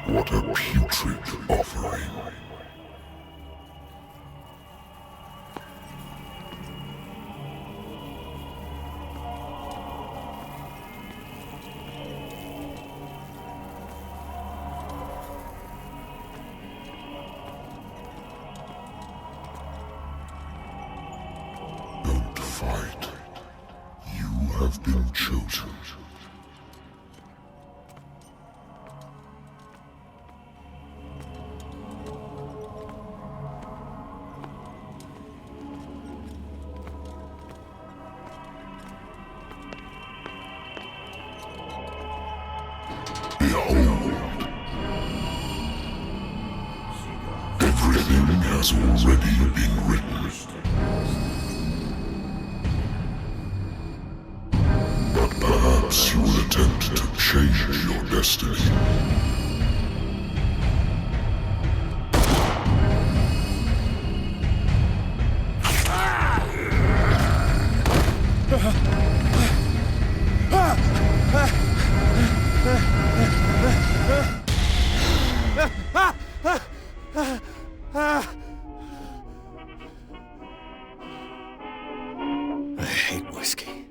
What a putrid offering. Don't fight. You have been chosen. Everything has already been written. But perhaps you will attempt to change your destiny. hate whiskey.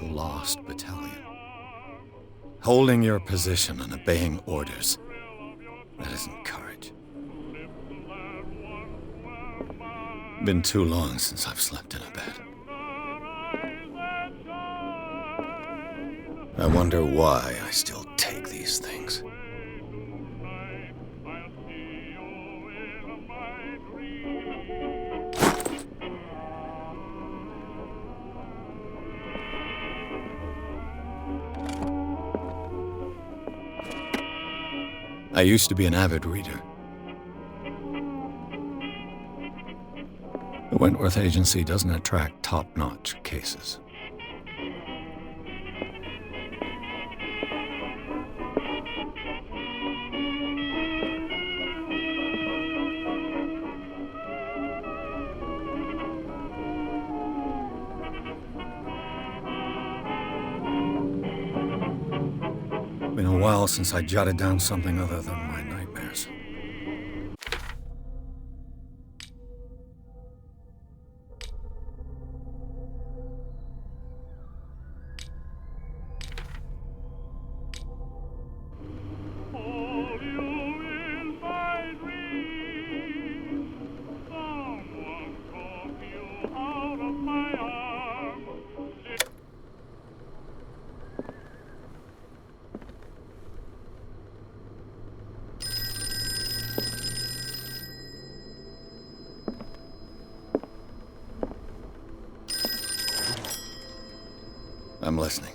Lost battalion. Holding your position and obeying orders. That isn't courage. Been too long since I've slept in a bed. I wonder why I still take these things. I used to be an avid reader. The Wentworth Agency doesn't attract top-notch cases. Been a while since I jotted down something other than my nightmares. I'm listening.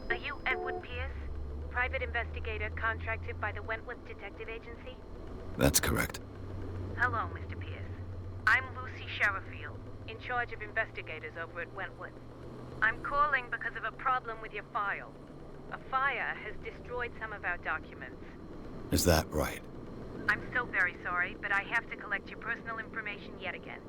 Are you Edward Pierce, private investigator contracted by the Wentworth Detective Agency? That's correct. Hello, Mr. Pierce. I'm Lucy Sherifield, in charge of investigators over at Wentworth. I'm calling because of a problem with your file. A fire has destroyed some of our documents. Is that right? I'm so very sorry, but I have to collect your personal information yet again.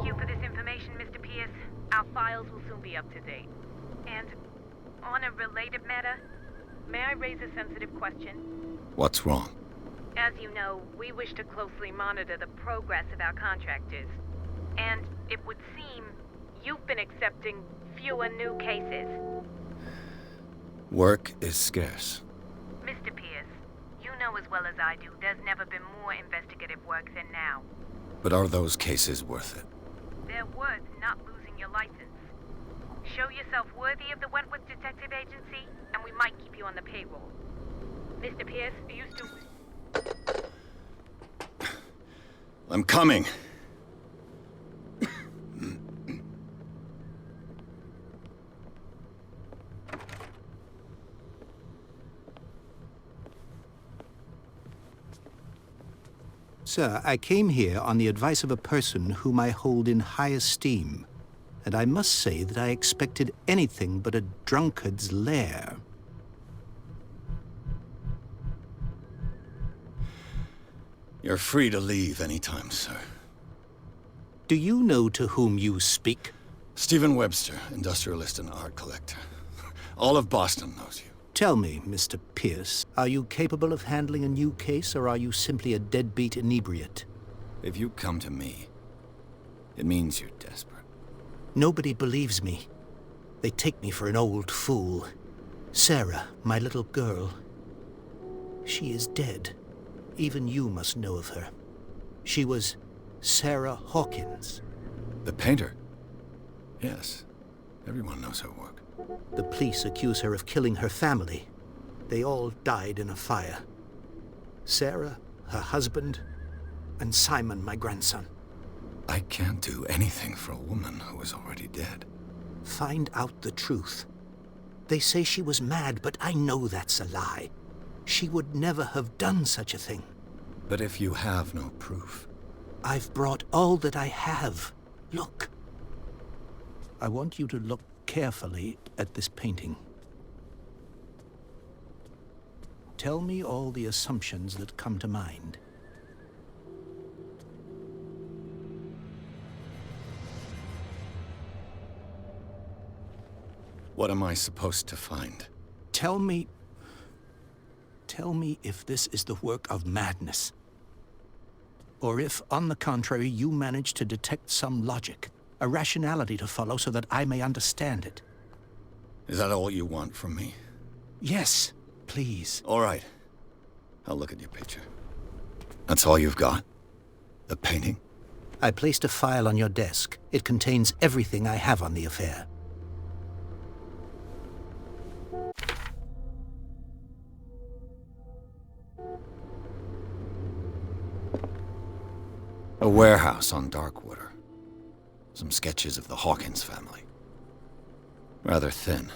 you for this information, Mr. Pierce. Our files will soon be up to date. And on a related matter, may I raise a sensitive question? What's wrong? As you know, we wish to closely monitor the progress of our contractors. And it would seem you've been accepting fewer new cases. Work is scarce. Mr. Pierce, you know as well as I do, there's never been more investigative work than now. But are those cases worth it? They're worth not losing your license. Show yourself worthy of the Wentworth Detective Agency, and we might keep you on the payroll. Mr. Pierce, are you still... I'm coming. Sir, I came here on the advice of a person whom I hold in high esteem, and I must say that I expected anything but a drunkard's lair. You're free to leave anytime, sir. Do you know to whom you speak? Stephen Webster, industrialist and art collector. All of Boston knows you. Tell me, Mr. Pierce, are you capable of handling a new case, or are you simply a deadbeat inebriate? If you come to me, it means you're desperate. Nobody believes me. They take me for an old fool. Sarah, my little girl, she is dead. Even you must know of her. She was Sarah Hawkins. The painter? Yes. Everyone knows her work. The police accuse her of killing her family. They all died in a fire. Sarah, her husband, and Simon, my grandson. I can't do anything for a woman who is already dead. Find out the truth. They say she was mad, but I know that's a lie. She would never have done such a thing. But if you have no proof... I've brought all that I have. Look. I want you to look carefully at this painting. Tell me all the assumptions that come to mind. What am I supposed to find? Tell me if this is the work of madness. Or if, on the contrary, you manage to detect some logic, a rationality to follow so that I may understand it. Is that all you want from me? Yes, please. All right. I'll look at your picture. That's all you've got? The painting? I placed a file on your desk. It contains everything I have on the affair. A warehouse on Darkwater. Some sketches of the Hawkins family. Rather thin.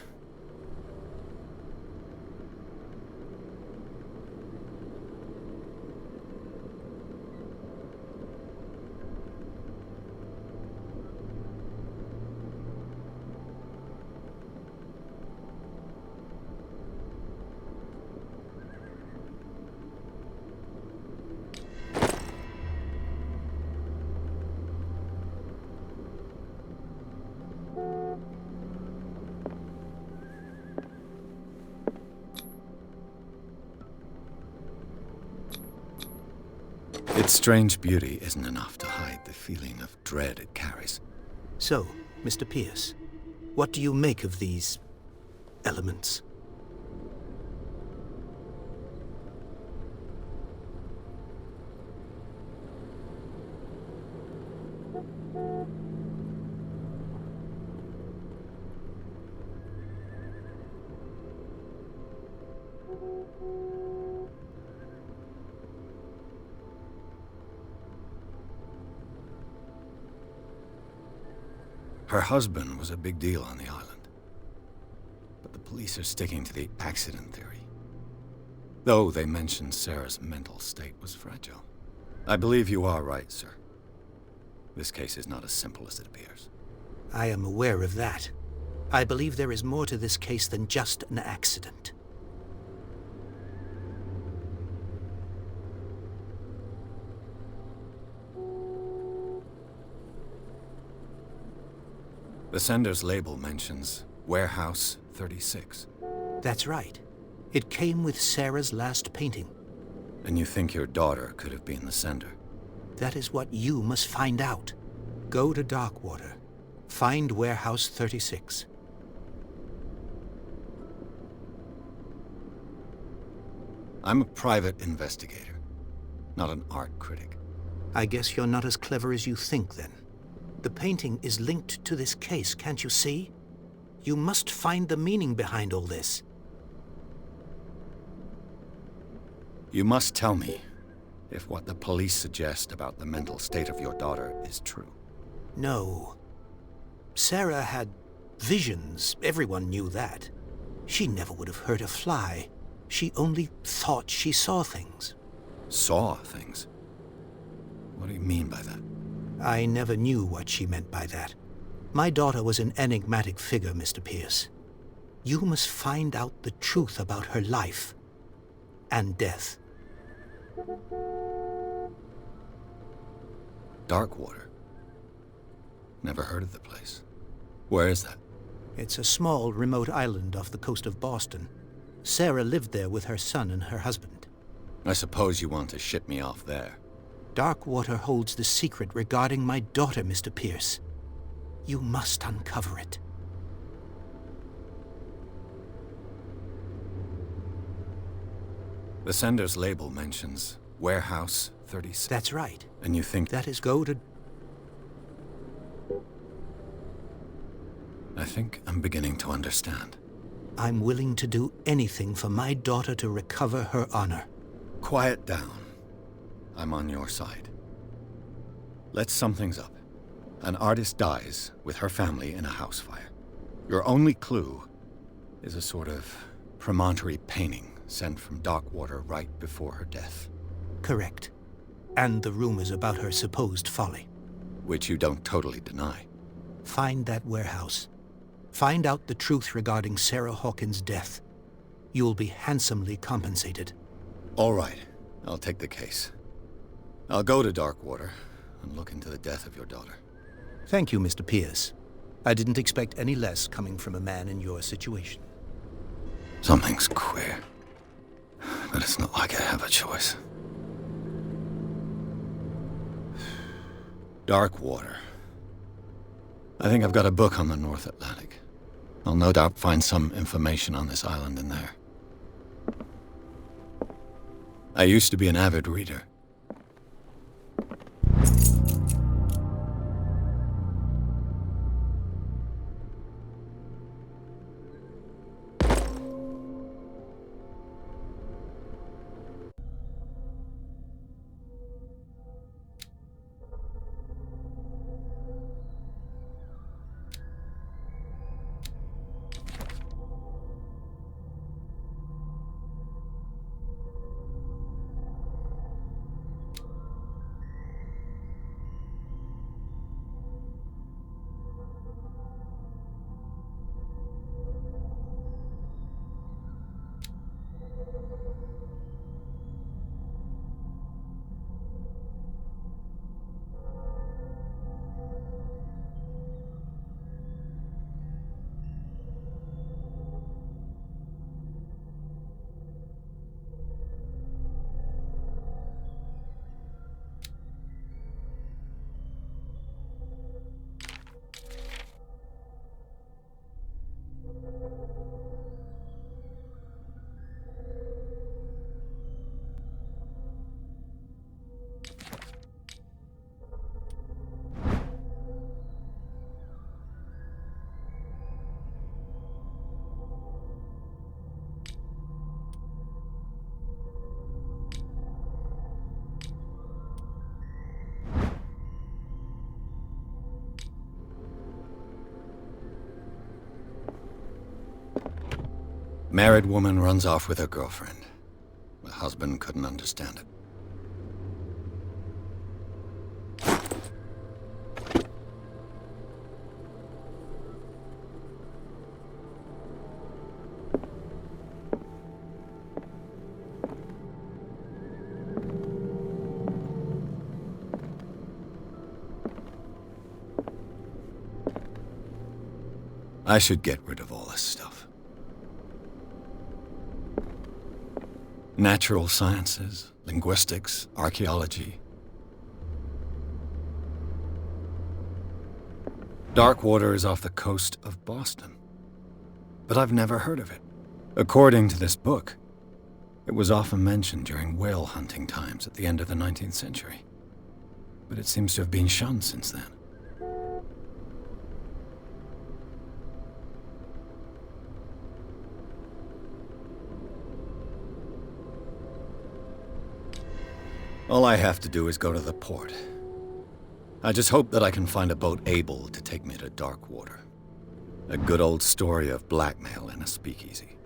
Its strange beauty isn't enough to hide the feeling of dread it carries. So, Mr. Pierce, what do you make of these elements? Her husband was a big deal on the island. But the police are sticking to the accident theory. Though they mentioned Sarah's mental state was fragile. I believe you are right, sir. This case is not as simple as it appears. I am aware of that. I believe there is more to this case than just an accident. The sender's label mentions Warehouse 36. That's right. It came with Sarah's last painting. And you think your daughter could have been the sender? That is what you must find out. Go to Darkwater. Find Warehouse 36. I'm a private investigator, not an art critic. I guess you're not as clever as you think, then. The painting is linked to this case, can't you see? You must find the meaning behind all this. You must tell me if what the police suggest about the mental state of your daughter is true. No. Sarah had visions. Everyone knew that. She never would have hurt a fly. She only thought she saw things. Saw things? What do you mean by that? I never knew what she meant by that. My daughter was an enigmatic figure, Mr. Pierce. You must find out the truth about her life and death. Darkwater? Never heard of the place. Where is that? It's a small, remote island off the coast of Boston. Sarah lived there with her son and her husband. I suppose you want to ship me off there. Darkwater holds the secret regarding my daughter, Mr. Pierce. You must uncover it. The sender's label mentions Warehouse 36. That's right. And you think... That is go to... I think I'm beginning to understand. I'm willing to do anything for my daughter to recover her honor. Quiet down. I'm on your side. Let's sum things up. An artist dies with her family in a house fire. Your only clue is a sort of promontory painting sent from Darkwater right before her death. Correct. And the rumors about her supposed folly. Which you don't totally deny. Find that warehouse. Find out the truth regarding Sarah Hawkins' death. You'll be handsomely compensated. All right. I'll take the case. I'll go to Darkwater and look into the death of your daughter. Thank you, Mr. Pierce. I didn't expect any less coming from a man in your situation. Something's queer. But it's not like I have a choice. Darkwater. I think I've got a book on the North Atlantic. I'll no doubt find some information on this island in there. I used to be an avid reader. Married woman runs off with her girlfriend. The husband couldn't understand it. I should get rid of all this stuff. Natural sciences, linguistics, archaeology. Darkwater is off the coast of Boston, but I've never heard of it. According to this book, it was often mentioned during whale hunting times at the end of the 19th century, but it seems to have been shunned since then. All I have to do is go to the port. I just hope that I can find a boat able to take me to Darkwater. A good old story of blackmail in a speakeasy.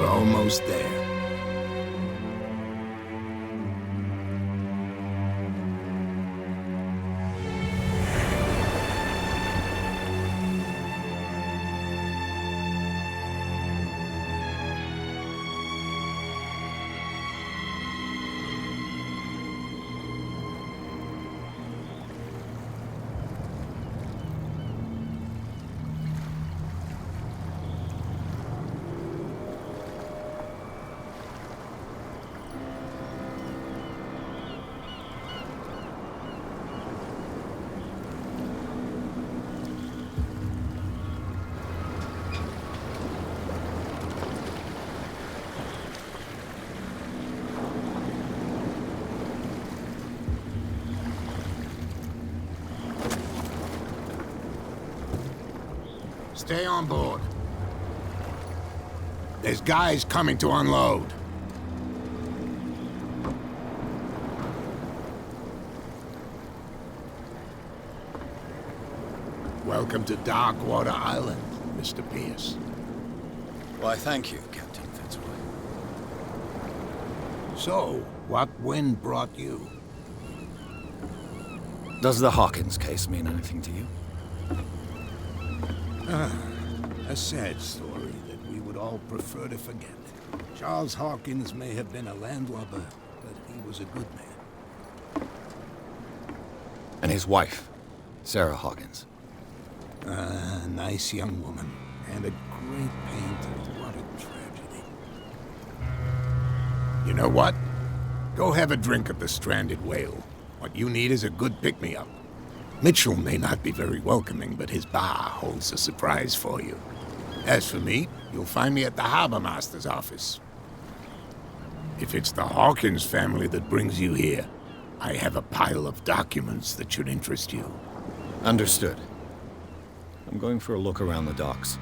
Almost there. Stay on board. There's guys coming to unload. Welcome to Darkwater Island, Mr. Pierce. Why, thank you, Captain Fitzroy. So, what wind brought you? Does the Hawkins case mean anything to you? A sad story that we would all prefer to forget. Charles Hawkins may have been a landlubber, but he was a good man. And his wife, Sarah Hawkins. A nice young woman, and a great painter. What a tragedy. You know what? Go have a drink at the Stranded Whale. What you need is a good pick-me-up. Mitchell may not be very welcoming, but his bar holds a surprise for you. As for me, you'll find me at the Harbor Master's office. If it's the Hawkins family that brings you here, I have a pile of documents that should interest you. Understood. I'm going for a look around the docks.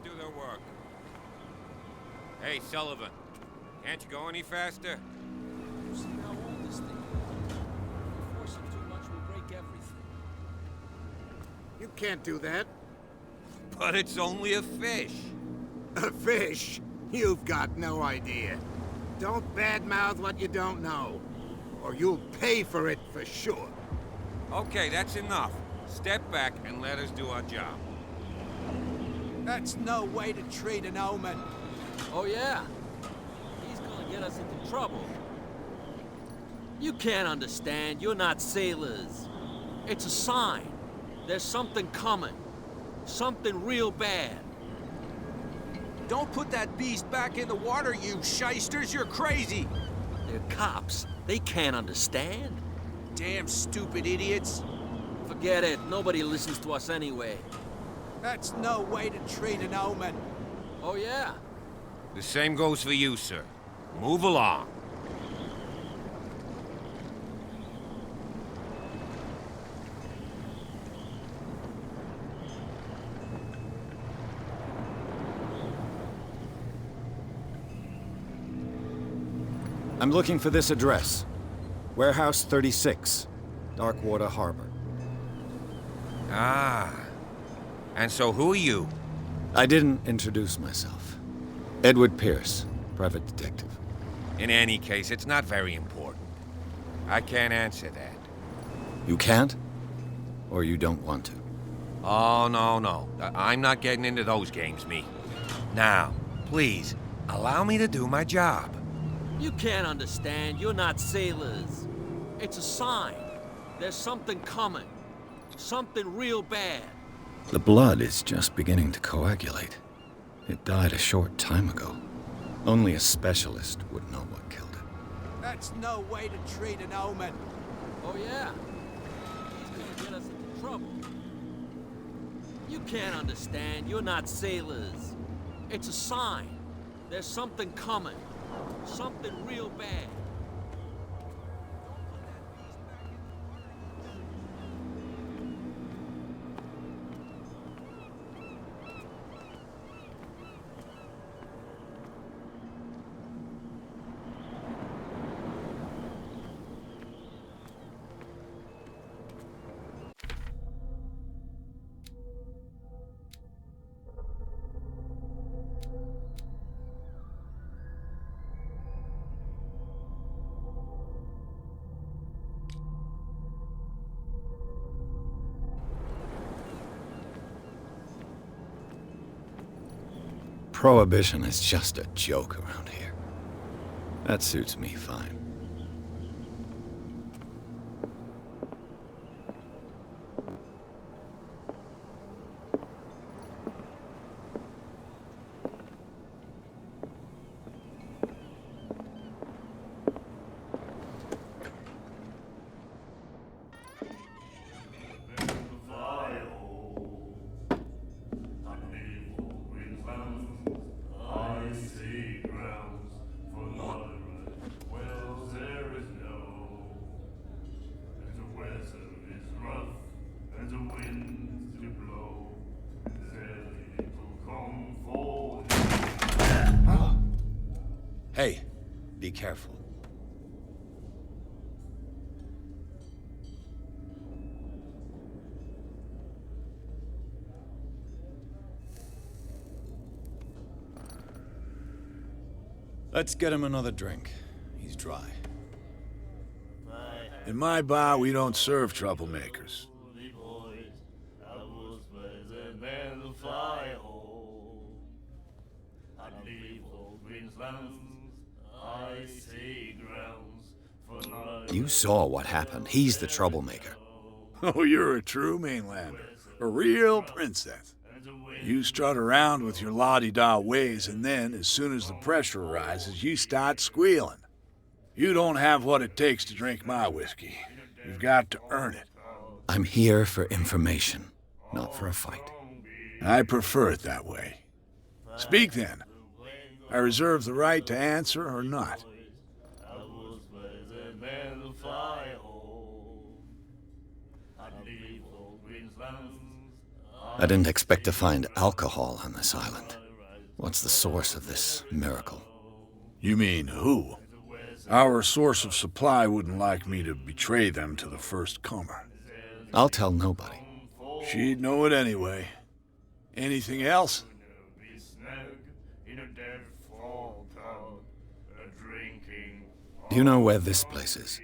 Do their work. Hey, Sullivan, can't you go any faster? You see how old this thing is? If we force it too much, we'll break everything. You can't do that. But it's only a fish. A fish? You've got no idea. Don't badmouth what you don't know, or you'll pay for it for sure. Okay, that's enough. Step back and let us do our job. That's no way to treat an omen. Oh yeah? He's gonna get us into trouble. You can't understand. You're not sailors. It's a sign. There's something coming. Something real bad. Don't put that beast back in the water, you shysters. You're crazy. They're cops. They can't understand. Damn stupid idiots. Forget it. Nobody listens to us anyway. That's no way to treat an omen. Oh yeah? The same goes for you, sir. Move along. I'm looking for this address. Warehouse 36, Darkwater Harbor. Ah. And so who are you? I didn't introduce myself. Edward Pierce, private detective. In any case, it's not very important. I can't answer that. You can't? Or you don't want to? Oh, no. I'm not getting into those games, me. Now, please, allow me to do my job. You can't understand. You're not sailors. It's a sign. There's something coming. Something real bad. The blood is just beginning to coagulate. It died a short time ago. Only a specialist would know what killed it. That's no way to treat an omen. Oh yeah? He's gonna get us into trouble. You can't understand. You're not sailors. It's a sign. There's something coming. Something real bad. Prohibition is just a joke around here. That suits me fine. Hey, be careful. Let's get him another drink. He's dry. In my bar, we don't serve troublemakers. You saw what happened. He's the troublemaker. Oh, you're a true mainlander. A real princess. You strut around with your la-di-da ways, and then, as soon as the pressure rises, you start squealing. You don't have what it takes to drink my whiskey. You've got to earn it. I'm here for information, not for a fight. I prefer it that way. Speak then. I reserve the right to answer or not. I didn't expect to find alcohol on this island. What's the source of this miracle? You mean who? Our source of supply wouldn't like me to betray them to the first comer. I'll tell nobody. She'd know it anyway. Anything else? Do you know where this place is?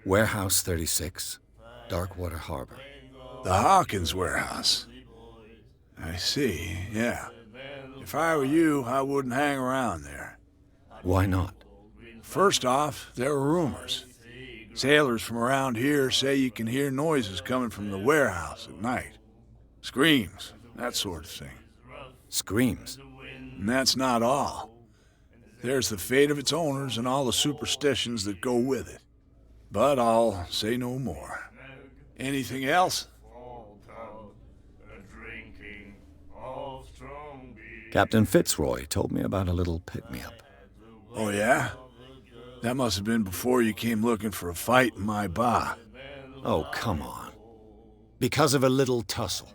Warehouse 36, Darkwater Harbor. The Hawkins warehouse. I see, yeah. If I were you, I wouldn't hang around there. Why not? First off, there are rumors. Sailors from around here say you can hear noises coming from the warehouse at night. Screams, that sort of thing. Screams? And that's not all. There's the fate of its owners and all the superstitions that go with it. But I'll say no more. Anything else? Captain Fitzroy told me about a little pick-me-up. Oh, yeah? That must have been before you came looking for a fight in my bar. Oh, come on. Because of a little tussle.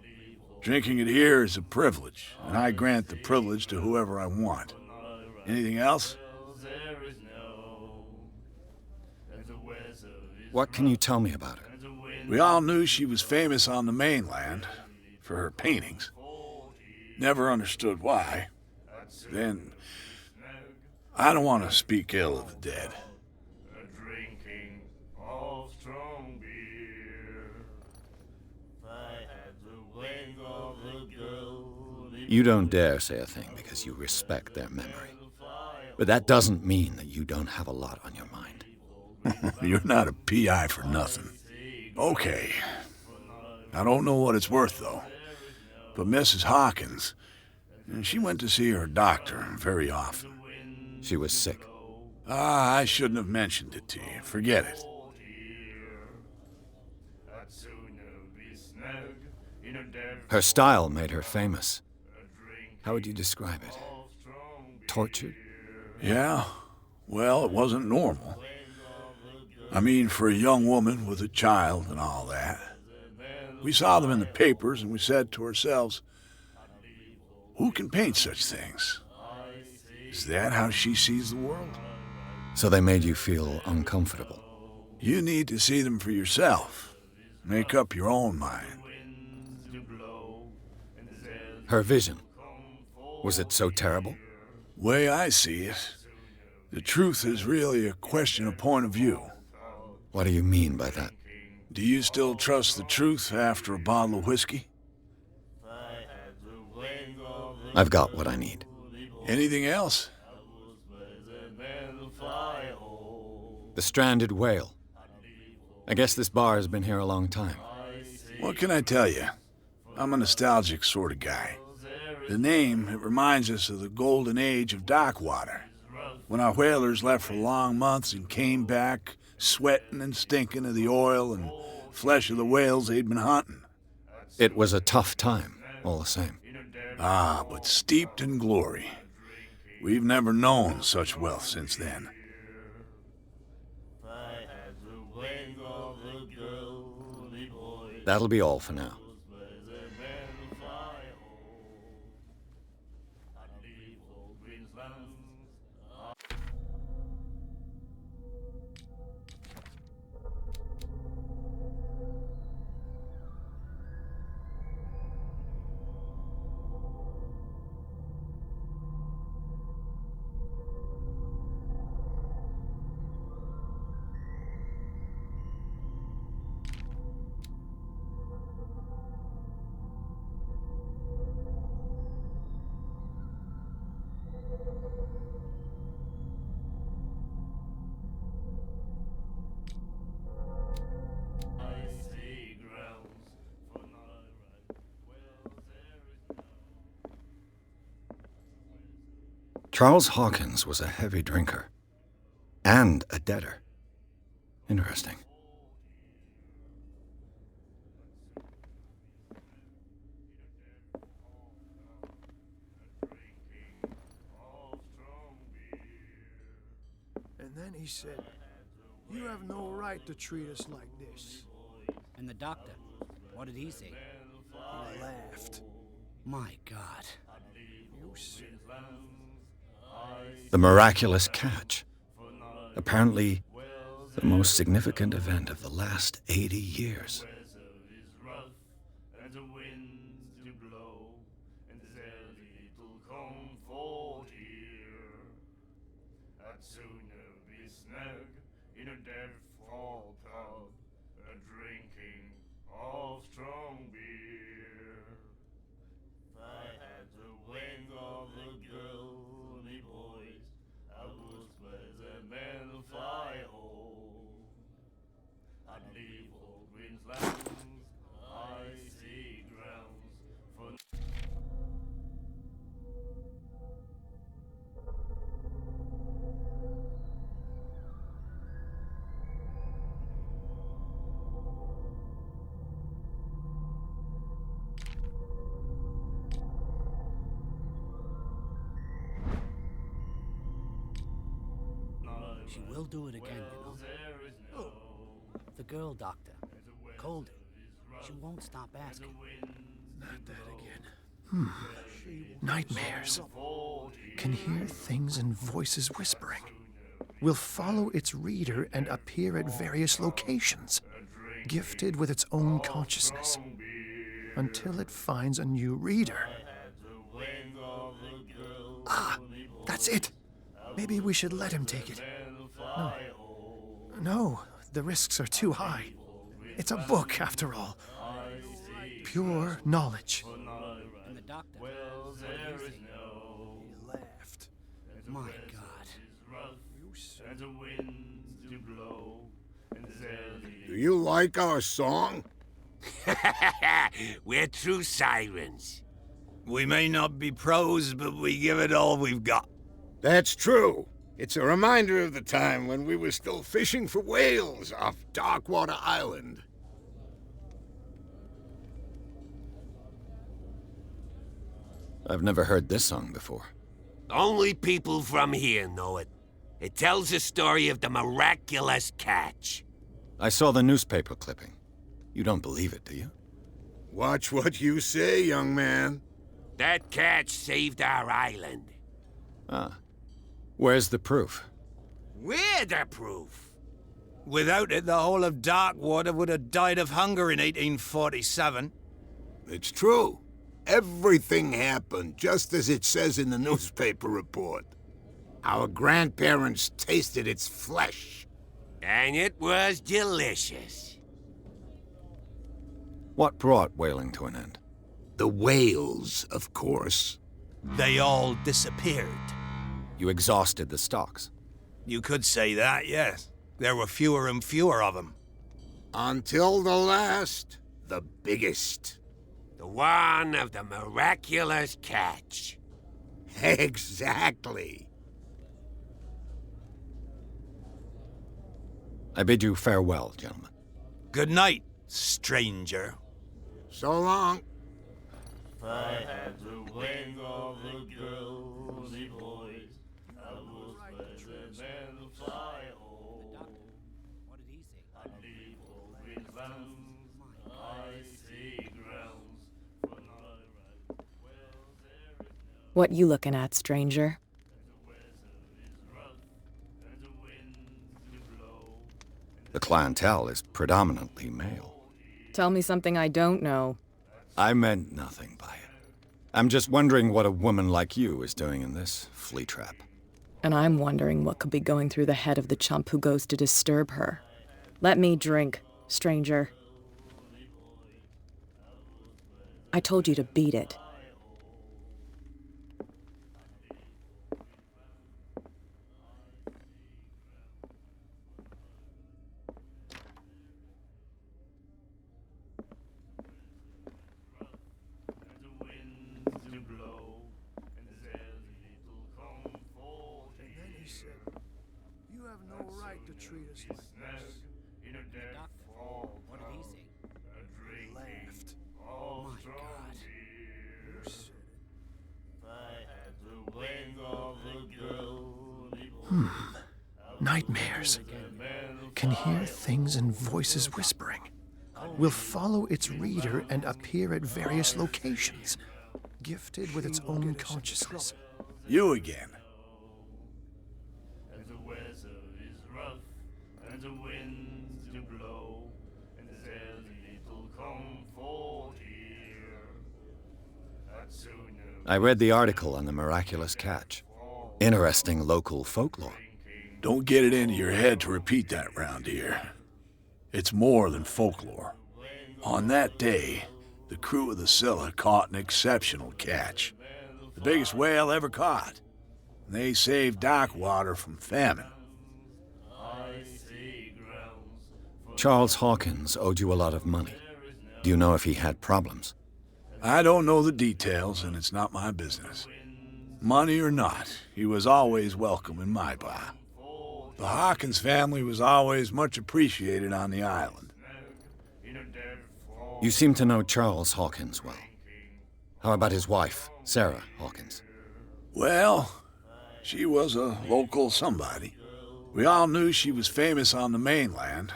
Drinking it here is a privilege, and I grant the privilege to whoever I want. Anything else? What can you tell me about her? We all knew she was famous on the mainland for her paintings. Never understood why. Then, I don't want to speak ill of the dead. You don't dare say a thing because you respect their memory. But that doesn't mean that you don't have a lot on your mind. You're not a PI for nothing. Okay. I don't know what it's worth, though. But Mrs. Hawkins, she went to see her doctor very often. She was sick. I shouldn't have mentioned it to you. Forget it. Her style made her famous. How would you describe it? Tortured? Yeah? Well, it wasn't normal. I mean, for a young woman with a child and all that. We saw them in the papers and we said to ourselves, who can paint such things? Is that how she sees the world? So they made you feel uncomfortable. You need to see them for yourself. Make up your own mind. Her vision. Was it so terrible? Way I see it, the truth is really a question of point of view. What do you mean by that? Do you still trust the truth after a bottle of whiskey? I've got what I need. Anything else? The stranded whale. I guess this bar has been here a long time. What can I tell you? I'm a nostalgic sort of guy. The name, it reminds us of the golden age of dock water. When our whalers left for long months and came back, sweating and stinking of the oil and flesh of the whales they'd been hunting. It was a tough time, all the same. Ah, but steeped in glory. We've never known such wealth since then. That'll be all for now. Charles Hawkins was a heavy drinker. And a debtor. Interesting. And then he said, "You have no right to treat us like this." And the doctor, what did he say? He laughed. My God. You see. The miraculous catch. Apparently, the most significant event of the last 80 years. She will do it again, you know. The girl doctor. Colden. She won't stop asking. Not that again. Nightmares. Can hear things and voices whispering. Will follow its reader and appear at various locations, gifted with its own consciousness, until it finds a new reader. Ah, that's it. Maybe we should let him take it. No, the risks are too high. It's a book, after all. Pure knowledge. And the doctor. What did he say? He laughed. My God. Do you like our song? We're true sirens. We may not be pros, but we give it all we've got. That's true. It's a reminder of the time when we were still fishing for whales off Darkwater Island. I've never heard this song before. Only people from here know it. It tells the story of the miraculous catch. I saw the newspaper clipping. You don't believe it, do you? Watch what you say, young man. That catch saved our island. Ah. Where's the proof? We're the proof. Without it, the whole of Darkwater would have died of hunger in 1847. It's true. Everything happened just as it says in the newspaper report. Our grandparents tasted its flesh. And it was delicious. What brought whaling to an end? The whales, of course. They all disappeared. You exhausted the stocks. You could say that, yes. There were fewer and fewer of them. Until the last, the biggest. The one of the miraculous catch. Exactly. I bid you farewell, gentlemen. Good night, stranger. So long. I had the wing of the girly boys. I was better than the fire hole. What did he say? I leave all green lands, icy grounds. For I ride well, there is no. What you looking at, stranger? The weather is rough, and the winds do blow. The clientele is predominantly male. Tell me something I don't know. I meant nothing by it. I'm just wondering what a woman like you is doing in this flea trap. And I'm wondering what could be going through the head of the chump who goes to disturb her. Let me drink, stranger. I told you to beat it. Treat us like this. Doctor, what did he say? Laughed. Oh my God. You said it. I had the wing of the girly boys. Nightmares. Can hear things and voices whispering. Will follow its reader and appear at various locations, gifted with its own consciousness. You again. And the weather is rough, and the winds do blow, and there's little comfort here. I'd sooner I read the article on the miraculous catch. Interesting local folklore. Don't get it into your head to repeat that round here. It's more than folklore. On that day, the crew of the Scylla caught an exceptional catch. The biggest whale ever caught. They saved Darkwater from famine. Charles Hawkins owed you a lot of money. Do you know if he had problems? I don't know the details, and it's not my business. Money or not, he was always welcome in my bar. The Hawkins family was always much appreciated on the island. You seem to know Charles Hawkins well. How about his wife, Sarah Hawkins? Well, she was a local somebody. We all knew she was famous on the mainland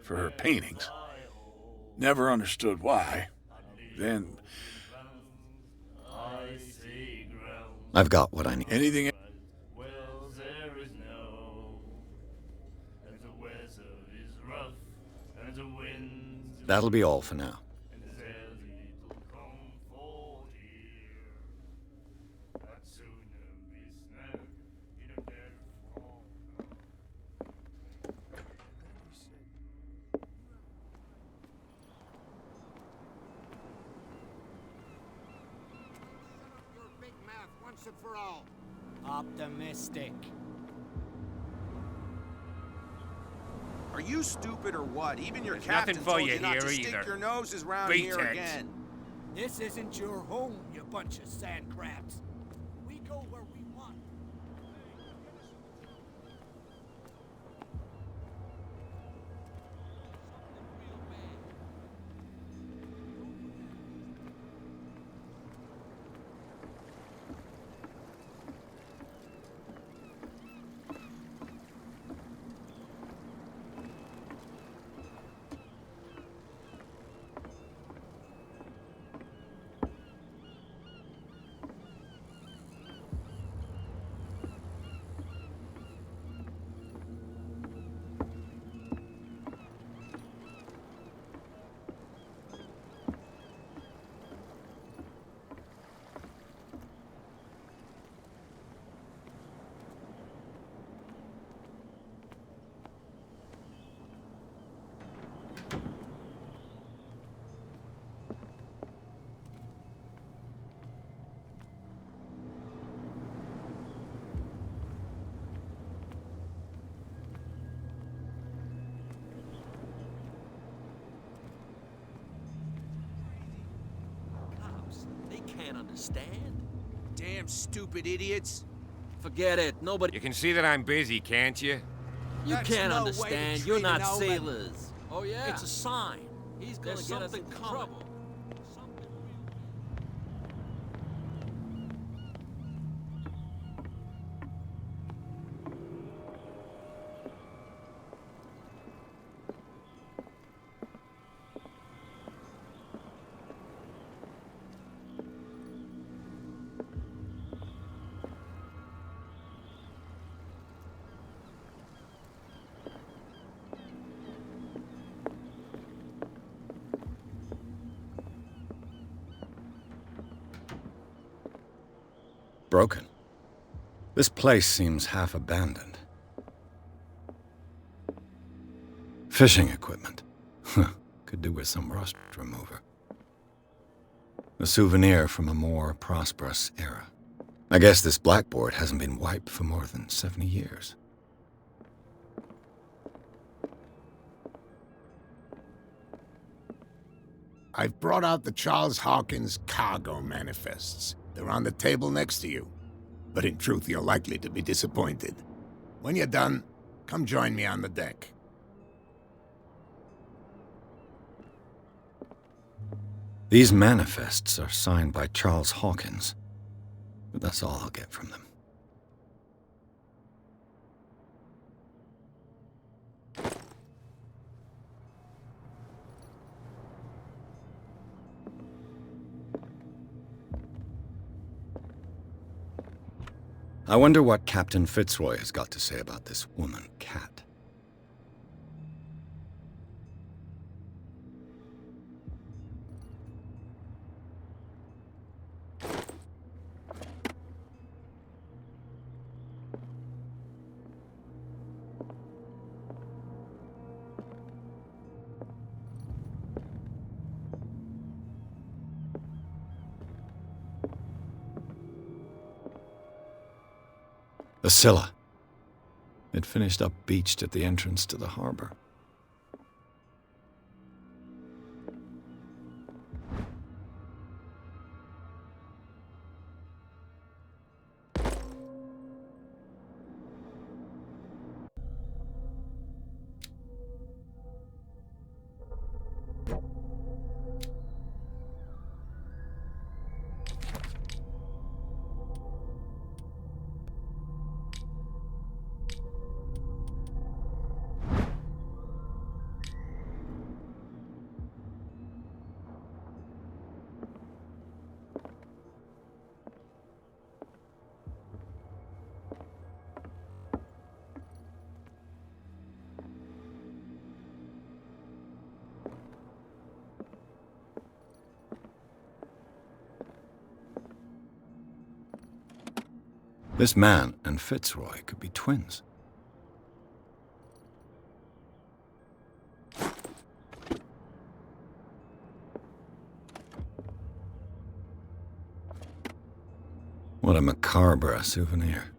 for her paintings. Never understood why. Then... I've got what I need. Anything... well, there is no. And the weather is rough, and the winds do That'll be all for now. and there's little comfort here. I'd sooner be snug in a bed of warm. Your big mouth once and for all. Optimistic. Are you stupid or what? Even your There's captain nothing for told you you not here to stick either. your noses round Beat here it. again. This isn't your home, you bunch of sand crabs. We go where we want. can't understand? Damn stupid idiots. Forget it. Nobody... You can see that I'm busy, can't you? You That's can't no way to understand. treat You're an not omen. sailors. Oh, yeah? It's a sign. He's gonna get us into trouble. Broken. This place seems half abandoned. Fishing equipment. Could do with some rust remover. A souvenir from a more prosperous era. I guess this blackboard hasn't been wiped for more than 70 years. I've brought out the Charles Hawkins cargo manifests. They're on the table next to you. But in truth, you're likely to be disappointed. When you're done, come join me on the deck. These manifests are signed by Charles Hawkins, but that's all I'll get from them. I wonder what Captain Fitzroy has got to say about this woman, Cat. The Scylla. It finished up beached at the entrance to the harbor. This man and Fitzroy could be twins. What a macabre souvenir.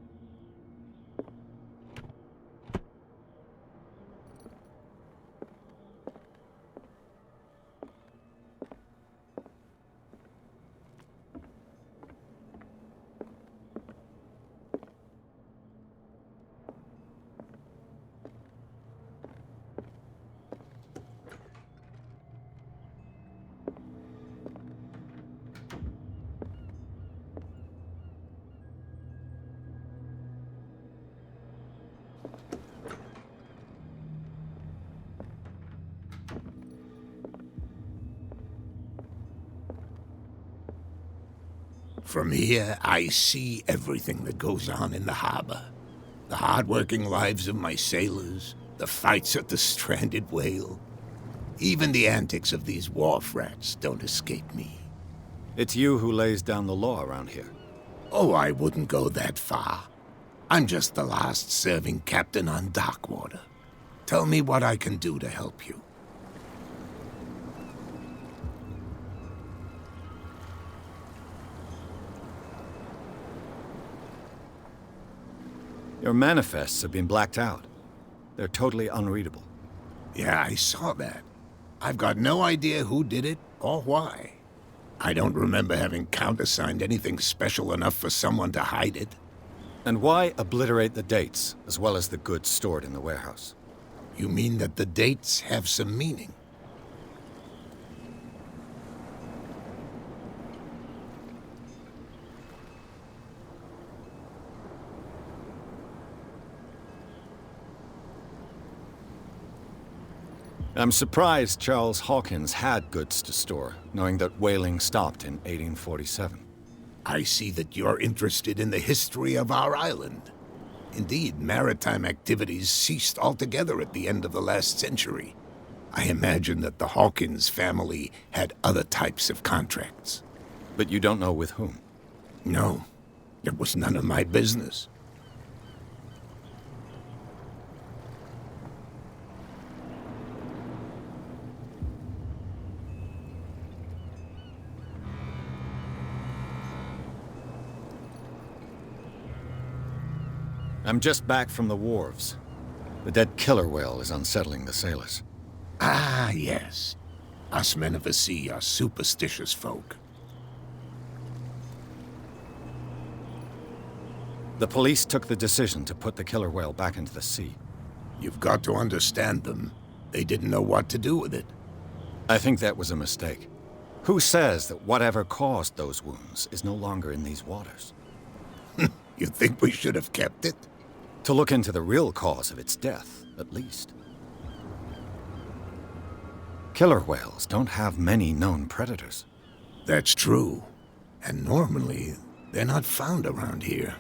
From here, I see everything that goes on in the harbor. The hard-working lives of my sailors, the fights at the stranded whale. Even the antics of these wharf rats don't escape me. It's you who lays down the law around here. Oh, I wouldn't go that far. I'm just the last serving captain on Darkwater. Tell me what I can do to help you. Your manifests have been blacked out. They're totally unreadable. Yeah, I saw that. I've got no idea who did it or why. I don't remember having countersigned anything special enough for someone to hide it. And why obliterate the dates, as well as the goods stored in the warehouse? You mean that the dates have some meaning? I'm surprised Charles Hawkins had goods to store, knowing that whaling stopped in 1847. I see that you're interested in the history of our island. Indeed, maritime activities ceased altogether at the end of the last century. I imagine that the Hawkins family had other types of contracts. But you don't know with whom? No, it was none of my business. I'm just back from the wharves. The dead killer whale is unsettling the sailors. Ah, yes. Us men of the sea are superstitious folk. The police took the decision to put the killer whale back into the sea. You've got to understand them. They didn't know what to do with it. I think that was a mistake. Who says that whatever caused those wounds is no longer in these waters? You think we should have kept it? To look into the real cause of its death, at least. Killer whales don't have many known predators. That's true. And normally, they're not found around here.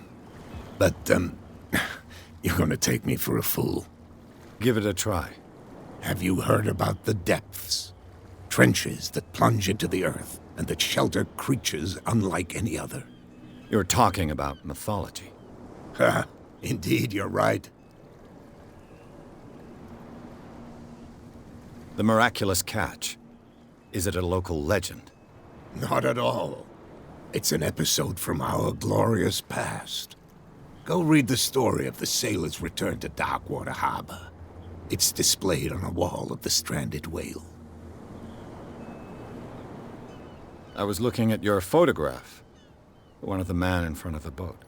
But, you're gonna take me for a fool. Give it a try. Have you heard about the depths? Trenches that plunge into the earth and that shelter creatures unlike any other. You're talking about mythology. Ha! Indeed, you're right. The miraculous catch. Is it a local legend? Not at all. It's an episode from our glorious past. Go read the story of the sailor's return to Darkwater Harbor. It's displayed on a wall of the stranded whale. I was looking at your photograph. One of the man in front of the boat.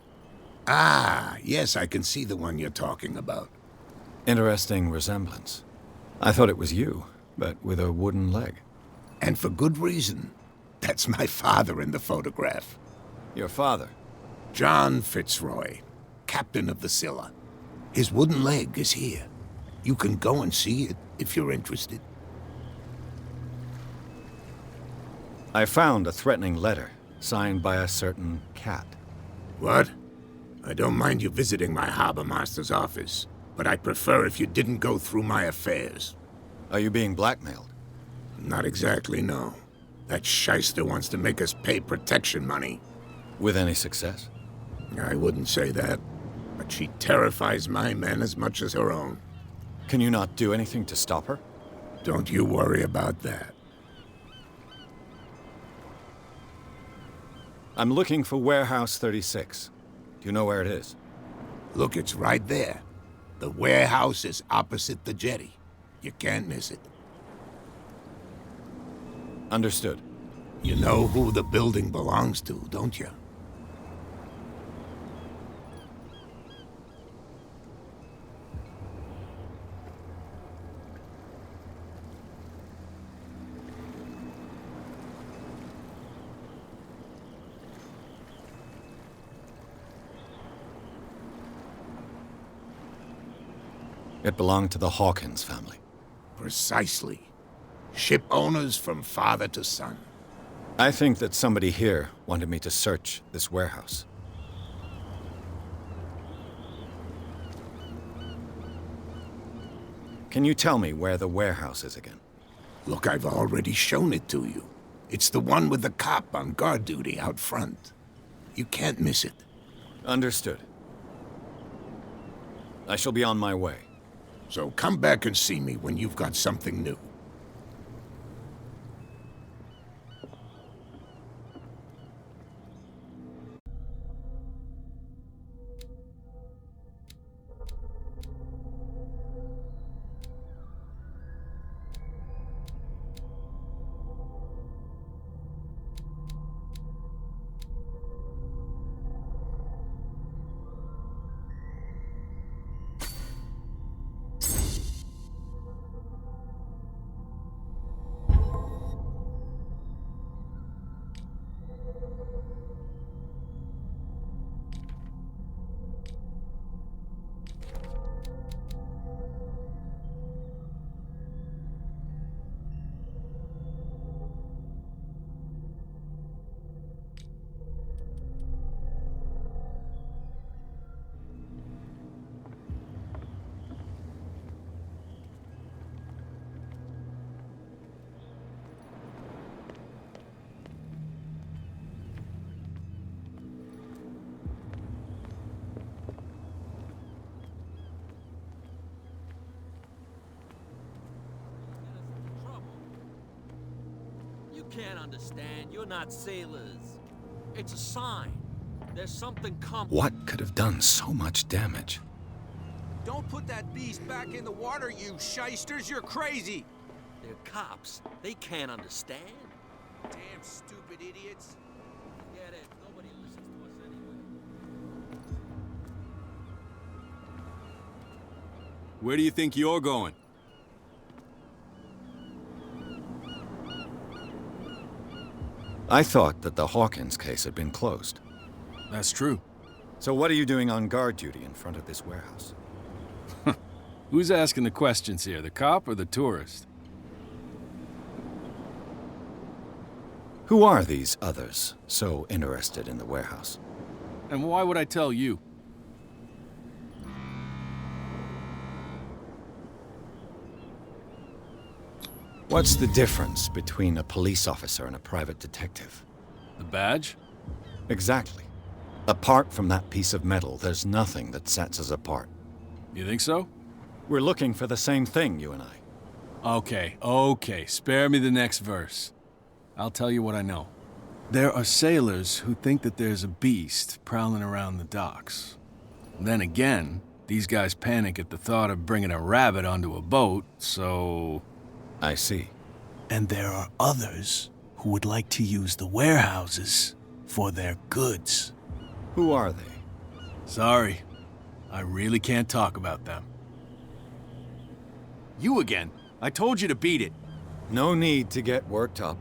Ah, yes, I can see the one you're talking about. Interesting resemblance. I thought it was you, but with a wooden leg. And for good reason. That's my father in the photograph. Your father? John Fitzroy, captain of the Scylla. His wooden leg is here. You can go and see it if you're interested. I found a threatening letter, signed by a certain cat. What? I don't mind you visiting my harbor master's office, but I'd prefer if you didn't go through my affairs. Are you being blackmailed? Not exactly, no. That shyster wants to make us pay protection money. With any success? I wouldn't say that, but she terrifies my men as much as her own. Can you not do anything to stop her? Don't you worry about that. I'm looking for Warehouse 36. Do you know where it is? Look, it's right there. The warehouse is opposite the jetty. You can't miss it. Understood. You know who the building belongs to, don't you? It belonged to the Hawkins family. Precisely. Ship owners from father to son. I think that somebody here wanted me to search this warehouse. Can you tell me where the warehouse is again? Look, I've already shown it to you. It's the one with the cop on guard duty out front. You can't miss it. Understood. I shall be on my way. So come back and see me when you've got something new. You can't understand. You're not sailors. It's a sign. There's something coming. What could have done so much damage? Don't put that beast back in the water, you shysters! You're crazy! They're cops. They can't understand. Damn stupid idiots. Forget it. Nobody listens to us anyway. Where do you think you're going? I thought that the Hawkins case had been closed. That's true. So what are you doing on guard duty in front of this warehouse? Who's asking the questions here, the cop or the tourist? Who are these others so interested in the warehouse? And why would I tell you? What's the difference between a police officer and a private detective? The badge? Exactly. Apart from that piece of metal, there's nothing that sets us apart. You think so? We're looking for the same thing, you and I. Okay. Spare me the next verse. I'll tell you what I know. There are sailors who think that there's a beast prowling around the docks. Then again, these guys panic at the thought of bringing a rabbit onto a boat, so... I see. And there are others who would like to use the warehouses for their goods. Who are they? Sorry, I really can't talk about them. You again. I told you to beat it. No need to get worked up.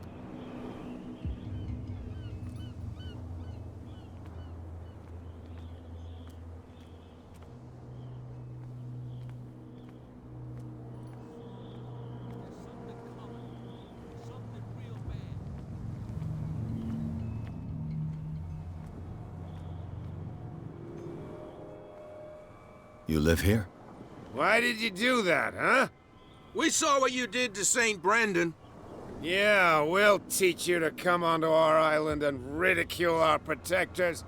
You live here? Why did you do that, huh? We saw what you did to St. Brendan. Yeah, we'll teach you to come onto our island and ridicule our protectors.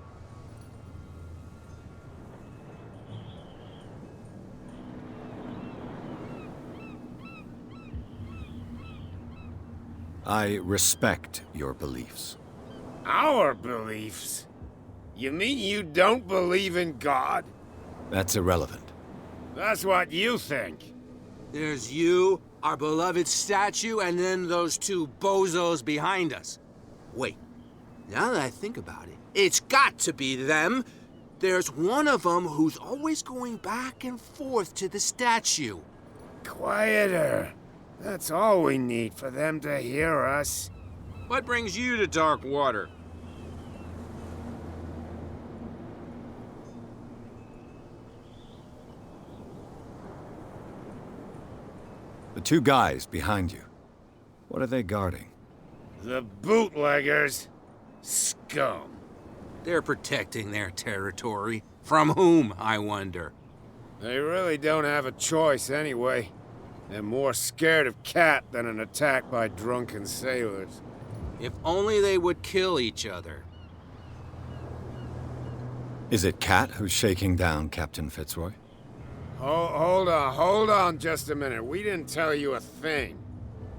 I respect your beliefs. Our beliefs? You mean you don't believe in God? That's irrelevant. That's what you think. There's you, our beloved statue, and then those two bozos behind us. Wait, now that I think about it, it's got to be them. There's one of them who's always going back and forth to the statue. Quieter. That's all we need for them to hear us. What brings you to dark water? The two guys behind you. What are they guarding? The bootleggers. Scum. They're protecting their territory. From whom, I wonder? They really don't have a choice anyway. They're more scared of Cat than an attack by drunken sailors. If only they would kill each other. Is it Cat who's shaking down Captain Fitzroy? Hold on just a minute. We didn't tell you a thing.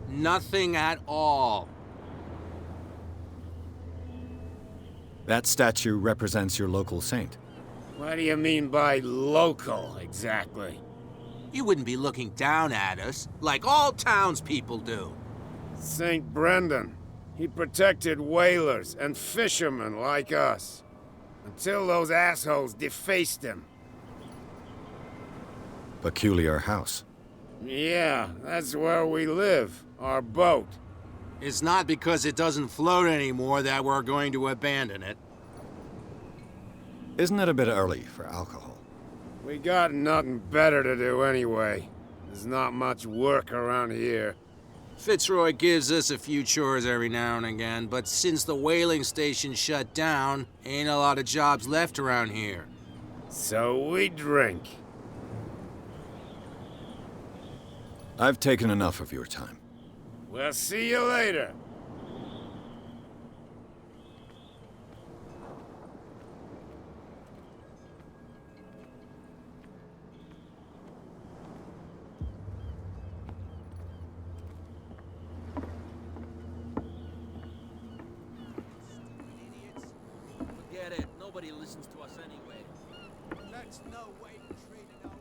Nothing at all. That statue represents your local saint. What do you mean by local, exactly? You wouldn't be looking down at us, like all townspeople do. St. Brendan. He protected whalers and fishermen like us. Until those assholes defaced him. Peculiar house. Yeah, that's where we live. Our boat. It's not because it doesn't float anymore that we're going to abandon it. Isn't it a bit early for alcohol? We got nothing better to do anyway. There's not much work around here. Fitzroy gives us a few chores every now and again, but since the whaling station shut down, ain't a lot of jobs left around here. So we drink. I've taken enough of your time. We'll see you later. Nobody listens to us anyway. That's no way to treat an omen.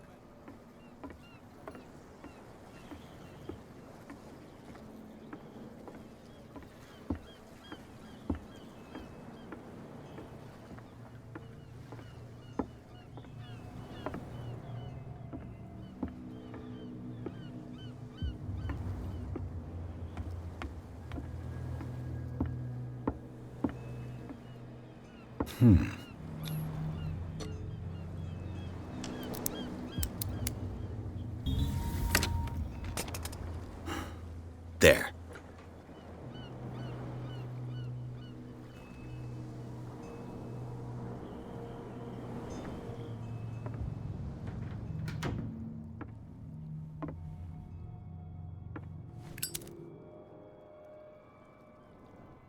There.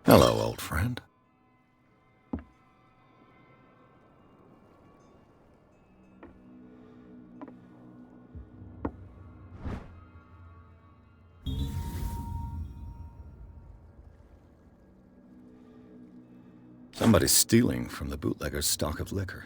Hello, old friend. Somebody's stealing from the bootlegger's stock of liquor.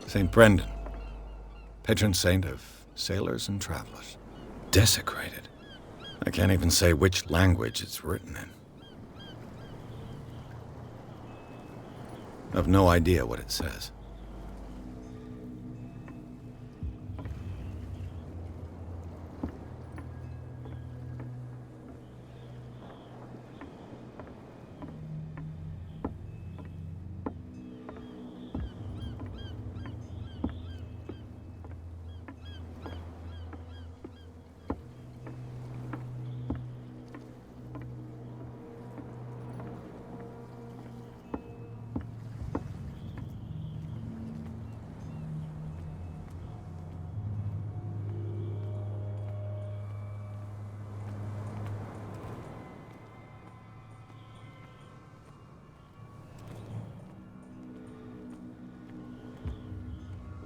St. Brendan, patron saint of sailors and travelers. Desecrated. I can't even say which language it's written in. I've no idea what it says.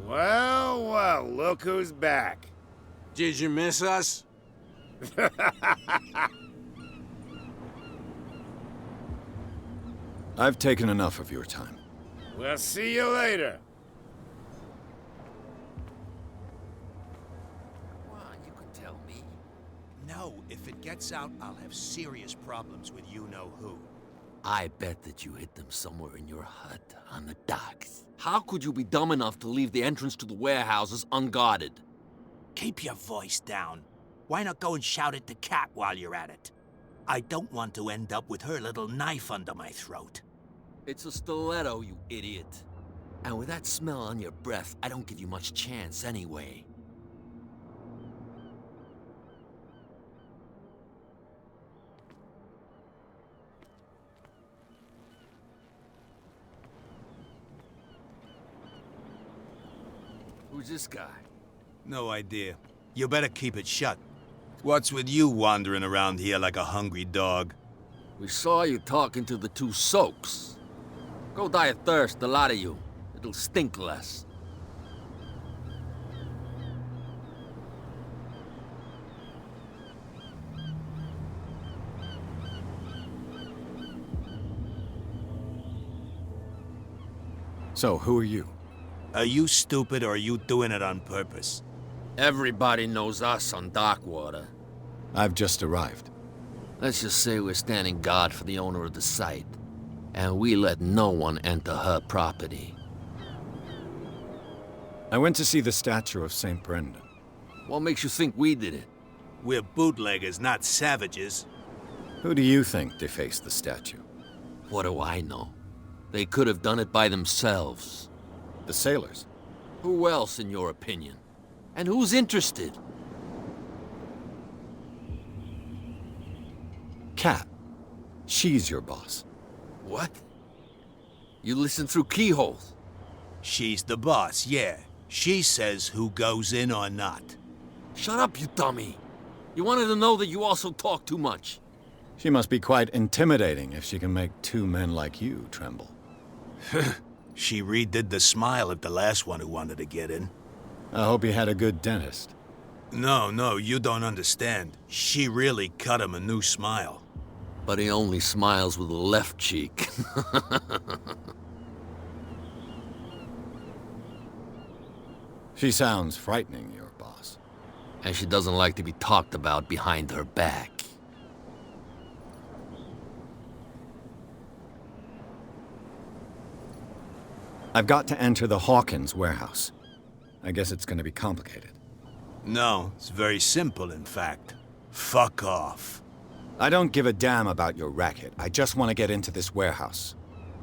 Well, well, look who's back. Did you miss us? I've taken enough of your time. We'll see you later. Well, you could tell me. No, if it gets out, I'll have serious problems with you-know-who. I bet that you hid them somewhere in your hut on the docks. How could you be dumb enough to leave the entrance to the warehouses unguarded? Keep your voice down. Why not go and shout at the cat while you're at it? I don't want to end up with her little knife under my throat. It's a stiletto, you idiot. And with that smell on your breath, I don't give you much chance anyway. Who's this guy? No idea. You better keep it shut. What's with you wandering around here like a hungry dog? We saw you talking to the two soaks. Go die of thirst, the lot of you. It'll stink less. So, who are you? Are you stupid or are you doing it on purpose? Everybody knows us on Darkwater. I've just arrived. Let's just say we're standing guard for the owner of the site. And we let no one enter her property. I went to see the statue of St. Brendan. What makes you think we did it? We're bootleggers, not savages. Who do you think defaced the statue? What do I know? They could have done it by themselves. The sailors? Who else, in your opinion? And who's interested? Kat. She's your boss. What? You listen through keyholes? She's the boss, yeah. She says who goes in or not. Shut up, you dummy. You wanted to know that you also talk too much. She must be quite intimidating if she can make two men like you tremble. She redid the smile of the last one who wanted to get in. I hope he had a good dentist. No, you don't understand. She really cut him a new smile. But he only smiles with the left cheek. She sounds frightening, your boss. And she doesn't like to be talked about behind her back. I've got to enter the Hawkins warehouse. I guess it's gonna be complicated. No, it's very simple, in fact. Fuck off. I don't give a damn about your racket. I just want to get into this warehouse.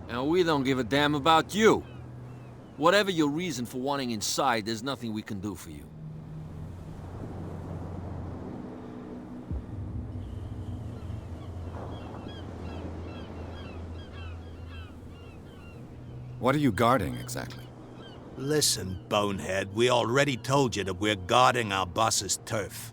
And we don't give a damn about you. Whatever your reason for wanting inside, there's nothing we can do for you. What are you guarding, exactly? Listen, bonehead, we already told you that we're guarding our boss's turf.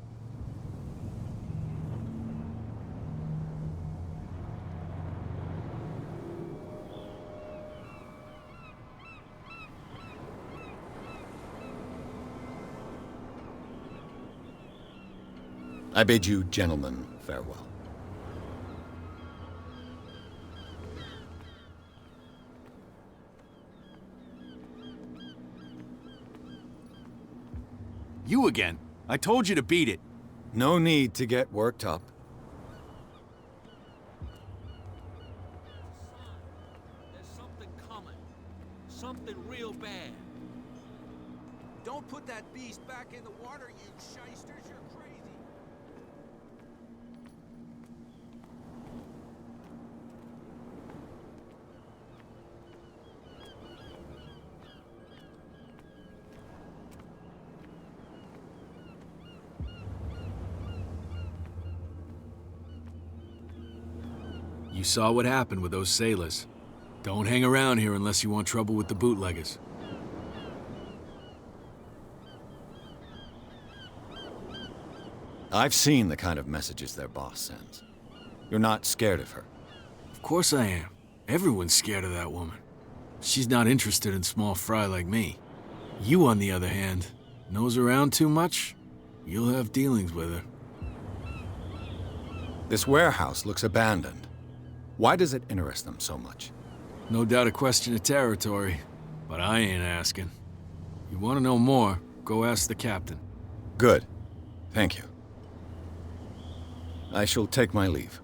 I bid you gentlemen farewell. You again. I told you to beat it. No need to get worked up. There's something coming. Something real bad. Don't put that beast back in the water, you shysters. You're crazy. You saw what happened with those sailors. Don't hang around here unless you want trouble with the bootleggers. I've seen the kind of messages their boss sends. You're not scared of her. Of course I am. Everyone's scared of that woman. She's not interested in small fry like me. You, on the other hand, nose around too much, you'll have dealings with her. This warehouse looks abandoned. Why does it interest them so much? No doubt a question of territory, but I ain't asking. You want to know more, go ask the captain. Good. Thank you. I shall take my leave.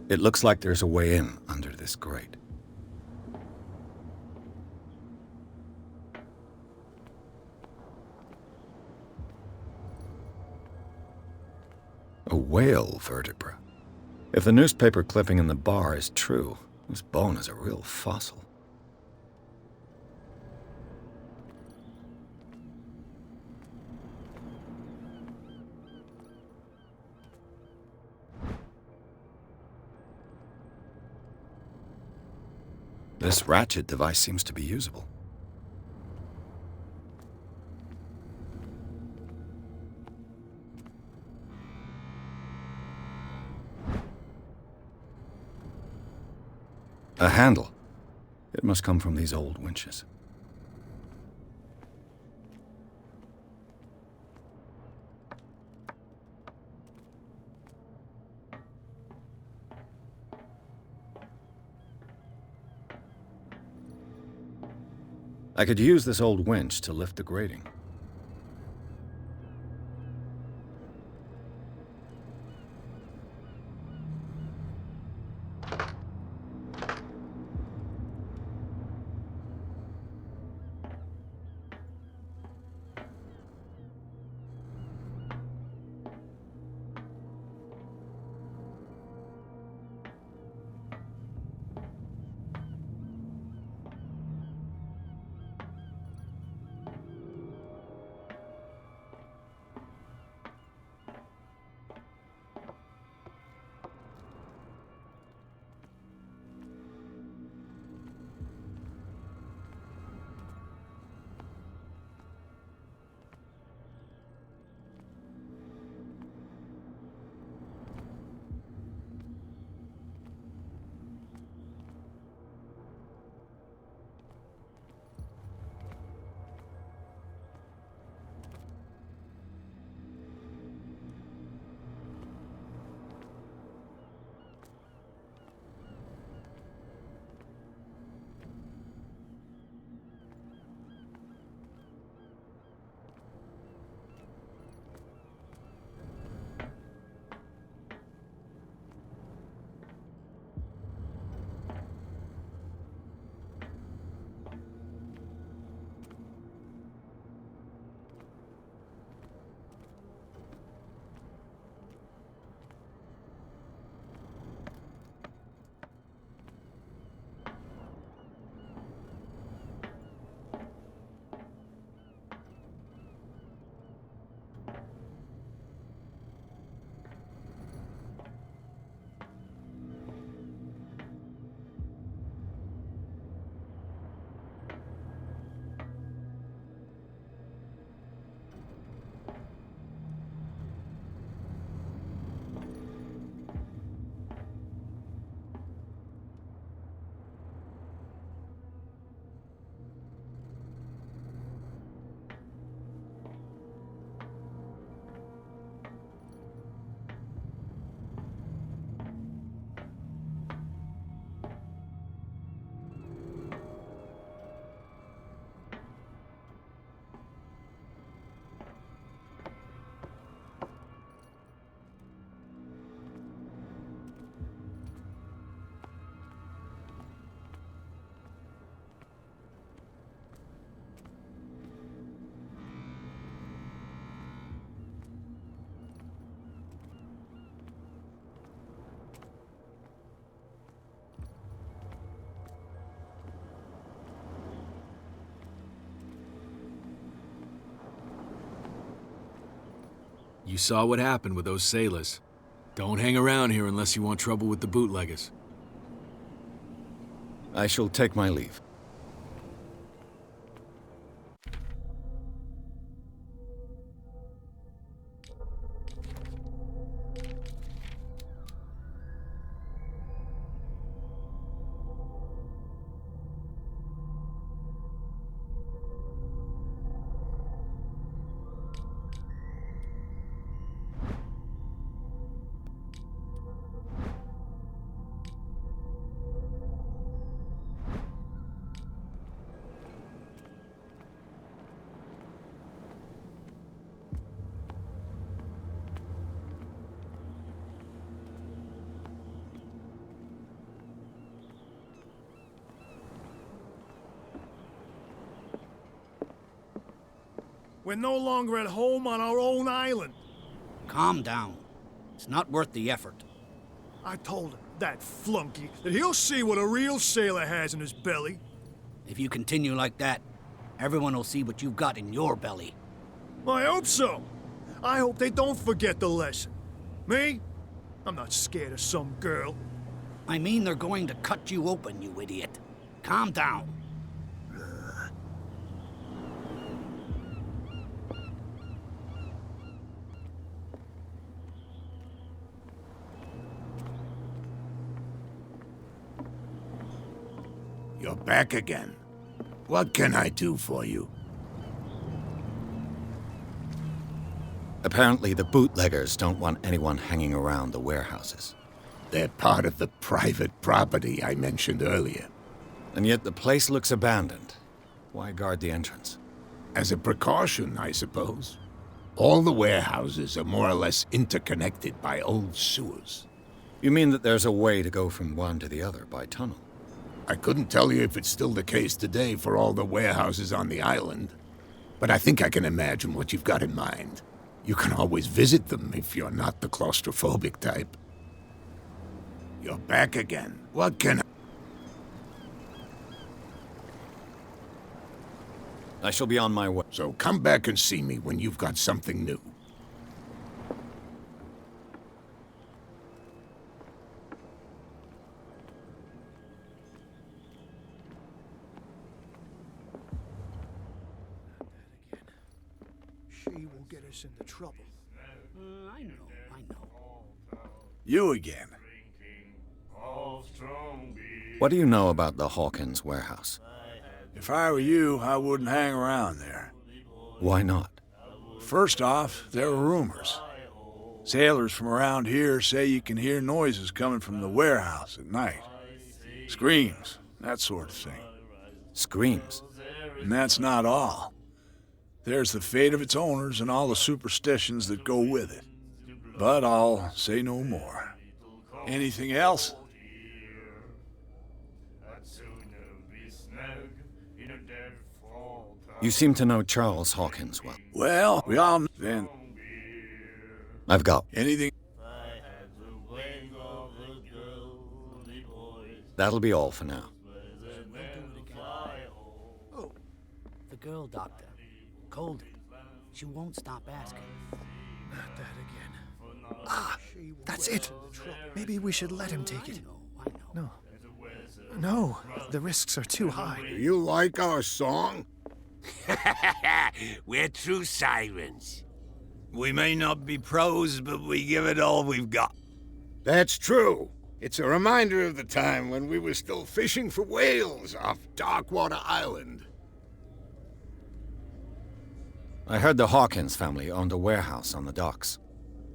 It looks like there's a way in under this grate. A whale vertebra. If the newspaper clipping in the bar is true, this bone is a real fossil. This ratchet device seems to be usable. A handle. It must come from these old winches. I could use this old winch to lift the grating. You saw what happened with those sailors. Don't hang around here unless you want trouble with the bootleggers. I shall take my leave. We're no longer at home on our own island. Calm down. It's not worth the effort. I told him, that flunky, that he'll see what a real sailor has in his belly. If you continue like that, everyone will see what you've got in your belly. I hope so. I hope they don't forget the lesson. Me? I'm not scared of some girl. I mean they're going to cut you open, you idiot. Calm down. You're back again. What can I do for you? Apparently, the bootleggers don't want anyone hanging around the warehouses. They're part of the private property I mentioned earlier. And yet the place looks abandoned. Why guard the entrance? As a precaution, I suppose. All the warehouses are more or less interconnected by old sewers. You mean that there's a way to go from one to the other by tunnel? I couldn't tell you if it's still the case today for all the warehouses on the island, but I think I can imagine what you've got in mind. You can always visit them if you're not the claustrophobic type. You're back again. What can I shall be on my way. So come back and see me when you've got something new. She will get us into trouble. I know. You again. What do you know about the Hawkins warehouse? If I were you, I wouldn't hang around there. Why not? First off, there are rumors. Sailors from around here say you can hear noises coming from the warehouse at night. Screams, that sort of thing. Screams? And that's not all. There's the fate of its owners and all the superstitions that go with it. But I'll say no more. Anything else? You seem to know Charles Hawkins well. Well, we all know then. I've got Anything? That'll be all for now. Oh, the girl doctor. Colden. She won't stop asking. Not that again. Ah, that's it. Maybe we should let him take it. I know. No, the risks are too high. Do you like our song? We're true sirens. We may not be pros, but we give it all we've got. That's true. It's a reminder of the time when we were still fishing for whales off Darkwater Island. I heard the Hawkins family owned a warehouse on the docks.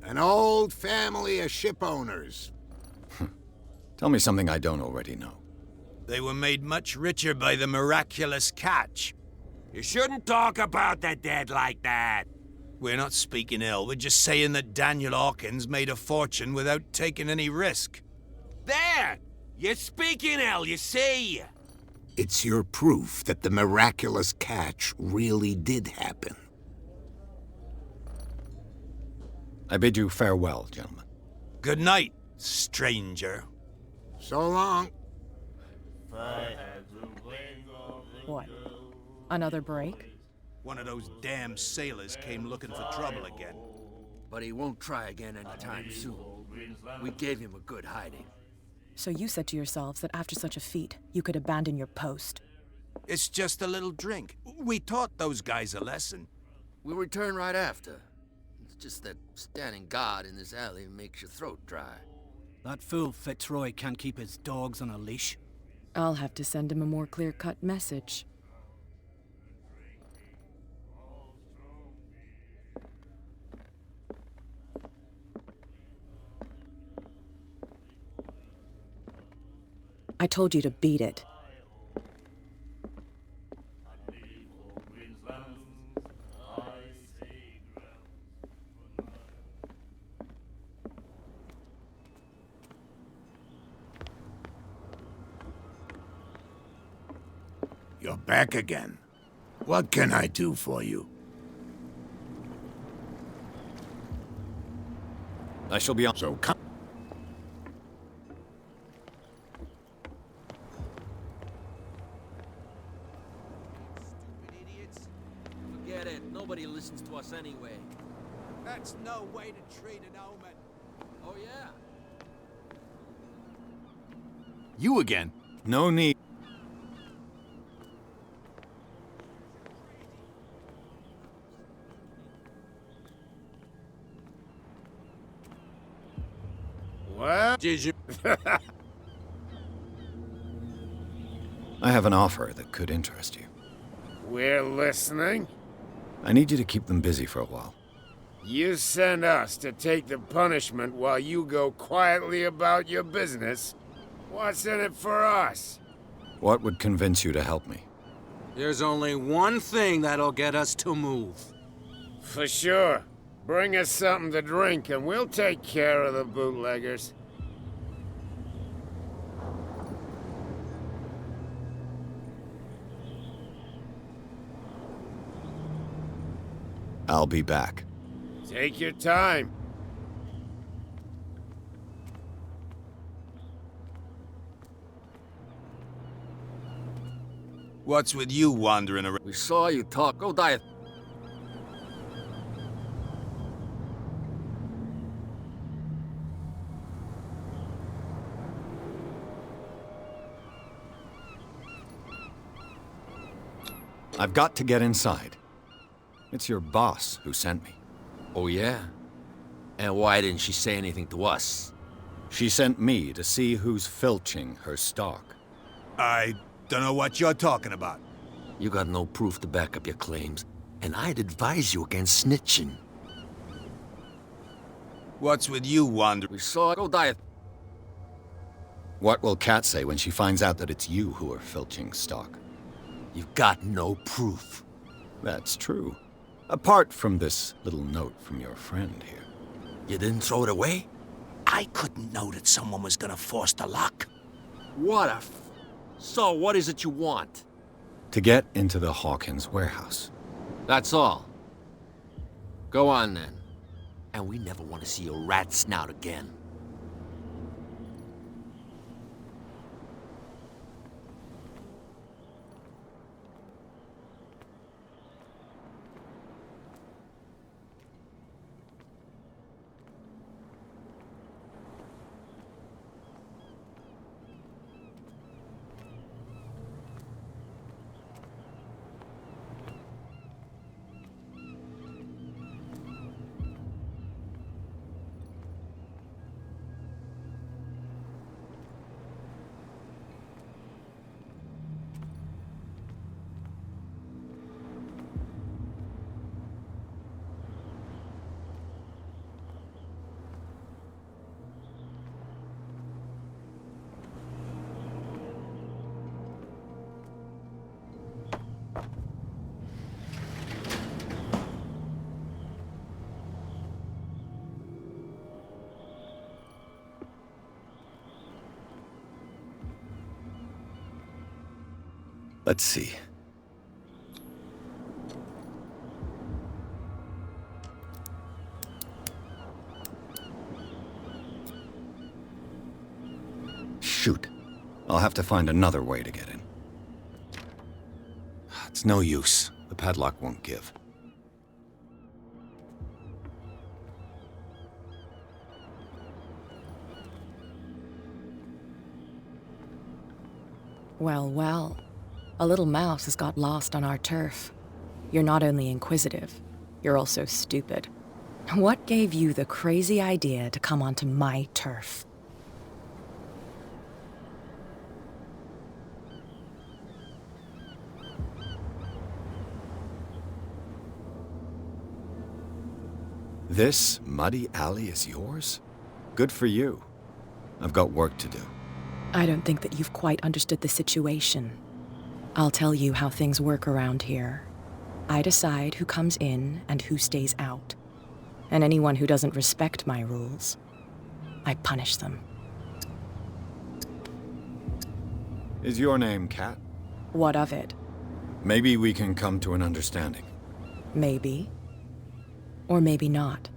An old family of ship owners. Tell me something I don't already know. They were made much richer by the miraculous catch. You shouldn't talk about the dead like that. We're not speaking ill, we're just saying that Daniel Hawkins made a fortune without taking any risk. There! You're speaking ill, you see. It's your proof that the miraculous catch really did happen. I bid you farewell, gentlemen. Good night, stranger. So long. What? Another break? One of those damn sailors came looking for trouble again. But he won't try again anytime soon. We gave him a good hiding. So you said to yourselves that after such a feat, you could abandon your post. It's just a little drink. We taught those guys a lesson. We'll return right after. It's just that standing guard in this alley makes your throat dry. That fool Fitzroy can't keep his dogs on a leash. I'll have to send him a more clear-cut message. I told you to beat it. You're back again. What can I do for you? I shall be on. So come. Forget it. Nobody listens to us anyway. That's no way to treat an omen. Oh, yeah? You again? No need. Well, Did you? I have an offer that could interest you. We're listening. I need you to keep them busy for a while. You send us to take the punishment while you go quietly about your business. What's in it for us? What would convince you to help me? There's only one thing that'll get us to move. For sure. Bring us something to drink and we'll take care of the bootleggers. I'll be back. Take your time. What's with you wandering around? We saw you talk. Go die. I've got to get inside. It's your boss who sent me. Oh, yeah? And why didn't she say anything to us? She sent me to see who's filching her stock. I don't know what you're talking about. You got no proof to back up your claims, and I'd advise you against snitching. What's with you wandering? We saw it. Go die. What will Kat say when she finds out that it's you who are filching stock? You've got no proof. That's true. Apart from this little note from your friend here. You didn't throw it away? I couldn't know that someone was gonna force the lock. What a So, what is it you want? To get into the Hawkins warehouse. That's all. Go on, then. And we never want to see your rat snout again. Let's see. Shoot. I'll have to find another way to get in. It's no use. The padlock won't give. Well, well. A little mouse has got lost on our turf. You're not only inquisitive, you're also stupid. What gave you the crazy idea to come onto my turf? This muddy alley is yours? Good for you. I've got work to do. I don't think that you've quite understood the situation. I'll tell you how things work around here. I decide who comes in and who stays out. And anyone who doesn't respect my rules, I punish them. Is your name Kat? What of it? Maybe we can come to an understanding. Maybe. Or maybe not.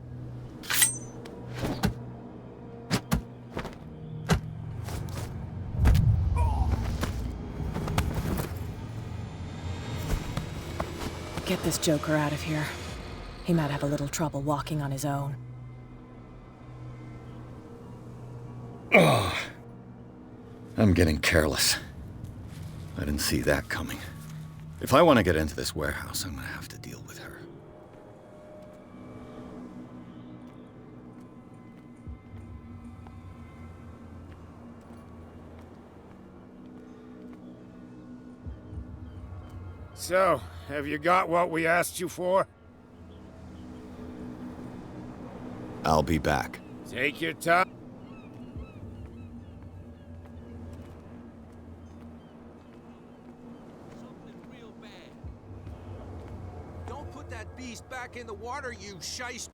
Get this joker out of here. He might have a little trouble walking on his own. Oh, I'm getting careless. I didn't see that coming. If I want to get into this warehouse, I'm gonna have to deal with her. So, have you got what we asked you for? I'll be back. Take your time. Don't put that beast back in the water, you shice.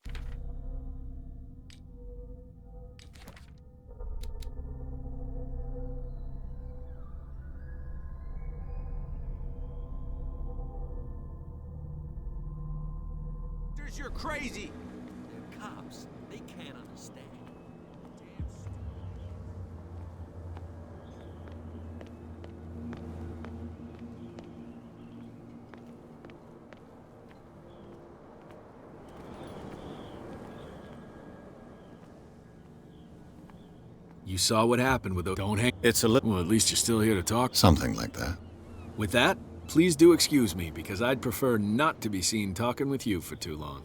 You're crazy. They're cops. They can't understand. You saw what happened with the don't hang. It's a little. Well, at least you're still here to talk. Something like that. With that, please do excuse me, because I'd prefer not to be seen talking with you for too long.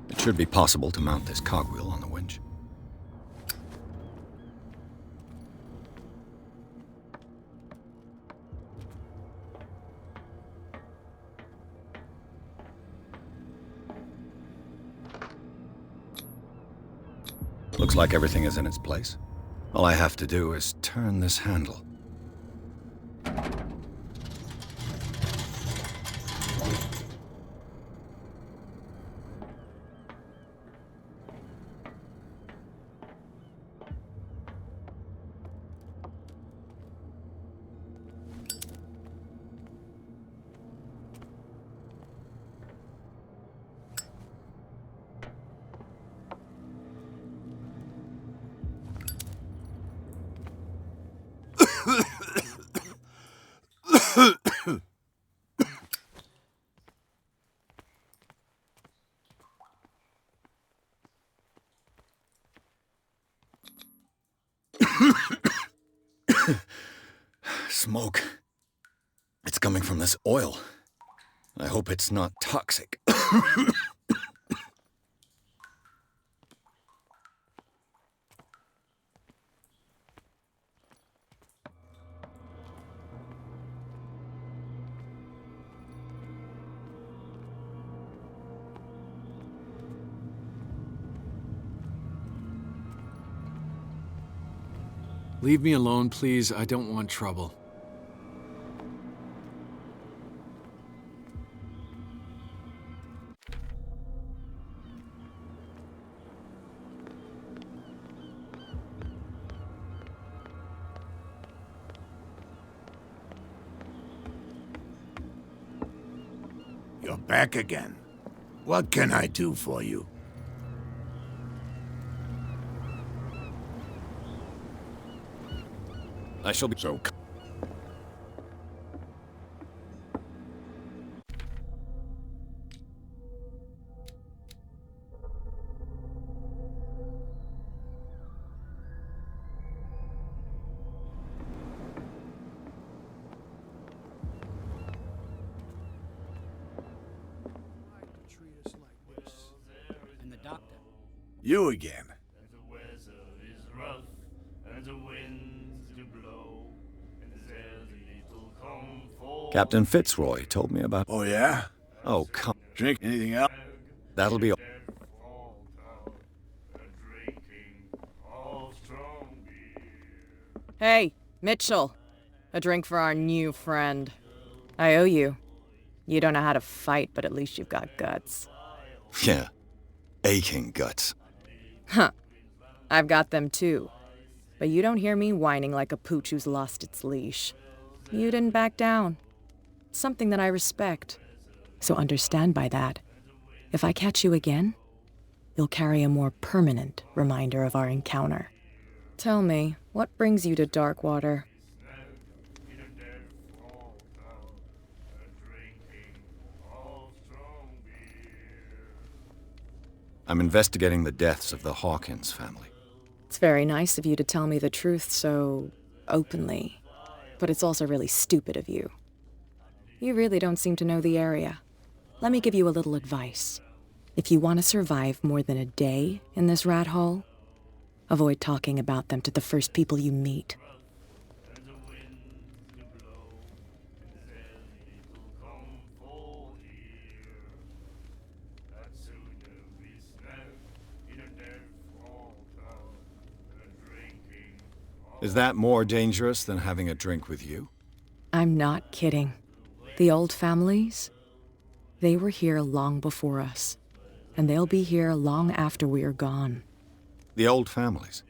It should be possible to mount this cogwheel on the winch. Looks like everything is in its place. All I have to do is turn this handle. Smoke. It's coming from this oil. I hope it's not toxic. Leave me alone, please. I don't want trouble. You're back again. What can I do for you? I shall be so. And the doctor. You again. The weather is rough, and the winds do blow, and there's little comfort. Captain Fitzroy told me about. Oh, yeah? Oh, come. Drink anything else? That'll be all. Hey, Mitchell. A drink for our new friend. I owe you. You don't know how to fight, but at least you've got guts. Yeah. Aching guts. Huh. I've got them too. But you don't hear me whining like a pooch who's lost its leash. You didn't back down. Something that I respect. So understand by that, if I catch you again, you'll carry a more permanent reminder of our encounter. Tell me, what brings you to Darkwater? I'm investigating the deaths of the Hawkins family. It's very nice of you to tell me the truth so openly, but it's also really stupid of you. You really don't seem to know the area. Let me give you a little advice. If you want to survive more than a day in this rat hole, avoid talking about them to the first people you meet. Is that more dangerous than having a drink with you? I'm not kidding. The old families, they were here long before us, and they'll be here long after we are gone. The old families?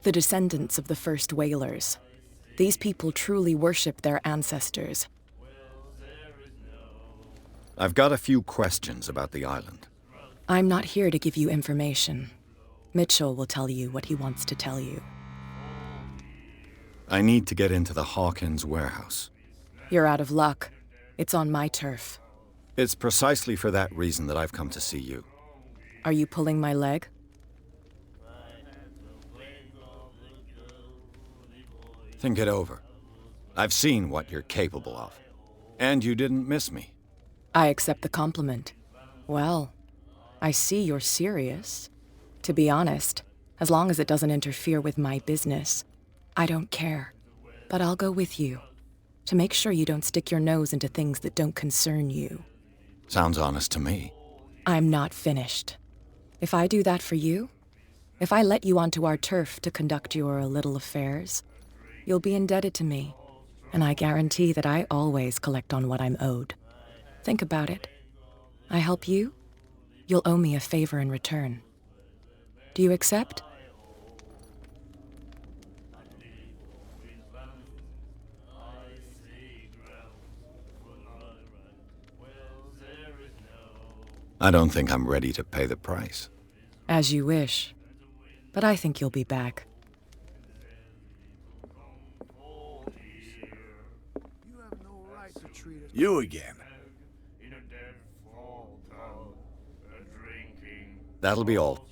The descendants of the first whalers. These people truly worship their ancestors. I've got a few questions about the island. I'm not here to give you information. Mitchell will tell you what he wants to tell you. I need to get into the Hawkins warehouse. You're out of luck. It's on my turf. It's precisely for that reason that I've come to see you. Are you pulling my leg? Think it over. I've seen what you're capable of. And you didn't miss me. I accept the compliment. Well, I see you're serious. To be honest, as long as it doesn't interfere with my business, I don't care. But I'll go with you, to make sure you don't stick your nose into things that don't concern you. Sounds honest to me. I'm not finished. If I do that for you, if I let you onto our turf to conduct your little affairs, you'll be indebted to me, and I guarantee that I always collect on what I'm owed. Think about it. I help you, you'll owe me a favor in return. Do you accept? I don't think I'm ready to pay the price. As you wish. But I think you'll be back. You again. That'll be all.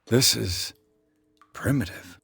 This is primitive.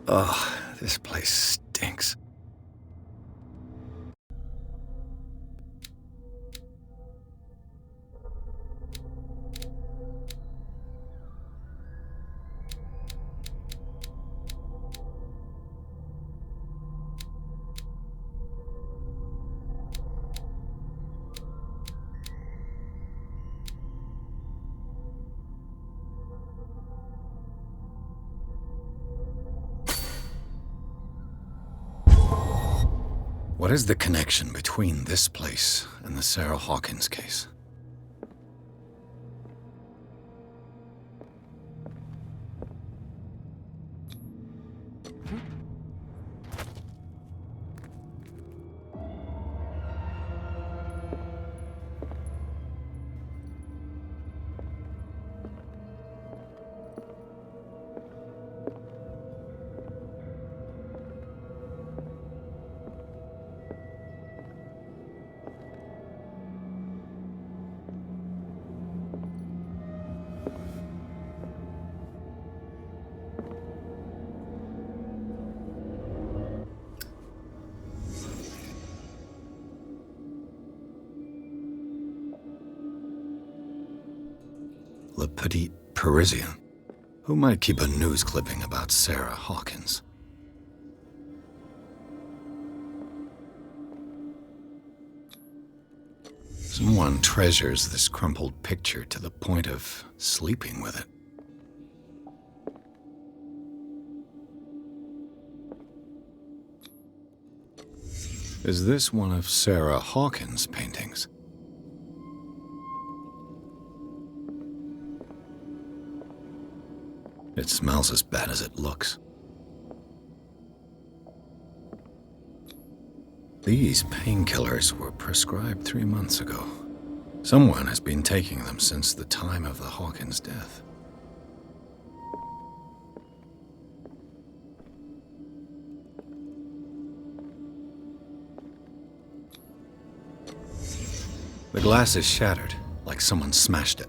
Ugh, this place stinks. What is the connection between this place and the Sarah Hawkins case? Le Petit Parisien. Who might keep a news clipping about Sarah Hawkins? Someone treasures this crumpled picture to the point of sleeping with it. Is this one of Sarah Hawkins' paintings? It smells as bad as it looks. These painkillers were prescribed 3 months ago. Someone has been taking them since the time of the Hawkins death. The glass is shattered, like someone smashed it.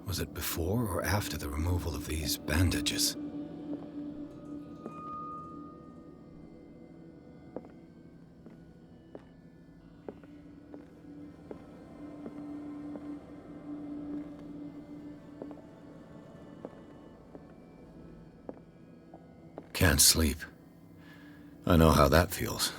Was it before or after the removal of these bandages? Can't sleep. I know how that feels.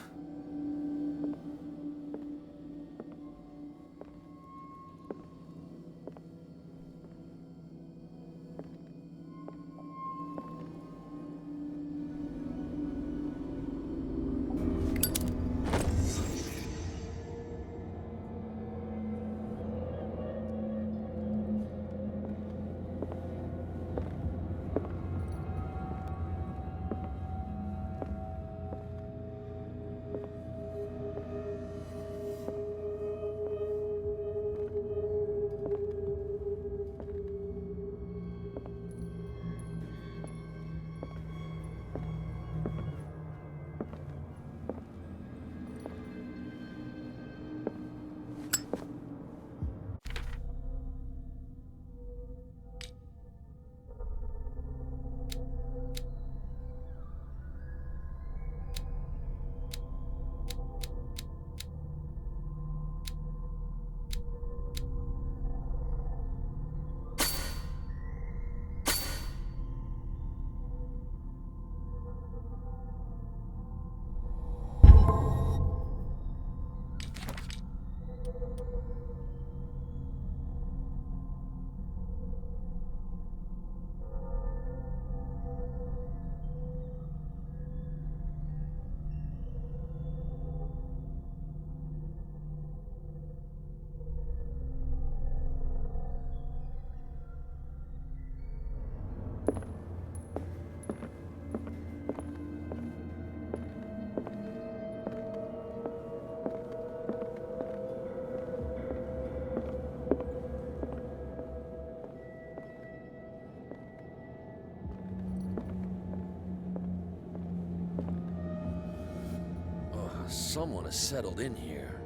Someone has settled in here.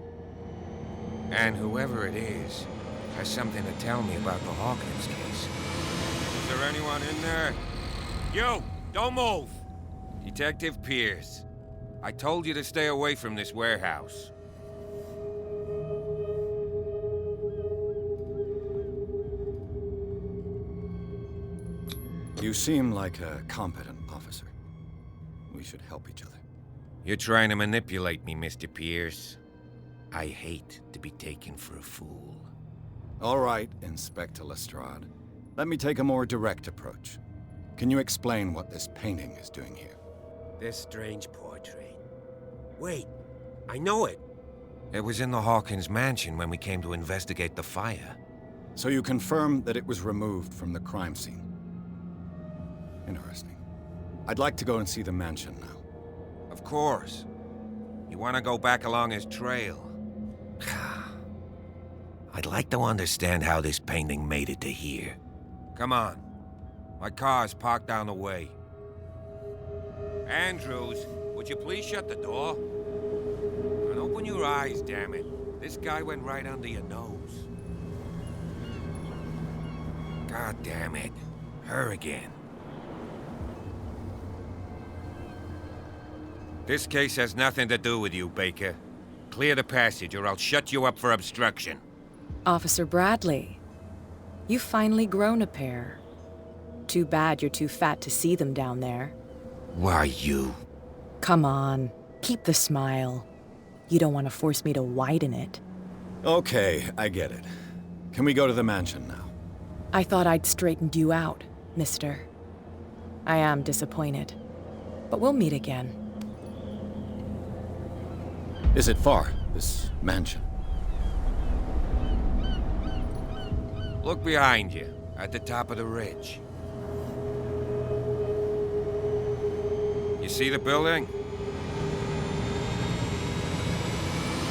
And whoever it is has something to tell me about the Hawkins case. Is there anyone in there? You! Don't move! Detective Pierce. I told you to stay away from this warehouse. You seem like a competent officer. We should help each other. You're trying to manipulate me, Mr. Pierce. I hate to be taken for a fool. All right, Inspector Lestrade. Let me take a more direct approach. Can you explain what this painting is doing here? This strange portrait. Wait, I know it. It was in the Hawkins mansion when we came to investigate the fire. So you confirm that it was removed from the crime scene? Interesting. I'd like to go and see the mansion now. Of course. You want to go back along his trail? I'd like to understand how this painting made it to here. Come on. My car's parked down the way. Andrews, would you please shut the door? And open your eyes, damn it. This guy went right under your nose. God damn it. Her again. This case has nothing to do with you, Baker. Clear the passage or I'll shut you up for obstruction. Officer Bradley, you've finally grown a pair. Too bad you're too fat to see them down there. Why, you? Come on, keep the smile. You don't want to force me to widen it. Okay, I get it. Can we go to the mansion now? I thought I'd straightened you out, mister. I am disappointed, but we'll meet again. Is it far, this mansion? Look behind you, at the top of the ridge. You see the building?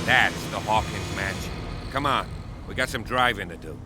That's the Hawkins mansion. Come on, we got some driving to do.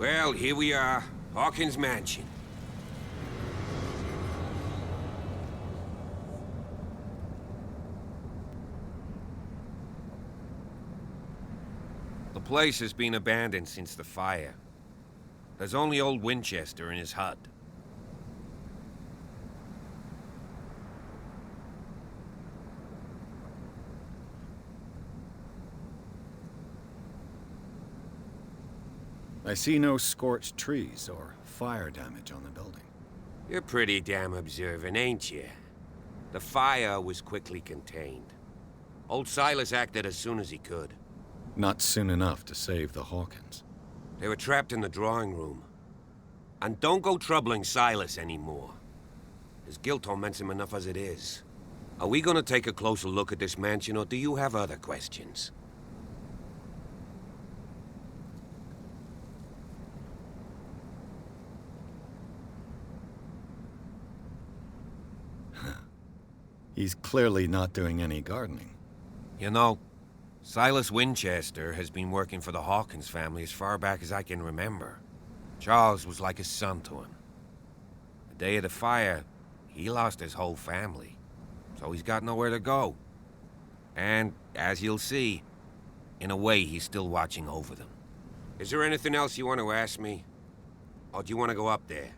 Well, here we are. Hawkins Mansion. The place has been abandoned since the fire. There's only old Winchester in his hut. I see no scorched trees or fire damage on the building. You're pretty damn observant, ain't you? The fire was quickly contained. Old Silas acted as soon as he could. Not soon enough to save the Hawkins. They were trapped in the drawing room. And don't go troubling Silas anymore. His guilt torments him enough as it is. Are we gonna take a closer look at this mansion, or do you have other questions? He's clearly not doing any gardening. You know, Silas Winchester has been working for the Hawkins family as far back as I can remember. Charles was like a son to him. The day of the fire, he lost his whole family, so he's got nowhere to go. And, as you'll see, in a way, he's still watching over them. Is there anything else you want to ask me? Or do you want to go up there?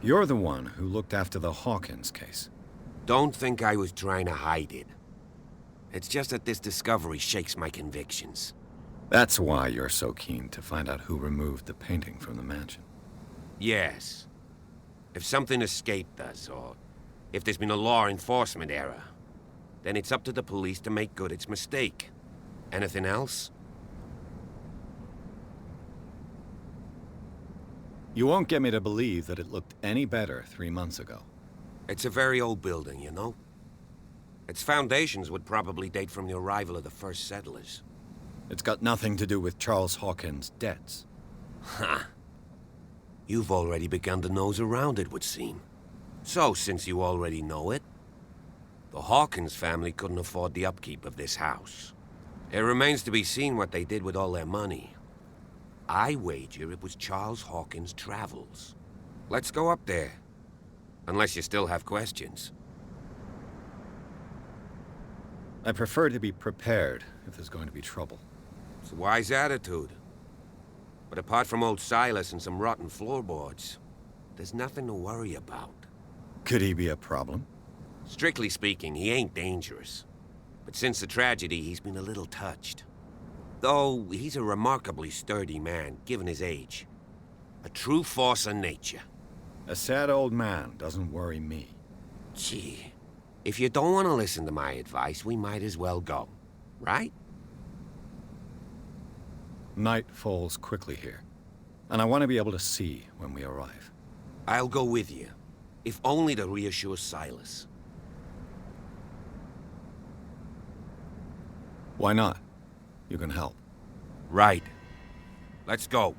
You're the one who looked after the Hawkins case. Don't think I was trying to hide it. It's just that this discovery shakes my convictions. That's why you're so keen to find out who removed the painting from the mansion. Yes. If something escaped us, or if there's been a law enforcement error, then it's up to the police to make good its mistake. Anything else? You won't get me to believe that it looked any better 3 months ago. It's a very old building, you know? Its foundations would probably date from the arrival of the first settlers. It's got nothing to do with Charles Hawkins' debts. Ha! You've already begun to nose around, it would seem. So, since you already know it, the Hawkins family couldn't afford the upkeep of this house. It remains to be seen what they did with all their money. I wager it was Charles Hawkins' travels. Let's go up there. Unless you still have questions. I prefer to be prepared if there's going to be trouble. It's a wise attitude. But apart from old Silas and some rotten floorboards, there's nothing to worry about. Could he be a problem? Strictly speaking, he ain't dangerous. But since the tragedy, he's been a little touched. Though, he's a remarkably sturdy man, given his age. A true force of nature. A sad old man doesn't worry me. Gee, if you don't want to listen to my advice, we might as well go. Right? Night falls quickly here, and I want to be able to see when we arrive. I'll go with you, if only to reassure Silas. Why not? You can help. Right. Let's go.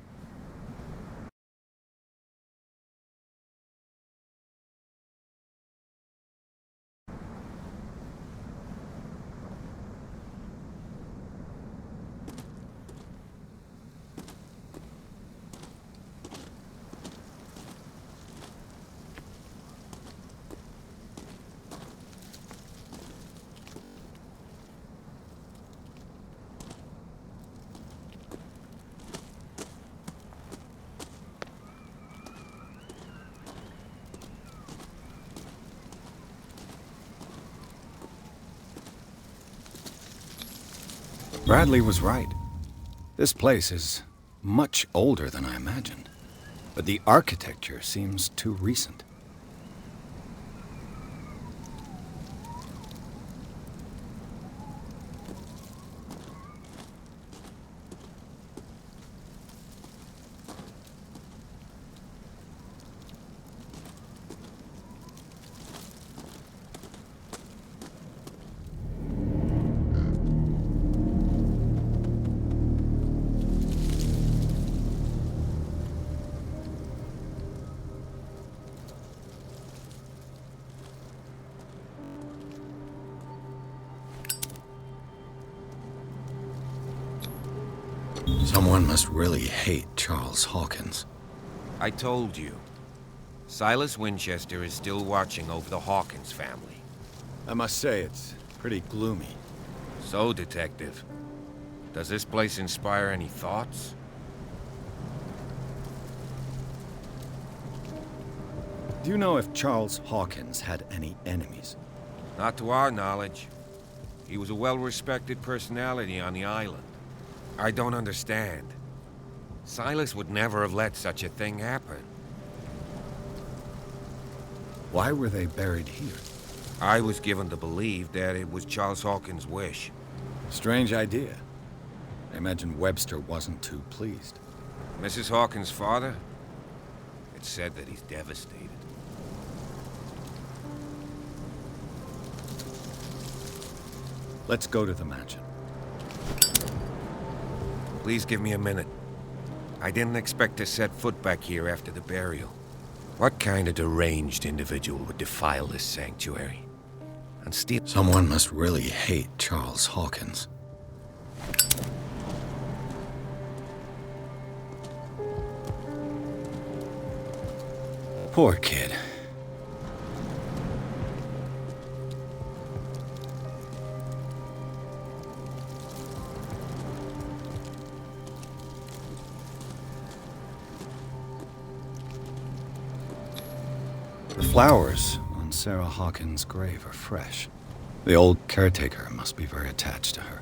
Bradley was right. This place is much older than I imagined, but the architecture seems too recent. Someone must really hate Charles Hawkins. I told you. Silas Winchester is still watching over the Hawkins family. I must say, it's pretty gloomy. So, Detective, does this place inspire any thoughts? Do you know if Charles Hawkins had any enemies? Not to our knowledge. He was a well-respected personality on the island. I don't understand. Silas would never have let such a thing happen. Why were they buried here? I was given to believe that it was Charles Hawkins' wish. Strange idea. I imagine Webster wasn't too pleased. Mrs. Hawkins' father? It's said that he's devastated. Let's go to the mansion. Please give me a minute. I didn't expect to set foot back here after the burial. What kind of deranged individual would defile this sanctuary? And steal— Someone must really hate Charles Hawkins. Poor kid. The flowers on Sarah Hawkins' grave are fresh. The old caretaker must be very attached to her.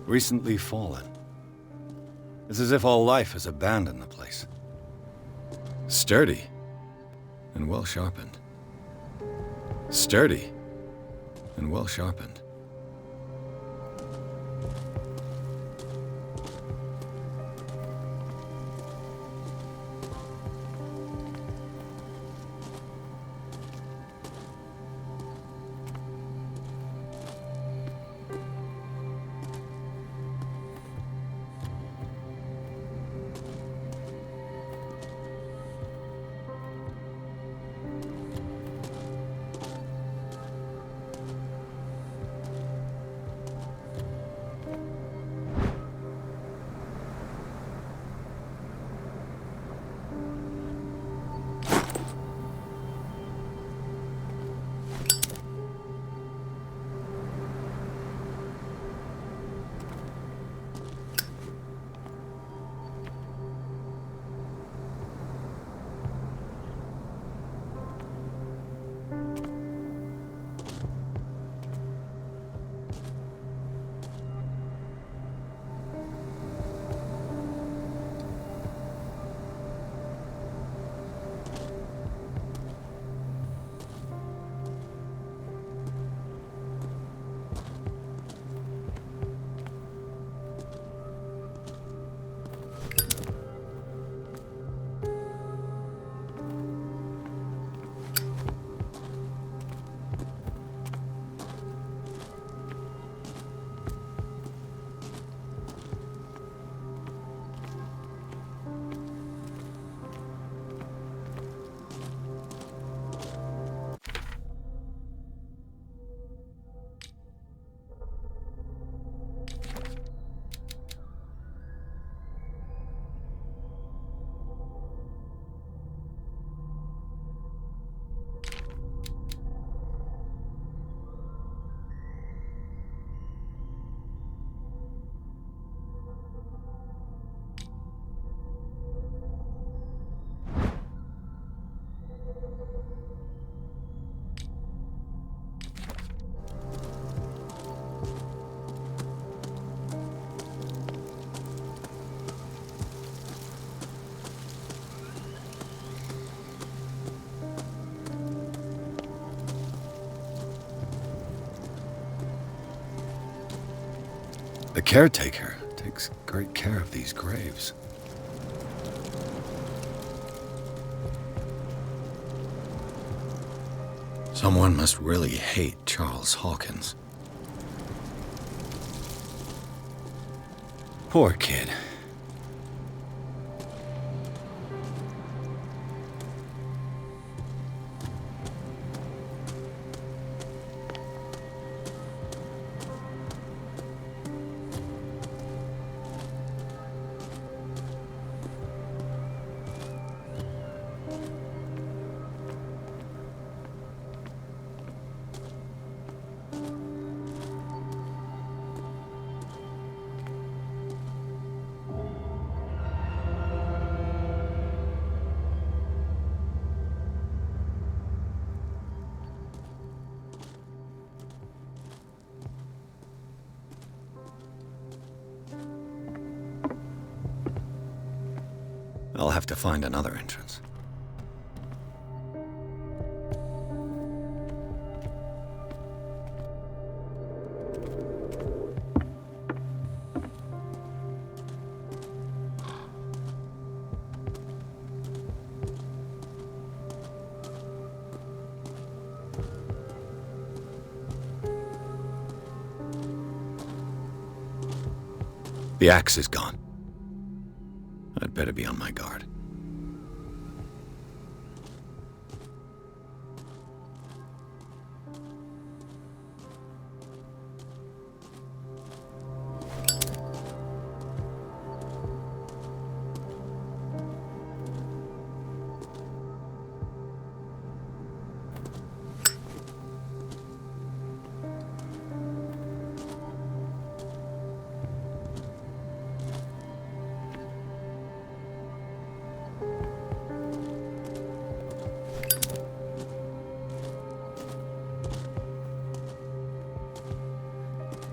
Recently fallen. It's as if all life has abandoned the place. Sturdy and well sharpened. Sturdy and well sharpened. The caretaker takes great care of these graves. Someone must really hate Charles Hawkins. Poor kid. I'll have to find another entrance. The axe is gone. I'd better be on my guard.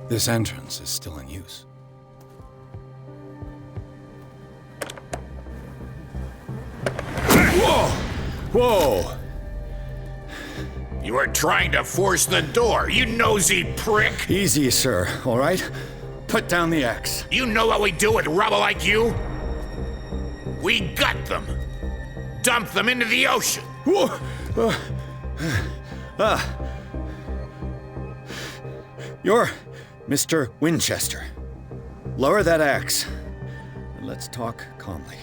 This entrance is still in use. Whoa! Whoa! You were trying to force the door, you nosy prick! Easy, sir, all right? Put down the axe. You know what we do with rubble like you? We gut them. Dump them into the ocean. Whoa! You're Mr. Winchester. Lower that axe, and let's talk calmly.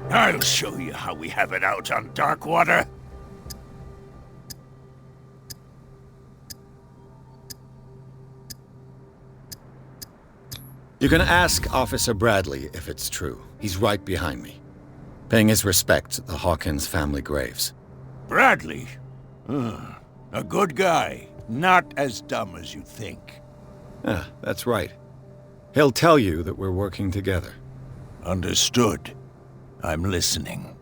I'll show you how we have it out on Darkwater. You can ask Officer Bradley if it's true. He's right behind me, paying his respects at the Hawkins family graves. Bradley? A good guy. Not as dumb as you think. Ah, that's right. He'll tell you that we're working together. Understood. I'm listening.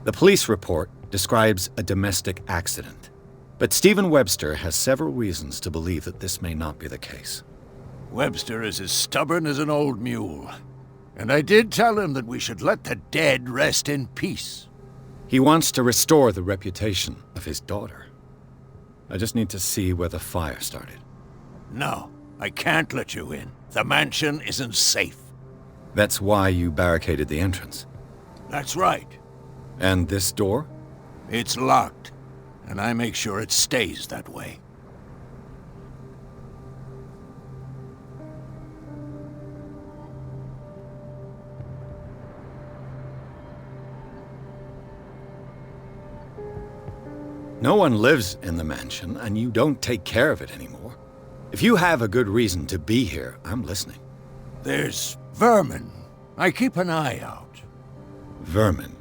The police report describes a domestic accident, but Stephen Webster has several reasons to believe that this may not be the case. Webster is as stubborn as an old mule. And I did tell him that we should let the dead rest in peace. He wants to restore the reputation of his daughter. I just need to see where the fire started. No, I can't let you in. The mansion isn't safe. That's why you barricaded the entrance. That's right. And this door? It's locked, and I make sure it stays that way. No one lives in the mansion, and you don't take care of it anymore. If you have a good reason to be here, I'm listening. There's vermin. I keep an eye out. Vermin?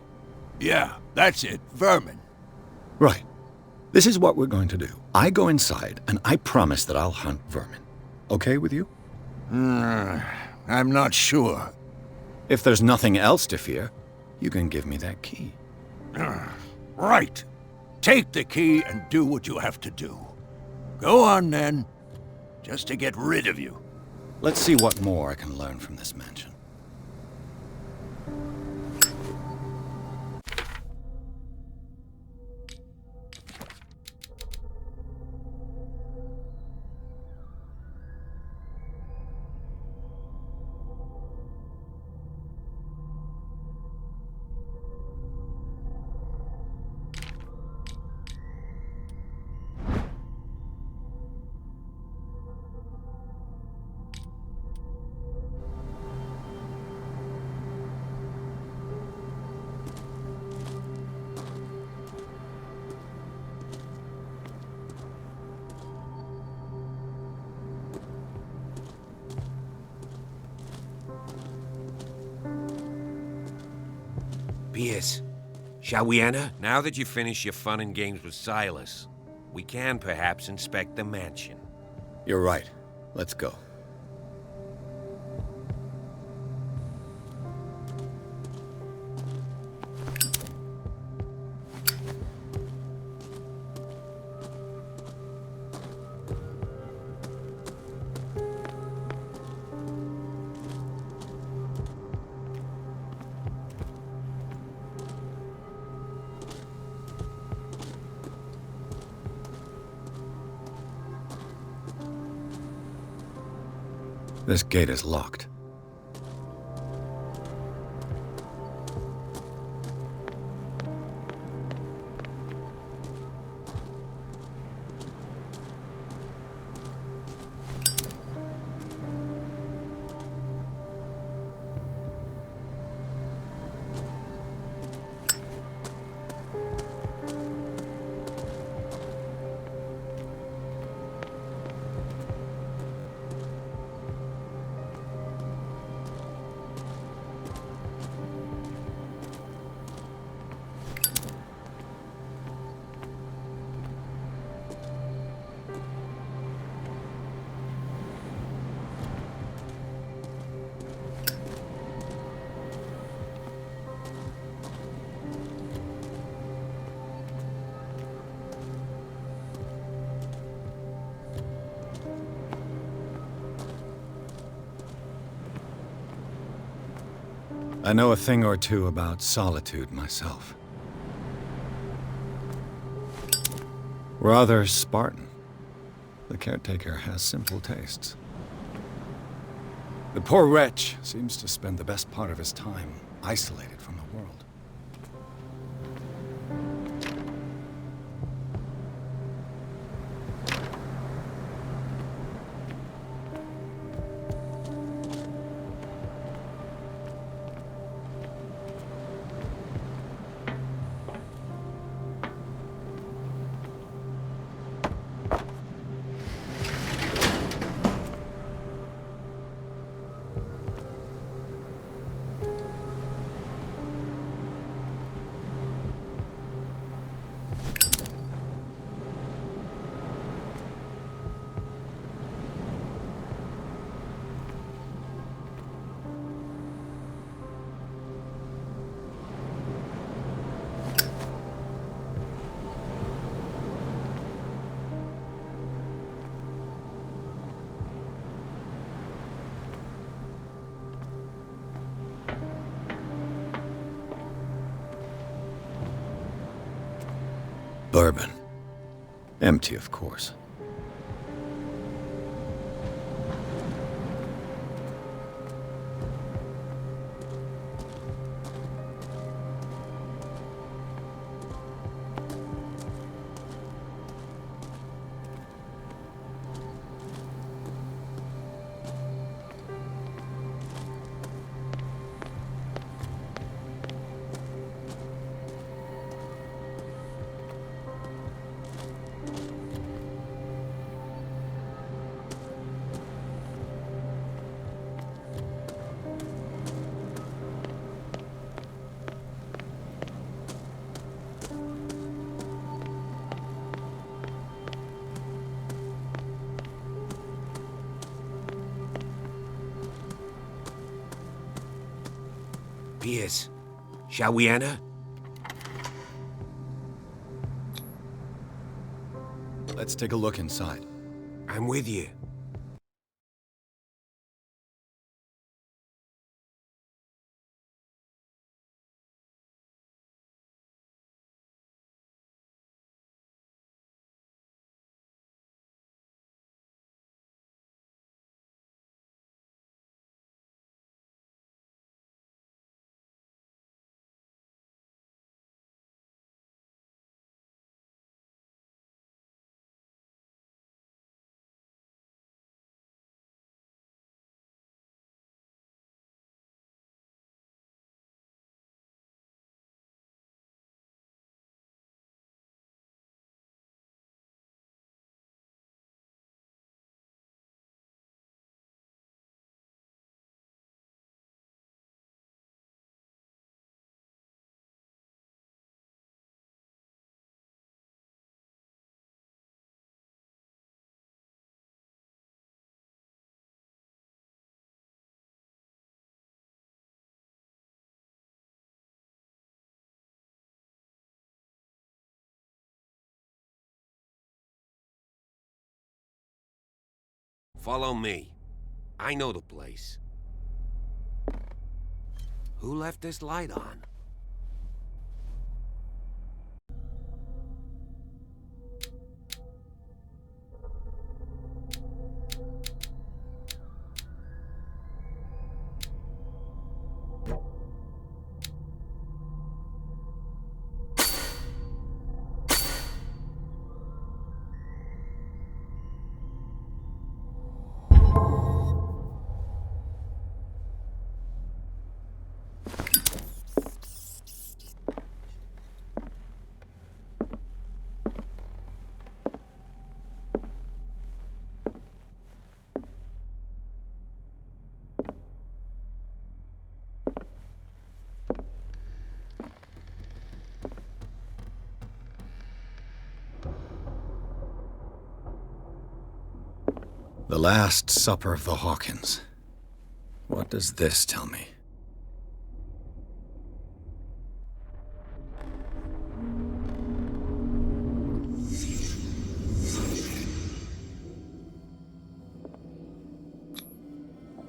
Yeah, that's it, vermin. Right. This is what we're going to do. I go inside, and I promise that I'll hunt vermin. Okay with you? I'm not sure. If there's nothing else to fear, you can give me that key. Right. Take the key and do what you have to do. Go on, then. Just to get rid of you. Let's see what more I can learn from this mansion. Pierce, shall we enter? Now that you've finished your fun and games with Silas, we can perhaps inspect the mansion. You're right. Let's go. This gate is locked. I know a thing or two about solitude myself. Rather Spartan. The caretaker has simple tastes. The poor wretch seems to spend the best part of his time isolated from the world. Bourbon. Empty, of course. Pierce, shall we enter? Let's take a look inside. I'm with you. Follow me. I know the place. Who left this light on? The Last Supper of the Hawkins. What does this tell me?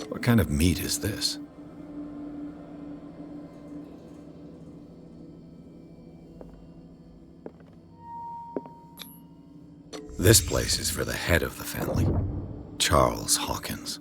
What kind of meat is this? This place is for the head of the family, Charles Hawkins.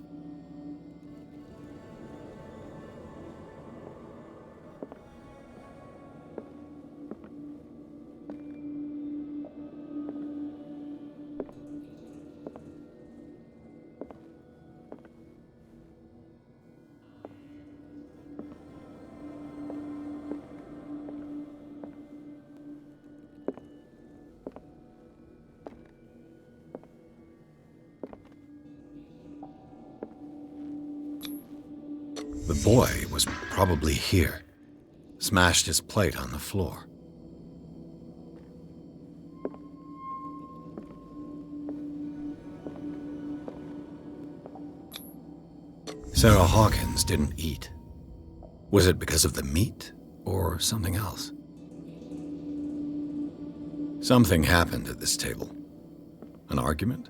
The boy was probably here. Smashed his plate on the floor. Sarah Hawkins didn't eat. Was it because of the meat or something else? Something happened at this table. An argument?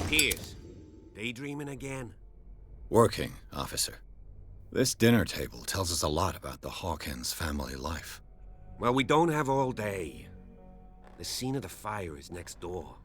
Pierce, daydreaming again? Working, officer. This dinner table tells us a lot about the Hawkins family life. Well, we don't have all day. The scene of the fire is next door.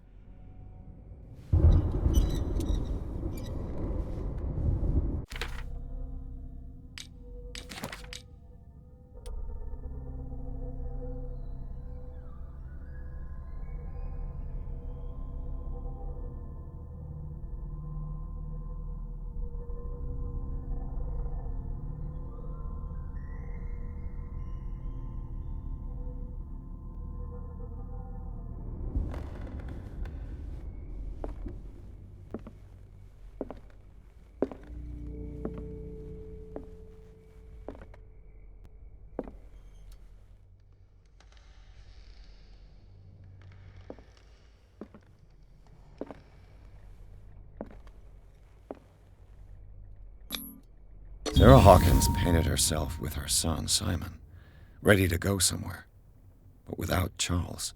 Sarah Hawkins painted herself with her son, Simon, ready to go somewhere, but without Charles.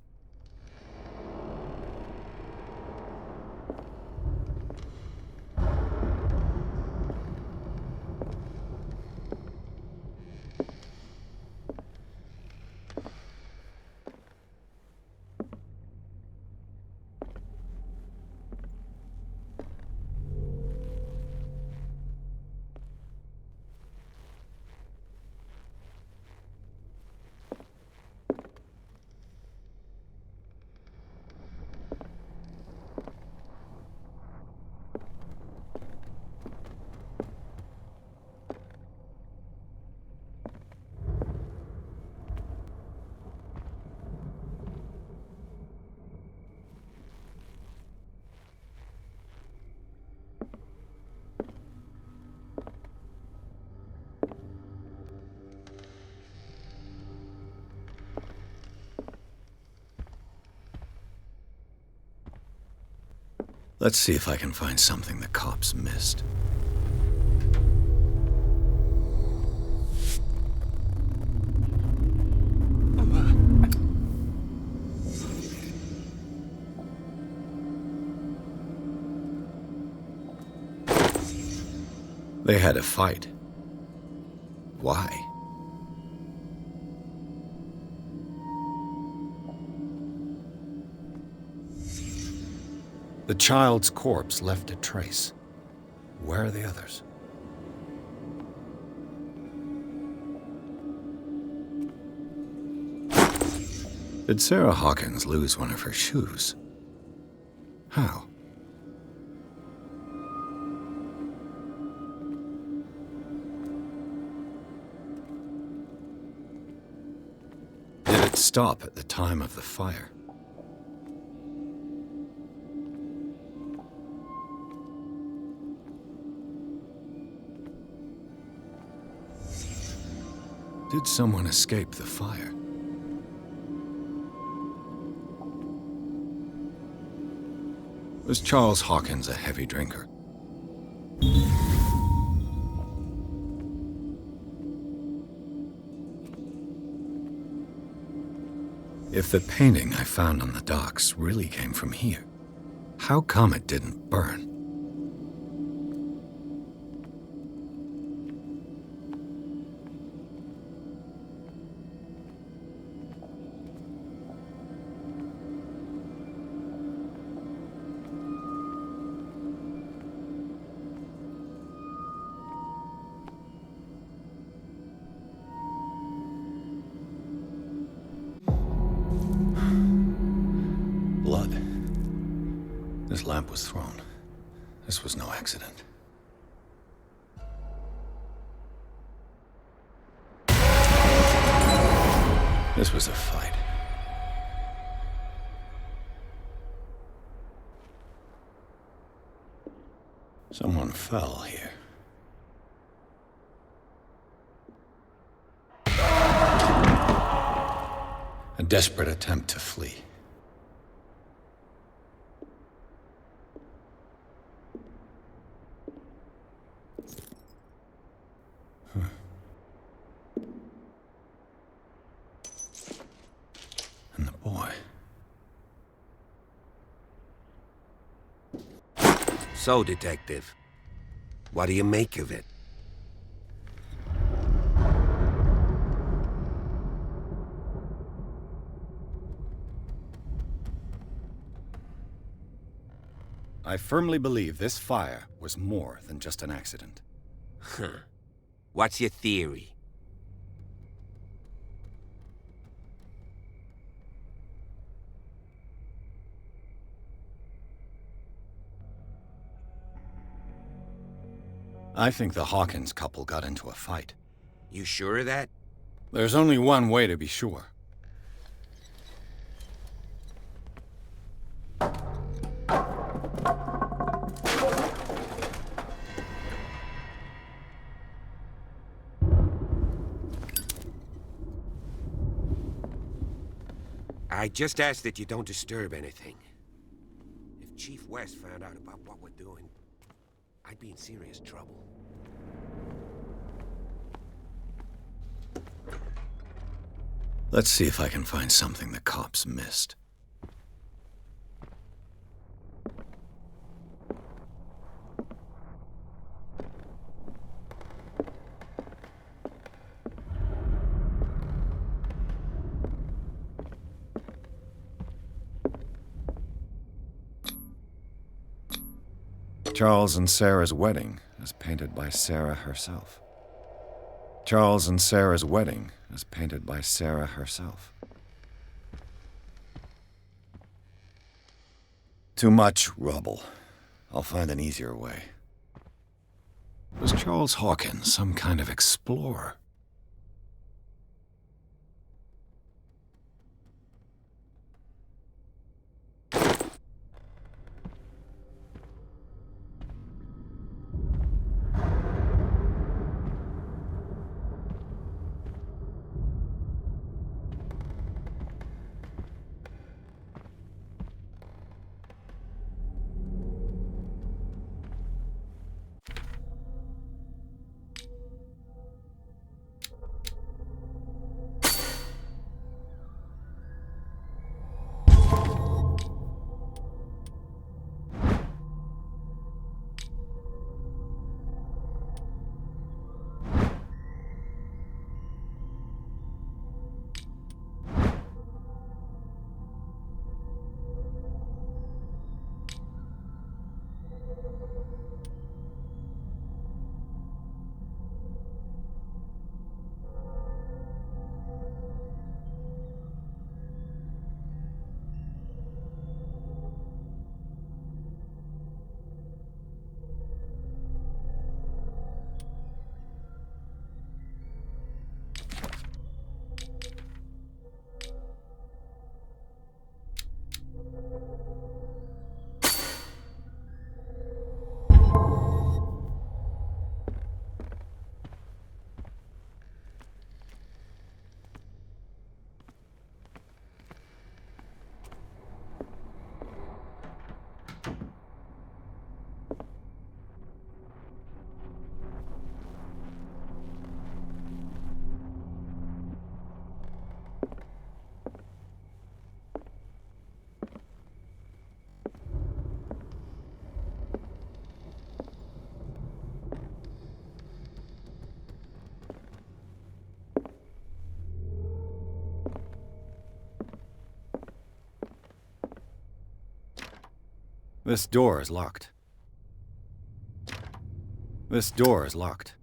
Let's see if I can find something the cops missed. They had a fight. Why? The child's corpse left a trace. Where are the others? Did Sarah Hawkins lose one of her shoes? How? Did it stop at the time of the fire? Did someone escape the fire? Was Charles Hawkins a heavy drinker? If the painting I found on the docks really came from here, how come it didn't burn? Blood. This lamp was thrown. This was no accident. This was a fight. Someone fell here. A desperate attempt to flee. And the boy. So, Detective, what do you make of it? I firmly believe this fire was more than just an accident. Huh. What's your theory? I think the Hawkins couple got into a fight. You sure of that? There's only one way to be sure. I just ask that you don't disturb anything. If Chief West found out about what we're doing, I'd be in serious trouble. Let's see if I can find something the cops missed. Charles and Sarah's wedding, as painted by Sarah herself. Charles and Sarah's wedding, as painted by Sarah herself. Too much rubble. I'll find an easier way. Was Charles Hawkins some kind of explorer? This door is locked. This door is locked.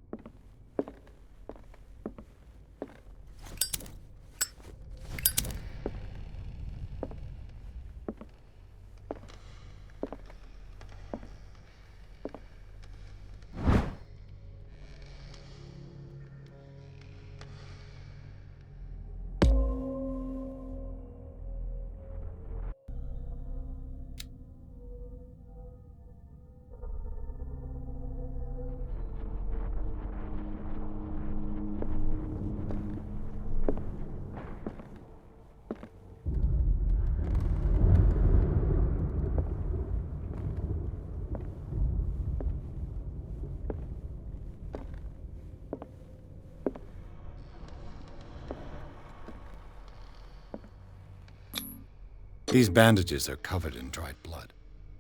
These bandages are covered in dried blood.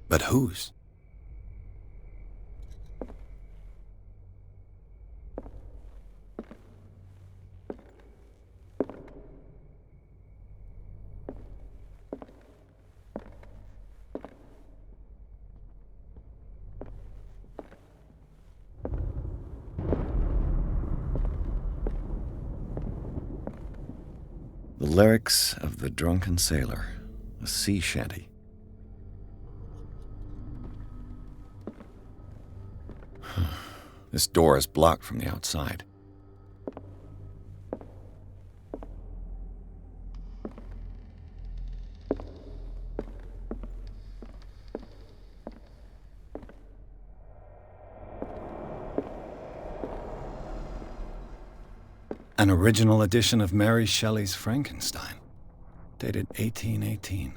But whose? The lyrics of the drunken sailor. A sea shanty. This door is blocked from the outside. An original edition of Mary Shelley's Frankenstein, dated 1818.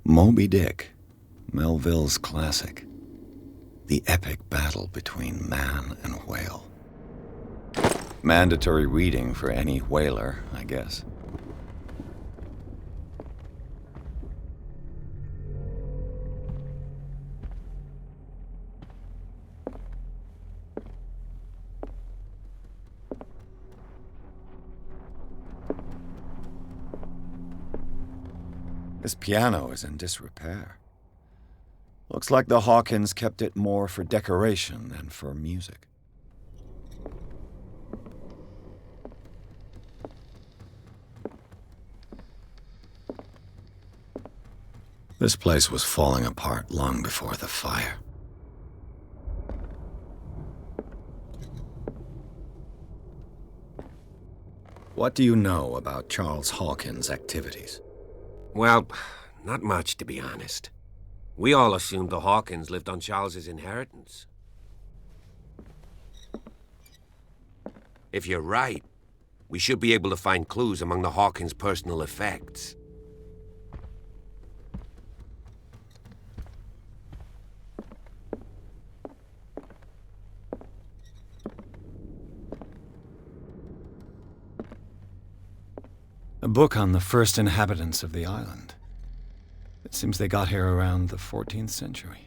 Moby Dick, Melville's classic. The epic battle between man and whale. Mandatory reading for any whaler, I guess. This piano is in disrepair. Looks like the Hawkins kept it more for decoration than for music. This place was falling apart long before the fire. What do you know about Charles Hawkins' activities? Well, not much, to be honest. We all assumed the Hawkins lived on Charles's inheritance. If you're right, we should be able to find clues among the Hawkins' personal effects. A book on the first inhabitants of the island. It seems they got here around the 14th century.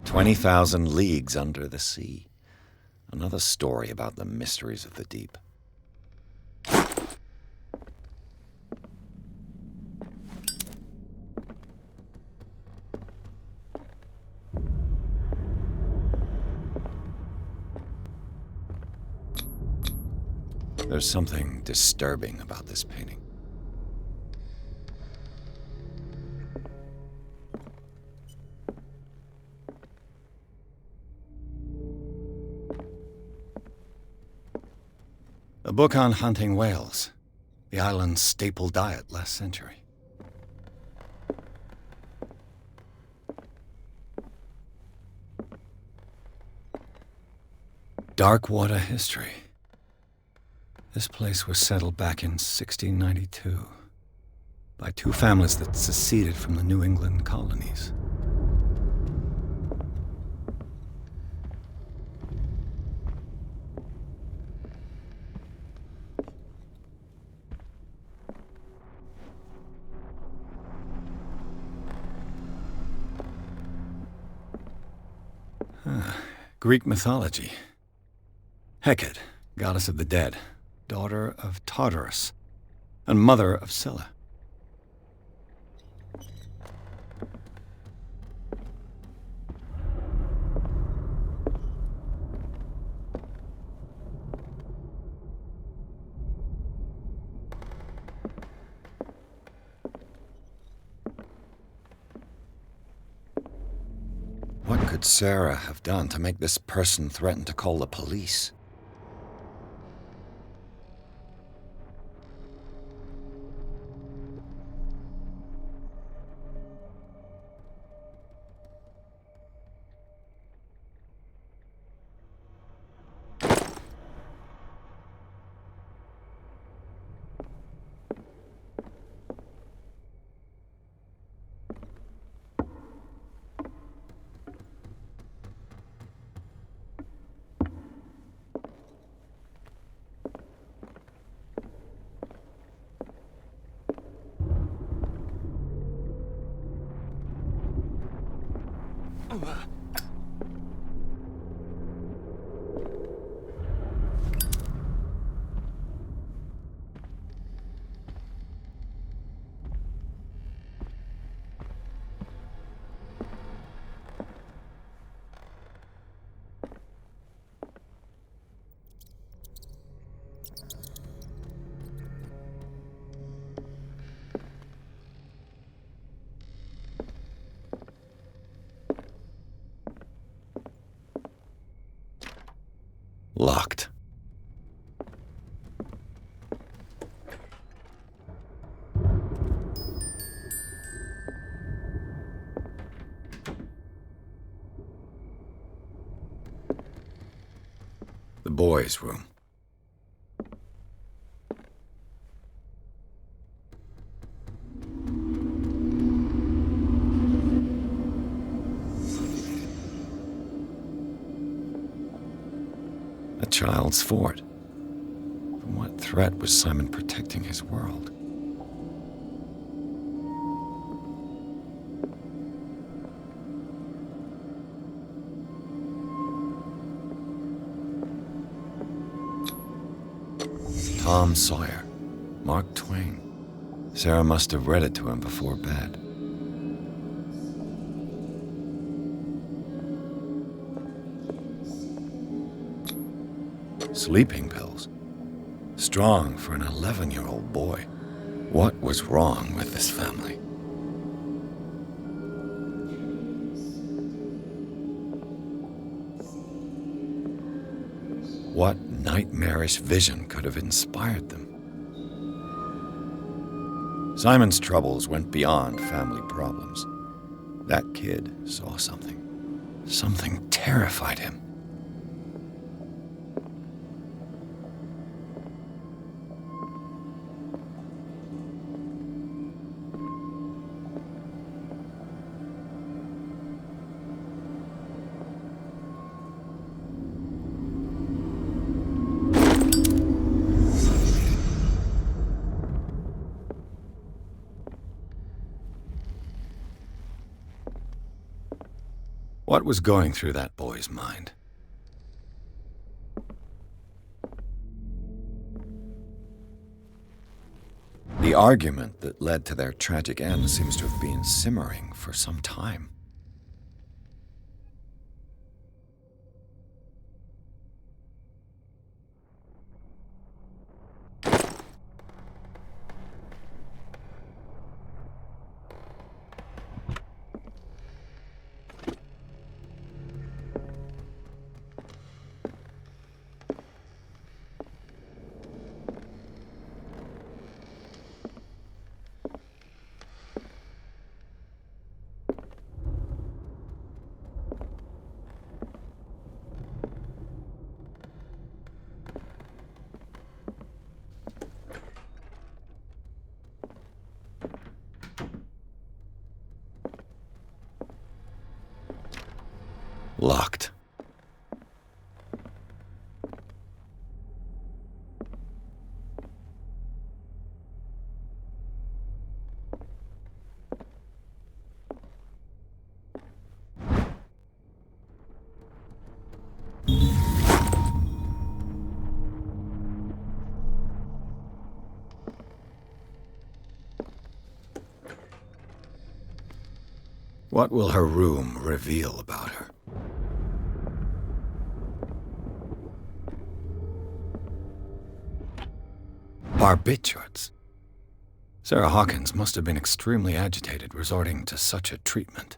"20,000 Leagues Under the Sea." Another story about the mysteries of the deep. There's something disturbing about this painting. A book on hunting whales, the island's staple diet last century. Dark water history. This place was settled back in 1692 by two families that seceded from the New England colonies. Greek mythology. Hecate, goddess of the dead, daughter of Tartarus, and mother of Scylla. What could Sarah have done to make this person threaten to call the police? Locked. The boys' room. A child's fort. From what threat was Simon protecting his world? Tom Sawyer, Mark Twain. Sarah must have read it to him before bed. Sleeping pills. Strong for an 11-year-old boy. What was wrong with this family? What nightmarish vision could have inspired them? Simon's troubles went beyond family problems. That kid saw something. Something terrified him. What was going through that boy's mind? The argument that led to their tragic end seems to have been simmering for some time. Locked. What will her room reveal about her? Barbiturates. Sarah Hawkins must have been extremely agitated resorting to such a treatment.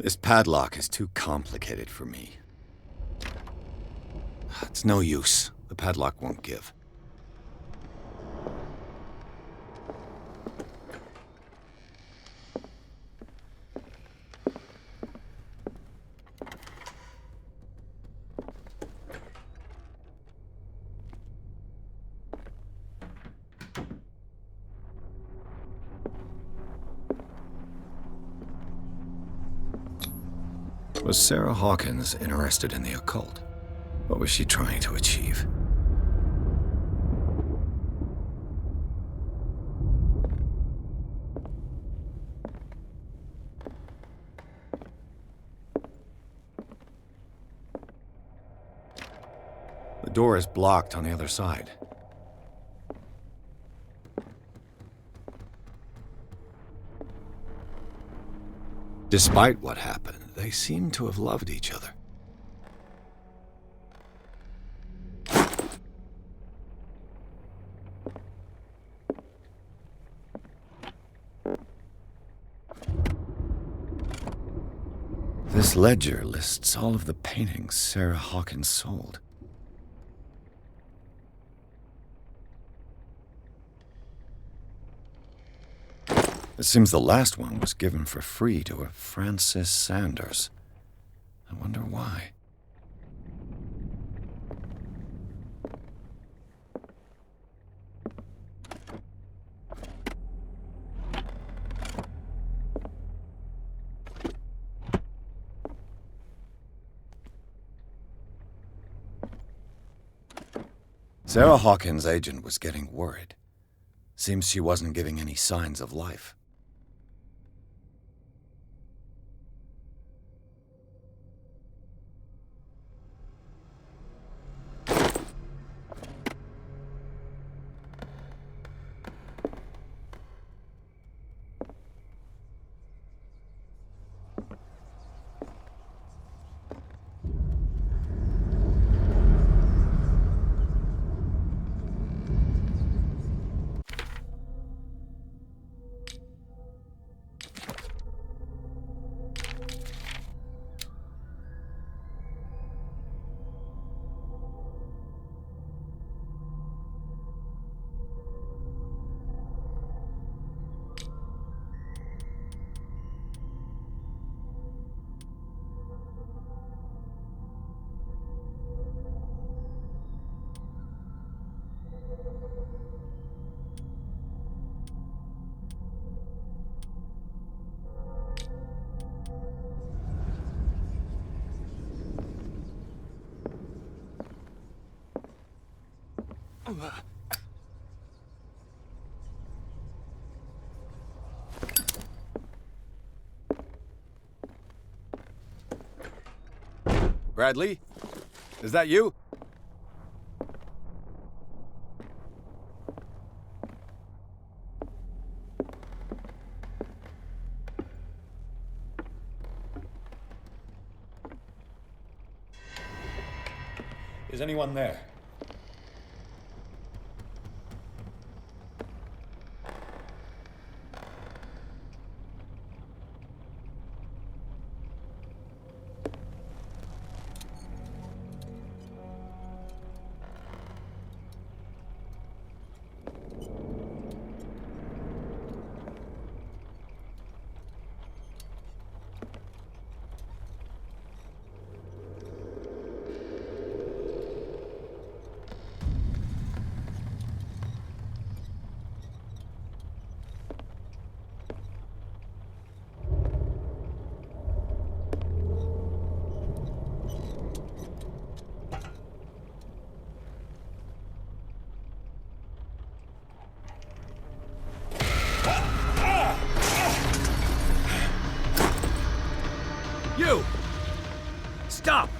This padlock is too complicated for me. It's no use. The padlock won't give. Was Sarah Hawkins interested in the occult? What was she trying to achieve? The door is blocked on the other side. Despite what happened, they seem to have loved each other. This ledger lists all of the paintings Sarah Hawkins sold. It seems the last one was given for free to a Francis Sanders. I wonder why. Sarah Hawkins' agent was getting worried. Seems she wasn't giving any signs of life. Bradley? Is that you? Is anyone there? You! Stop!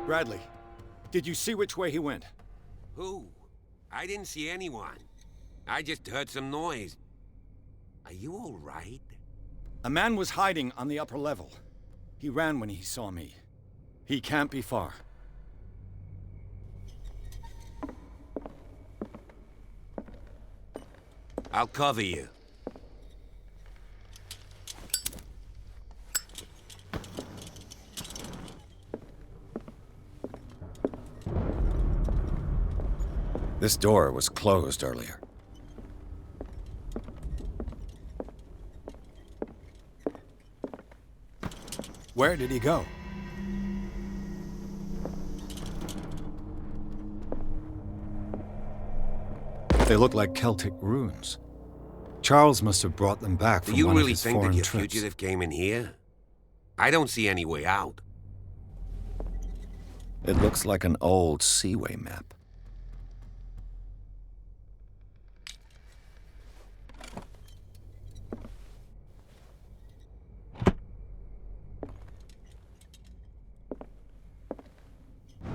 Bradley, did you see which way he went? Who? I didn't see anyone. I just heard some noise. Are you all right? A man was hiding on the upper level. He ran when he saw me. He can't be far. I'll cover you. This door was closed earlier. Where did he go? They look like Celtic runes. Charles must have brought them back Do from you one of really his think that foreign your trips. fugitive came in here? I don't see any way out. It looks like an old seaway map.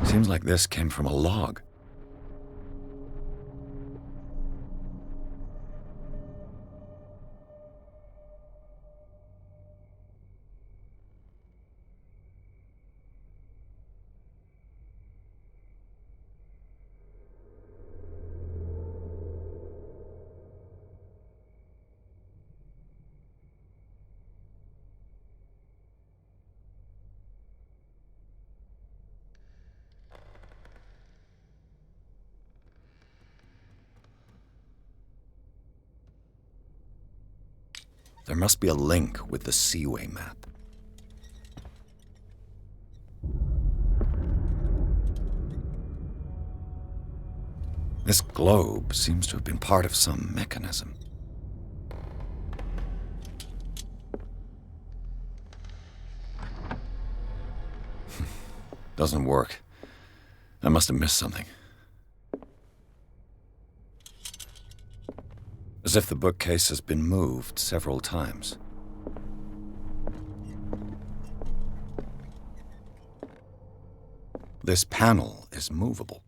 Seems like this came from a log. There must be a link with the Seaway map. This globe seems to have been part of some mechanism. Doesn't work. I must have missed something. As if the bookcase has been moved several times. This panel is movable.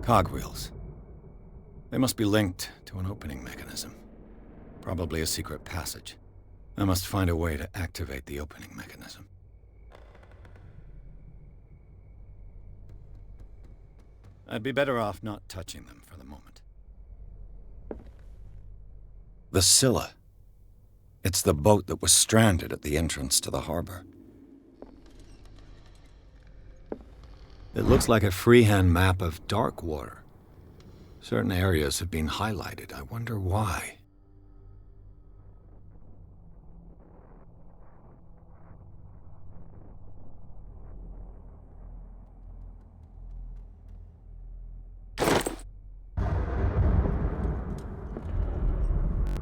Cogwheels. They must be linked to an opening mechanism. Probably a secret passage. I must find a way to activate the opening mechanism. I'd be better off not touching them for the moment. The Scylla. It's the boat that was stranded at the entrance to the harbor. It looks like a freehand map of dark water. Certain areas have been highlighted. I wonder why.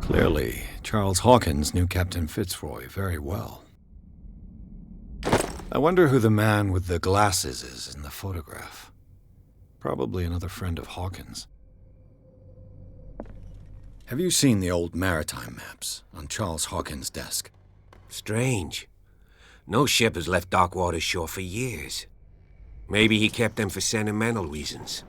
Clearly, Charles Hawkins knew Captain Fitzroy very well. I wonder who the man with the glasses is in the photograph. Probably another friend of Hawkins. Have you seen the old maritime maps on Charles Hawkins' desk? Strange. No ship has left Darkwater shore for years. Maybe he kept them for sentimental reasons.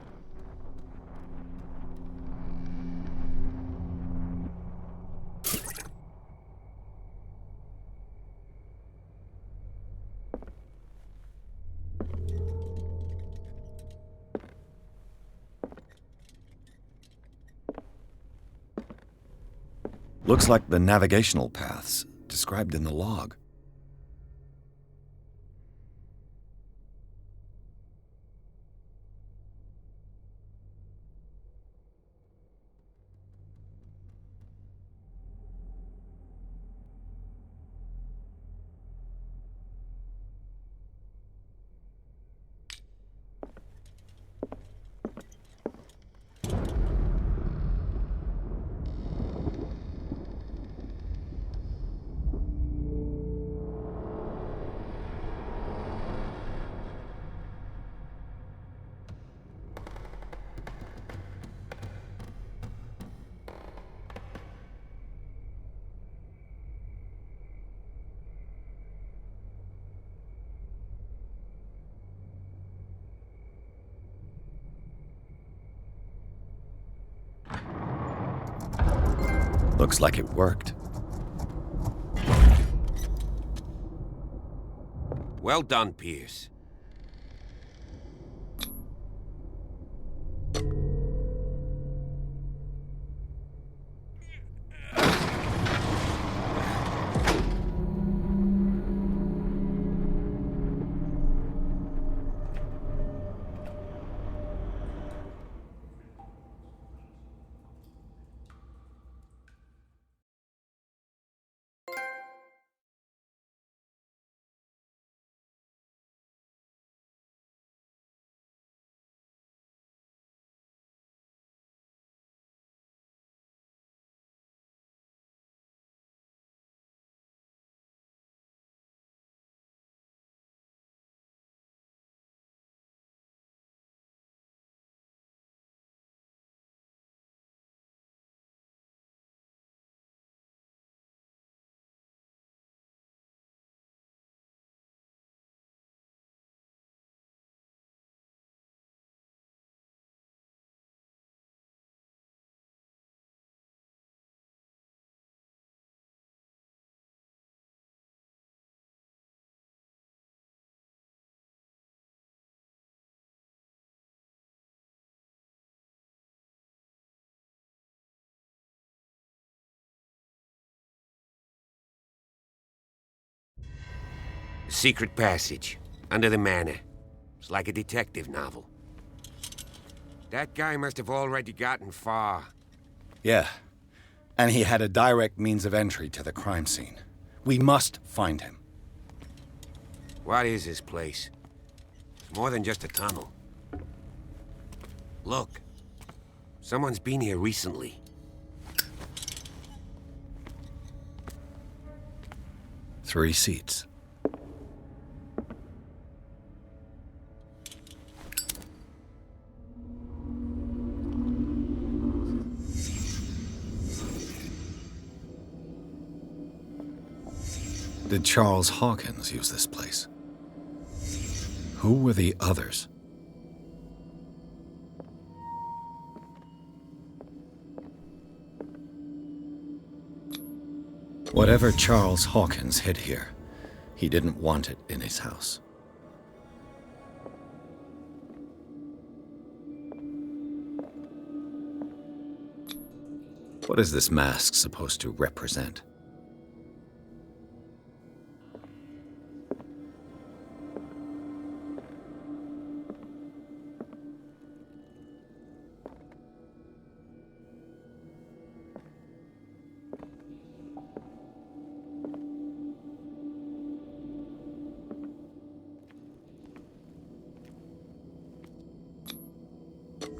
Looks like the navigational paths described in the log. Looks like it worked. Well done, Pierce. Secret passage, under the manor. It's like a detective novel. That guy must have already gotten far. Yeah, and he had a direct means of entry to the crime scene. We must find him. What is this place? It's more than just a tunnel. Look, someone's been here recently. Three seats. Did Charles Hawkins use this place? Who were the others? Whatever Charles Hawkins hid here, he didn't want it in his house. What is this mask supposed to represent?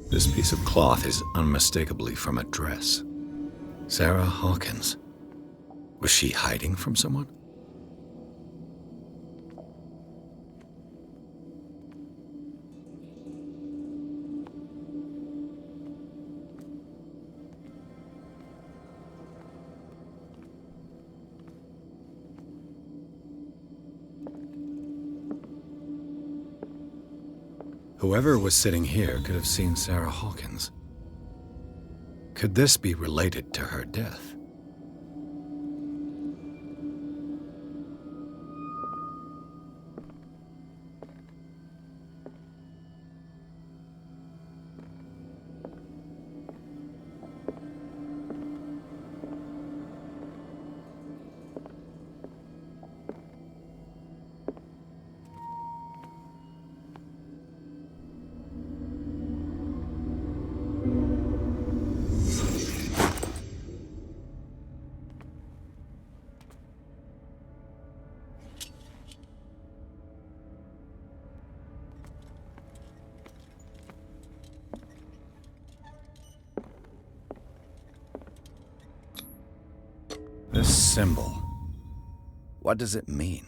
This piece of cloth is unmistakably from a dress. Sarah Hawkins. Was she hiding from someone? Whoever was sitting here could have seen Sarah Hawkins. Could this be related to her death? This symbol, what does it mean?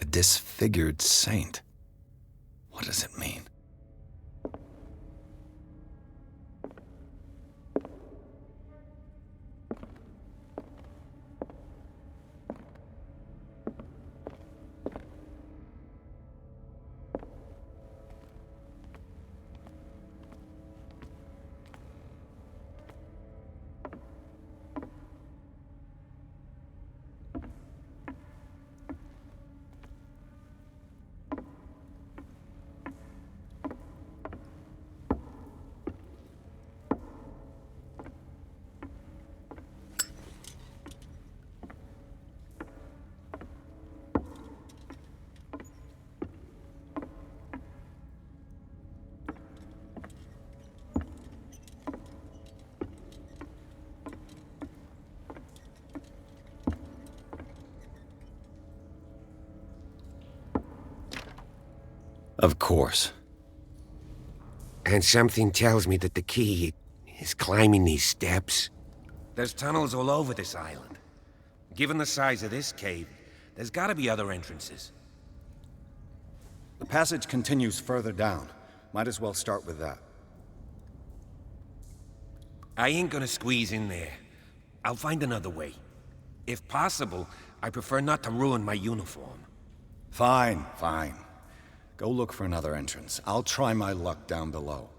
A disfigured saint. What does it mean? Of course. And something tells me that the key is climbing these steps. There's tunnels all over this island. Given the size of this cave, there's gotta be other entrances. The passage continues further down. Might as well start with that. I ain't gonna squeeze in there. I'll find another way. If possible, I prefer not to ruin my uniform. Fine, fine. Go look for another entrance. I'll try my luck down below.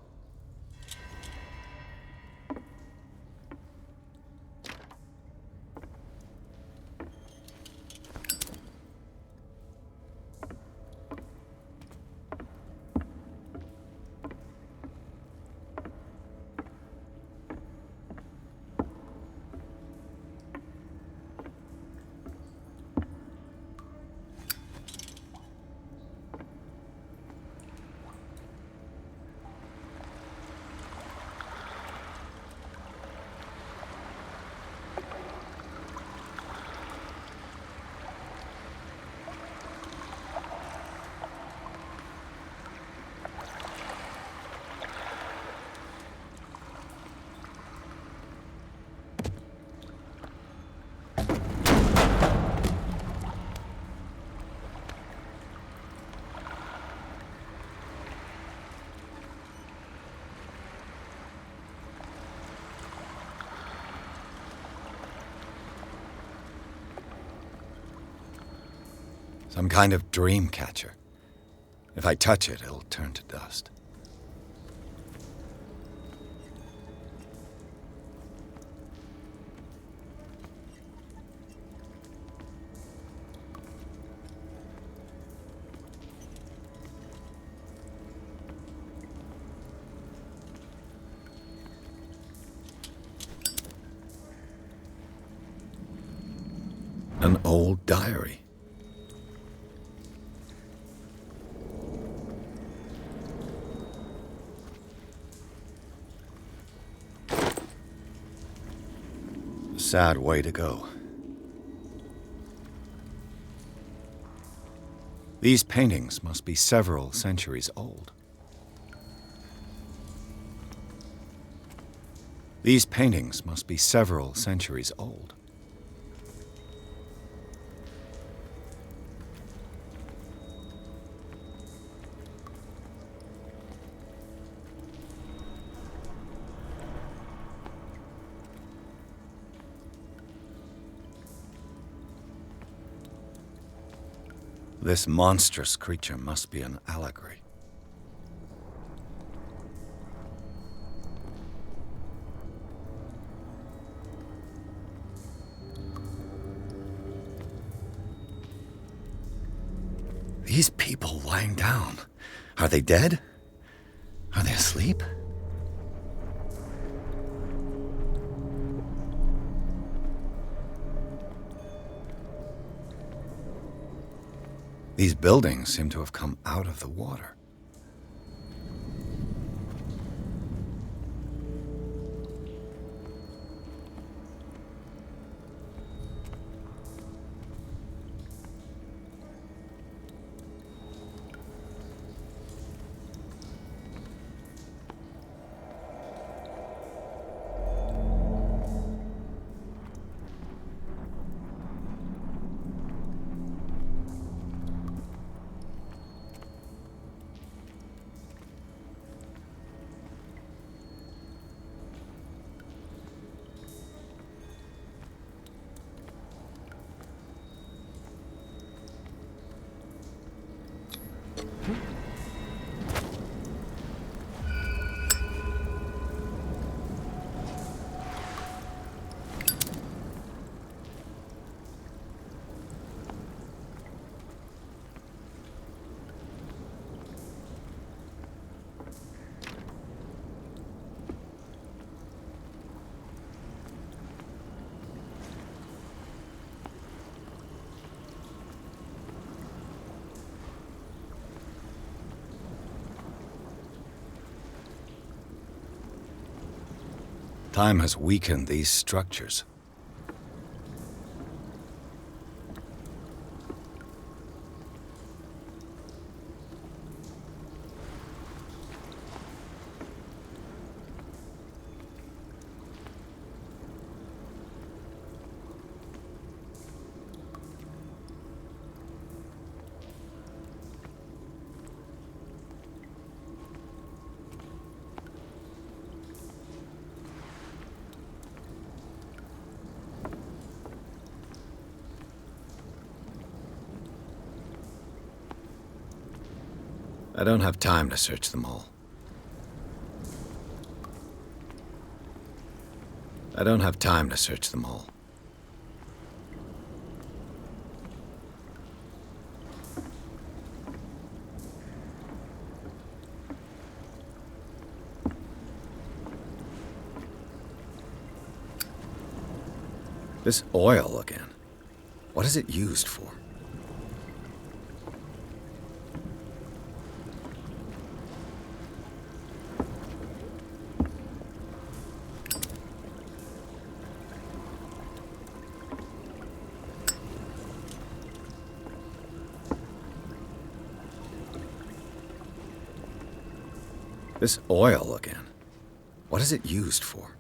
Some kind of dream catcher. If I touch it, it'll turn to dust. An old diary. Sad way to go. These paintings must be several centuries old. These paintings must be several centuries old. This monstrous creature must be an allegory. These people lying down, are they dead? Are they asleep? These buildings seem to have come out of the water. Time has weakened these structures. I don't have time to search them all. I don't have time to search them all. This oil again. What is it used for? This oil again. What is it used for?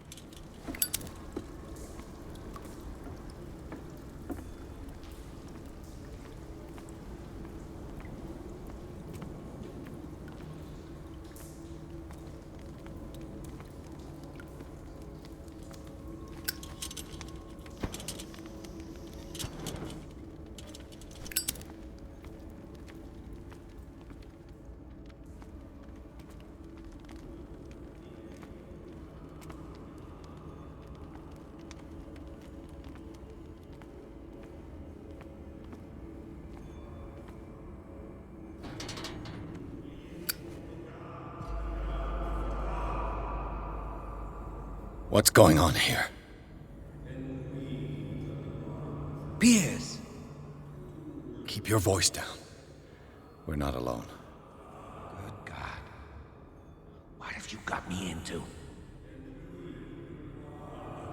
What's going on here? Pierce! Keep your voice down. We're not alone. Good God. What have you got me into?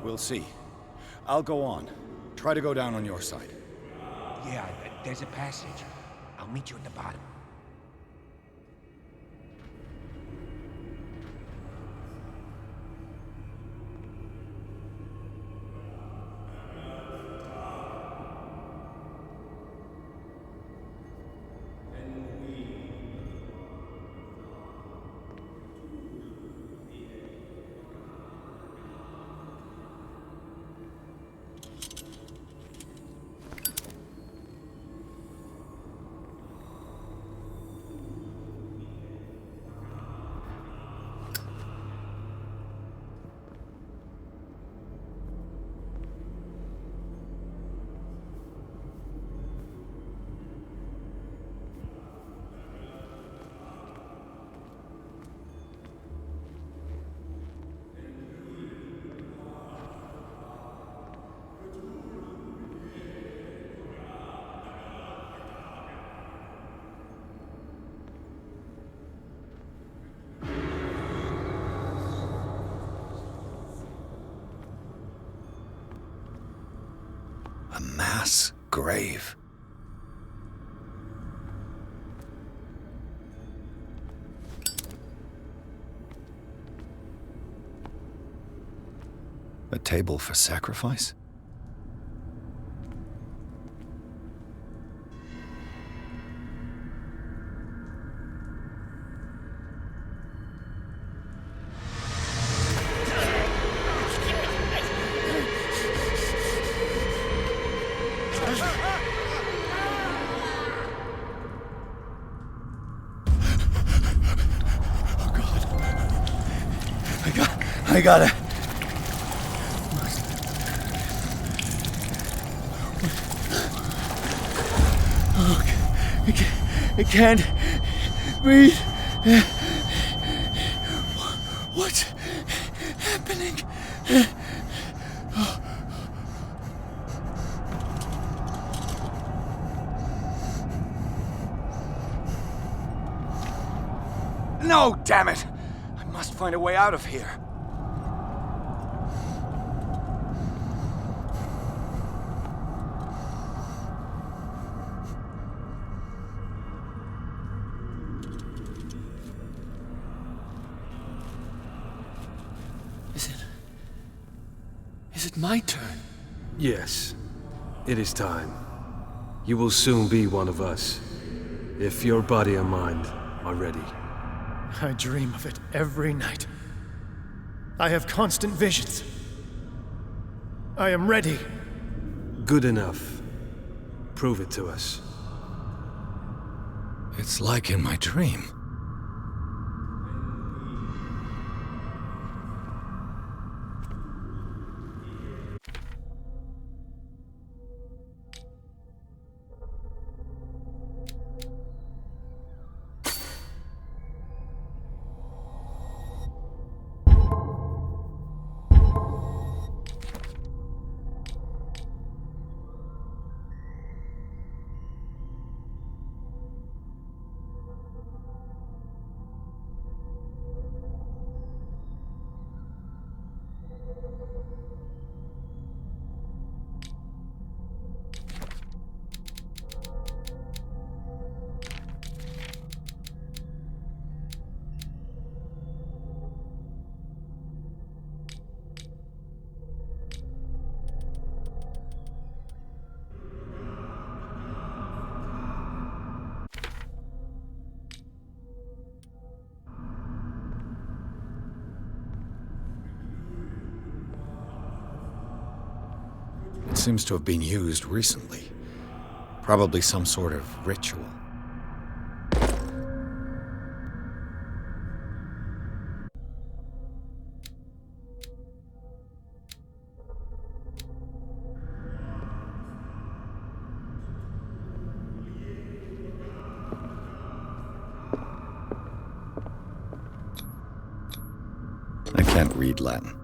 We'll see. I'll go on. Try to go down on your side. Yeah, there's a passage. I'll meet you at the bottom. A mass grave. A table for sacrifice? I got it. Oh, I can't breathe. What's happening? No, damn it! I must find a way out of here. Is it my turn? Yes. It is time. You will soon be one of us, if your body and mind are ready. I dream of it every night. I have constant visions. I am ready. Good enough. Prove it to us. It's like in my dream. seems to have been used recently. Probably some sort of ritual. I can't read Latin.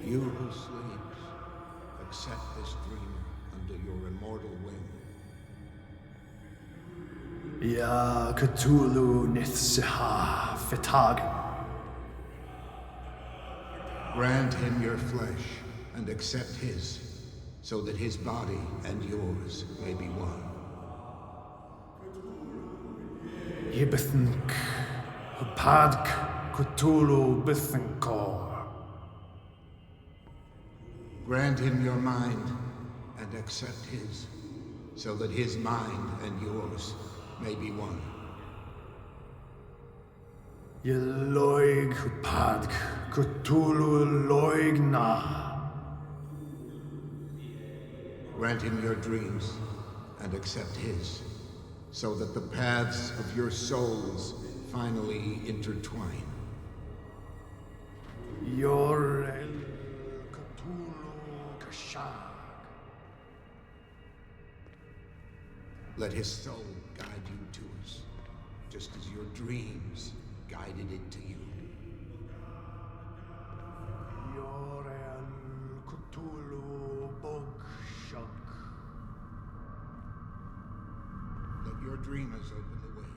You who sleeps, accept this dreamer under your immortal wing. Ya Cthulhu Nithsiha Fitag. Grant him your flesh and accept his, so that his body and yours may be one. Yibithink Hupadk Cthulhu Bithinkor. Grant him your mind and accept his, so that his mind and yours may be one. Yeloig Hupadk Cthulhu Loigna. Grant him your dreams and accept his, so that the paths of your souls finally intertwine. Yorel Cthulhu Kashag. Let his soul guide you to us, just as your dreams guided it to you. Yorel Cthulhu Bogshuk. Let your dreamers open the way,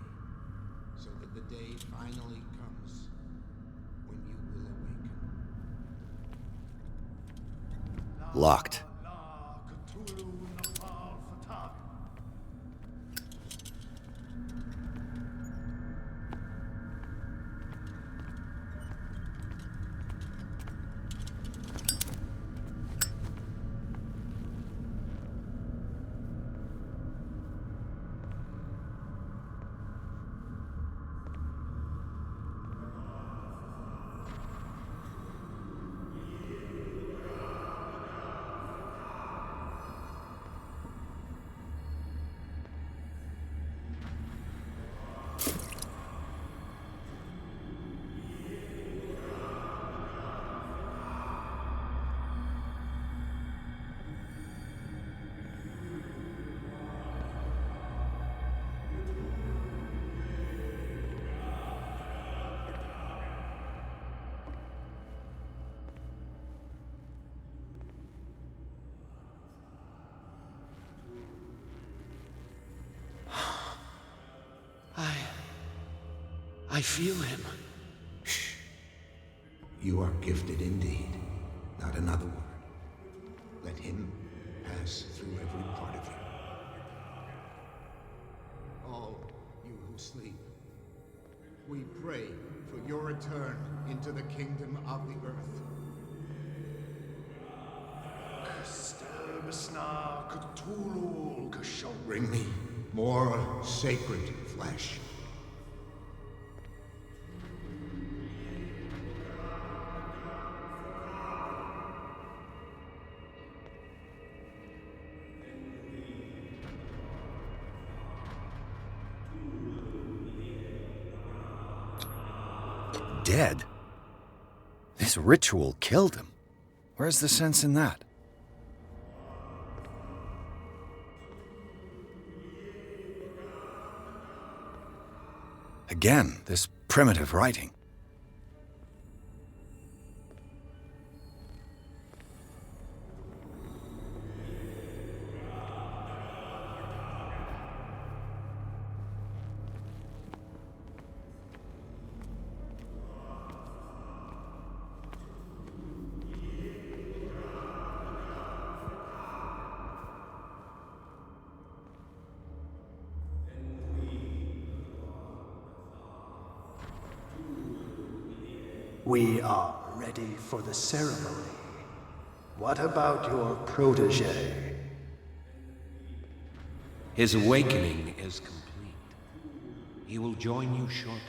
so that the day finally comes when you will awaken. Locked. I feel him. You are gifted indeed. Not another word. Let him pass through every part of you. All you who sleep, we pray for your return into the kingdom of the earth. Bring me more sacred flesh. Dead? This ritual killed him. Where's the sense in that? Again, this primitive writing. We are ready for the ceremony. What about your protege? His awakening is complete. He will join you shortly.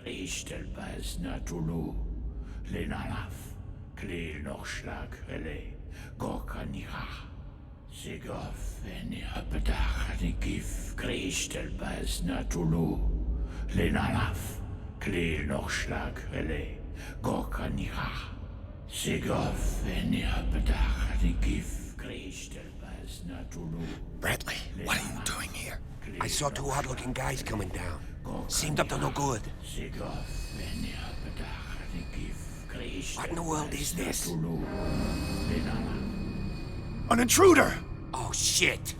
Ishtelbaz Natulu, Lenalaf, Klil Nochschlag, Rele, Gorkanira, Sigov, Eniapetach, Nikif, Krishtelbaz Natulu, Lenalaf, Klil Nochschlag, Rele, Gorkanira, Sigov, Eniapetach, Nikif, Krishtelbaz Natulu. Bradley, what are you doing here? I saw two odd-looking guys coming down. Seemed up to no good. What in the world is this? An intruder! Oh, shit!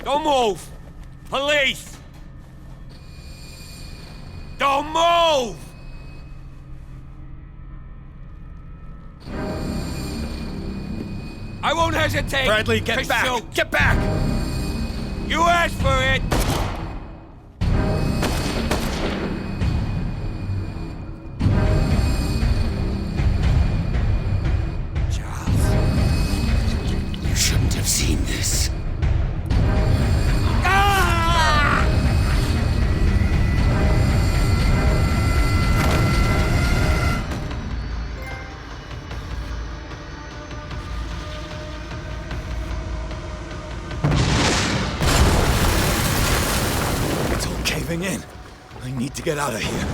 Don't move! Police! Don't move! I won't hesitate! Bradley, get back! Shoot. Get back! You asked for it! Charles, you shouldn't have seen this. In. I need to get out of here.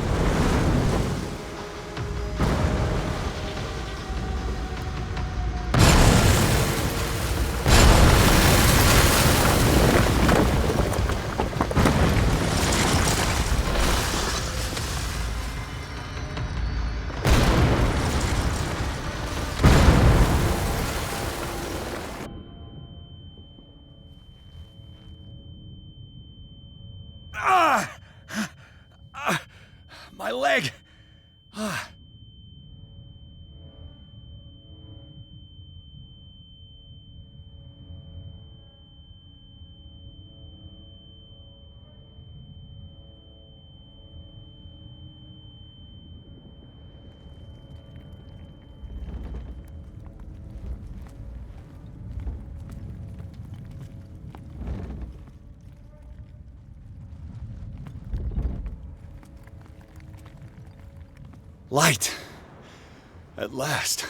My leg! Light. At last.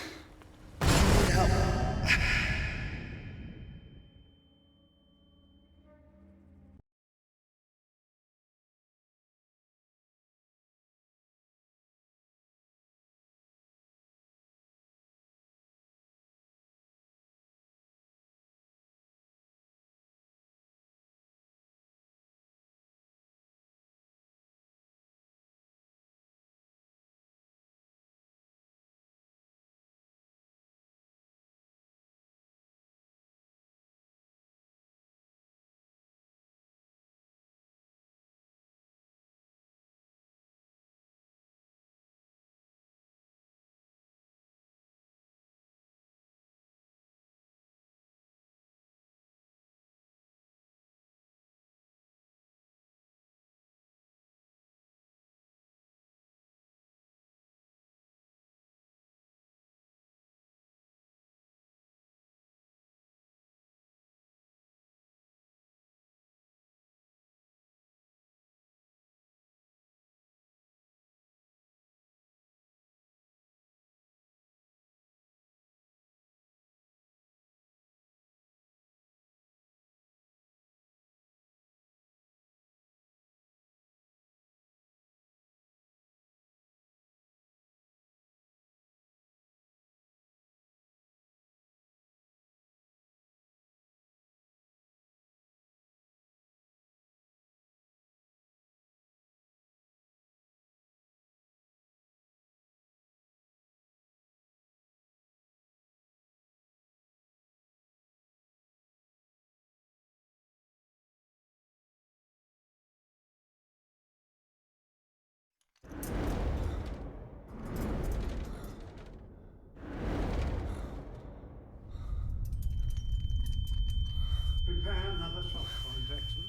Prepare another shot for injection.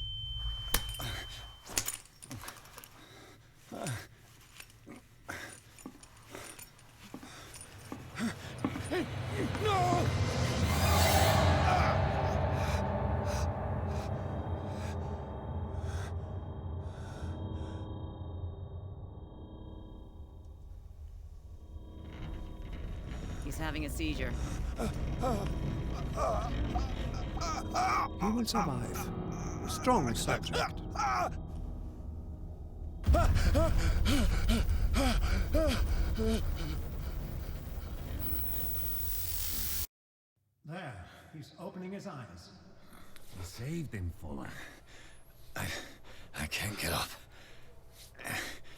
No! He's having a seizure. He will survive. Strong subject. There, he's opening his eyes. You saved him, Fuller. I can't get up.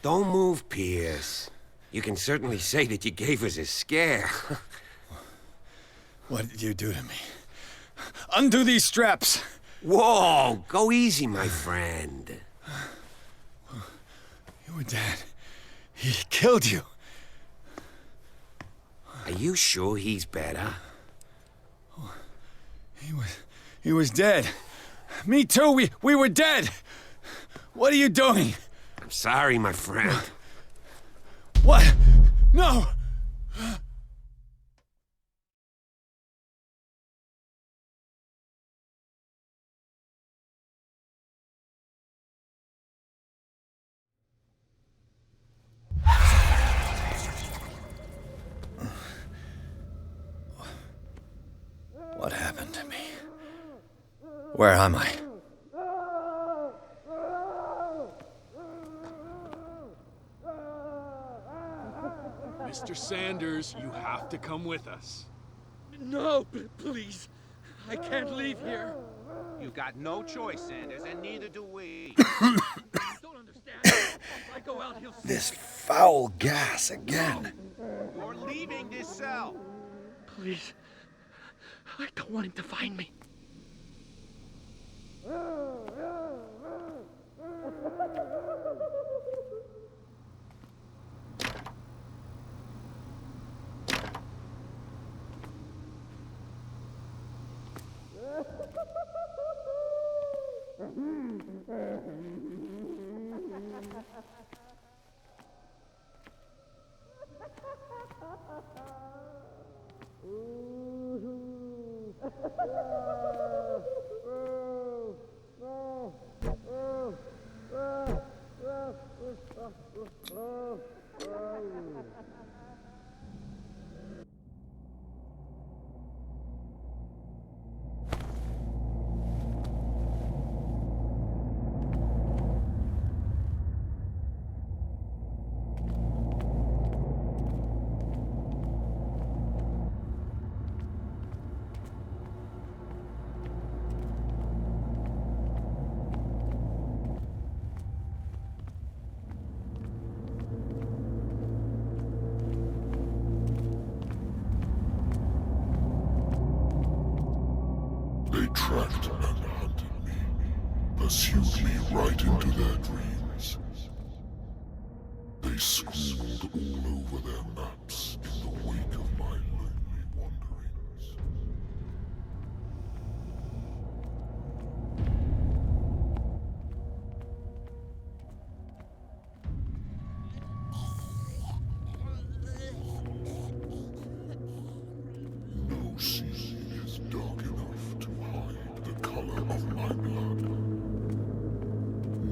Don't move, Pierce. You can certainly say that you gave us a scare. What did you do to me? Undo these straps! Whoa! Go easy, my friend. You were dead. He killed you. Are you sure he's better? He was dead. Me too. We were dead. What are you doing? I'm sorry, my friend. What? No! What happened to me? Where am I? Mr. Sanders, you have to come with us. No, please. I can't leave here. You've got no choice, Sanders, and neither do we. Don't understand. If I go out, he'll see This me. foul gas again. You're leaving this cell. Please. I don't want him to find me. They tracked and hunted me, pursued me right into their dreams. They scrawled all over their maps in the wake of my lonely wanderings. No sea is dark enough to hide the color of my blood.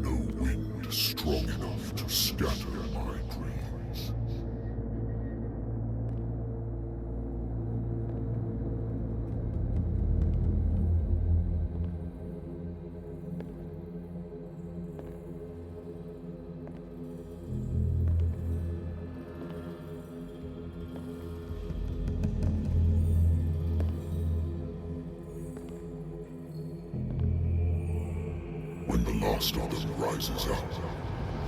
No wind strong enough to scatter my dreams. When the last of them rises up,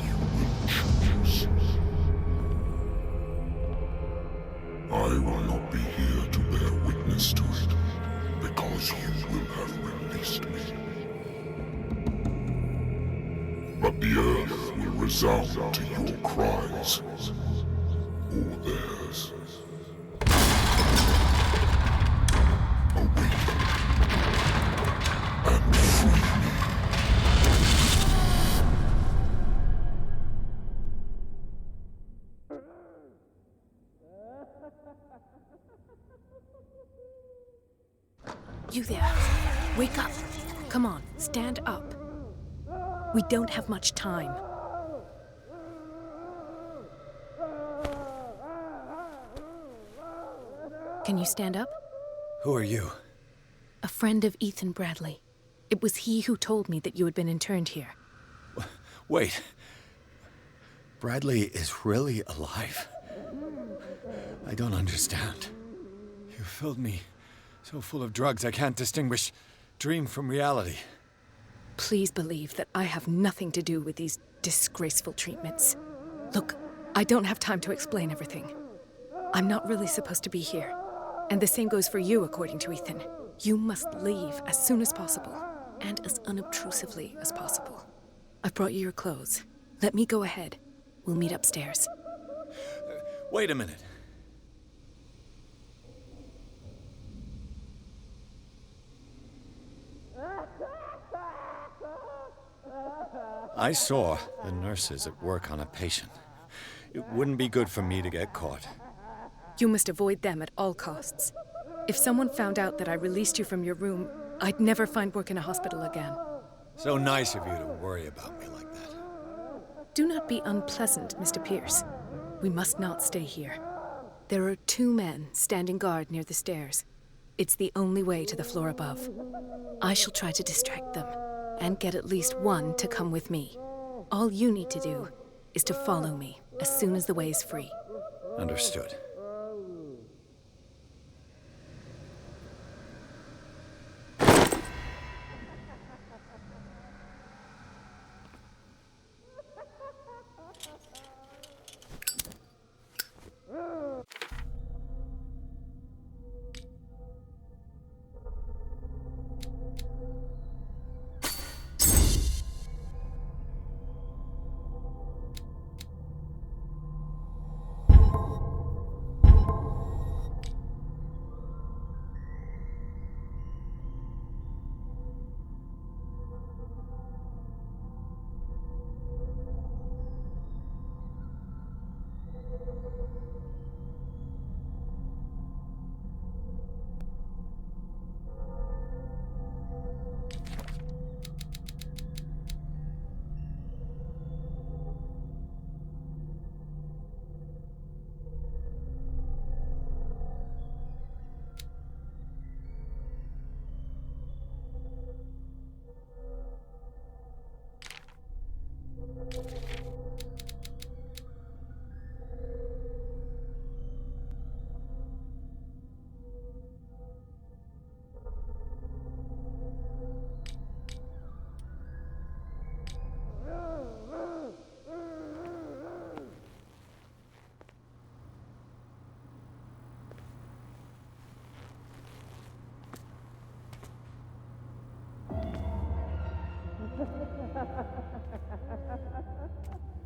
you will choose. I will not be here to bear witness to it, because you will have released me. But the earth will resound to your cries, or theirs. Awaken and free me. You there. Wake up. Come on, stand up. We don't have much time. Can you stand up? Who are you? A friend of Ethan Bradley. It was he who told me that you had been interned here. Wait. Bradley is really alive? I don't understand. You filled me so full of drugs I can't distinguish dream from reality. Please believe that I have nothing to do with these disgraceful treatments. Look, I don't have time to explain everything. I'm not really supposed to be here. And the same goes for you, according to Ethan. You must leave as soon as possible, and as unobtrusively as possible. I've brought you your clothes. Let me go ahead. We'll meet upstairs. Wait a minute. I saw the nurses at work on a patient. It wouldn't be good for me to get caught. You must avoid them at all costs. If someone found out that I released you from your room, I'd never find work in a hospital again. So nice of you to worry about me like that. Do not be unpleasant, Mr. Pierce. We must not stay here. There are 2 men standing guard near the stairs. It's the only way to the floor above. I shall try to distract them, and get at least one to come with me. All you need to do is to follow me as soon as the way is free. Understood.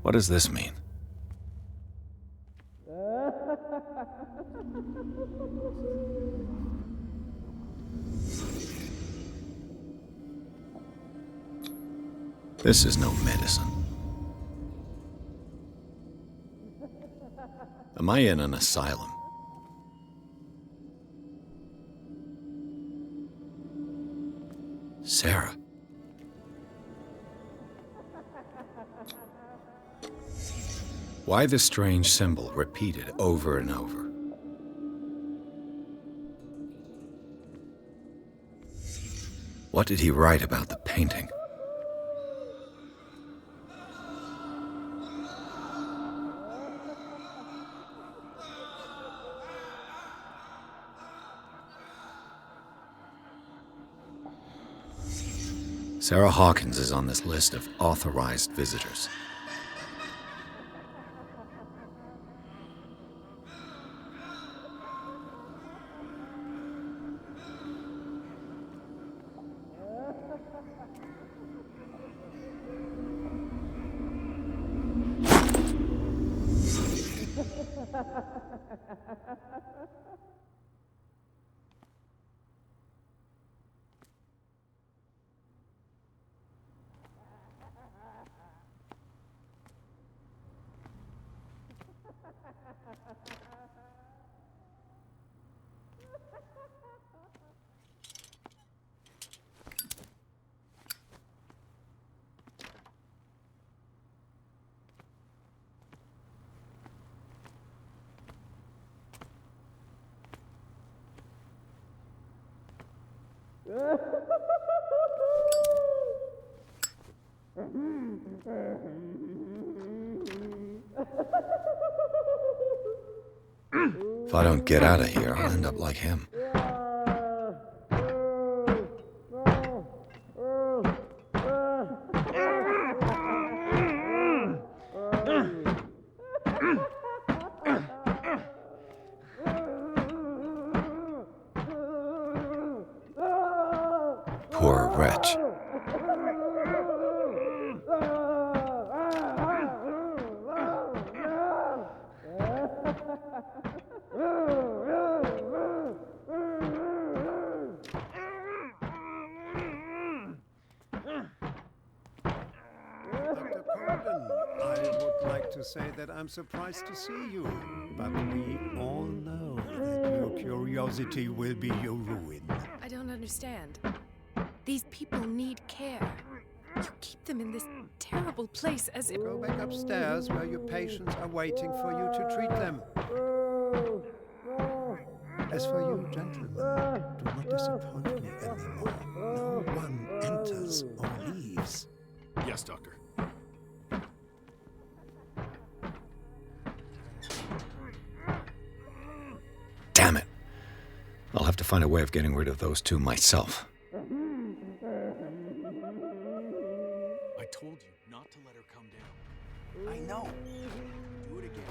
What does this mean? This is no medicine. Am I in an asylum? Sarah. Why the strange symbol repeated over and over? What did he write about the painting? Sarah Hawkins is on this list of authorized visitors. If I don't get out of here, I'll end up like him. Poor wretch. To say that I'm surprised to see you, but we all know that your curiosity will be your ruin. I don't understand. These people need care. You keep them in this terrible place as if... Go back upstairs where your patients are waiting for you to treat them. As for you, gentlemen, do not disappoint me anymore. No one enters or leaves. Yes, Doctor. Damn it. I'll have to find a way of getting rid of those two myself. I told you not to let her come down. I know. Do it again.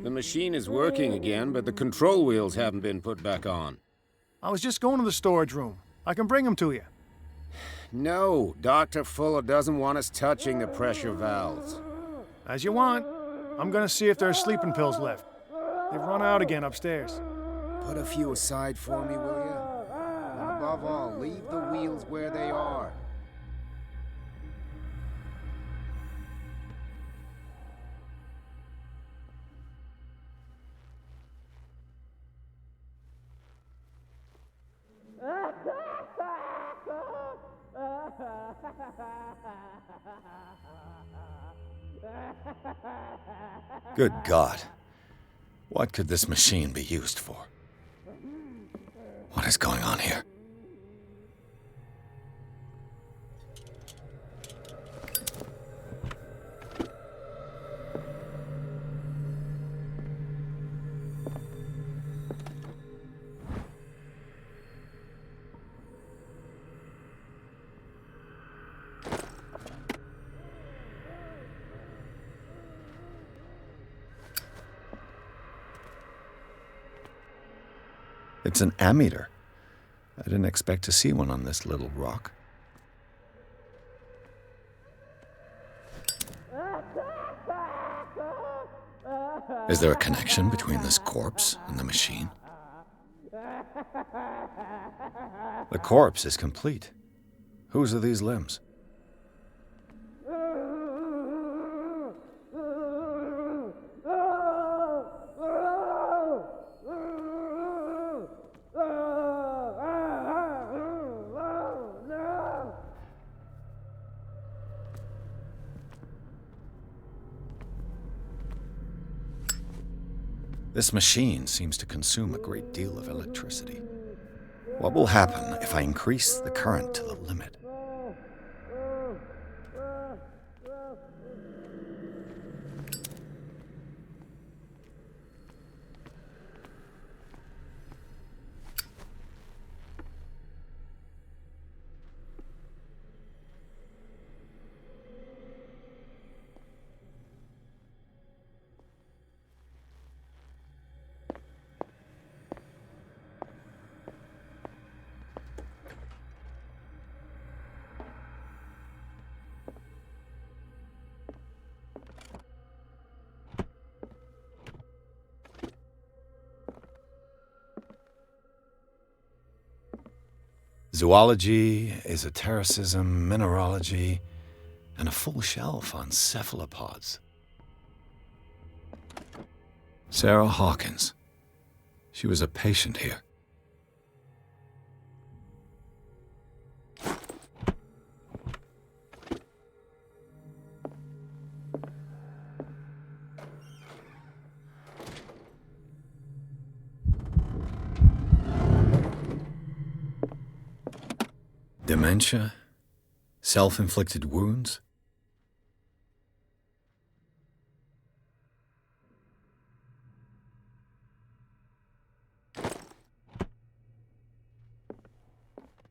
The machine is working again, but the control wheels haven't been put back on. I was just going to the storage room. I can bring them to you. No, Dr. Fuller doesn't want us touching the pressure valves. As you want. I'm gonna see if there's sleeping pills left. They've run out again upstairs. Put a few aside for me, will you? And above all, leave the wheels where they are. Good God. What could this machine be used for? What is going on here? It's an ammeter. I didn't expect to see one on this little rock. Is there a connection between this corpse and the machine? The corpse is complete. Whose are these limbs? This machine seems to consume a great deal of electricity. What will happen if I increase the current to the limit? Zoology, esotericism, mineralogy, and a full shelf on cephalopods. Sarah Hawkins. She was a patient here. Dementia? Self-inflicted wounds?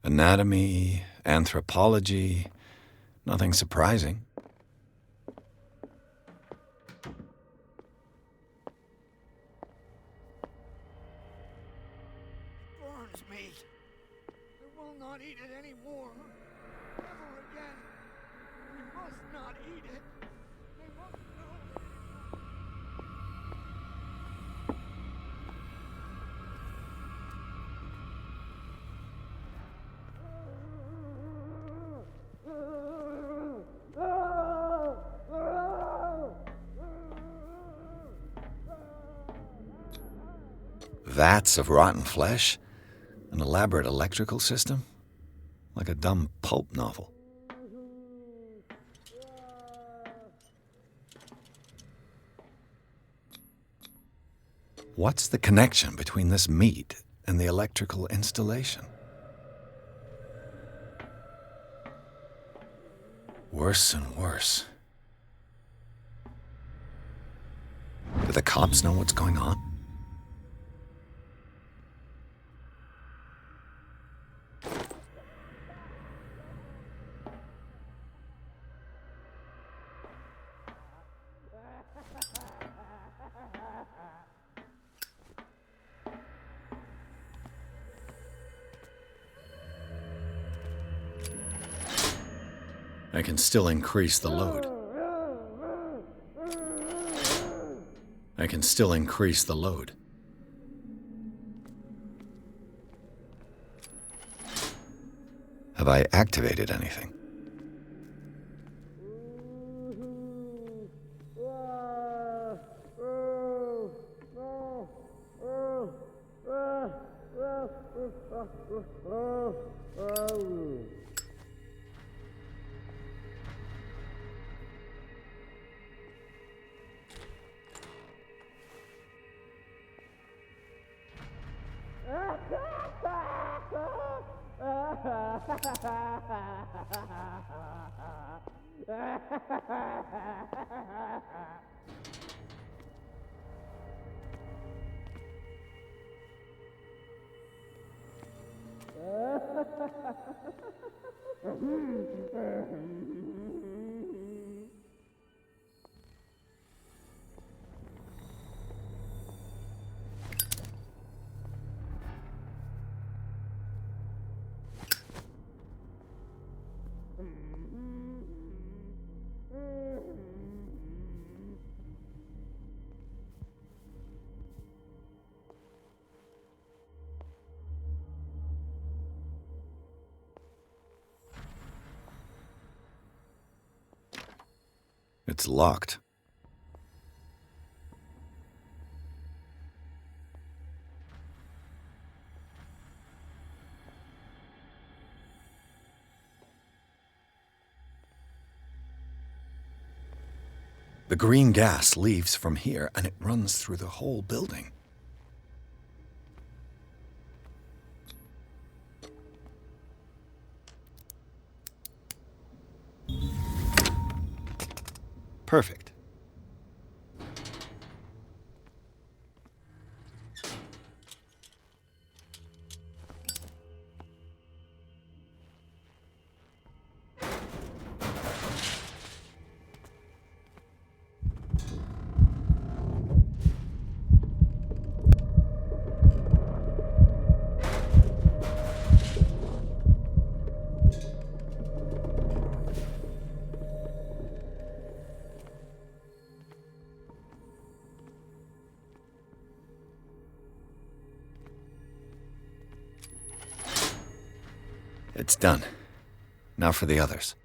Anatomy, anthropology, nothing surprising. Burns me. I will not eat it anymore. Never again. We must not eat it. They must know. Vats of rotten flesh? An elaborate electrical system? Like a dumb pulp novel. What's the connection between this meat and the electrical installation? Worse and worse. Do the cops know what's going on? I can still increase the load. I can still increase the load. Have I activated anything? It's locked. The green gas leaves from here and it runs through the whole building. Perfect. It's done. Now for the others.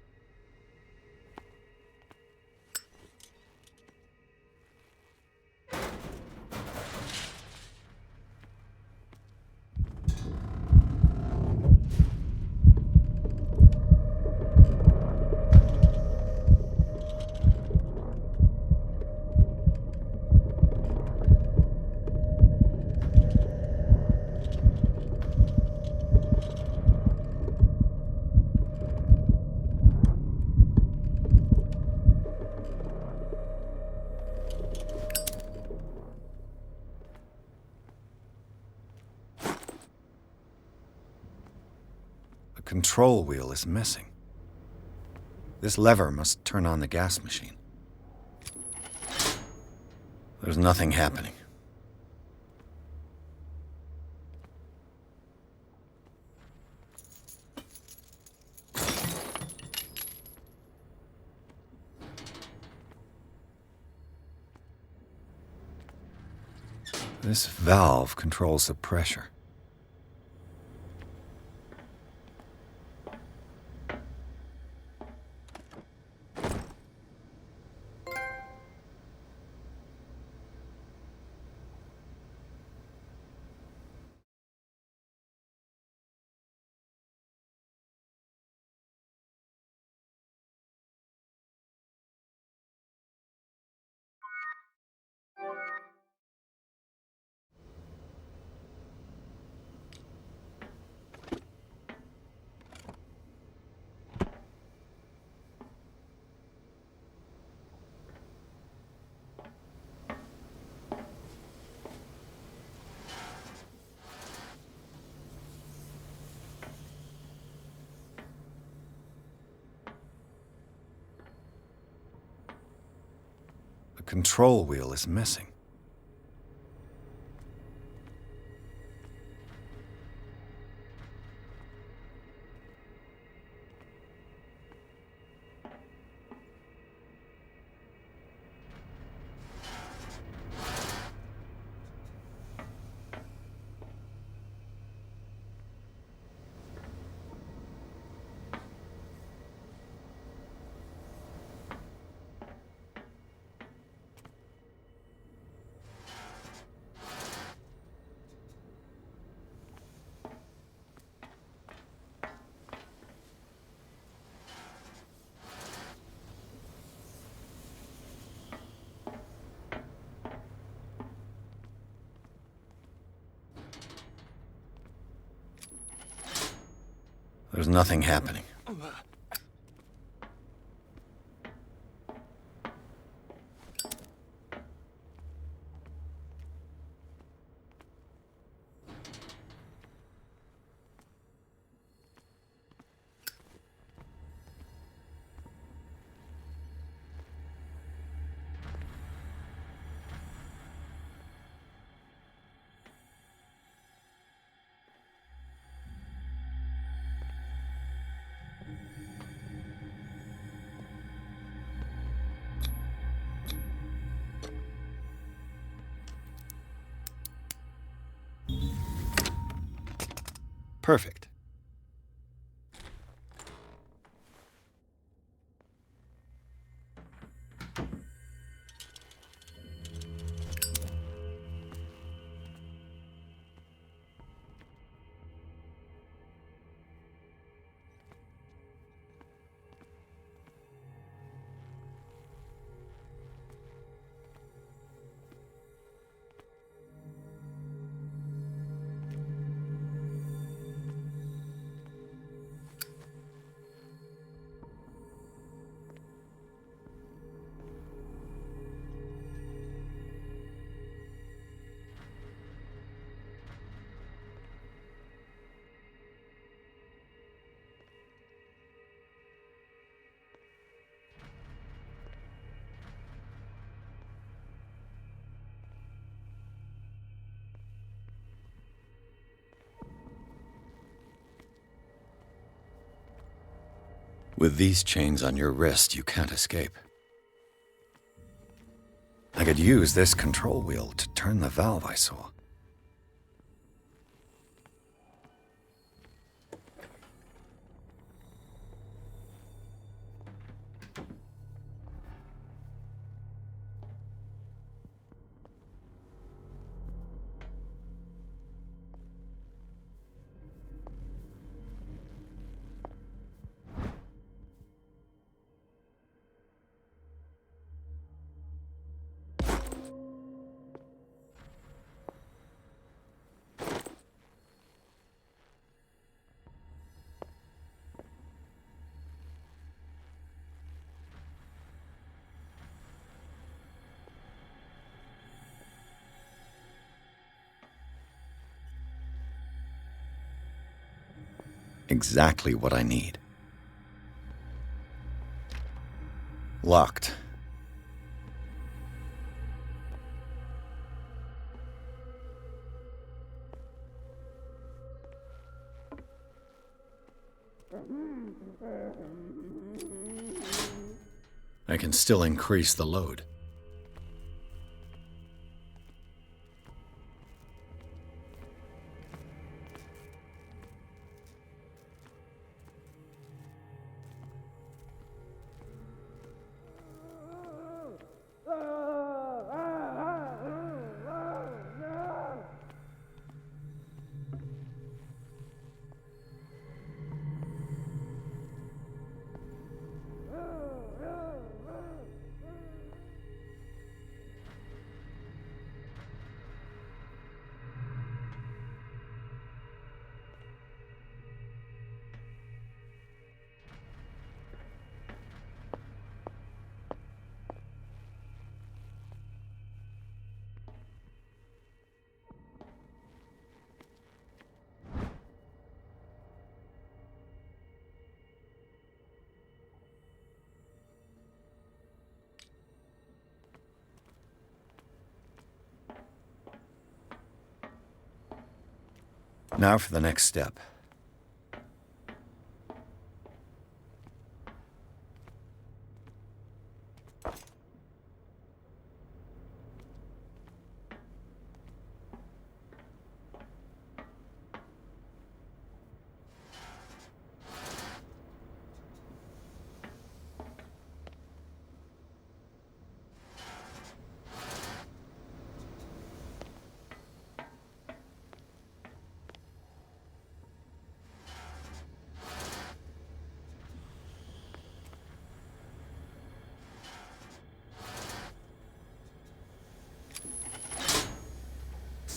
The control wheel is missing. This lever must turn on the gas machine. There's nothing happening. This valve controls the pressure. The control wheel is missing. was nothing happening. Perfect. With these chains on your wrist, you can't escape. I could use this control wheel to turn the valve I saw. Exactly what I need. Locked. I can still increase the load. Now for the next step.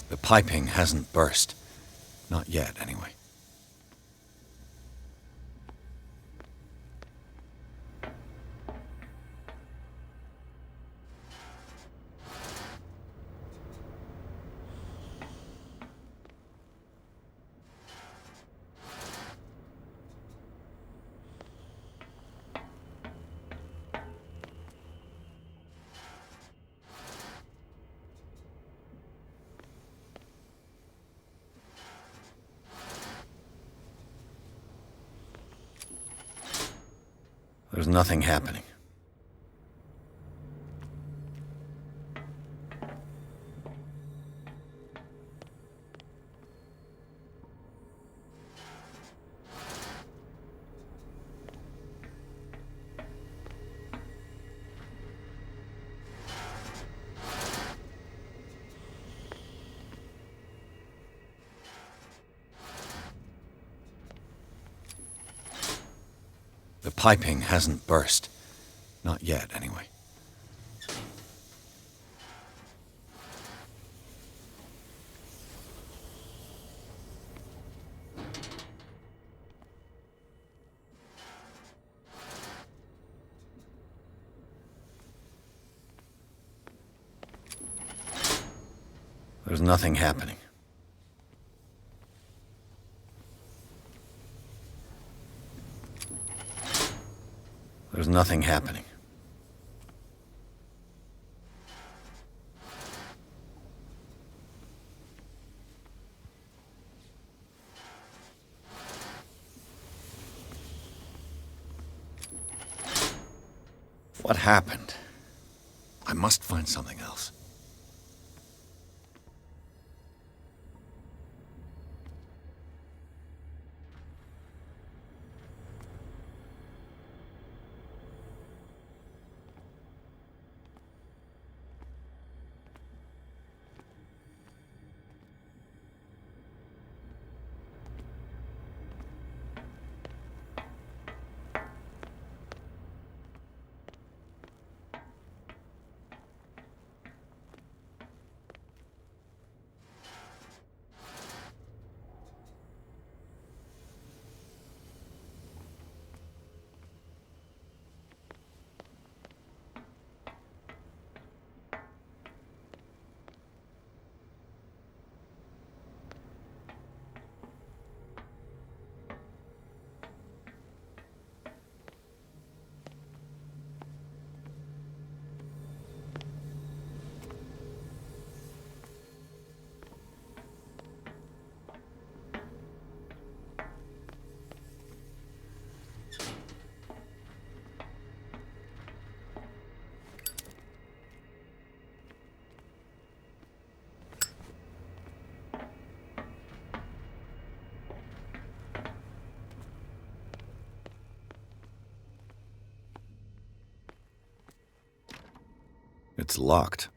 The piping hasn't burst. Not yet, anyway. There's nothing happening. The piping hasn't burst. Not yet, anyway. There's nothing happening. There's nothing happening. What happened? I must find something else. It's locked.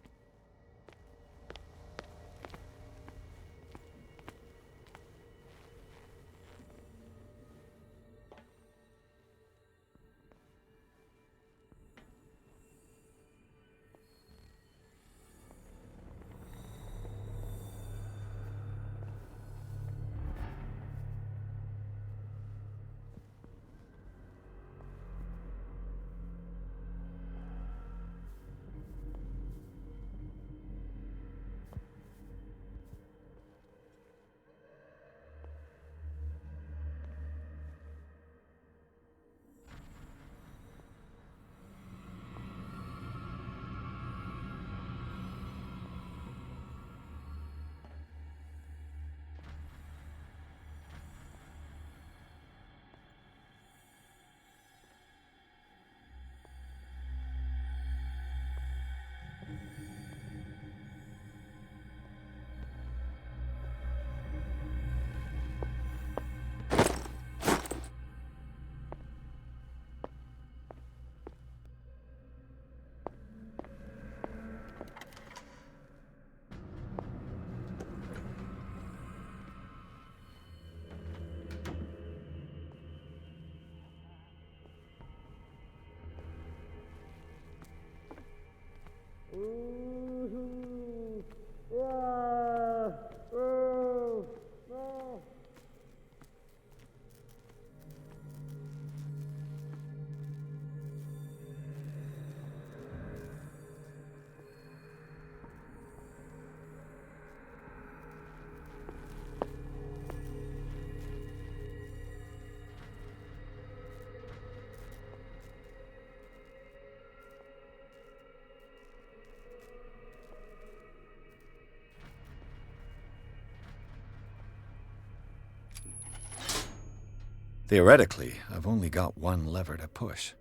Theoretically, I've only got one lever to push.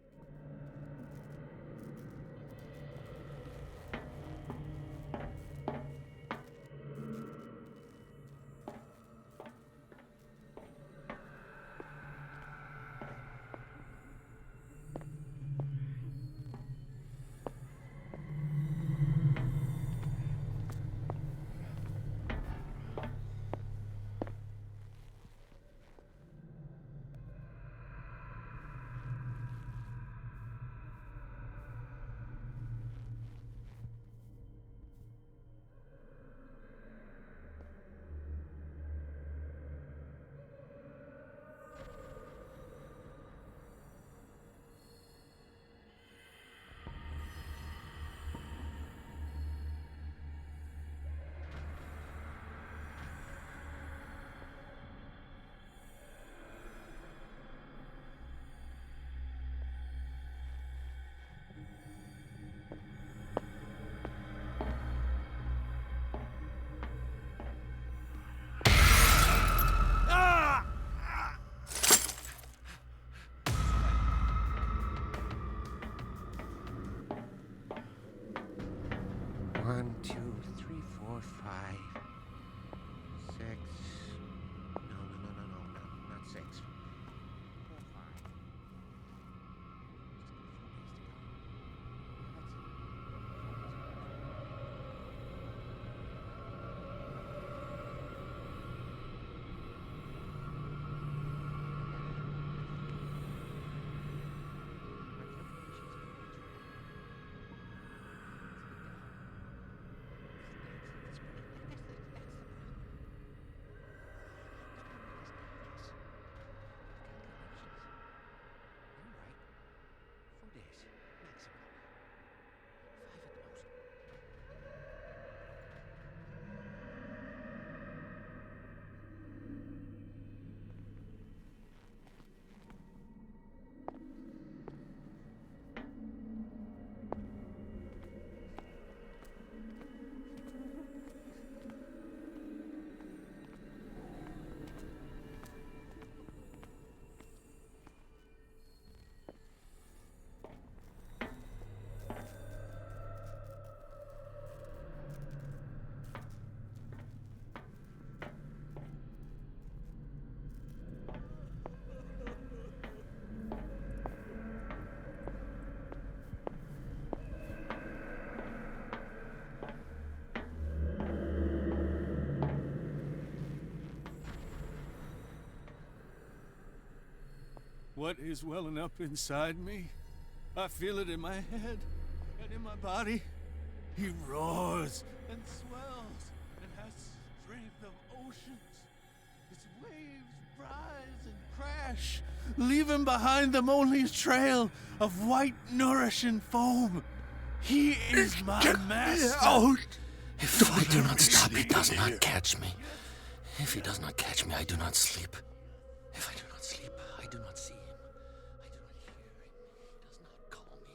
1, 2, 3, 4, 5, 6. No, not 6. 4, 5. What is welling up inside me? I feel it in my head and in my body. He roars and swells and has strength of oceans. Its waves rise and crash, leaving behind them only a trail of white, nourishing foam. He is my master. If I do not stop, he does not catch me. If he does not catch me, I do not sleep. If I do not sleep, I do not see him. I do not hear him. He does not call me.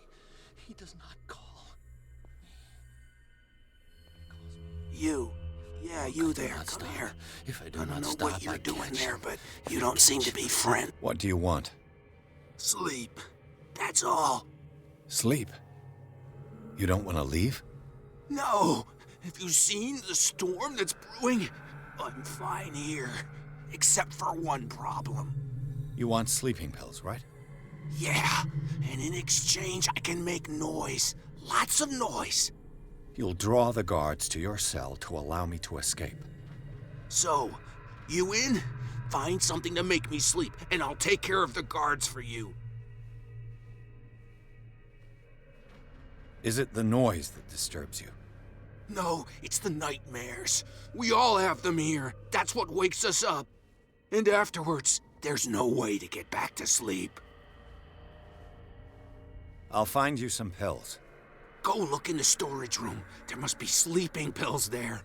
He does not call me. You. Yeah, you there. Come here. If I do I don't not know stop, what you're I doing catch there, him. but you don't seem to be friends. What do you want? Sleep. That's all. Sleep. You don't want to leave? No. Have you seen the storm that's brewing? I'm fine here. Except for one problem. You want sleeping pills, right? Yeah, and in exchange I can make noise. Lots of noise. You'll draw the guards to your cell to allow me to escape. So, you in? Find something to make me sleep, and I'll take care of the guards for you. Is it the noise that disturbs you? No, it's the nightmares. We all have them here. That's what wakes us up. And afterwards, there's no way to get back to sleep. I'll find you some pills. Go look in the storage room. There must be sleeping pills there.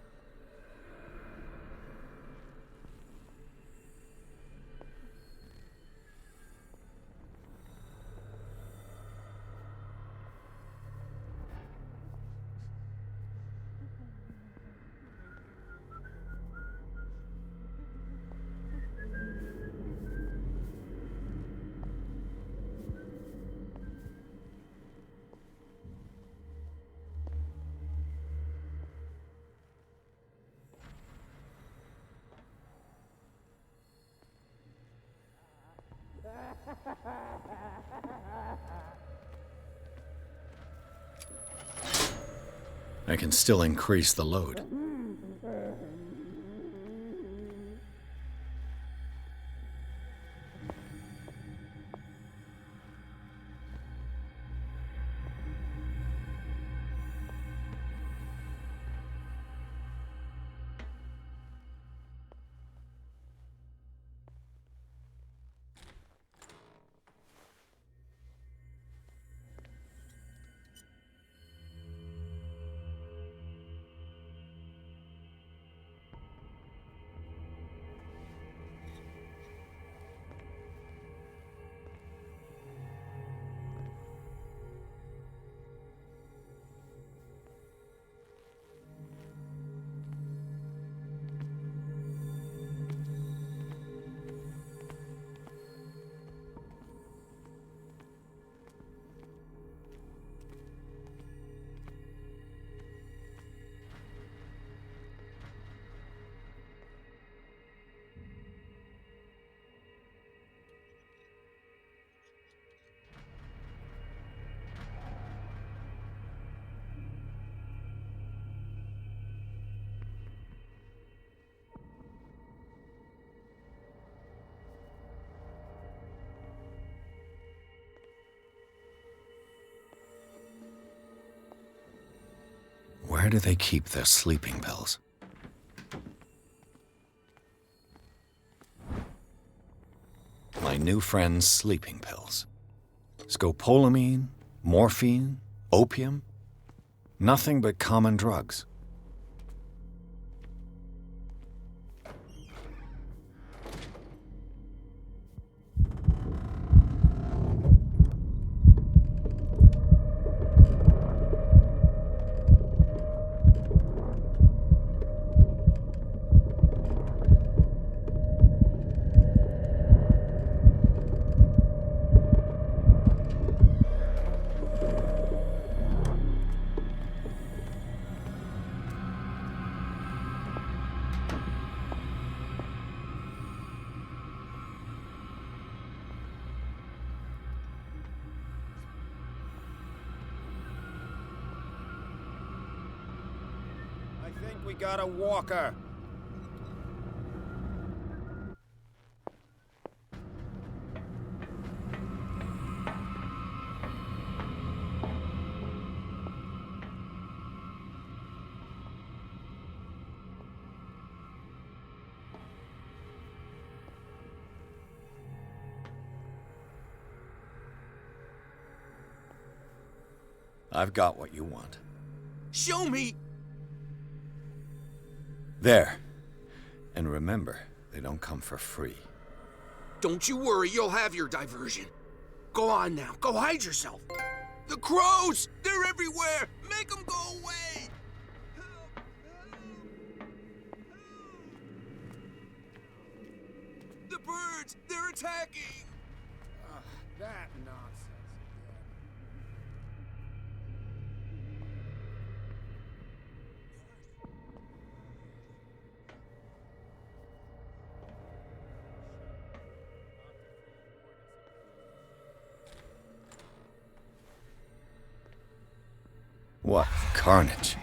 I can still increase the load. Where do they keep their sleeping pills? My new friend's sleeping pills. Scopolamine, morphine, opium. Nothing but common drugs. I think we got a walker. I've got what you want. Show me! There. And remember, they don't come for free. Don't you worry, you'll have your diversion. Go on now, go hide yourself. The crows! They're everywhere! Make them go away! The birds! They're attacking! That nonsense. What carnage.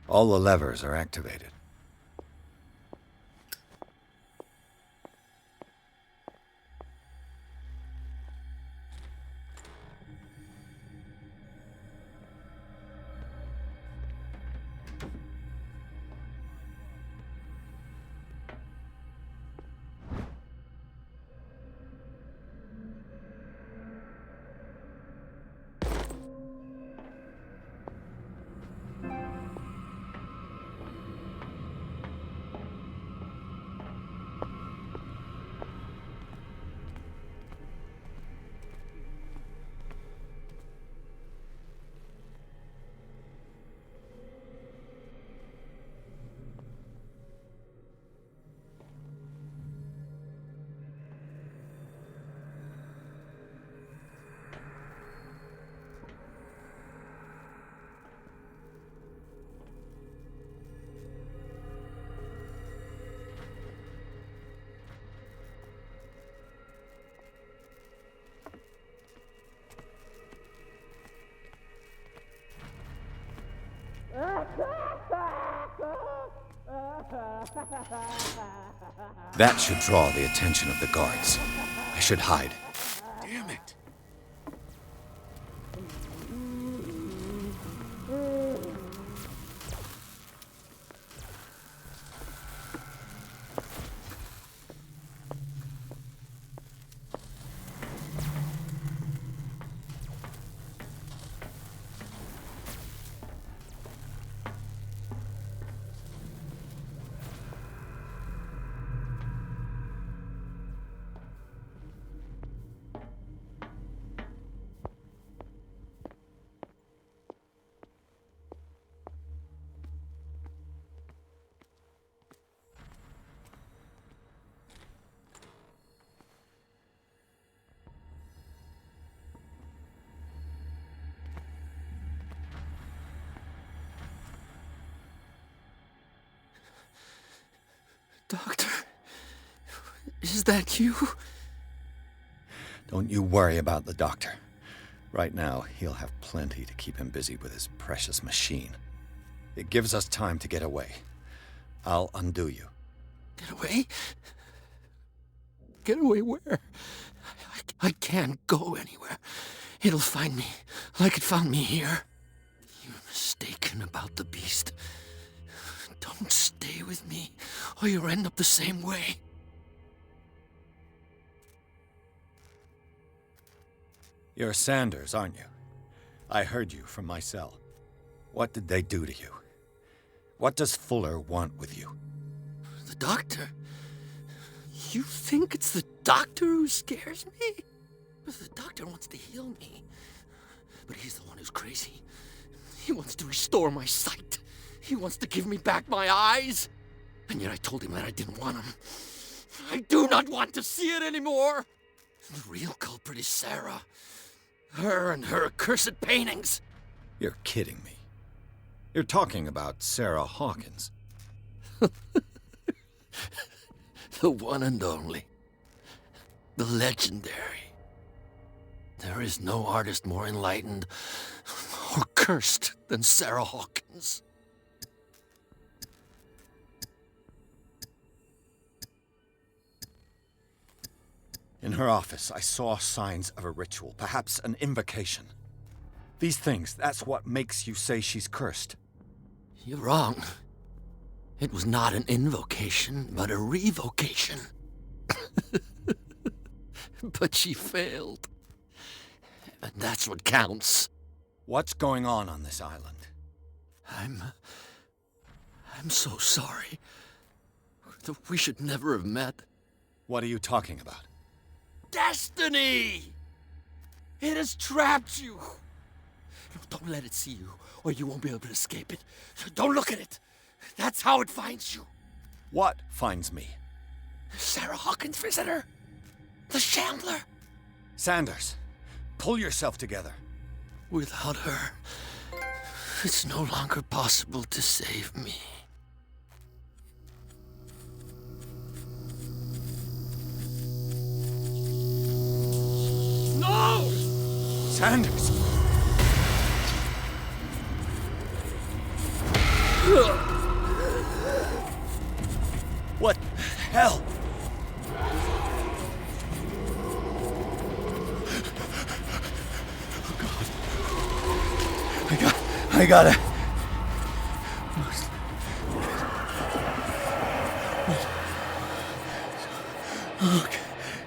All the levers are activated. That should draw the attention of the guards. I should hide. Damn it! Is that you? Don't you worry about the doctor. Right now, he'll have plenty to keep him busy with his precious machine. It gives us time to get away. I'll undo you. Get away? Get away where? I can't go anywhere. It'll find me, like it found me here. You're mistaken about the beast. Don't stay with me, or you'll end up the same way. You're Sanders, aren't you? I heard you from my cell. What did they do to you? What does Fuller want with you? The doctor? You think it's the doctor who scares me? The doctor wants to heal me. But he's the one who's crazy. He wants to restore my sight. He wants to give me back my eyes. And yet I told him that I didn't want him. I do not want to see it anymore. The real culprit is Sarah. Her and her accursed paintings. You're kidding me. You're talking about Sarah Hawkins. The one and only. The legendary. There is no artist more enlightened or cursed than Sarah Hawkins. In her office, I saw signs of a ritual, perhaps an invocation. These things, that's what makes you say she's cursed. You're wrong. It was not an invocation, but a revocation. But she failed. And that's what counts. What's going on this island? I'm so sorry. We should never have met. What are you talking about? Destiny! It has trapped you. Don't let it see you, or you won't be able to escape it. Don't look at it. That's how it finds you. What finds me? Sarah Hawkins' visitor. The Shambler. Sanders, pull yourself together. Without her, it's no longer possible to save me. No! Sanders! What the hell? Oh God. I gotta...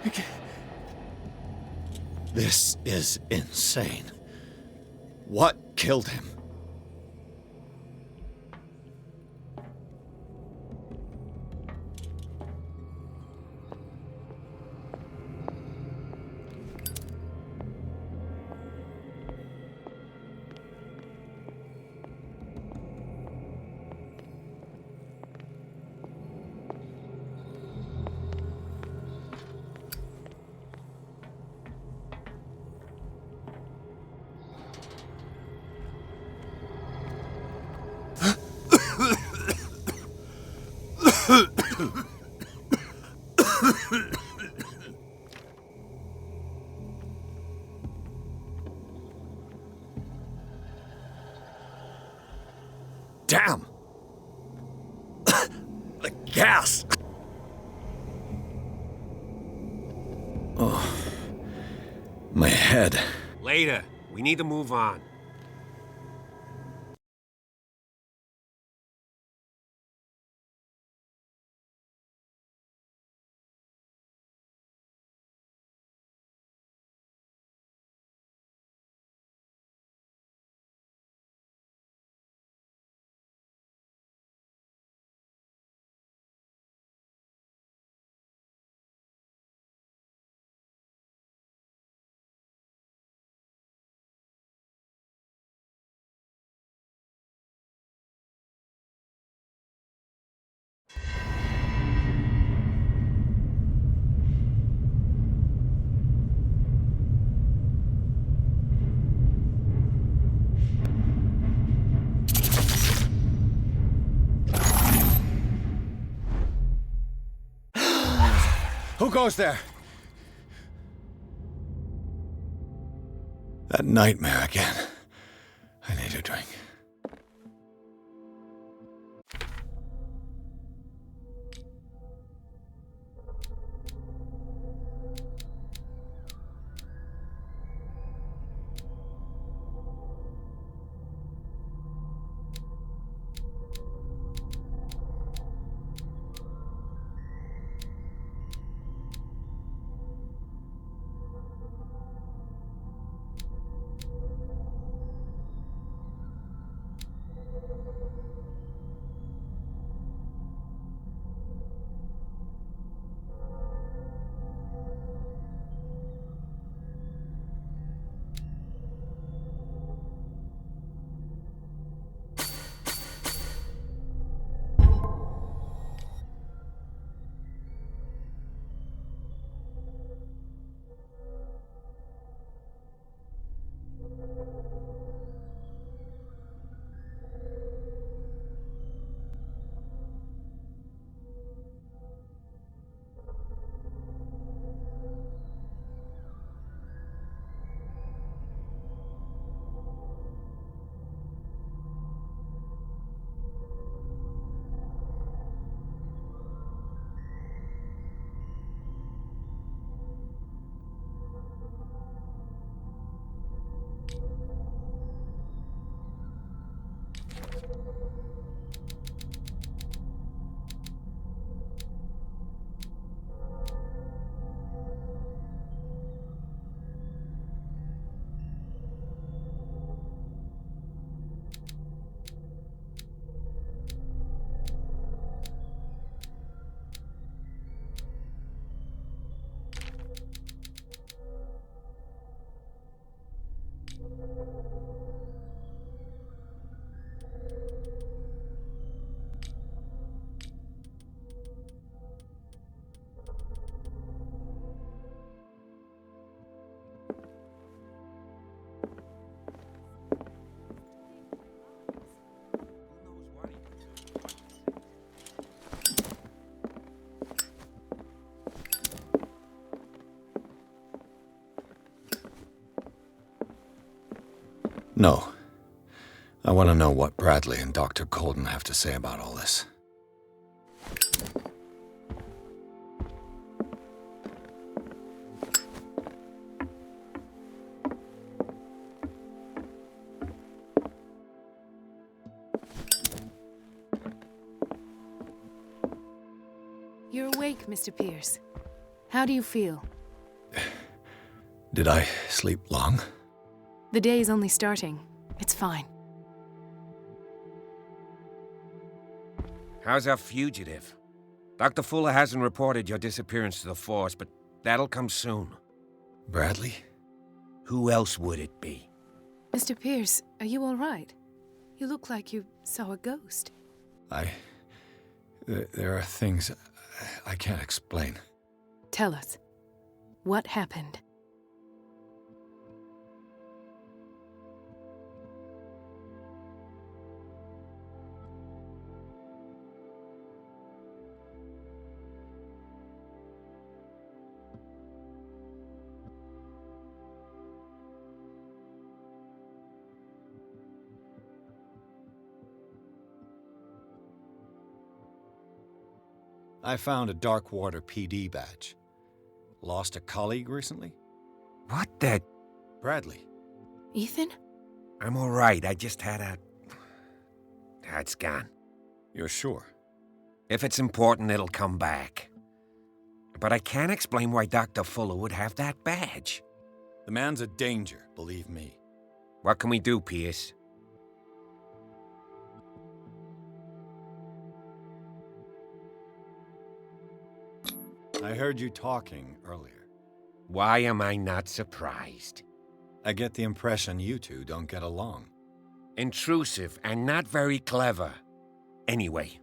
Okay. This is insane. What killed him? Damn! The gas! Oh, my head. Later. We need to move on. Who goes there? That nightmare again. I need a drink. No. I want to know what Bradley and Dr. Colden have to say about all this. You're awake, Mr. Pierce. How do you feel? Did I sleep long? The day is only starting. It's fine. How's our fugitive? Dr. Fuller hasn't reported your disappearance to the force, but that'll come soon. Bradley? Who else would it be? Mr. Pierce, are you all right? You look like you saw a ghost. There are things I can't explain. Tell us. What happened? I found a Darkwater PD badge. Lost a colleague recently? What the? Bradley. Ethan? I'm all right. I just had a... It's gone. You're sure? If it's important, it'll come back. But I can't explain why Dr. Fuller would have that badge. The man's a danger, believe me. What can we do, Pierce? I heard you talking earlier. Why am I not surprised? I get the impression you two don't get along. Intrusive and not very clever. Anyway,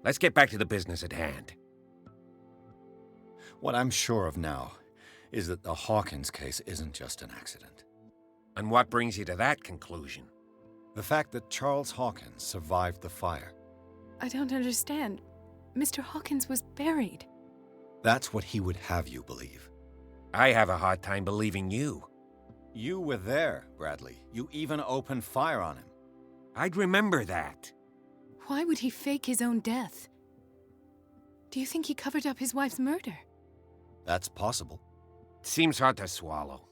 let's get back to the business at hand. What I'm sure of now is that the Hawkins case isn't just an accident. And what brings you to that conclusion? The fact that Charles Hawkins survived the fire. I don't understand. Mr. Hawkins was buried. That's what he would have you believe. I have a hard time believing you. You were there, Bradley. You even opened fire on him. I'd remember that. Why would he fake his own death? Do you think he covered up his wife's murder? That's possible. Seems hard to swallow.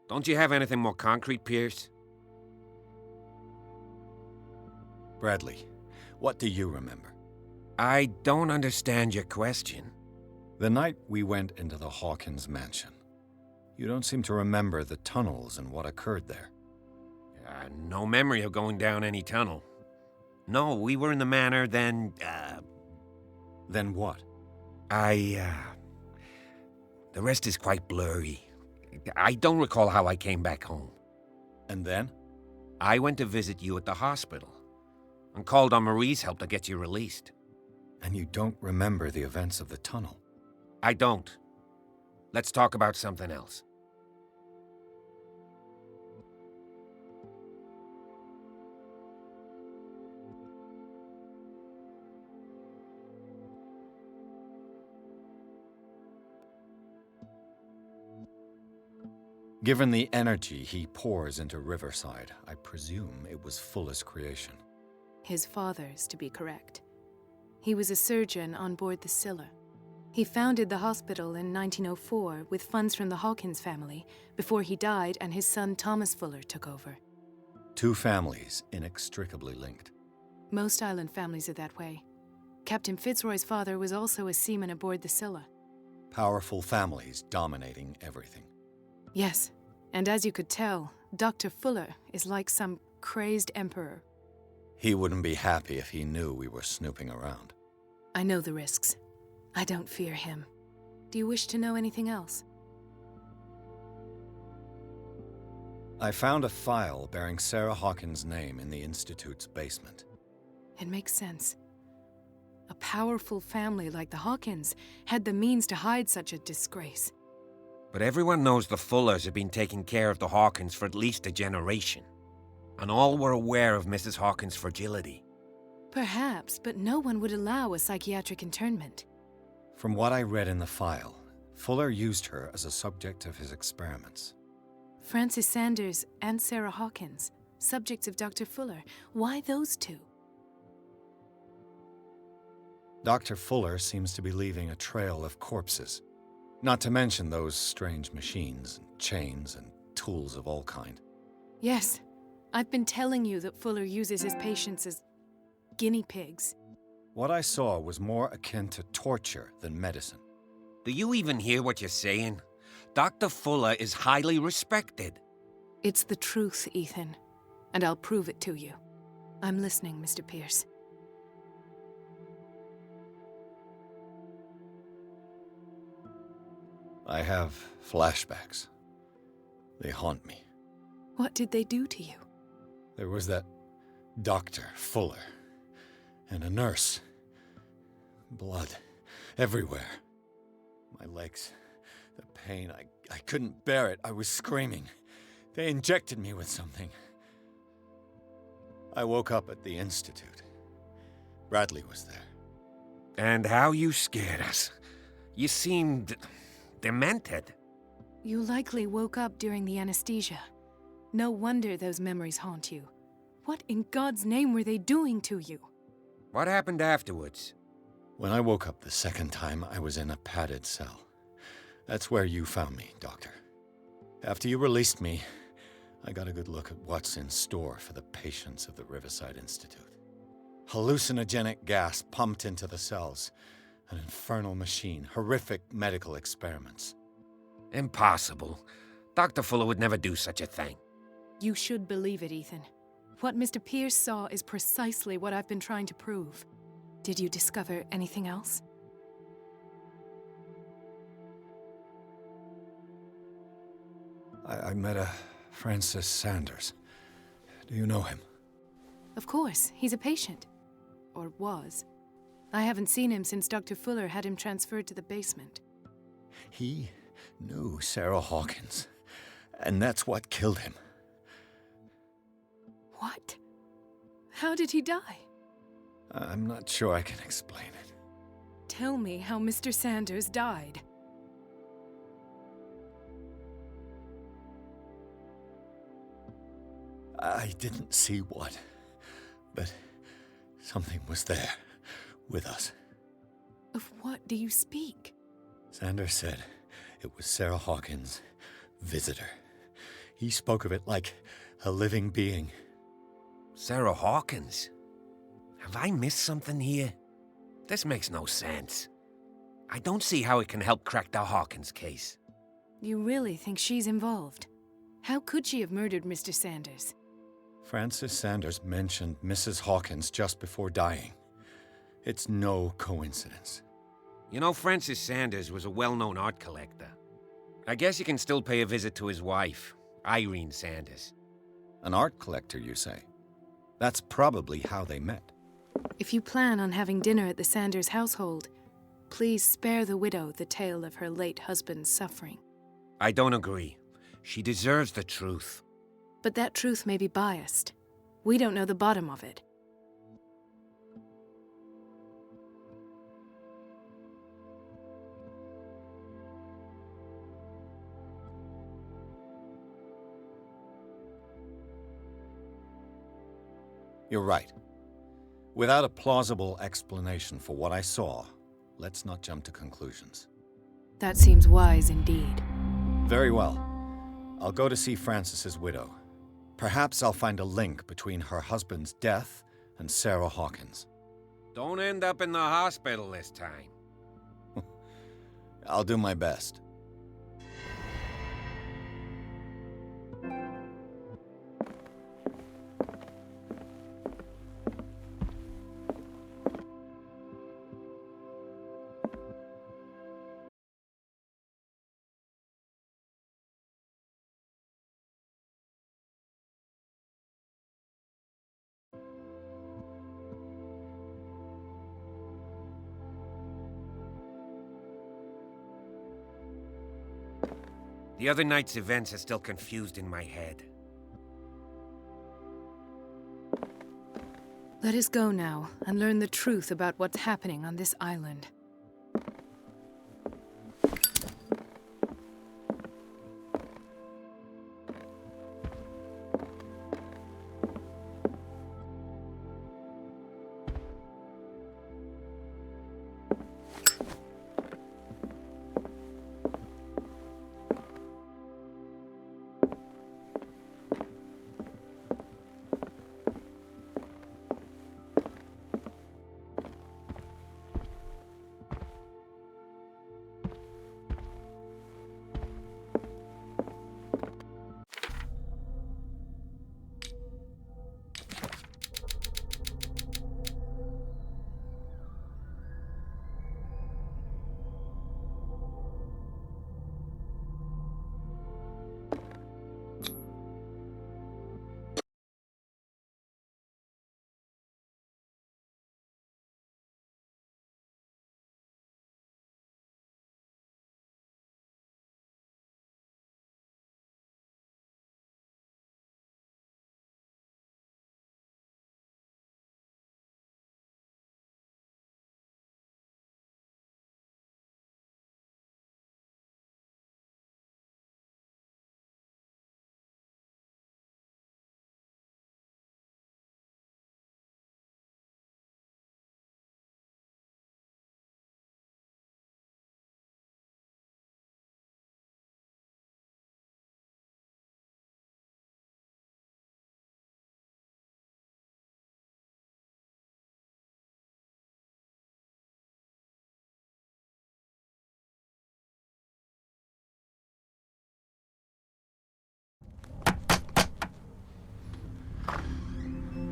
Don't you have anything more concrete, Pierce? Bradley, what do you remember? I don't understand your question. The night we went into the Hawkins mansion. You don't seem to remember the tunnels and what occurred there. No memory of going down any tunnel. No, we were in the manor, then, Then what? The rest is quite blurry. I don't recall how I came back home. And then? I went to visit you at the hospital, and called on Marie's help to get you released. And you don't remember the events of the tunnel? I don't. Let's talk about something else. Given the energy he pours into Riverside, I presume it was Fuller's creation. His father's, to be correct. He was a surgeon on board the Scylla. He founded the hospital in 1904 with funds from the Hawkins family before he died and his son Thomas Fuller took over. Two families inextricably linked. Most island families are that way. Captain Fitzroy's father was also a seaman aboard the Scylla. Powerful families dominating everything. Yes, and as you could tell, Dr. Fuller is like some crazed emperor. He wouldn't be happy if he knew we were snooping around. I know the risks. I don't fear him. Do you wish to know anything else? I found a file bearing Sarah Hawkins' name in the Institute's basement. It makes sense. A powerful family like the Hawkins had the means to hide such a disgrace. But everyone knows the Fullers have been taking care of the Hawkins for at least a generation. And all were aware of Mrs. Hawkins' fragility. Perhaps, but no one would allow a psychiatric internment. From what I read in the file, Fuller used her as a subject of his experiments. Francis Sanders and Sarah Hawkins, subjects of Dr. Fuller. Why those two? Dr. Fuller seems to be leaving a trail of corpses. Not to mention those strange machines, and chains, and tools of all kind. Yes, I've been telling you that Fuller uses his patients as guinea pigs. What I saw was more akin to torture than medicine. Do you even hear what you're saying? Dr. Fuller is highly respected. It's the truth, Ethan, and I'll prove it to you. I'm listening, Mr. Pierce. I have flashbacks. They haunt me. What did they do to you? There was that Dr. Fuller, and a nurse. Blood everywhere. My legs, the pain, I couldn't bear it. I was screaming. They injected me with something. I woke up at the Institute. Bradley was there. And how you scared us. You seemed demented. You likely woke up during the anesthesia. No wonder those memories haunt you. What in God's name were they doing to you? What happened afterwards? When I woke up the second time, I was in a padded cell. That's where you found me, Doctor. After you released me, I got a good look at what's in store for the patients of the Riverside Institute. Hallucinogenic gas pumped into the cells. An infernal machine. Horrific medical experiments. Impossible. Dr. Fuller would never do such a thing. You should believe it, Ethan. What Mr. Pierce saw is precisely what I've been trying to prove. Did you discover anything else? I met a Francis Sanders. Do you know him? Of course, he's a patient. Or was. I haven't seen him since Dr. Fuller had him transferred to the basement. He knew Sarah Hawkins, and that's what killed him. What? How did he die? I'm not sure I can explain it. tell me how Mr. Sanders died? I didn't see what, but something was there with us. Of what do you speak? Sanders said it was Sarah Hawkins' visitor. He spoke of it like a living being. Sarah Hawkins? Have I missed something here? This makes no sense. I don't see how it can help crack the Hawkins case. You really think she's involved? How could she have murdered Mr. Sanders? Francis Sanders mentioned Mrs. Hawkins just before dying. It's no coincidence. You know, Francis Sanders was a well-known art collector. I guess you can still pay a visit to his wife, Irene Sanders. An art collector, you say? That's probably how they met. If you plan on having dinner at the Sanders household, please spare the widow the tale of her late husband's suffering. I don't agree. She deserves the truth. But that truth may be biased. We don't know the bottom of it. You're right. Without a plausible explanation for what I saw, let's not jump to conclusions. That seems wise indeed. Very well. I'll go to see Francis's widow. Perhaps I'll find a link between her husband's death and Sarah Hawkins. Don't end up in the hospital this time. I'll do my best. The other night's events are still confused in my head. Let us go now and learn the truth about what's happening on this island.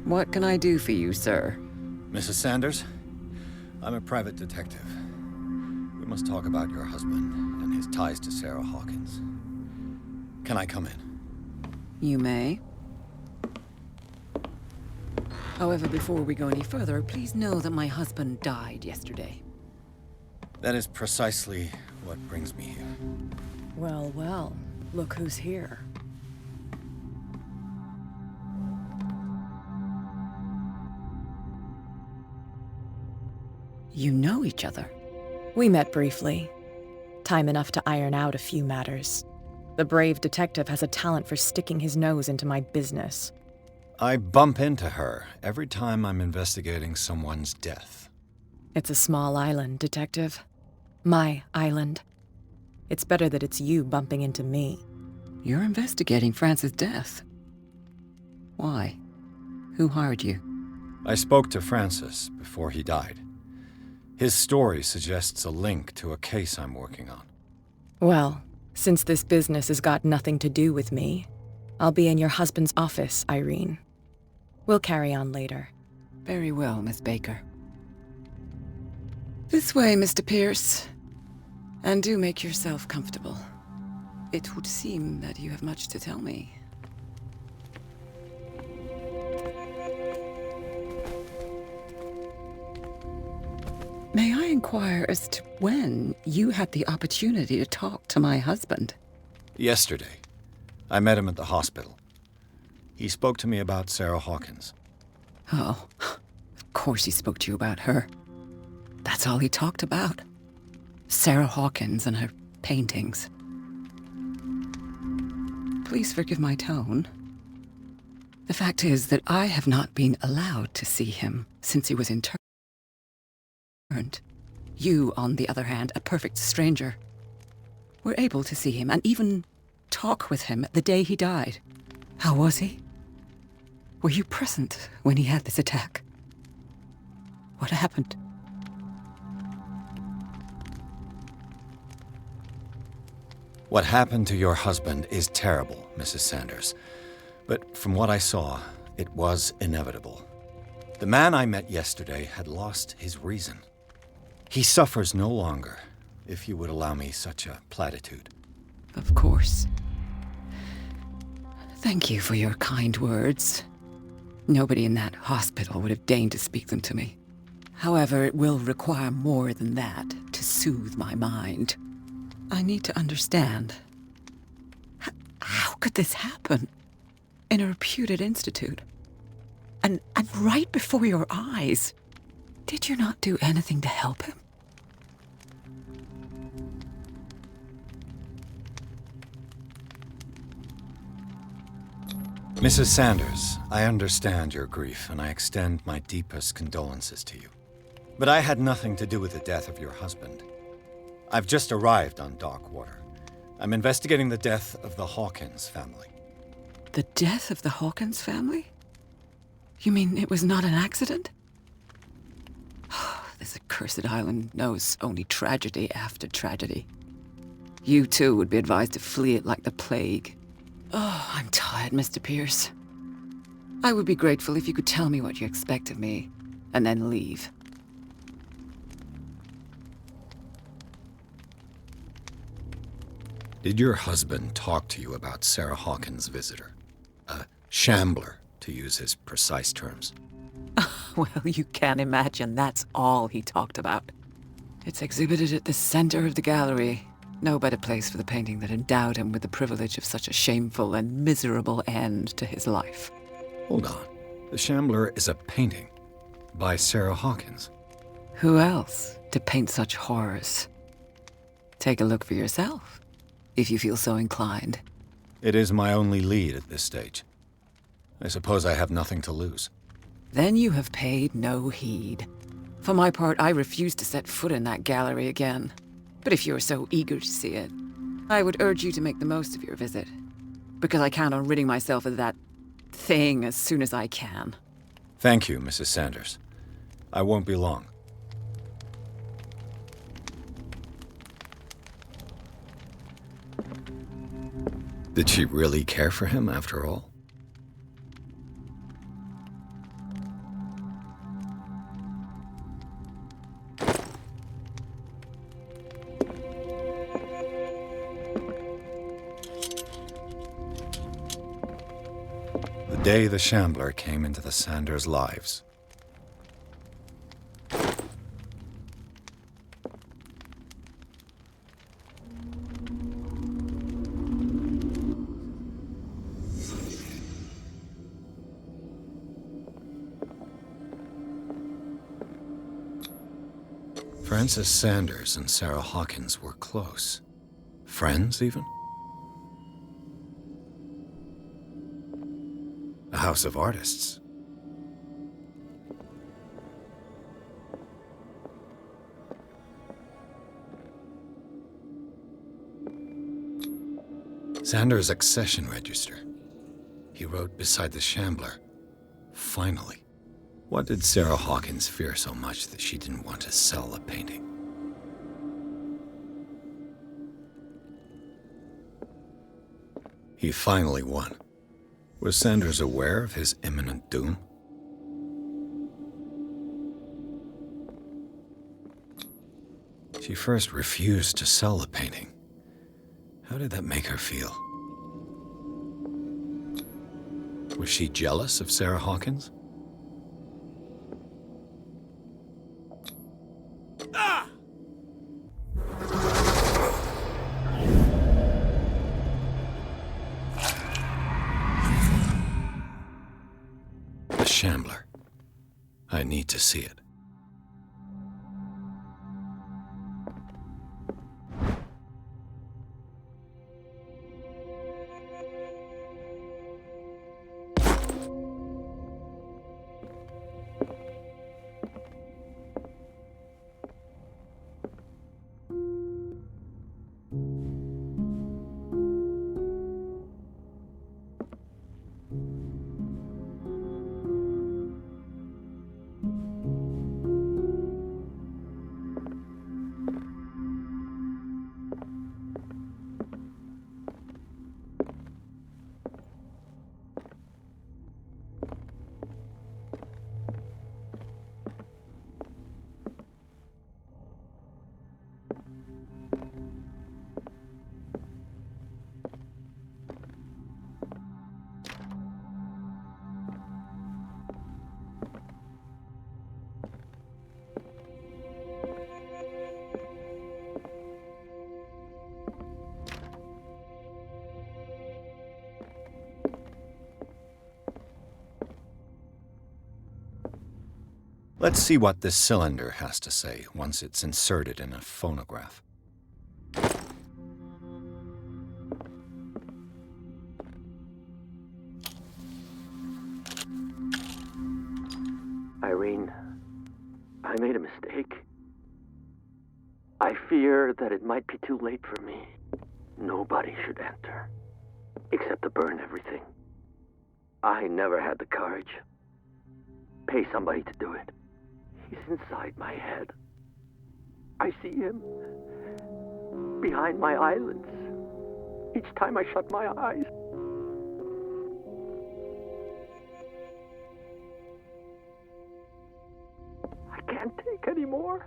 What can I do for you, sir? Mrs. Sanders, I'm a private detective. We must talk about your husband and his ties to Sarah Hawkins. Can I come in? You may. However, before we go any further, please know that my husband died yesterday. That is precisely what brings me here. Well, well, look who's here. You know each other? We met briefly. Time enough to iron out a few matters. The brave detective has a talent for sticking his nose into my business. I bump into her every time I'm investigating someone's death. It's a small island, Detective. My island. It's better that it's you bumping into me. You're investigating Francis' death. Why? Who hired you? I spoke to Francis before he died. His story suggests a link to a case I'm working on. Well, since this business has got nothing to do with me, I'll be in your husband's office, Irene. We'll carry on later. Very well, Miss Baker. This way, Mr. Pierce. And do make yourself comfortable. It would seem that you have much to tell me. May I inquire as to when you had the opportunity to talk to my husband? Yesterday, I met him at the hospital. He spoke to me about Sarah Hawkins. Oh, of course he spoke to you about her. That's all he talked about. Sarah Hawkins and her paintings. Please forgive my tone. The fact is that I have not been allowed to see him since he was interned. You, on the other hand, a perfect stranger, were able to see him and even talk with him the day he died. How was he? Were you present when he had this attack? What happened? What happened to your husband is terrible, Mrs. Sanders. But from what I saw, it was inevitable. The man I met yesterday had lost his reason. He suffers no longer, if you would allow me such a platitude. Of course. Thank you for your kind words. Nobody in that hospital would have deigned to speak them to me. However, it will require more than that to soothe my mind. I need to understand. How could this happen? In a reputed institute? And right before your eyes? Did you not do anything to help him? Mrs. Sanders, I understand your grief, and I extend my deepest condolences to you. But I had nothing to do with the death of your husband. I've just arrived on Darkwater. I'm investigating the death of the Hawkins family. The death of the Hawkins family? You mean it was not an accident? This accursed island knows only tragedy after tragedy. You too would be advised to flee it like the plague. Oh, I'm tired, Mr. Pierce. I would be grateful if you could tell me what you expect of me, and then leave. Did your husband talk to you about Sarah Hawkins' visitor? A shambler, to use his precise terms. Well, you can imagine that's all he talked about. It's exhibited at the center of the gallery. No better place for the painting that endowed him with the privilege of such a shameful and miserable end to his life. Hold on. The Shambler is a painting by Sarah Hawkins. Who else to paint such horrors? Take a look for yourself, if you feel so inclined. It is my only lead at this stage. I suppose I have nothing to lose. Then you have paid no heed. For my part, I refuse to set foot in that gallery again. But if you're so eager to see it, I would urge you to make the most of your visit. Because I count on ridding myself of that thing as soon as I can. Thank you, Mrs. Sanders. I won't be long. Did she really care for him after all? The day the Shambler came into the Sanders' lives. Francis Sanders and Sarah Hawkins were close. Friends, even? A house of artists. Sanders' accession register. He wrote beside the Shambler, "Finally." What did Sarah Hawkins fear so much that she didn't want to sell the painting? He finally won. Was Sanders aware of his imminent doom? She first refused to sell the painting. How did that make her feel? Was she jealous of Sarah Hawkins? The Shambler. I need to see it. Let's see what this cylinder has to say once it's inserted in a phonograph. Irene, I made a mistake. I fear that it might be too late for me. Nobody should enter, except to burn everything. I never had the courage. Pay somebody to do it. He's inside my head. I see him behind my eyelids each time I shut my eyes. I can't take any more.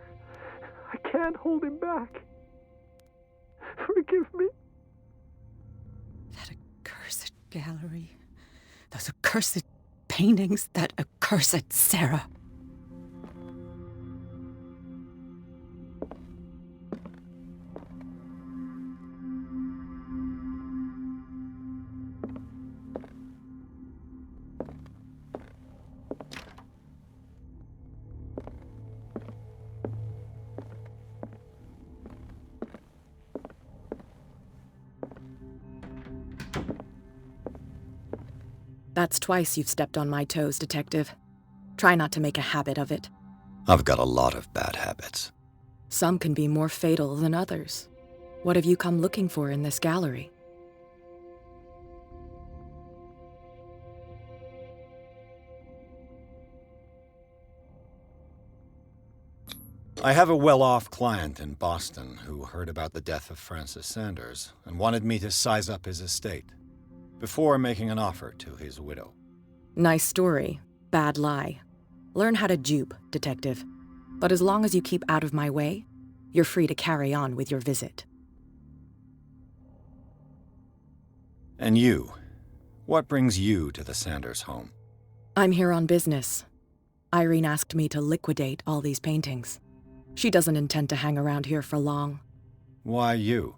I can't hold him back. Forgive me. That accursed gallery. Those accursed paintings. That accursed Sarah. That's twice you've stepped on my toes, Detective. Try not to make a habit of it. I've got a lot of bad habits. Some can be more fatal than others. What have you come looking for in this gallery? I have a well-off client in Boston who heard about the death of Francis Sanders and wanted me to size up his estate before making an offer to his widow. Nice story. Bad lie. Learn how to dupe, Detective. But as long as you keep out of my way, you're free to carry on with your visit. And you? What brings you to the Sanders home? I'm here on business. Irene asked me to liquidate all these paintings. She doesn't intend to hang around here for long. Why you?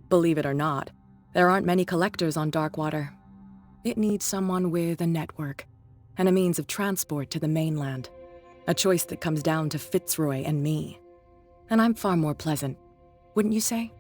Believe it or not, there aren't many collectors on Darkwater. It needs someone with a network and a means of transport to the mainland. A choice that comes down to Fitzroy and me. And I'm far more pleasant, wouldn't you say?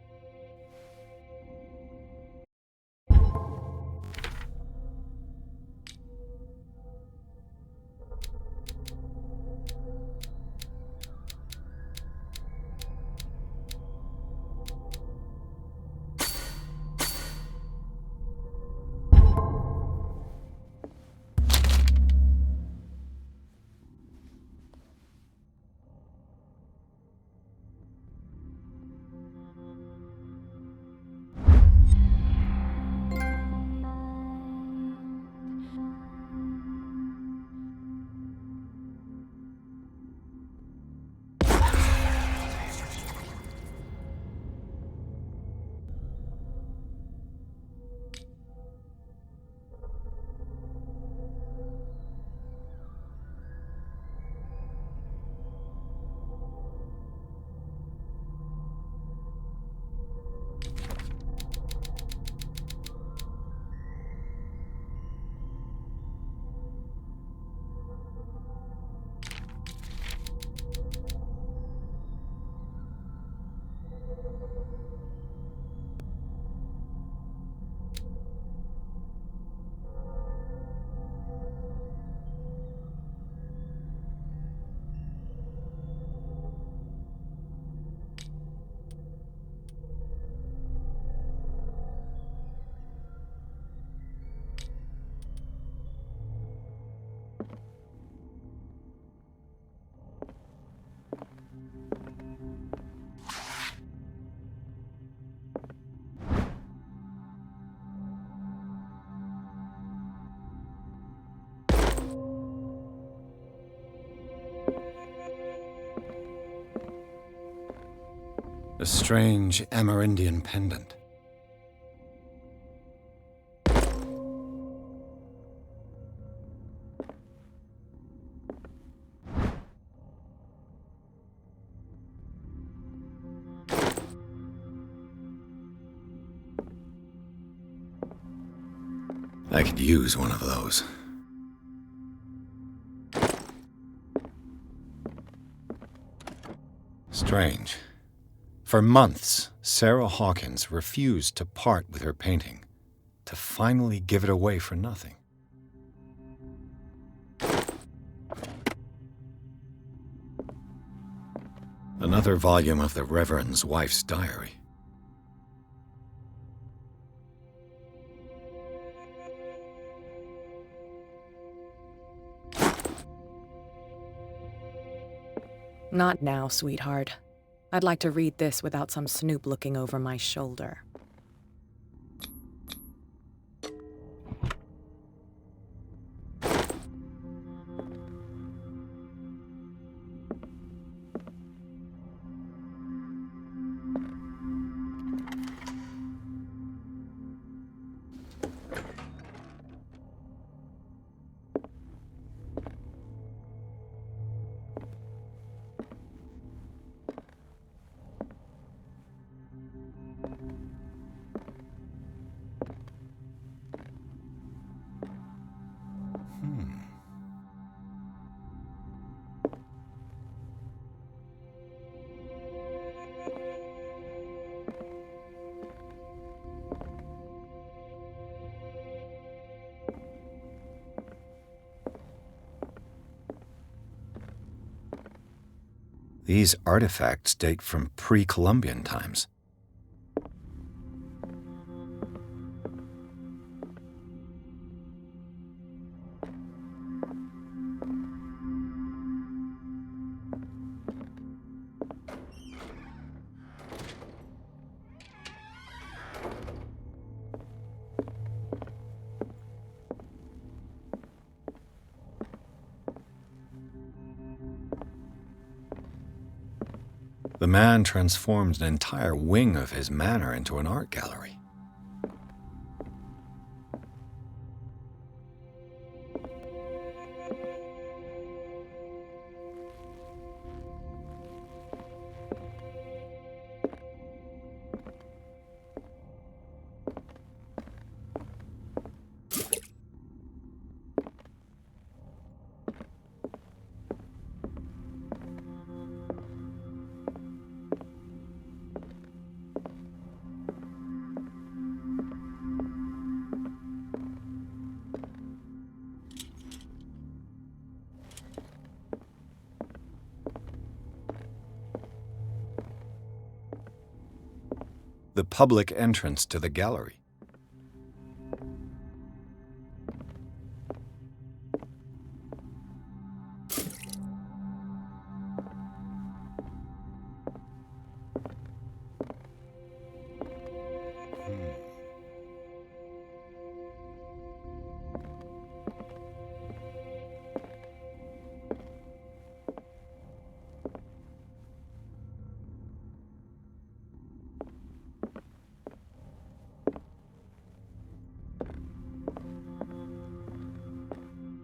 A strange Amerindian pendant. I could use one of those. Strange. For months, Sarah Hawkins refused to part with her painting, to finally give it away for nothing. Another volume of the Reverend's wife's diary. Not now, sweetheart. I'd like to read this without some snoop looking over my shoulder. These artifacts date from pre-Columbian times. The man transformed an entire wing of his manor into an art gallery. the public entrance to the gallery.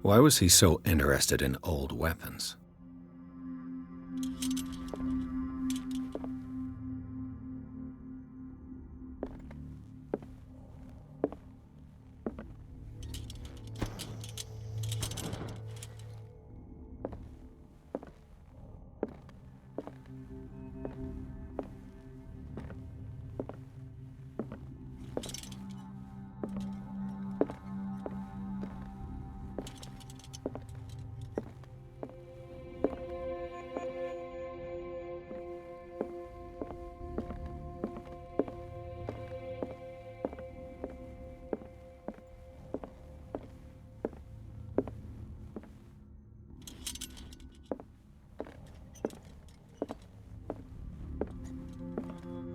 Why was he so interested in old weapons?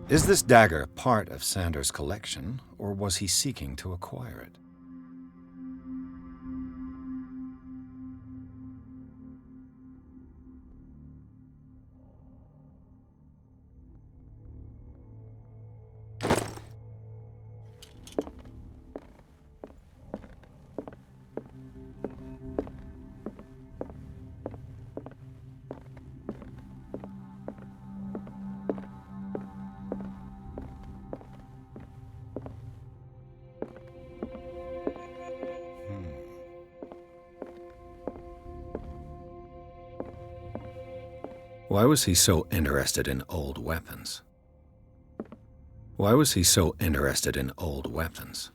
Is this dagger part of Sanders' collection, or was he seeking to acquire it? Why was he so interested in old weapons? Why was he so interested in old weapons?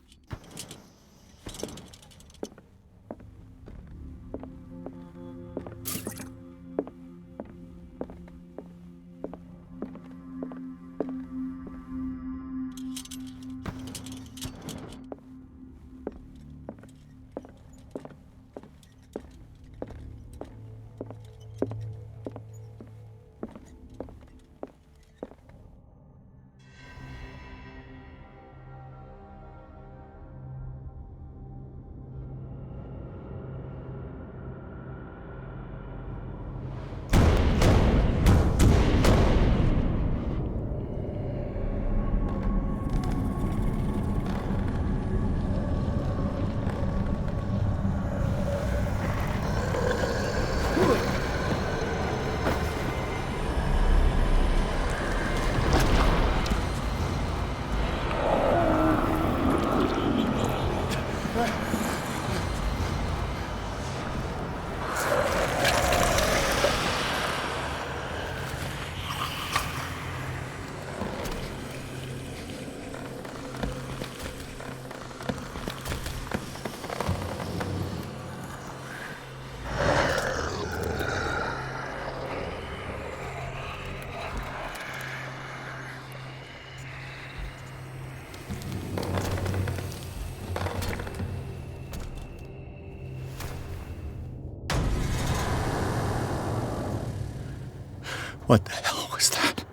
What the hell was that?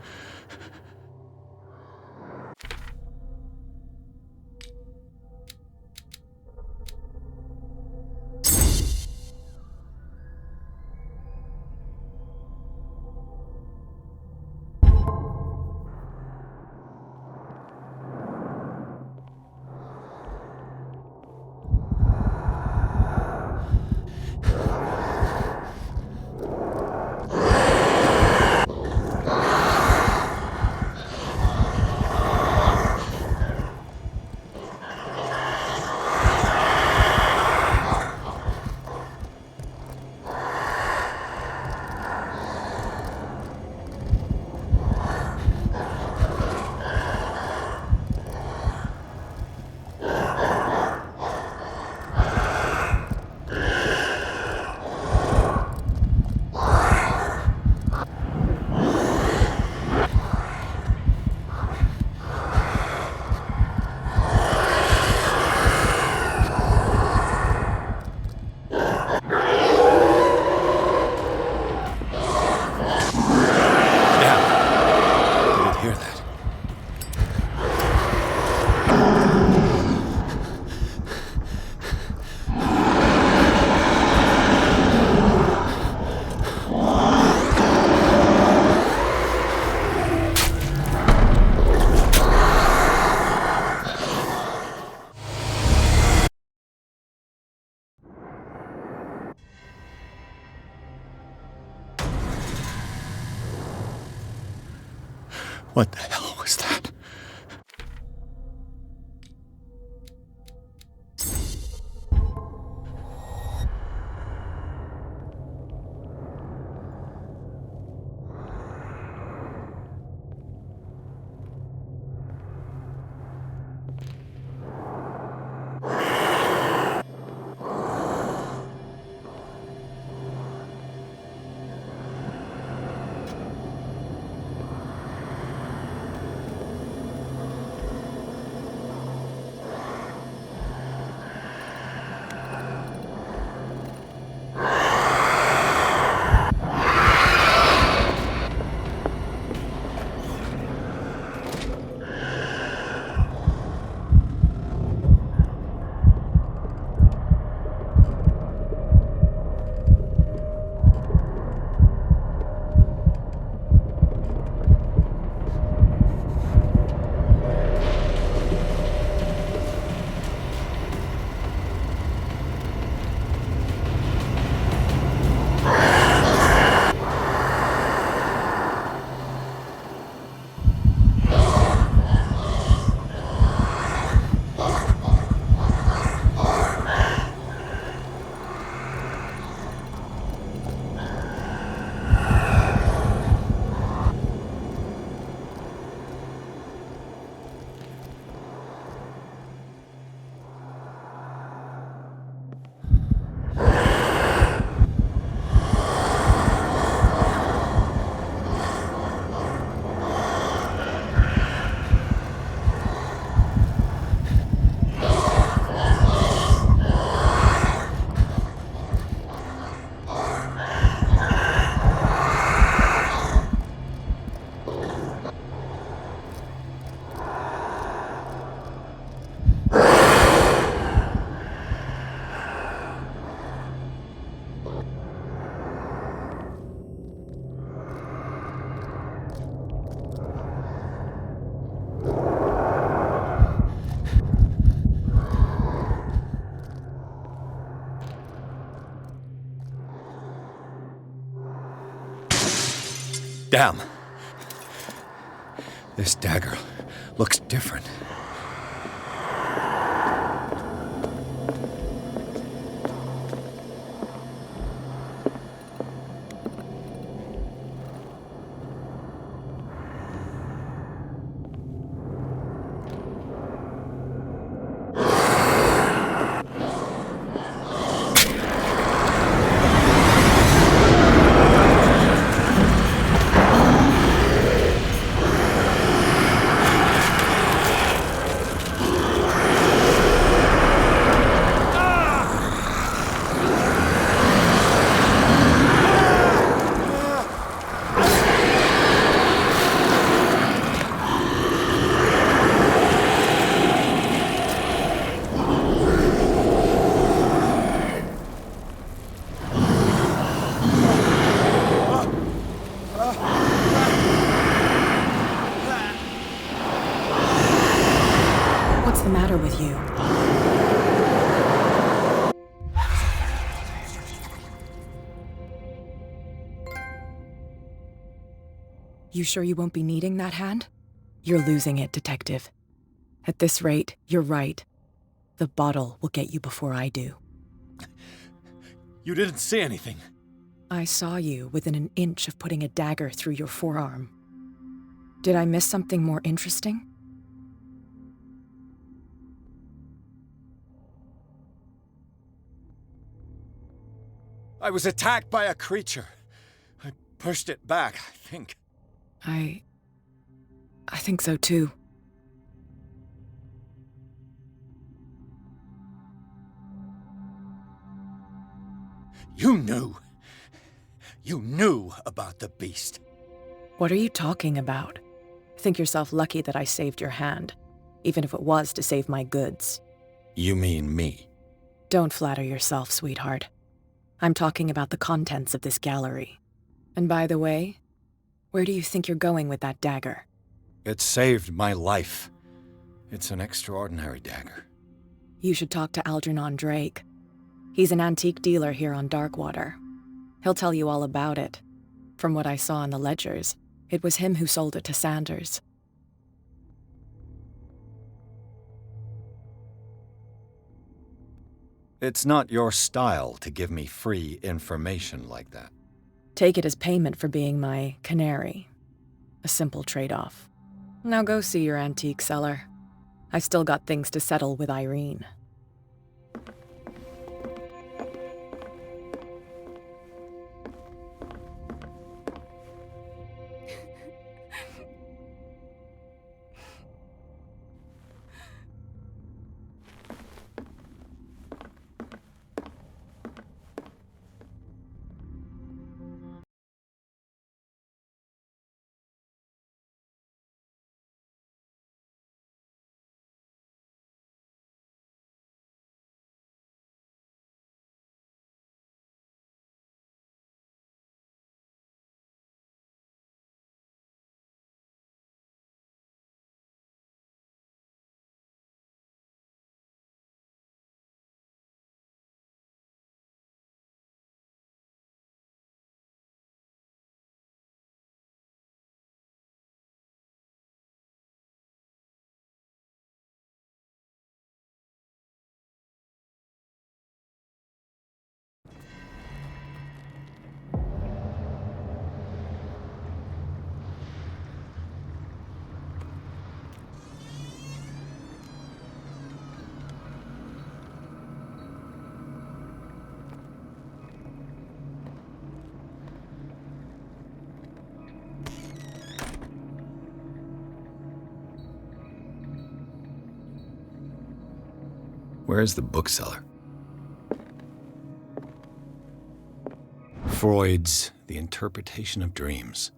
What the hell was that? Damn. This dagger looks different. What's the matter with you? You sure you won't be needing that hand? You're losing it, Detective. At this rate, you're right. The bottle will get you before I do. You didn't say anything. I saw you within an inch of putting a dagger through your forearm. Did I miss something more interesting? I was attacked by a creature. I pushed it back, I think. I think so too. You knew. You knew about the beast. What are you talking about? Think yourself lucky that I saved your hand, even if it was to save my goods. You mean me? Don't flatter yourself, sweetheart. I'm talking about the contents of this gallery. And by the way, where do you think you're going with that dagger? It saved my life. It's an extraordinary dagger. You should talk to Algernon Drake. He's an antique dealer here on Darkwater. He'll tell you all about it. From what I saw in the ledgers, It was him who sold it to Sanders. It's not your style to give me free information like that. Take it as payment for being my canary. A simple trade-off. Now go see your antique seller. I still got things to settle with Irene. Where's the bookseller? Freud's The Interpretation of Dreams.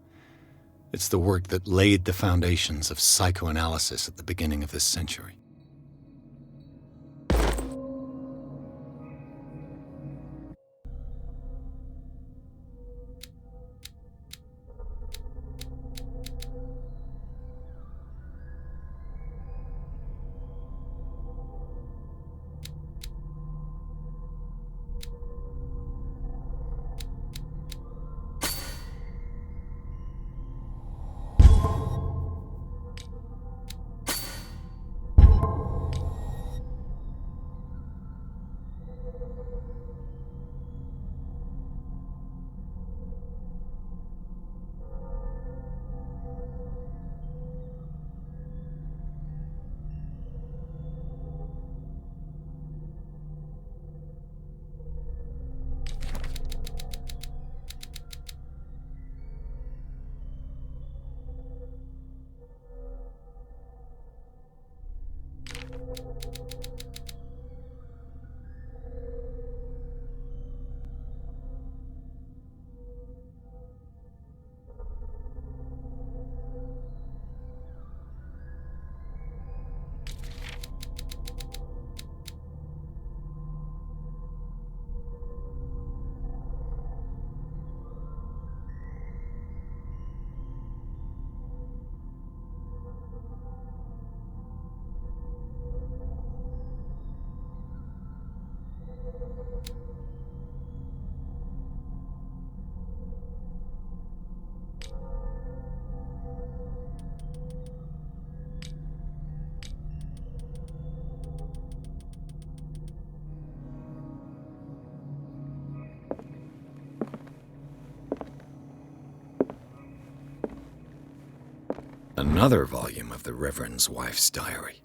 It's the work that laid the foundations of psychoanalysis at the beginning of this century. Another volume of the Reverend's wife's diary.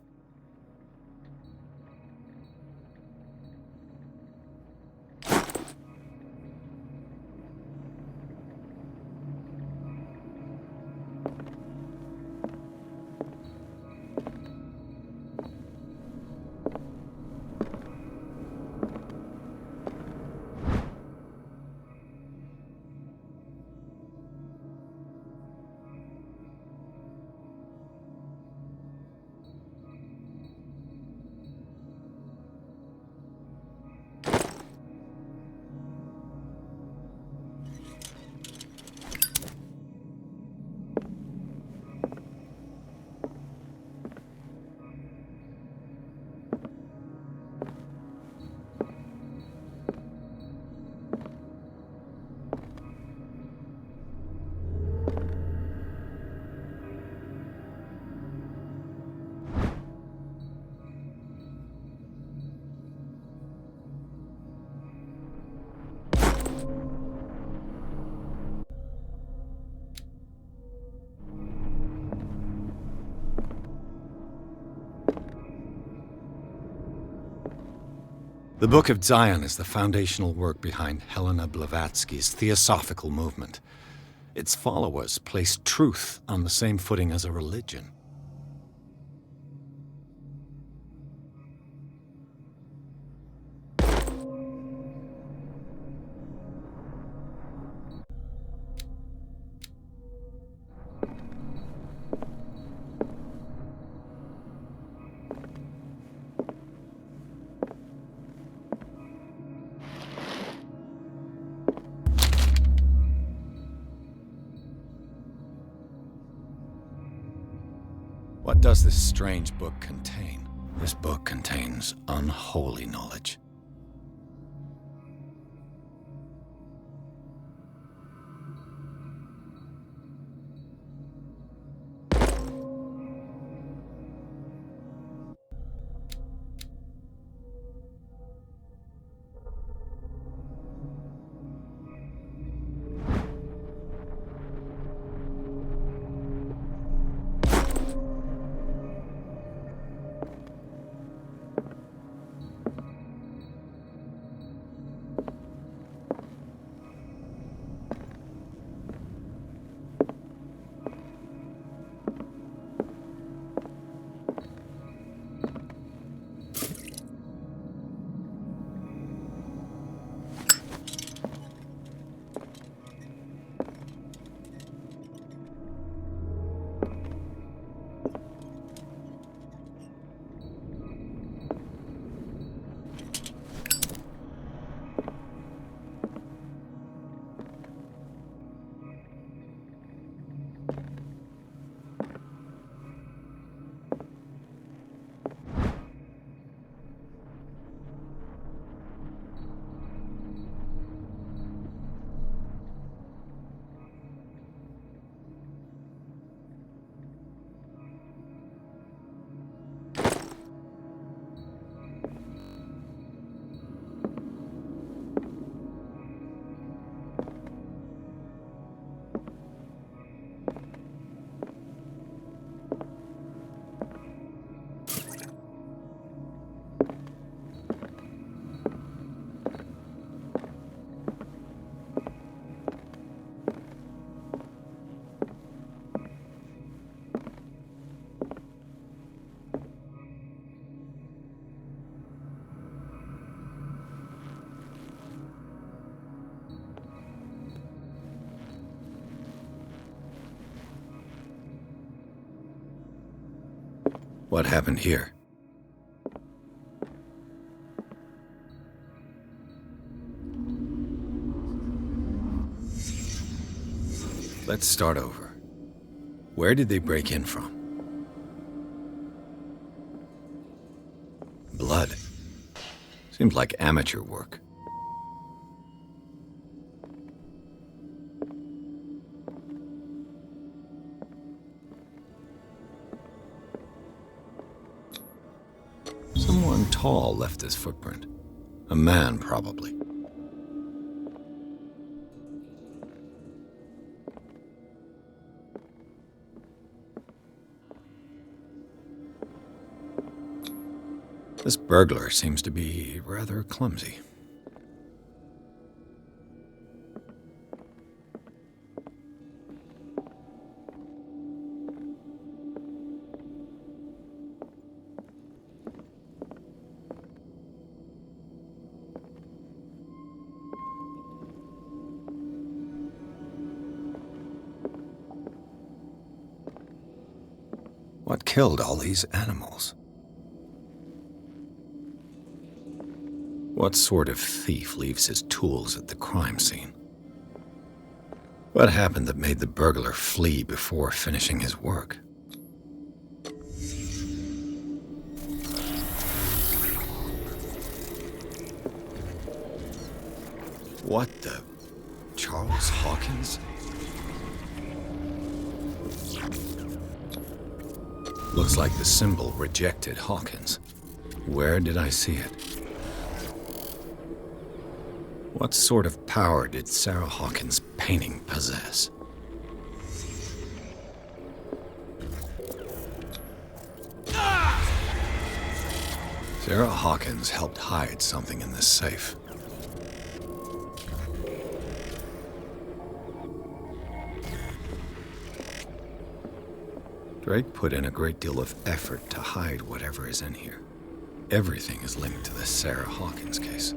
The Book of Zion is the foundational work behind Helena Blavatsky's Theosophical movement. Its followers place truth on the same footing as a religion. What does this strange book contain? This book contains unholy knowledge. What happened here? Let's start over. Where did they break in from? Blood. Seems like amateur work. Someone tall left this footprint. A man, probably. This burglar seems to be rather clumsy. What killed all these animals? What sort of thief leaves his tools at the crime scene? What happened that made the burglar flee before finishing his work? What the... Charles Hawkins? Looks like the symbol rejected Hawkins. Where did I see it? What sort of power did Sarah Hawkins' painting possess? Sarah Hawkins helped hide something in this safe. Drake put in a great deal of effort to hide whatever is in here. Everything is linked to the Sarah Hawkins case.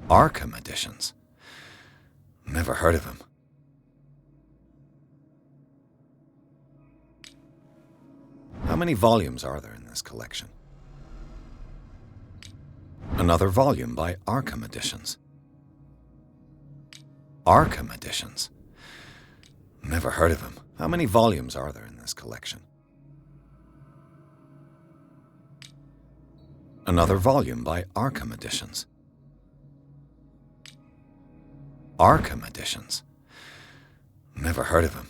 Arkham editions. Never heard of him. How many volumes are there in this collection? Another volume by Arkham Editions. Arkham Editions. Never heard of him. How many volumes are there in this collection? Another volume by Arkham Editions. Arkham Editions. Never heard of him.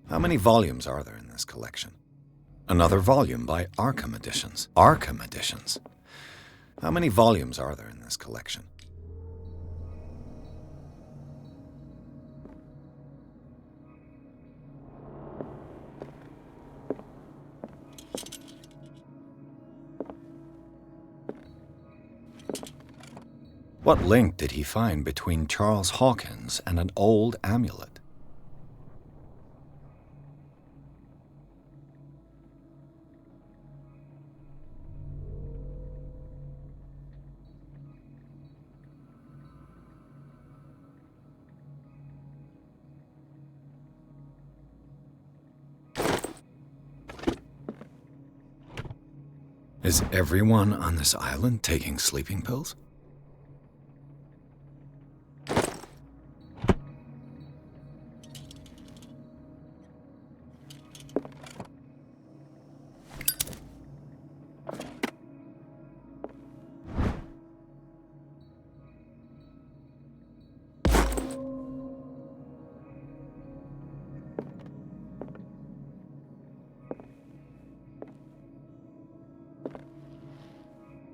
How many volumes are there in this collection? Another volume by Arkham Editions. Arkham Editions. How many volumes are there in this collection? What link did he find between Charles Hawkins and an old amulet? Is everyone on this island taking sleeping pills?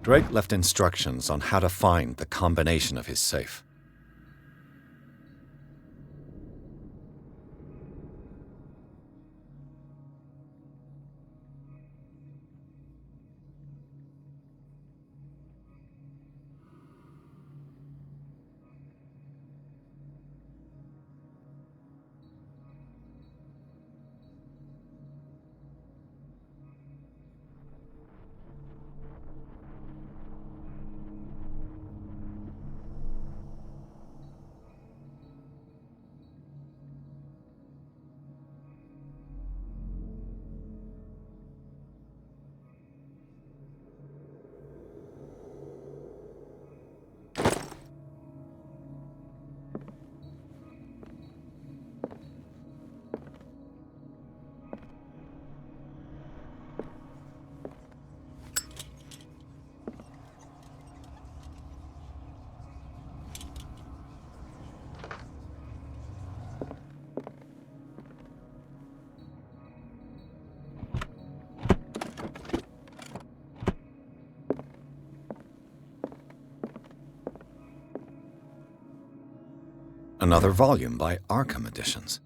Drake left instructions on how to find the combination of his safe. Another volume by Arkham Editions.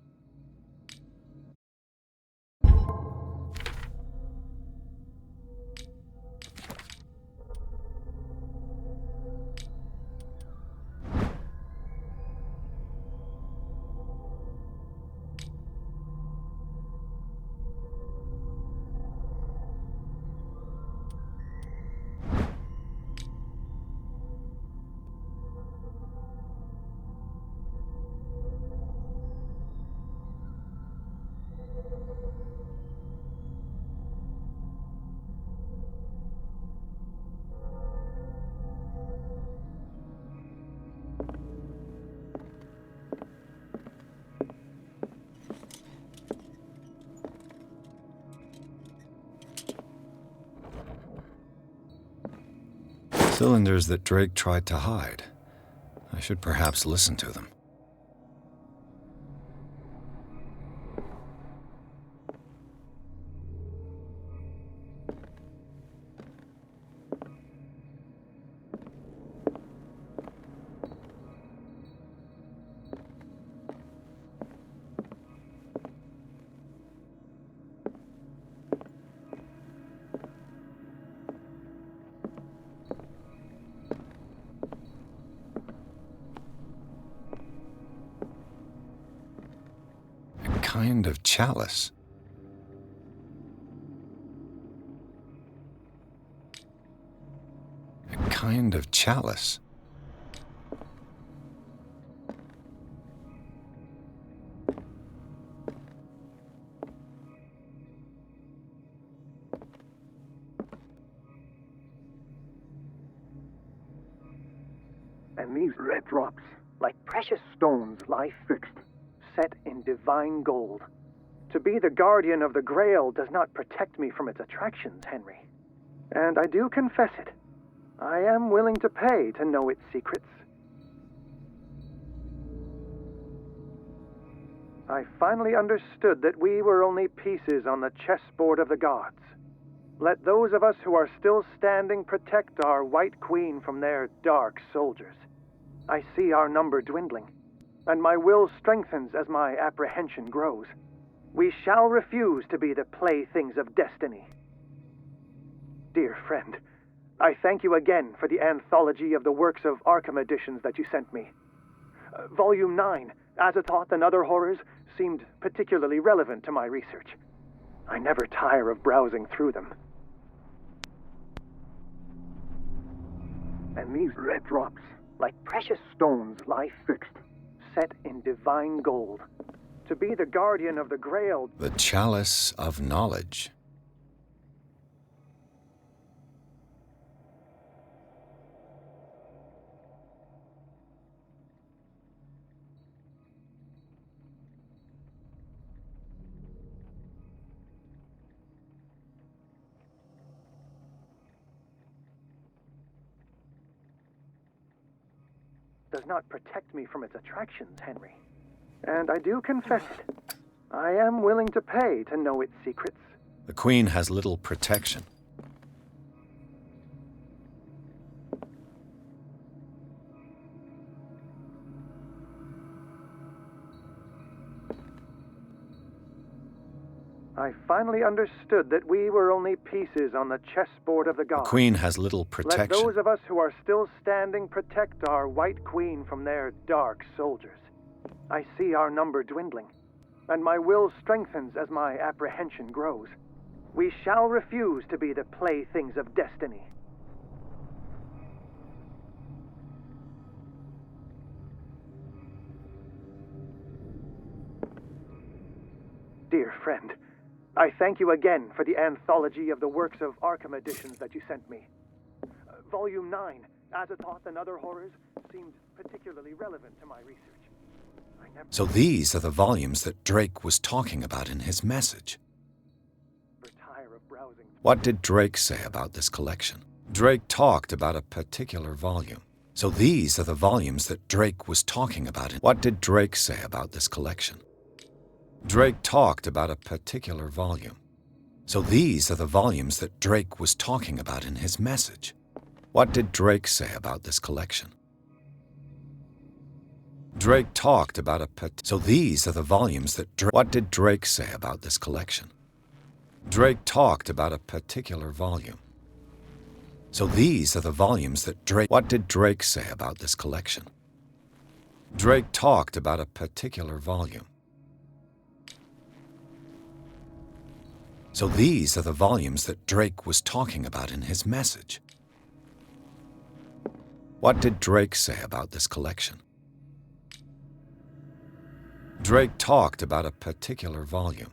Cylinders that Drake tried to hide. I should perhaps listen to them. Kind of chalice. A kind of chalice. And these red drops, like precious stones, lie fixed, set in divine gold. To be the guardian of the Grail does not protect me from its attractions, Henry. And I do confess it. I am willing to pay to know its secrets. I finally understood that we were only pieces on the chessboard of the gods. Let those of us who are still standing protect our White Queen from their dark soldiers. I see our number dwindling, and my will strengthens as my apprehension grows. We shall refuse to be the playthings of destiny. Dear friend, I thank you again for the anthology of the works of Arkham Editions that you sent me. Volume 9, Azathoth and Other Horrors, seemed particularly relevant to my research. I never tire of browsing through them. And these red drops, like precious stones, lie fixed, set in divine gold. To be the guardian of the Grail. The chalice of knowledge. Does not protect me from its attractions, Henry. And I do confess it. I am willing to pay to know its secrets. The Queen has little protection. I finally understood that we were only pieces on the chessboard of the gods. The Queen has little protection. Let those of us who are still standing protect our White Queen from their dark soldiers. I see our number dwindling, and my will strengthens as my apprehension grows. We shall refuse to be the playthings of destiny. Dear friend, I thank you again for the anthology of the works of Arkham Editions that you sent me. Volume 9, Azathoth and Other Horrors, seemed particularly relevant to my research. So these are the volumes that Drake was talking about in his message. What did Drake say about this collection? Drake talked about a particular volume. So these are the volumes that Drake was talking about. What did Drake say about this collection? Drake talked about a particular volume. So these are the volumes that Drake was talking about in his message. What did Drake say about this collection? Drake talked about so these are the volumes that What did Drake say about this collection? Drake talked about a particular volume. So these are the volumes that What did Drake say about this collection? Drake talked about a particular volume. So these are the volumes that Drake was talking about in his message. What did Drake say about this collection? Drake talked about a particular volume.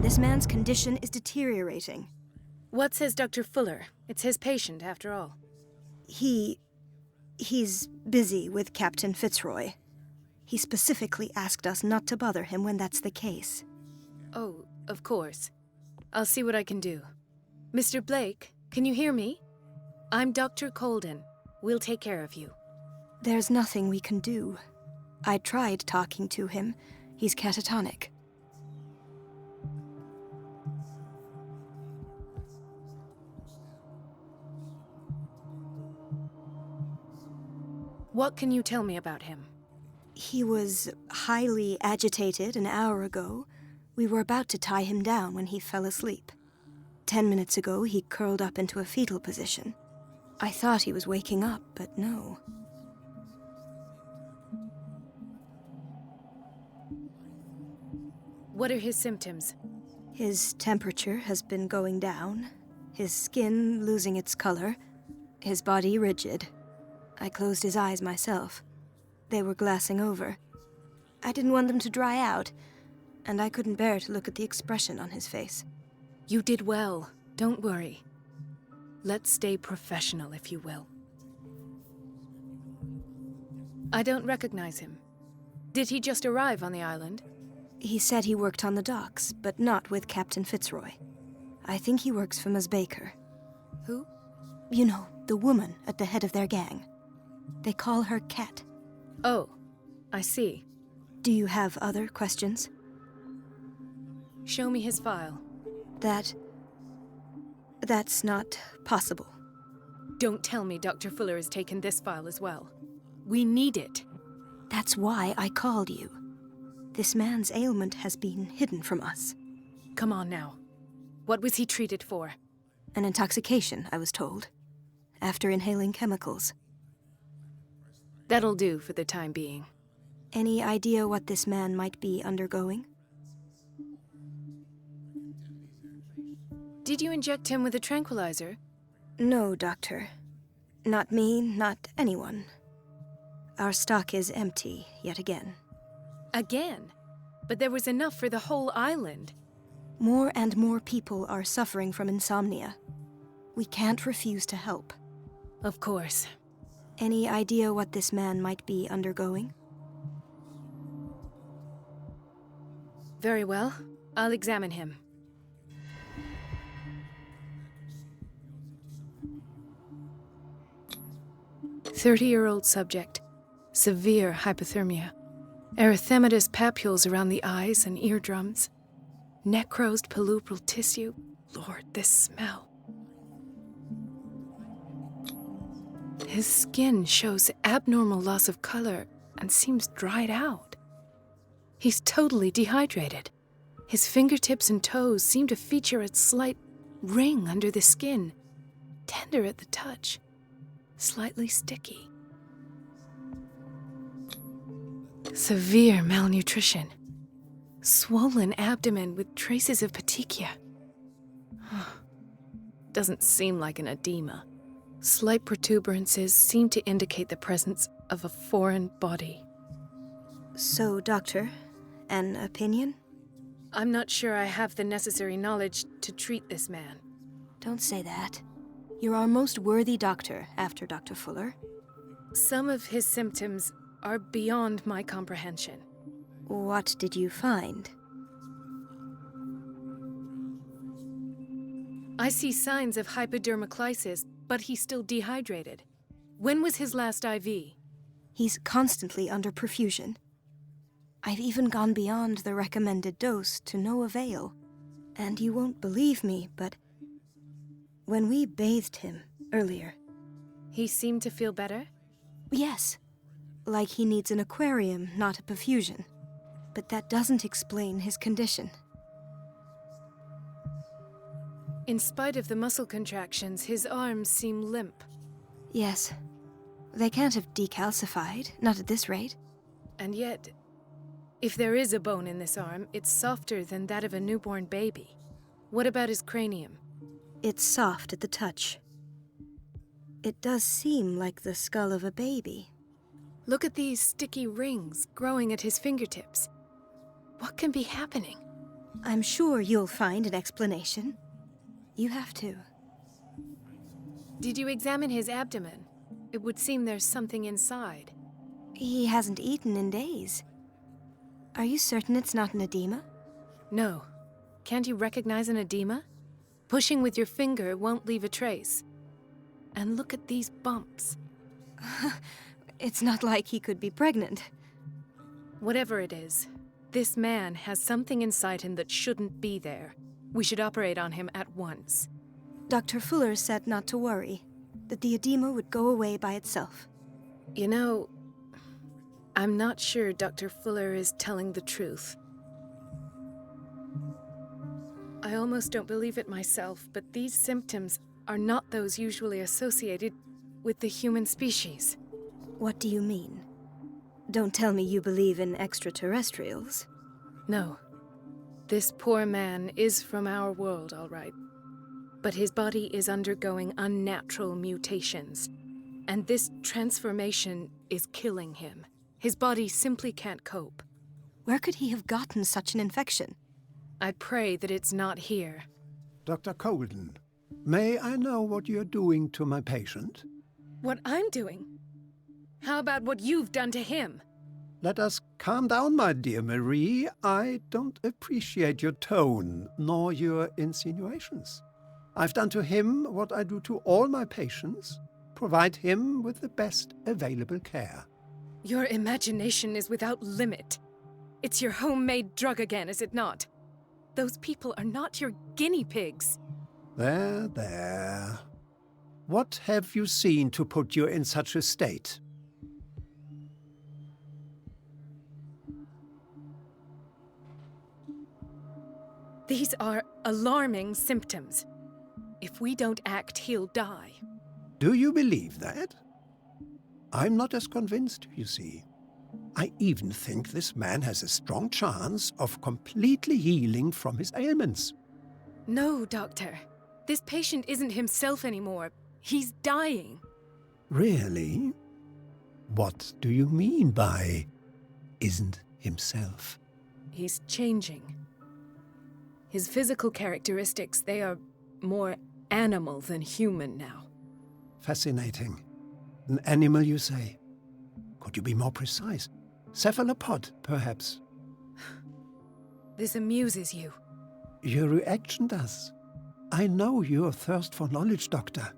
This man's condition is deteriorating. What says Dr. Fuller? It's his patient, after all. He's busy with Captain Fitzroy. He specifically asked us not to bother him when that's the case. Oh, of course. I'll see what I can do. Mr. Blake, can you hear me? I'm Dr. Colden. We'll take care of you. There's nothing we can do. I tried talking to him. He's catatonic. What can you tell me about him? He was highly agitated an hour ago. We were about to tie him down when he fell asleep. 10 minutes ago, he curled up into a fetal position. I thought he was waking up, but no. What are his symptoms? His temperature has been going down, his skin losing its color, his body rigid. I closed his eyes myself. They were glassing over. I didn't want them to dry out, and I couldn't bear to look at the expression on his face. You did well. Don't worry. Let's stay professional, if you will. I don't recognize him. Did he just arrive on the island? He said he worked on the docks, but not with Captain Fitzroy. I think he works for Ms. Baker. Who? You know, the woman at the head of their gang. They call her Cat. Oh, I see. Do you have other questions? Show me his file. That's not possible. Don't tell me Dr. Fuller has taken this file as well. We need it. That's why I called you. This man's ailment has been hidden from us. Come on now. What was he treated for? An intoxication, I was told. After inhaling chemicals. That'll do for the time being. Any idea what this man might be undergoing? Did you inject him with a tranquilizer? No, Doctor. Not me, not anyone. Our stock is empty, yet again. Again? But there was enough for the whole island. More and more people are suffering from insomnia. We can't refuse to help. Of course. Any idea what this man might be undergoing? Very well. I'll examine him. "30-year-old subject. Severe hypothermia. Erythematous papules around the eyes and eardrums. Necrosed palpebral tissue. Lord, this smell. His skin shows abnormal loss of color and seems dried out. He's totally dehydrated. His fingertips and toes seem to feature a slight ring under the skin, tender at the touch, slightly sticky. Severe malnutrition. Swollen abdomen with traces of petechia. Doesn't seem like an edema. Slight protuberances seem to indicate the presence of a foreign body. So, Doctor, an opinion? I'm not sure I have the necessary knowledge to treat this man. Don't say that. You're our most worthy doctor after Dr. Fuller. Some of his symptoms are beyond my comprehension. What did you find? I see signs of hypodermoclysis, but he's still dehydrated. When was his last IV? He's constantly under perfusion. I've even gone beyond the recommended dose to no avail. And you won't believe me, but when we bathed him earlier... He seemed to feel better? Yes. Like he needs an aquarium, not a perfusion. But that doesn't explain his condition. In spite of the muscle contractions, his arms seem limp. Yes. They can't have decalcified, not at this rate. And yet, if there is a bone in this arm, it's softer than that of a newborn baby. What about his cranium? It's soft at the touch. It does seem like the skull of a baby. Look at these sticky rings growing at his fingertips. What can be happening? I'm sure you'll find an explanation. You have to. Did you examine his abdomen? It would seem there's something inside. He hasn't eaten in days. Are you certain it's not an edema? No. Can't you recognize an edema? Pushing with your finger won't leave a trace. And look at these bumps. It's not like he could be pregnant. Whatever it is, this man has something inside him that shouldn't be there. We should operate on him at once. Dr. Fuller said not to worry, that the edema would go away by itself. You know, I'm not sure Dr. Fuller is telling the truth. I almost don't believe it myself, but these symptoms are not those usually associated with the human species. What do you mean? Don't tell me you believe in extraterrestrials. No. This poor man is from our world, all right. But his body is undergoing unnatural mutations. And this transformation is killing him. His body simply can't cope. Where could he have gotten such an infection? I pray that it's not here. Dr. Colden, may I know what you're doing to my patient? What I'm doing? How about what you've done to him? Let us calm down, my dear Marie. I don't appreciate your tone, nor your insinuations. I've done to him what I do to all my patients. Provide him with the best available care. Your imagination is without limit. It's your homemade drug again, is it not? Those people are not your guinea pigs. There, there. What have you seen to put you in such a state? These are alarming symptoms. If we don't act, he'll die. Do you believe that? I'm not as convinced, you see. I even think this man has a strong chance of completely healing from his ailments. No, Doctor. This patient isn't himself anymore. He's dying. Really? What do you mean by isn't himself? He's changing. His physical characteristics, they are more animal than human now. Fascinating. An animal, you say? Could you be more precise? Cephalopod, perhaps? This amuses you. Your reaction does. I know your thirst for knowledge, Doctor.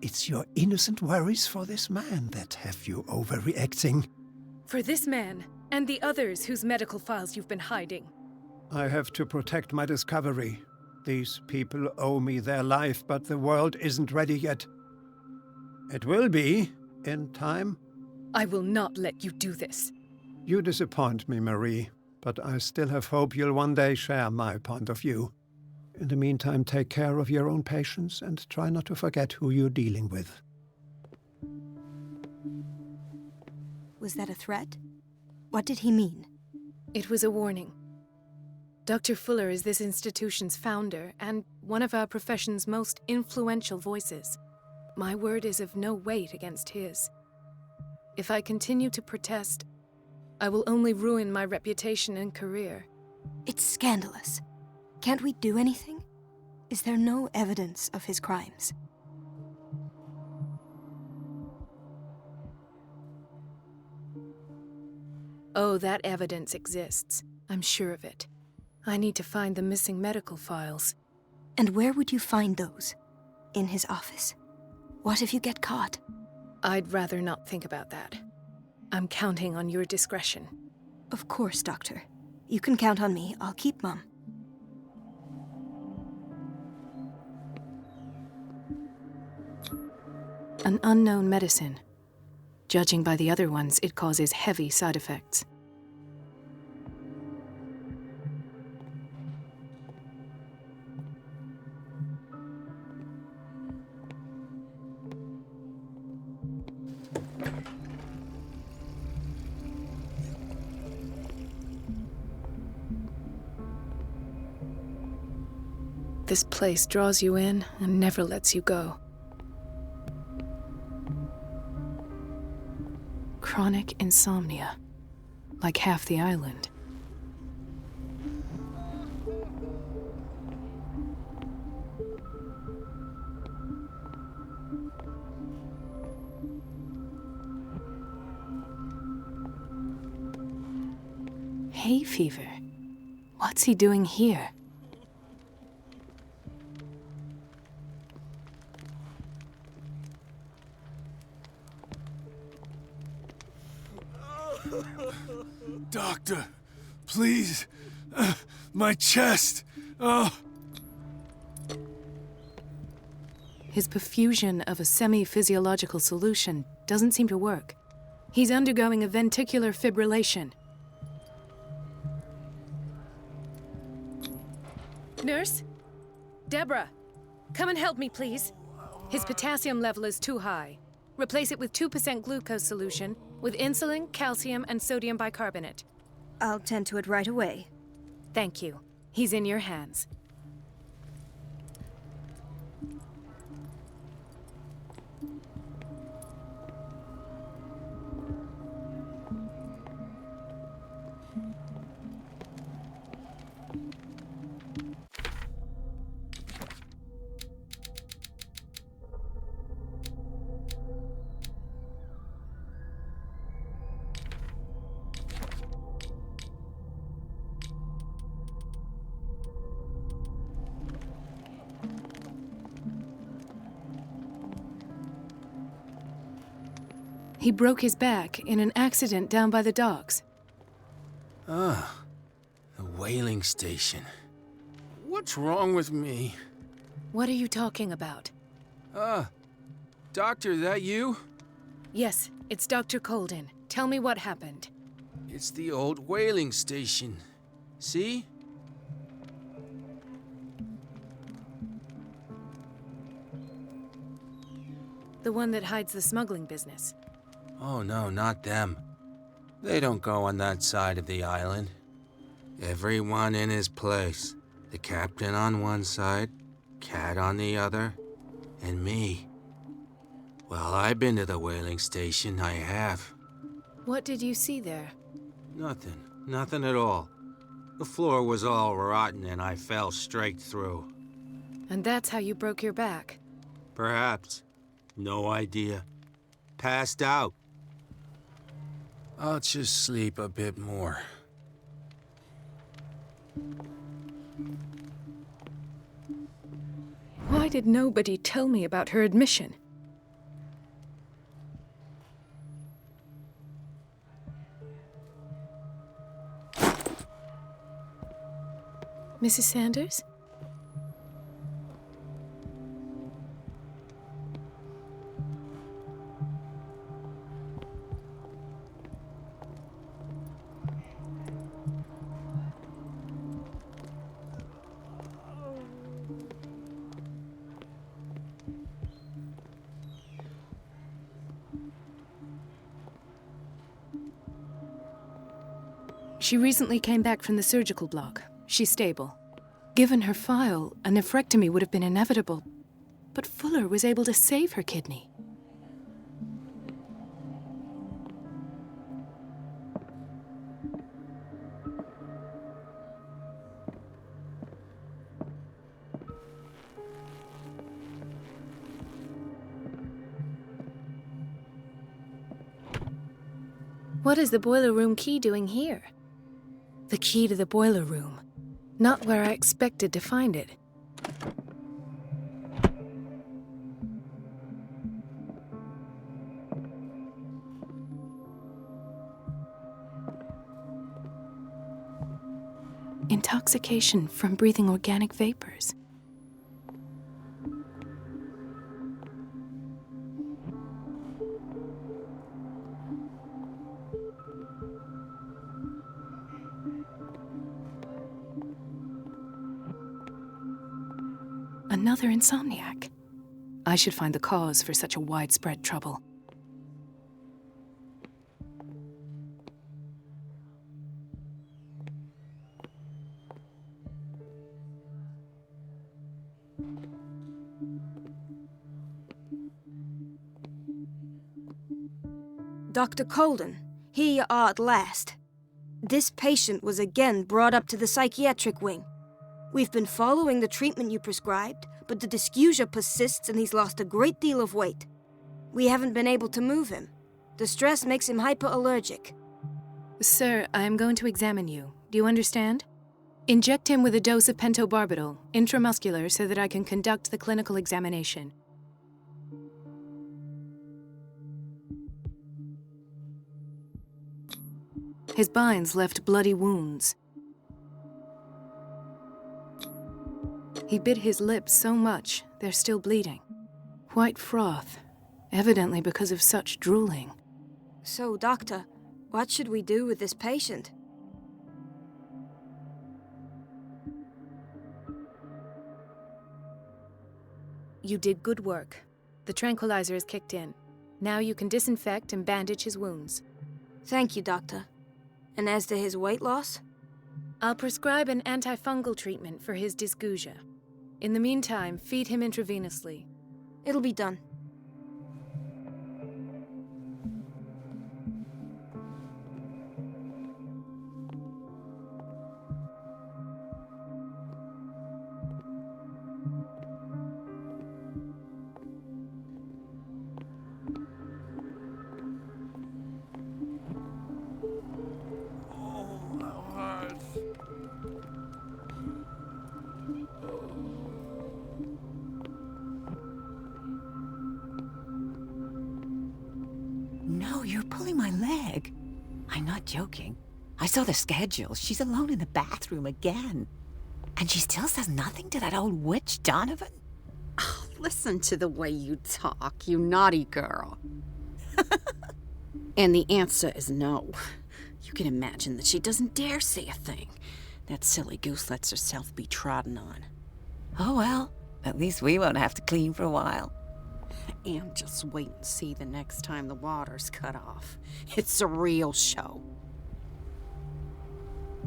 It's your innocent worries for this man that have you overreacting. For this man, and the others whose medical files you've been hiding. I have to protect my discovery. These people owe me their life, but the world isn't ready yet. It will be, in time. I will not let you do this. You disappoint me, Marie, but I still have hope you'll one day share my point of view. In the meantime, take care of your own patients and try not to forget who you're dealing with. Was that a threat? What did he mean? It was a warning. Dr. Fuller is this institution's founder and one of our profession's most influential voices. My word is of no weight against his. If I continue to protest, I will only ruin my reputation and career. It's scandalous. Can't we do anything? Is there no evidence of his crimes? Oh, that evidence exists. I'm sure of it. I need to find the missing medical files. And where would you find those? In his office? What if you get caught? I'd rather not think about that. I'm counting on your discretion. Of course, Doctor. You can count on me. I'll keep Mum. An unknown medicine. Judging by the other ones, it causes heavy side effects. This place draws you in and never lets you go. Chronic insomnia, like half the island. Hay fever. What's he doing here? Doctor, please. My chest. Oh. His perfusion of a semi-physiological solution doesn't seem to work. He's undergoing a ventricular fibrillation. Nurse? Deborah, come and help me, please. His potassium level is too high. Replace it with 2% glucose solution with insulin, calcium, and sodium bicarbonate. I'll tend to it right away. Thank you. He's in your hands. He broke his back in an accident down by the docks. Ah, the whaling station. What's wrong with me? What are you talking about? Doctor, that you? Yes, it's Dr. Colden. Tell me what happened. It's the old whaling station. See? The one that hides the smuggling business. Oh no, not them. They don't go on that side of the island. Everyone in his place. The captain on one side, Cat on the other, and me. Well, I've been to the whaling station, I have. What did you see there? Nothing. Nothing at all. The floor was all rotten and I fell straight through. And that's how you broke your back? Perhaps. No idea. Passed out. I'll just sleep a bit more. Why did nobody tell me about her admission? Mrs. Sanders? She recently came back from the surgical block. She's stable. Given her file, a nephrectomy would have been inevitable, but Fuller was able to save her kidney. What is the boiler room key doing here? The key to the boiler room. Not where I expected to find it. Intoxication from breathing organic vapors. Another insomniac. I should find the cause for such a widespread trouble. Dr. Colden, here you are at last. This patient was again brought up to the psychiatric wing. We've been following the treatment you prescribed, but the dysgeusia persists and he's lost a great deal of weight. We haven't been able to move him. The stress makes him hyperallergic. Sir, I am going to examine you. Do you understand? Inject him with a dose of pentobarbital, intramuscular, so that I can conduct the clinical examination. His binds left bloody wounds. He bit his lips so much, they're still bleeding. White froth, evidently because of such drooling. So, Doctor, what should we do with this patient? You did good work. The tranquilizer is kicked in. Now you can disinfect and bandage his wounds. Thank you, Doctor. And as to his weight loss? I'll prescribe an antifungal treatment for his dysgeusia. In the meantime, feed him intravenously. It'll be done. No, you're pulling my leg. I'm not joking. I saw the schedule. She's alone in the bathroom again. And she still says nothing to that old witch, Donovan? Oh, listen to the way you talk, you naughty girl. And the answer is no. You can imagine that she doesn't dare say a thing. That silly goose lets herself be trodden on. Oh well, at least we won't have to clean for a while. And just wait and see the next time the water's cut off. It's a real show.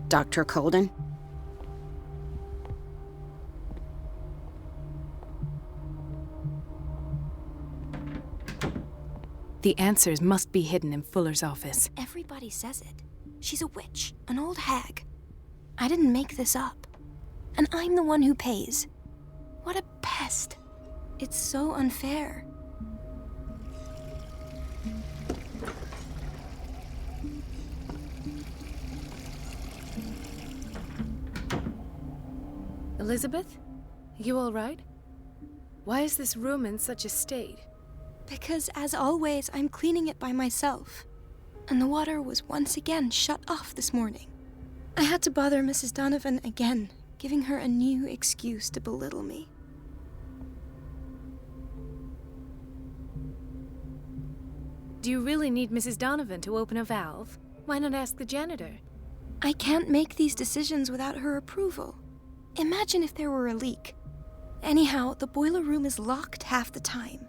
Dr. Colden? The answers must be hidden in Fuller's office. Everybody says it. She's a witch, an old hag. I didn't make this up. And I'm the one who pays. What a pest. It's so unfair. Elizabeth? You all right? Why is this room in such a state? Because, as always, I'm cleaning it by myself. And the water was once again shut off this morning. I had to bother Mrs. Donovan again, giving her a new excuse to belittle me. Do you really need Mrs. Donovan to open a valve? Why not ask the janitor? I can't make these decisions without her approval. Imagine if there were a leak. Anyhow, the boiler room is locked half the time.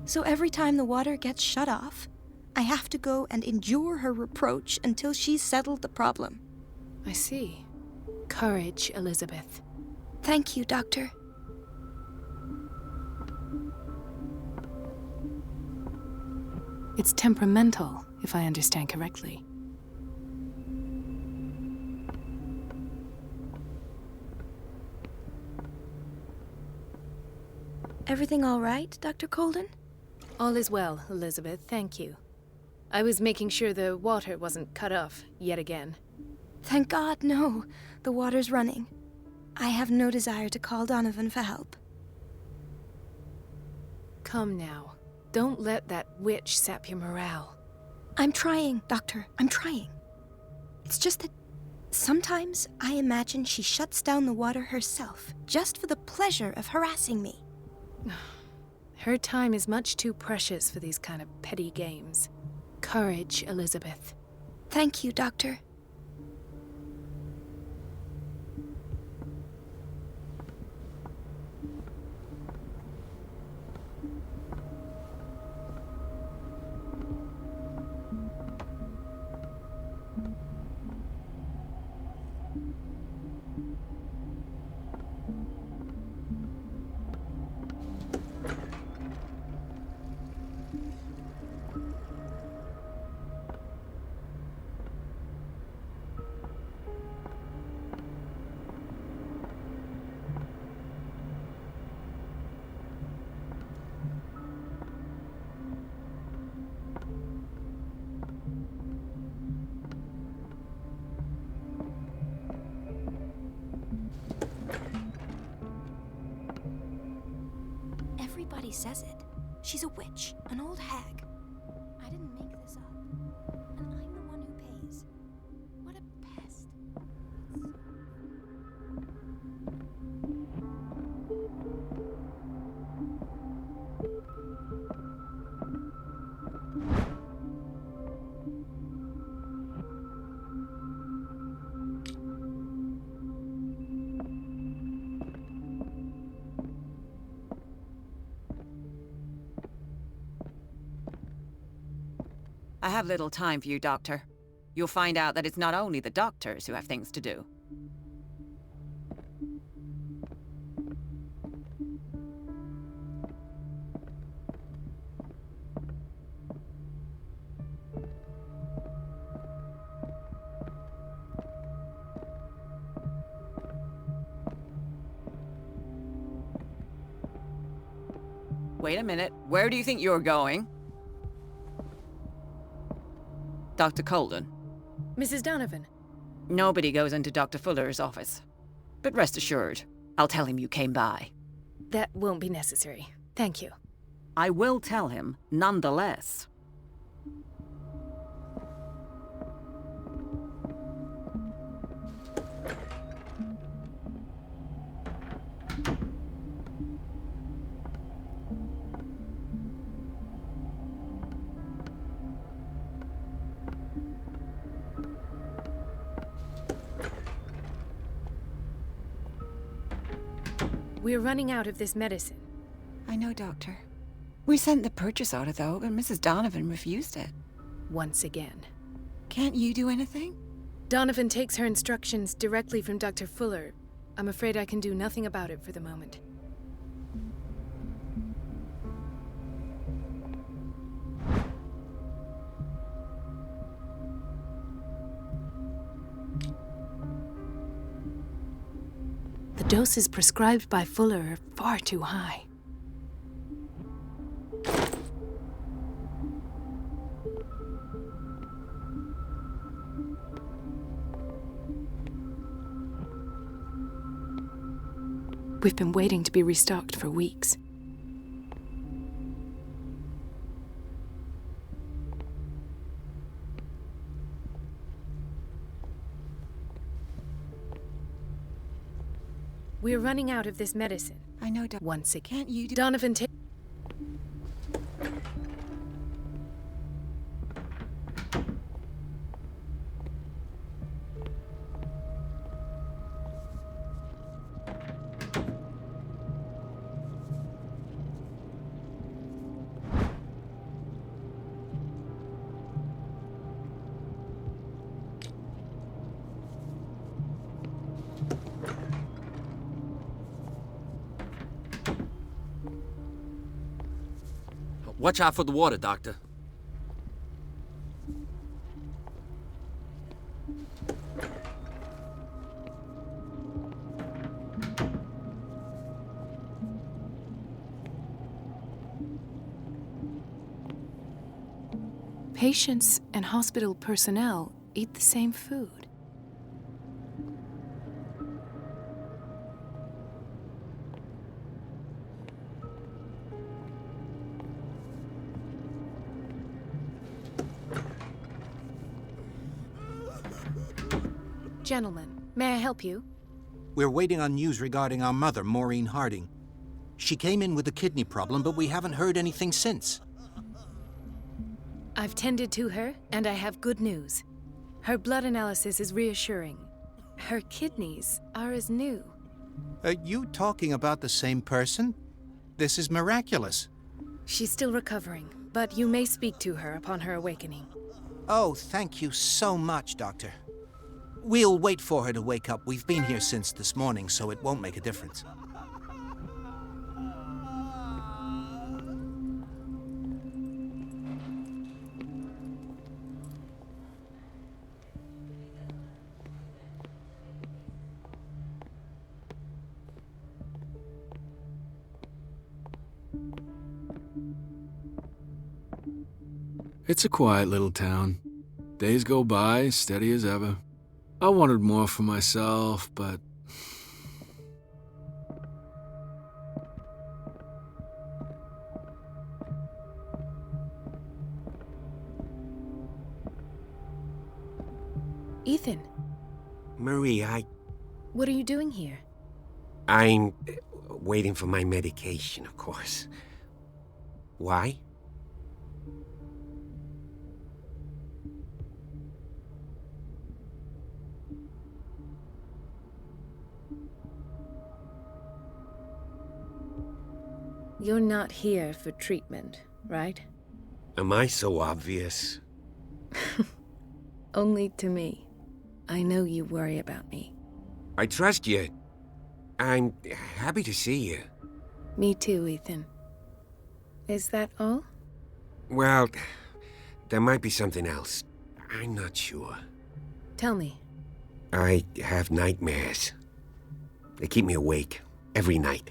So every time the water gets shut off, I have to go and endure her reproach until she's settled the problem. I see. Courage, Elizabeth. Thank you, Doctor. It's temperamental, if I understand correctly. Everything all right, Dr. Colden? All is well, Elizabeth, thank you. I was making sure the water wasn't cut off yet again. Thank God, no. The water's running. I have no desire to call Donovan for help. Come now. Don't let that witch sap your morale. I'm trying, Doctor. I'm trying. It's just that sometimes I imagine she shuts down the water herself, just for the pleasure of harassing me. Her time is much too precious for these kind of petty games. Courage, Elizabeth. Thank you, Doctor. Everybody says it. She's a witch, an old hag. I didn't make this up. And I'm the one who pays. I have little time for you, Doctor. You'll find out that it's not only the doctors who have things to do. Wait a minute. Where do you think you're going? Dr. Colden. Mrs. Donovan. Nobody goes into Dr. Fuller's office. But rest assured, I'll tell him you came by. That won't be necessary. Thank you. I will tell him, nonetheless. We're running out of this medicine. I know, Doctor. We sent the purchase order, though, but Mrs. Donovan refused it. Once again. Can't you do anything? Donovan takes her instructions directly from Dr. Fuller. I'm afraid I can do nothing about it for the moment. The doses prescribed by Fuller are far too high. We've been waiting to be restocked for weeks. We're running out of this medicine. I know, Once again. Can't you do... Donovan, take... Watch out for the water, Doctor. Patients and hospital personnel eat the same food. Gentlemen, may I help you? We're waiting on news regarding our mother, Maureen Harding. She came in with a kidney problem, but we haven't heard anything since. I've tended to her, and I have good news. Her blood analysis is reassuring. Her kidneys are as new. Are you talking about the same person? This is miraculous. She's still recovering, but you may speak to her upon her awakening. Oh, thank you so much, Doctor. We'll wait for her to wake up. We've been here since this morning, so it won't make a difference. It's a quiet little town. Days go by, steady as ever. I wanted more for myself, but... Ethan. Marie, What are you doing here? I'm waiting for my medication, of course. Why? You're not here for treatment, right? Am I so obvious? Only to me. I know you worry about me. I trust you. I'm happy to see you. Me too, Ethan. Is that all? Well, there might be something else. I'm not sure. Tell me. I have nightmares. They keep me awake every night.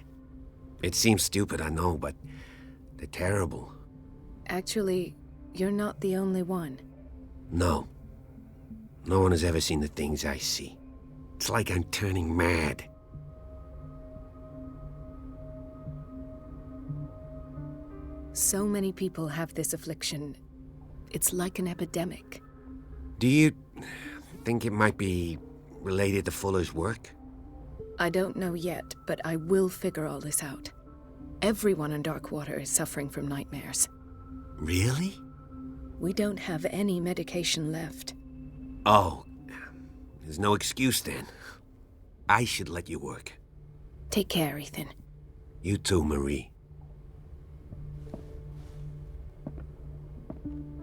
It seems stupid, I know, but they're terrible. Actually, you're not the only one. No. No one has ever seen the things I see. It's like I'm turning mad. So many people have this affliction. It's like an epidemic. Do you think it might be related to Fuller's work? I don't know yet, but I will figure all this out. Everyone in Darkwater is suffering from nightmares. Really? We don't have any medication left. Oh, there's no excuse then. I should let you work. Take care, Ethan. You too, Marie.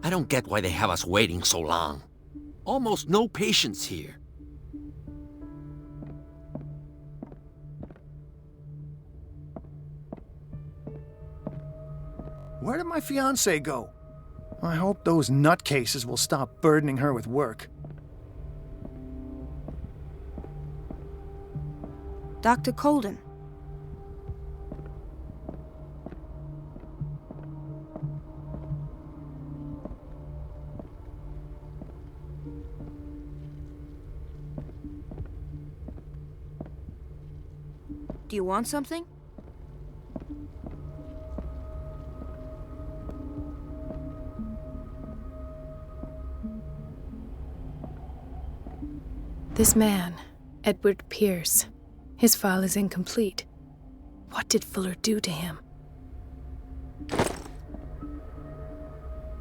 I don't get why they have us waiting so long. Almost no patients here. Where did my fiancée go? I hope those nutcases will stop burdening her with work. Dr. Colden. Do you want something? This man, Edward Pierce, his file is incomplete. What did Fuller do to him?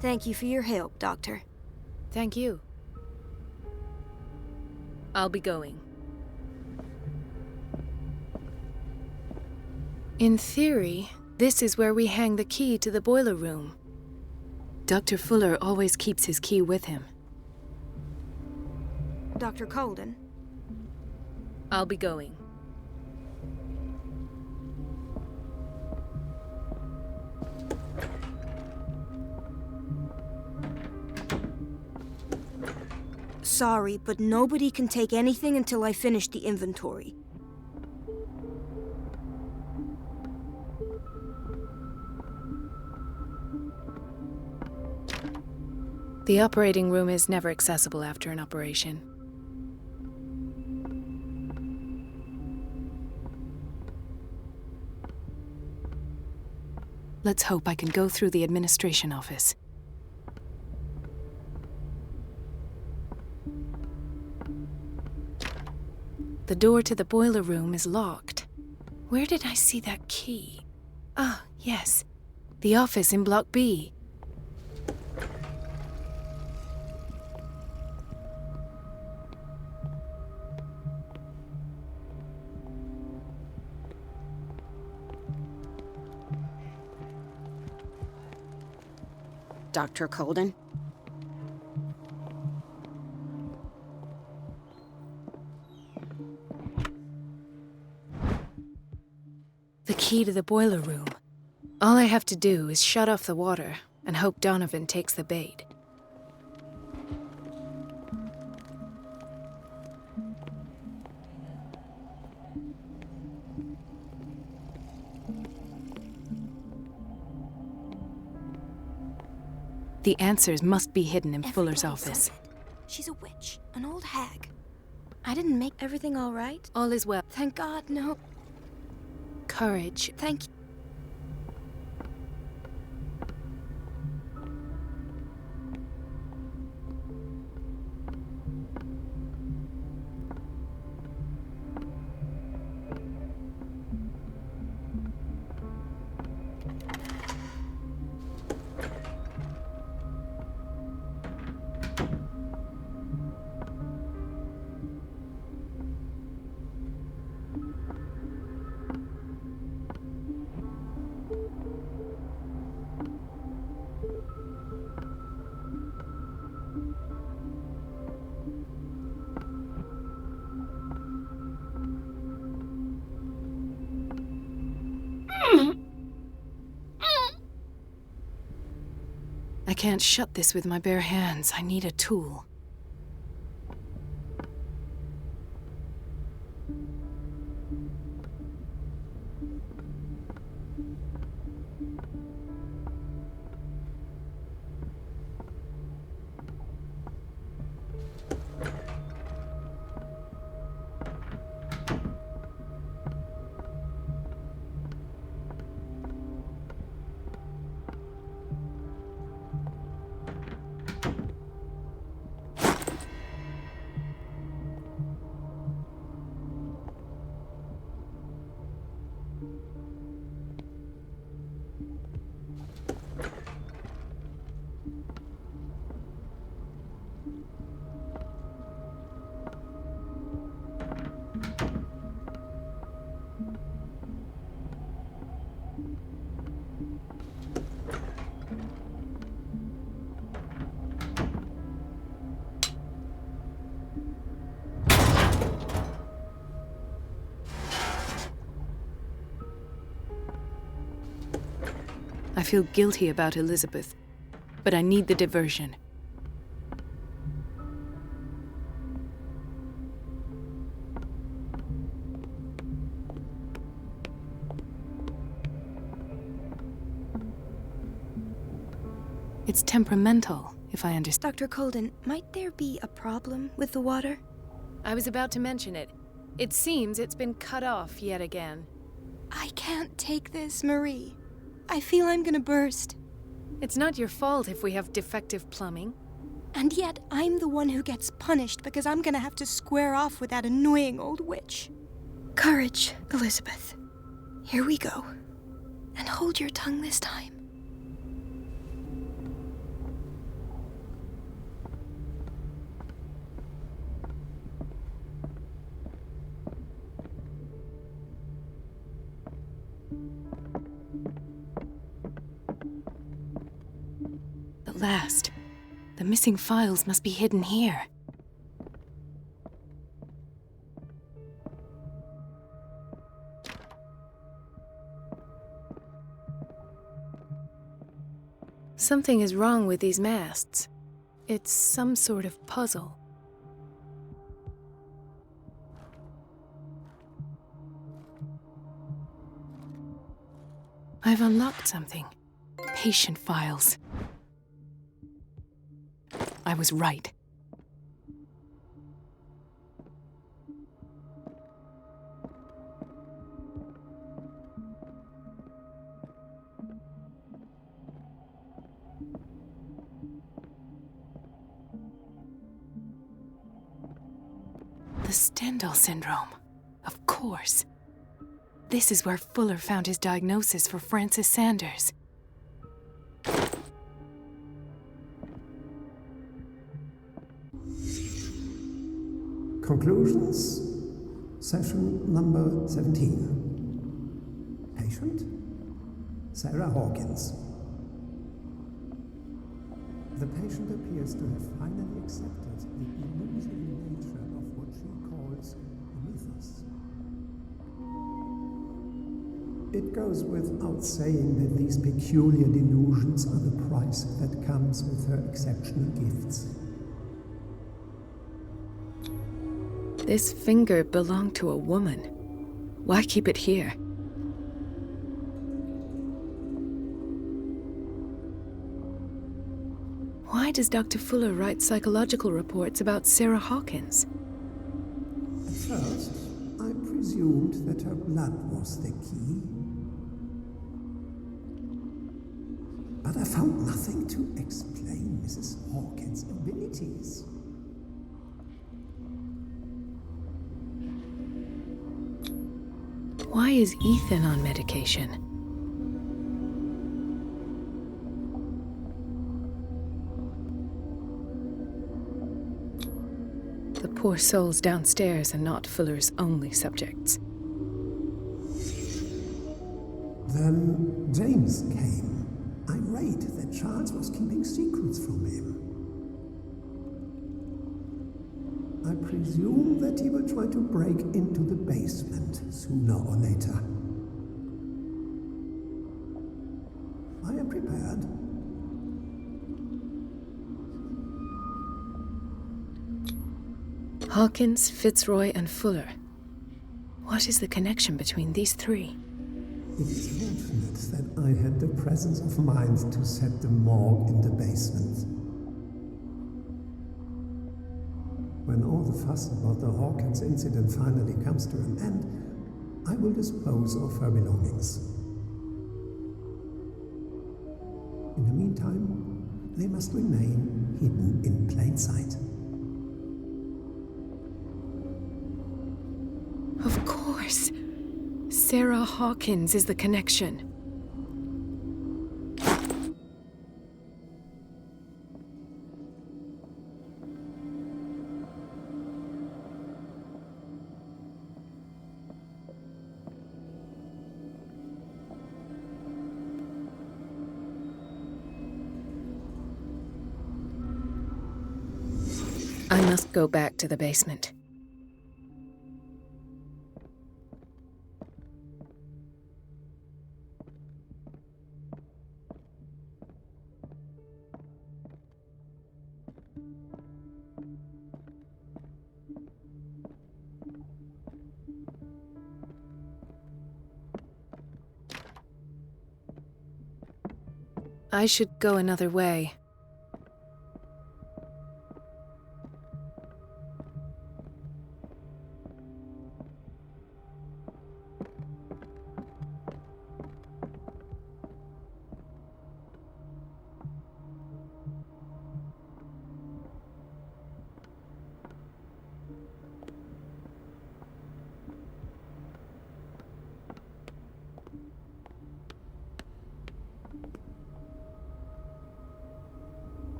Thank you for your help, Doctor. Thank you. I'll be going. In theory, this is where we hang the key to the boiler room. Dr. Fuller always keeps his key with him. Dr. Colden. I'll be going. Sorry, but nobody can take anything until I finish the inventory. The operating room is never accessible after an operation. Let's hope I can go through the administration office. The door to the boiler room is locked. Where did I see that key? Ah, yes. The office in Block B. Dr. Colden? The key to the boiler room. All I have to do is shut off the water and hope Donovan takes the bait. The answers must be hidden in Fuller's office. She's a witch, an old hag. I didn't make everything all right. All is well. Thank God, no. Courage. Thank you. I can't shut this with my bare hands. I need a tool. I feel guilty about Elizabeth, but I need the diversion. It's temperamental, if I understand. Dr. Colden, might there be a problem with the water? I was about to mention it. It seems it's been cut off yet again. I can't take this, Marie. I feel I'm gonna burst. It's not your fault if we have defective plumbing. And yet, I'm the one who gets punished because I'm gonna have to square off with that annoying old witch. Courage, Elizabeth. Here we go. And hold your tongue this time. Last. The missing files must be hidden here. Something is wrong with these masts. It's some sort of puzzle. I've unlocked something. Patient files. I was right. The Stendhal syndrome. Of course. This is where Fuller found his diagnosis for Francis Sanders. Conclusions, session number 17. Patient, Sarah Hawkins. The patient appears to have finally accepted the illusory nature of what she calls a mythos. It goes without saying that these peculiar delusions are the price that comes with her exceptional gifts. This finger belonged to a woman. Why keep it here? Why does Dr. Fuller write psychological reports about Sarah Hawkins? At first, I presumed that her blood was the key. But I found nothing to explain Mrs. Hawkins' abilities. Why is Ethan on medication? The poor souls downstairs are not Fuller's only subjects. Then James came, irate that Charles was keeping secrets from him. I presume that he will try to break into the basement sooner or later. I am prepared. Hawkins, Fitzroy, and Fuller. What is the connection between these three? It is fortunate that I had the presence of mind to set the morgue in the basement. When all the fuss about the Hawkins incident finally comes to an end, I will dispose of her belongings. In the meantime, they must remain hidden in plain sight. Of course. Sarah Hawkins is the connection. I must go back to the basement. I should go another way.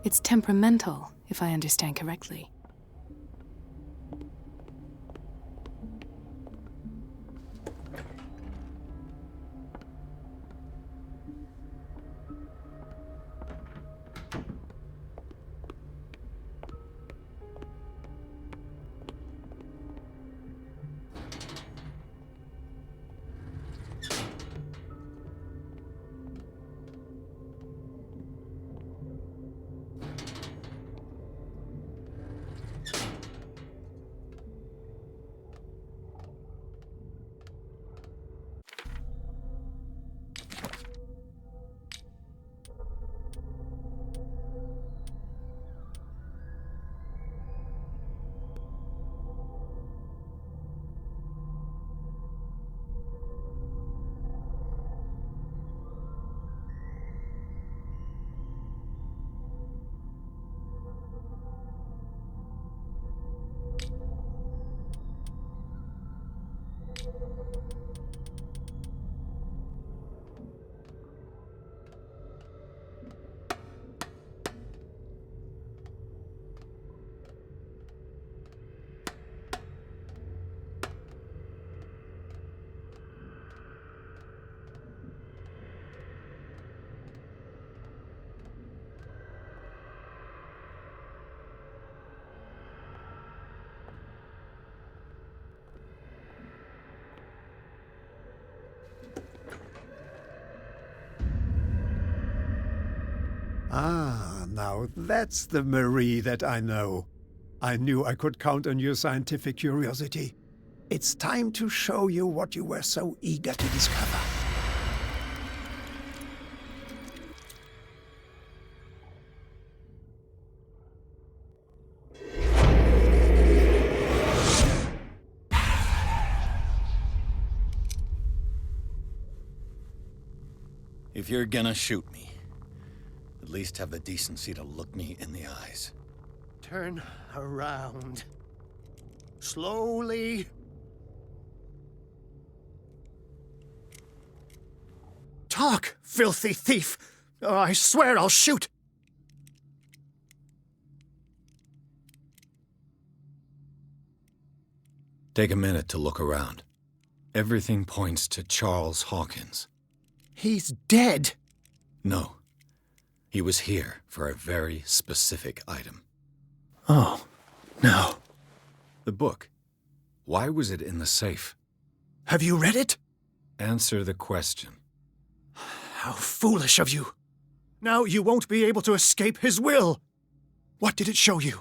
It's temperamental, if I understand correctly. Ah, now that's the Marie that I know. I knew I could count on your scientific curiosity. It's time to show you what you were so eager to discover. If you're gonna shoot me, at least have the decency to look me in the eyes. Turn around. Slowly. Talk, filthy thief! Or I swear I'll shoot! Take a minute to look around. Everything points to Charles Hawkins. He's dead! No. He was here for a very specific item. Oh, no. The book. Why was it in the safe? Have you read it? Answer the question. How foolish of you. Now you won't be able to escape his will. What did it show you?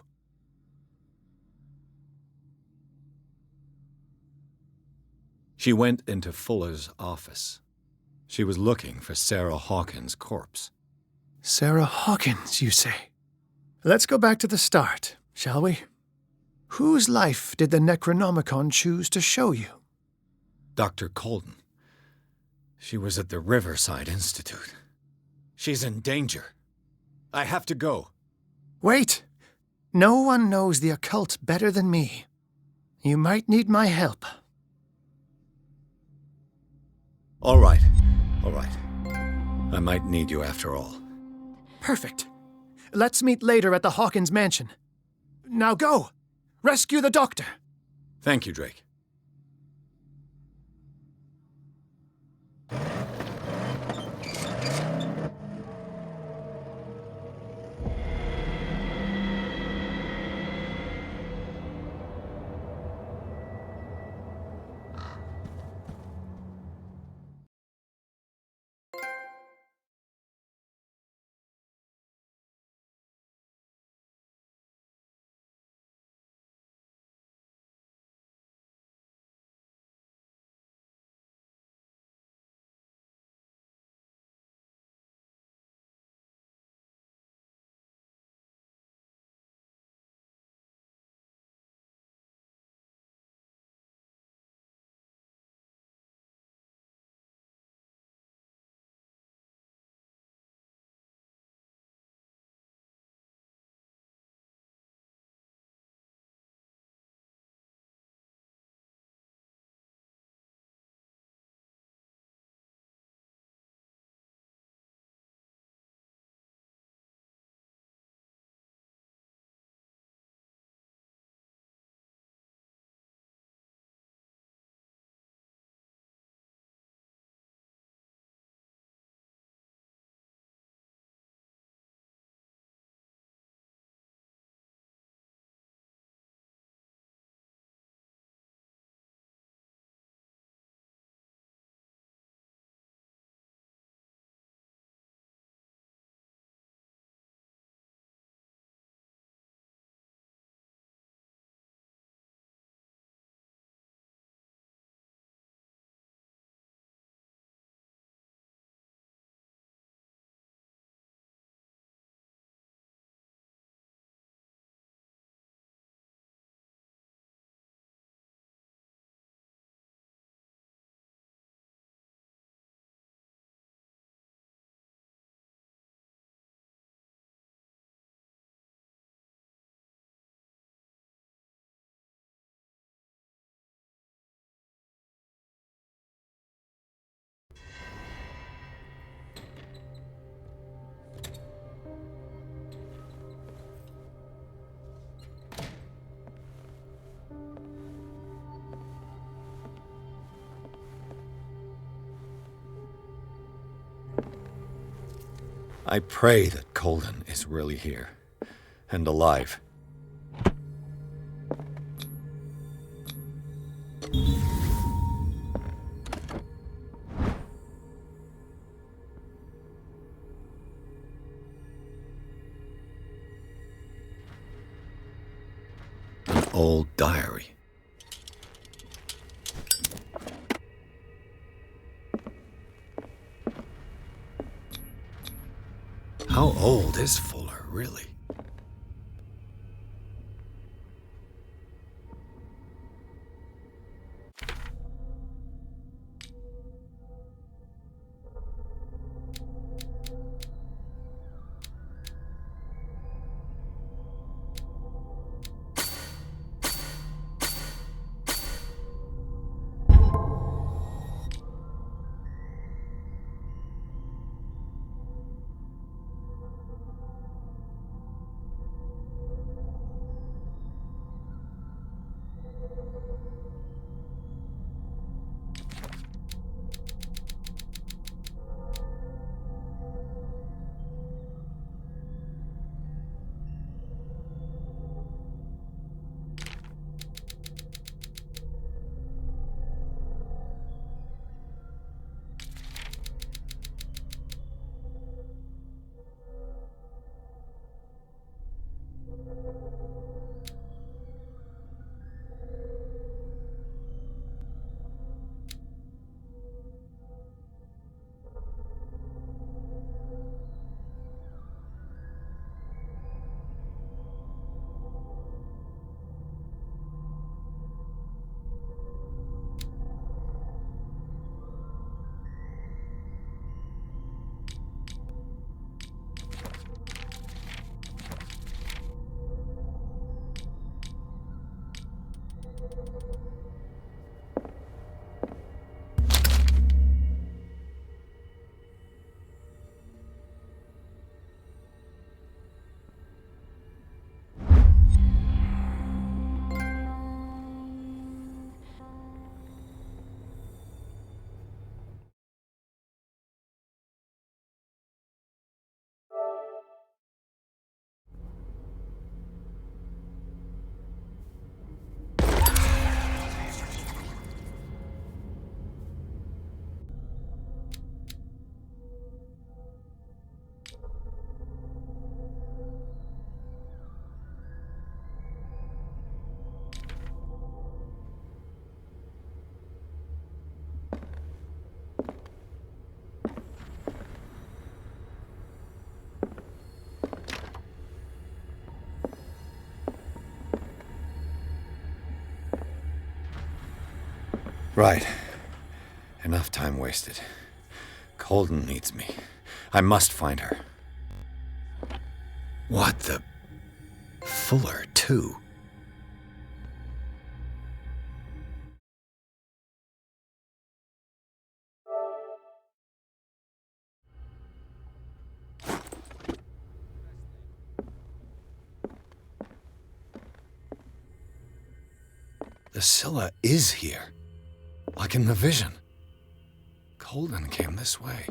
She went into Fuller's office. She was looking for Sarah Hawkins' corpse. Sarah Hawkins, you say? Let's go back to the start, shall we? Whose life did the Necronomicon choose to show you? Dr. Colden. She was at the Riverside Institute. She's in danger. I have to go. Wait! No one knows the occult better than me. You might need my help. All right. I might need you after all. Perfect. Let's meet later at the Hawkins mansion. Now go! Rescue the doctor! Thank you, Drake. I pray that Colden is really here, and alive. An old diary. How old is Fuller, really? Right. Enough time wasted. Colden needs me. I must find her. What the... Fuller, too. The Scylla is here. Like in the vision. Colden came this way.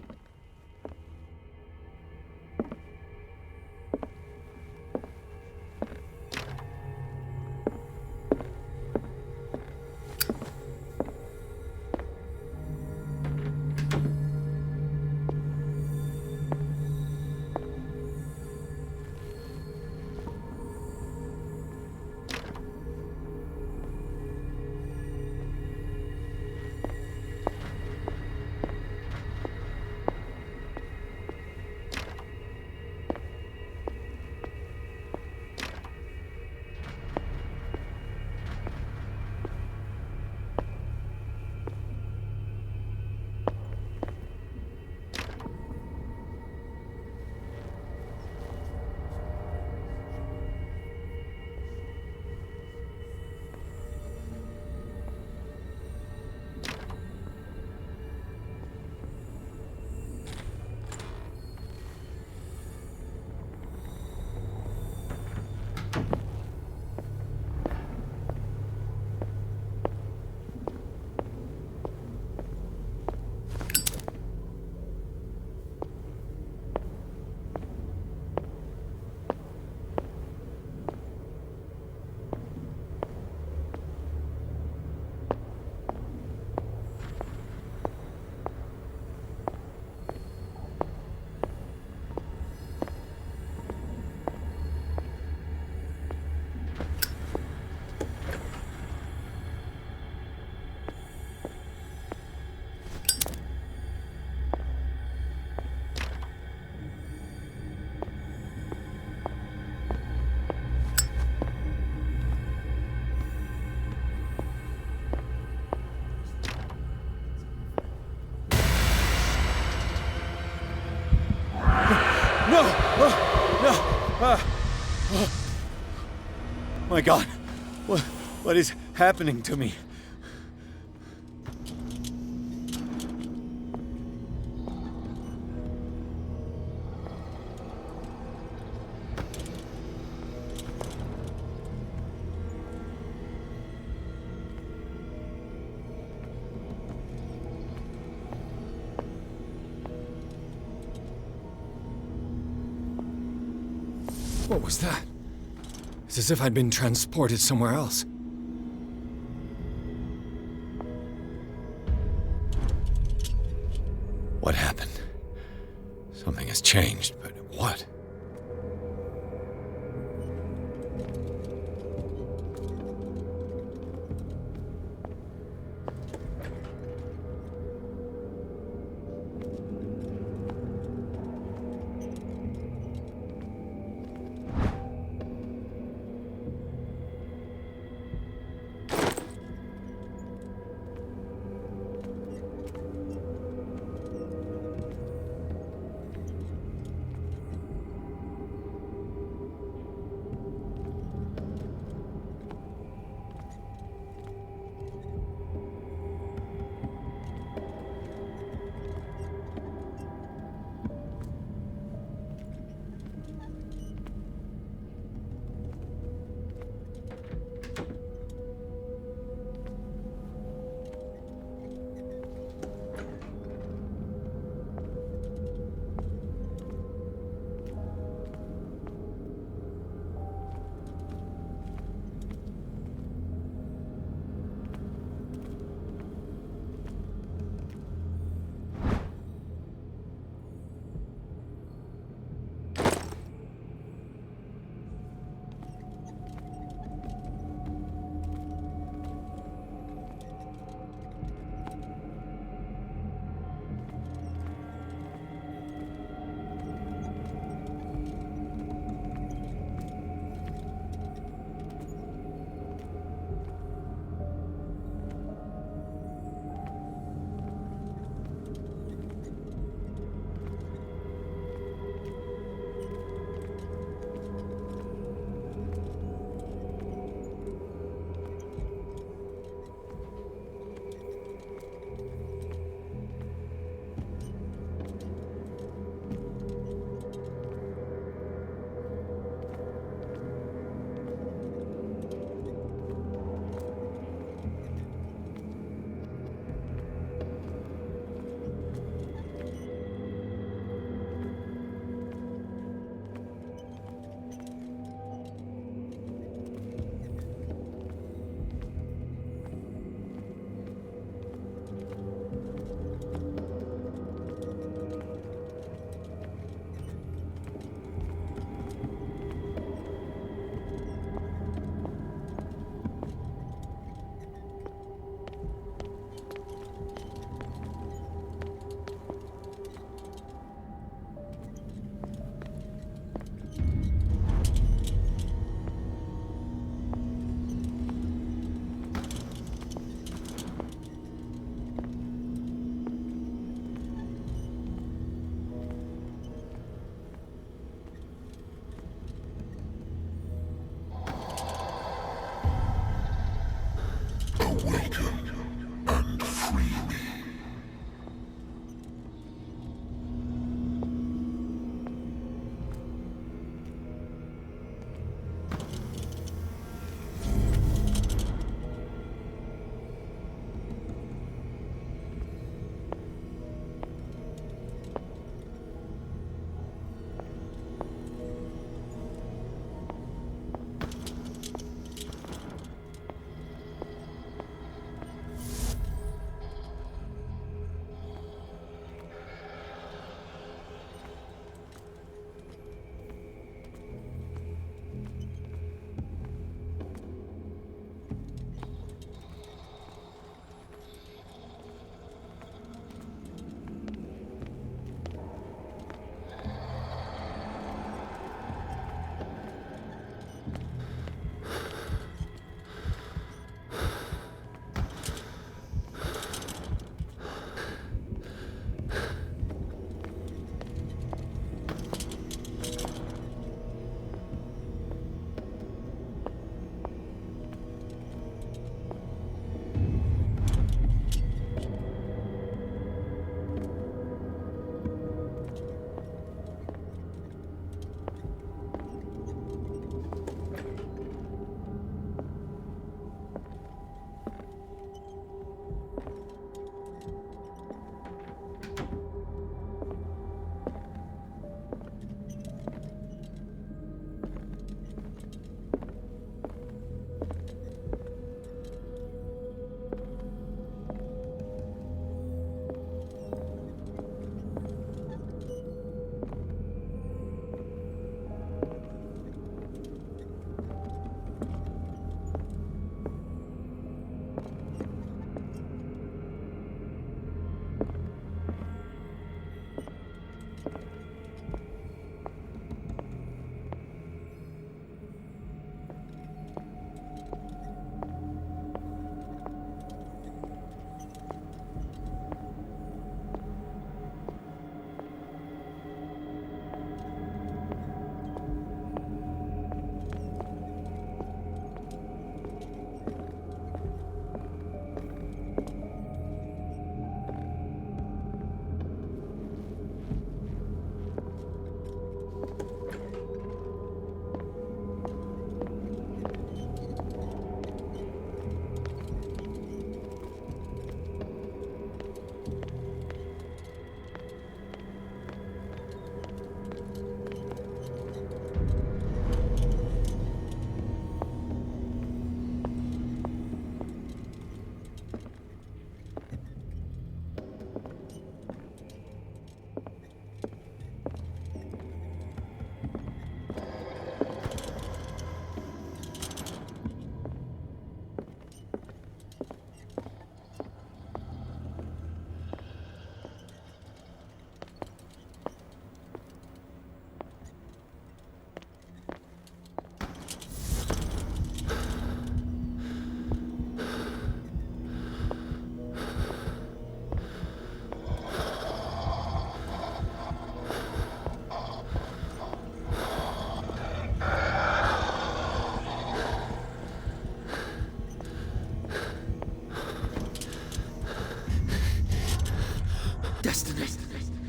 My God, what is happening to me? What was that? It's as if I'd been transported somewhere else. What happened? Something has changed, but what?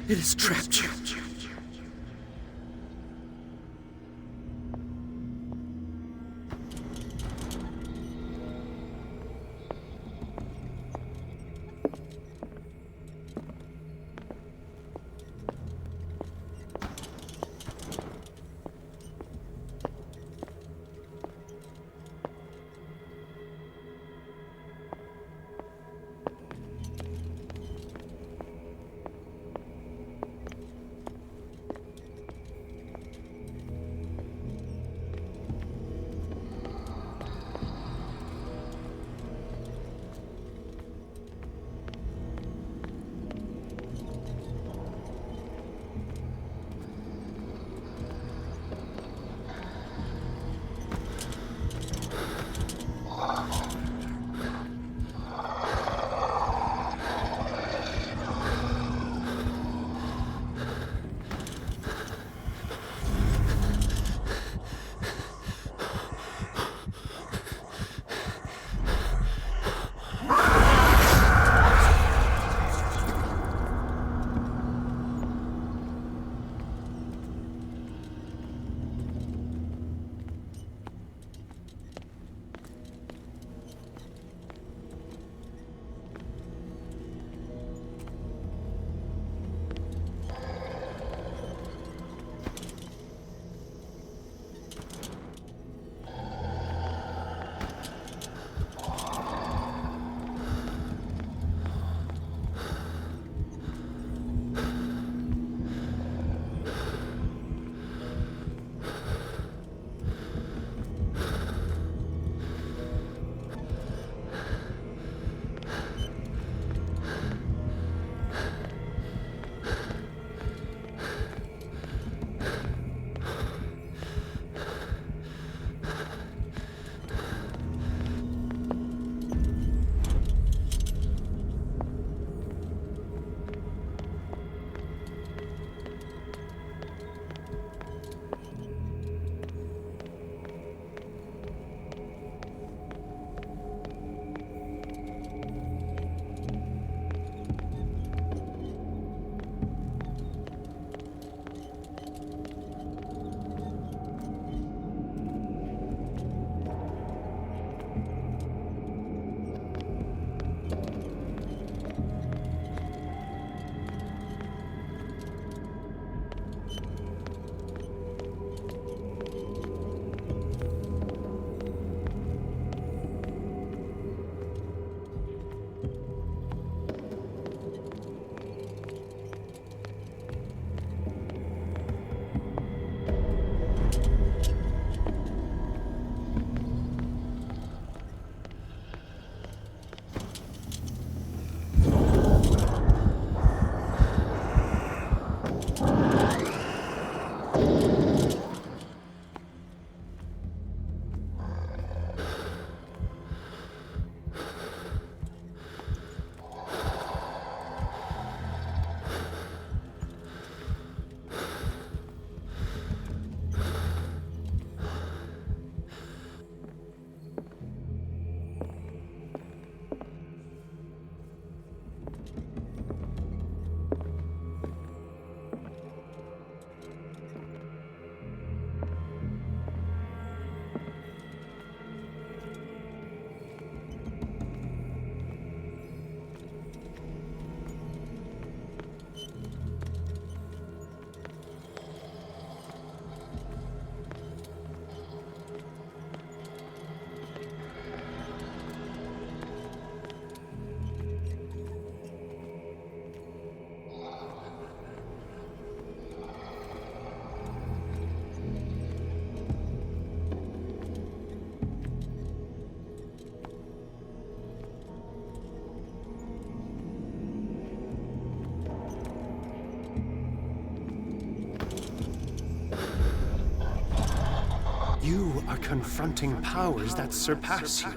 It has trapped you. You are confronting powers that surpass you.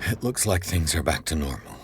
It looks like things are back to normal.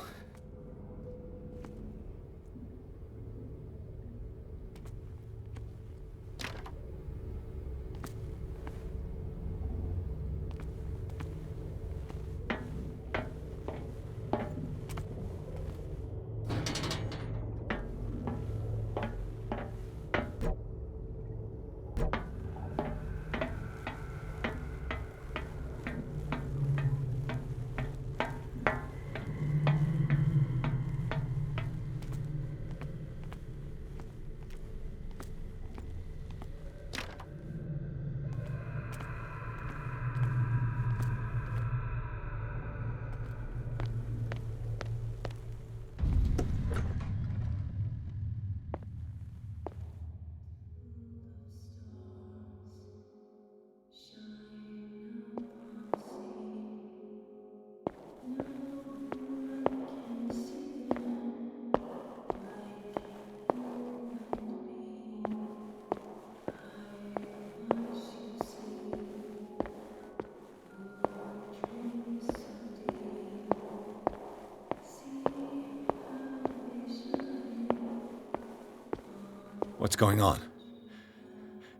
What's going on?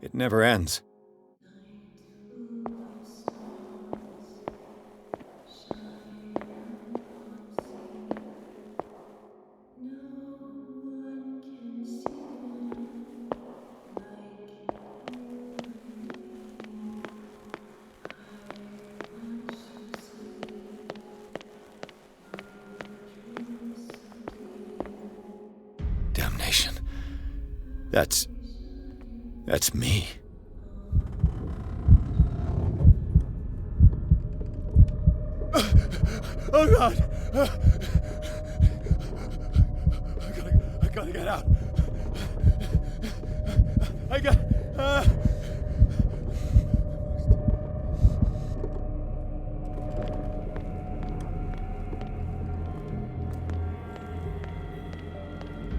It never ends. Damnation. That's me. Oh God! I gotta get out.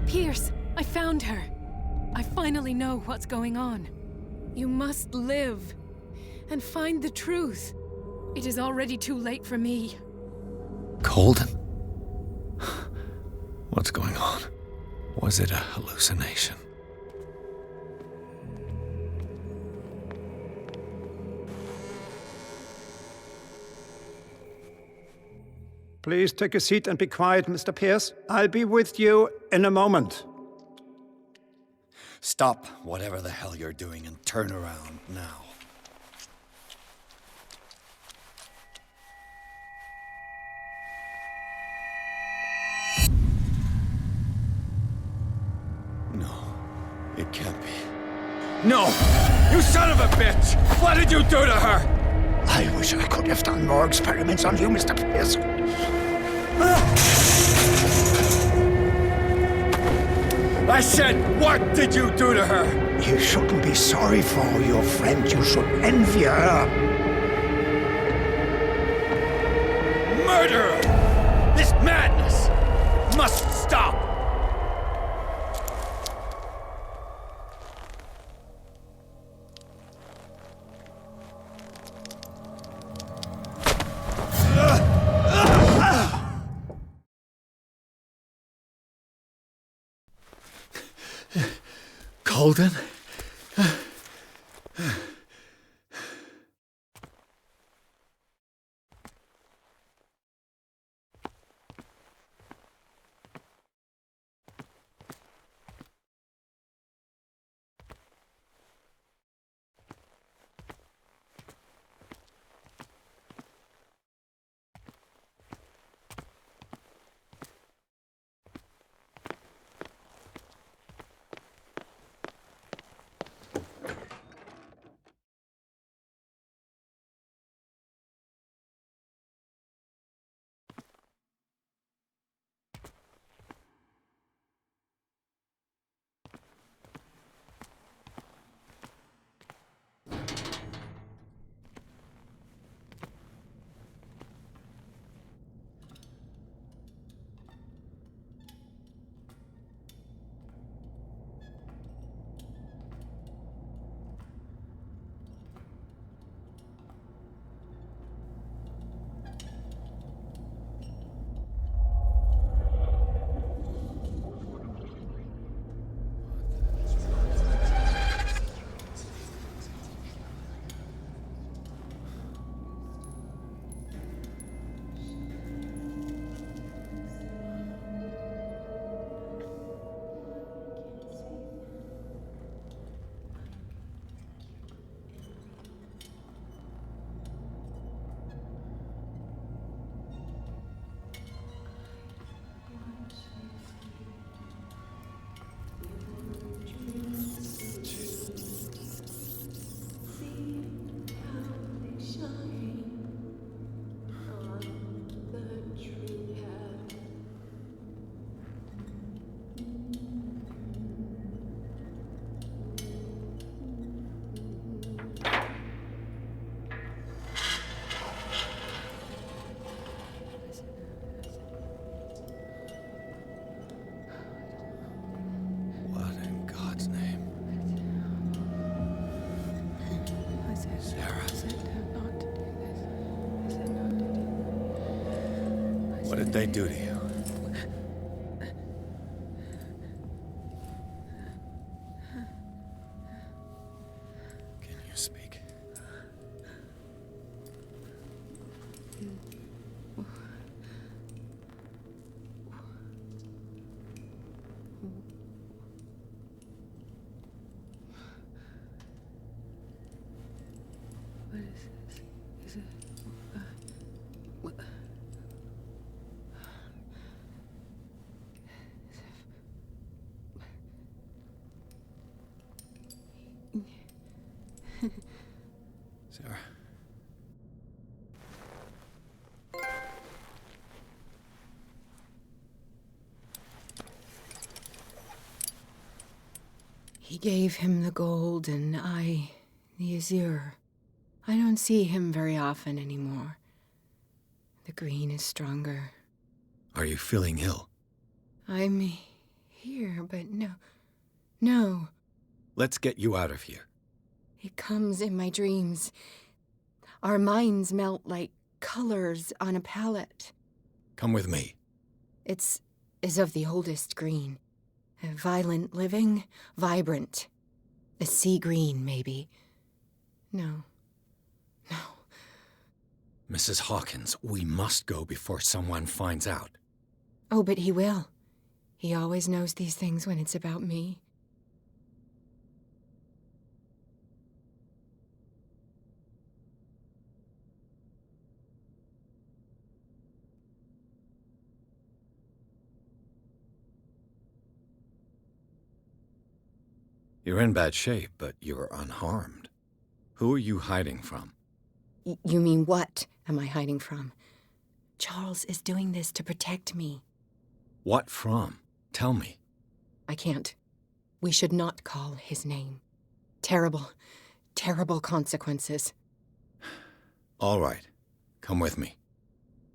Pierce, I found her. I finally know what's going on. You must live and find the truth. It is already too late for me. Colden? What's going on? Was it a hallucination? Please take a seat and be quiet, Mr. Pierce. I'll be with you in a moment. Stop whatever the hell you're doing and turn around now. No, it can't be. No! You son of a bitch! What did you do to her? I wish I could have done more experiments on you, Mr. Pierce. I said, what did you do to her? You shouldn't be sorry for your friend. You should envy her. Murderer! This madness must stop! Colden? they do to you? Can you speak? What is this? Is it... what? Sarah. He gave him the gold and I the azure. I don't see him very often anymore. The green is stronger. Are you feeling ill? I'm here, but no. Let's get you out of here. It comes in my dreams. Our minds melt like colors on a palette. Come with me. It's of the oldest green. A violent living, vibrant. A sea green, maybe. No. Mrs. Hawkins, we must go before someone finds out. Oh, but he will. He always knows these things when it's about me. You're in bad shape, but you're unharmed. Who are you hiding from? You mean what am I hiding from? Charles is doing this to protect me. What from? Tell me. I can't. We should not call his name. Terrible, terrible consequences. All right. Come with me.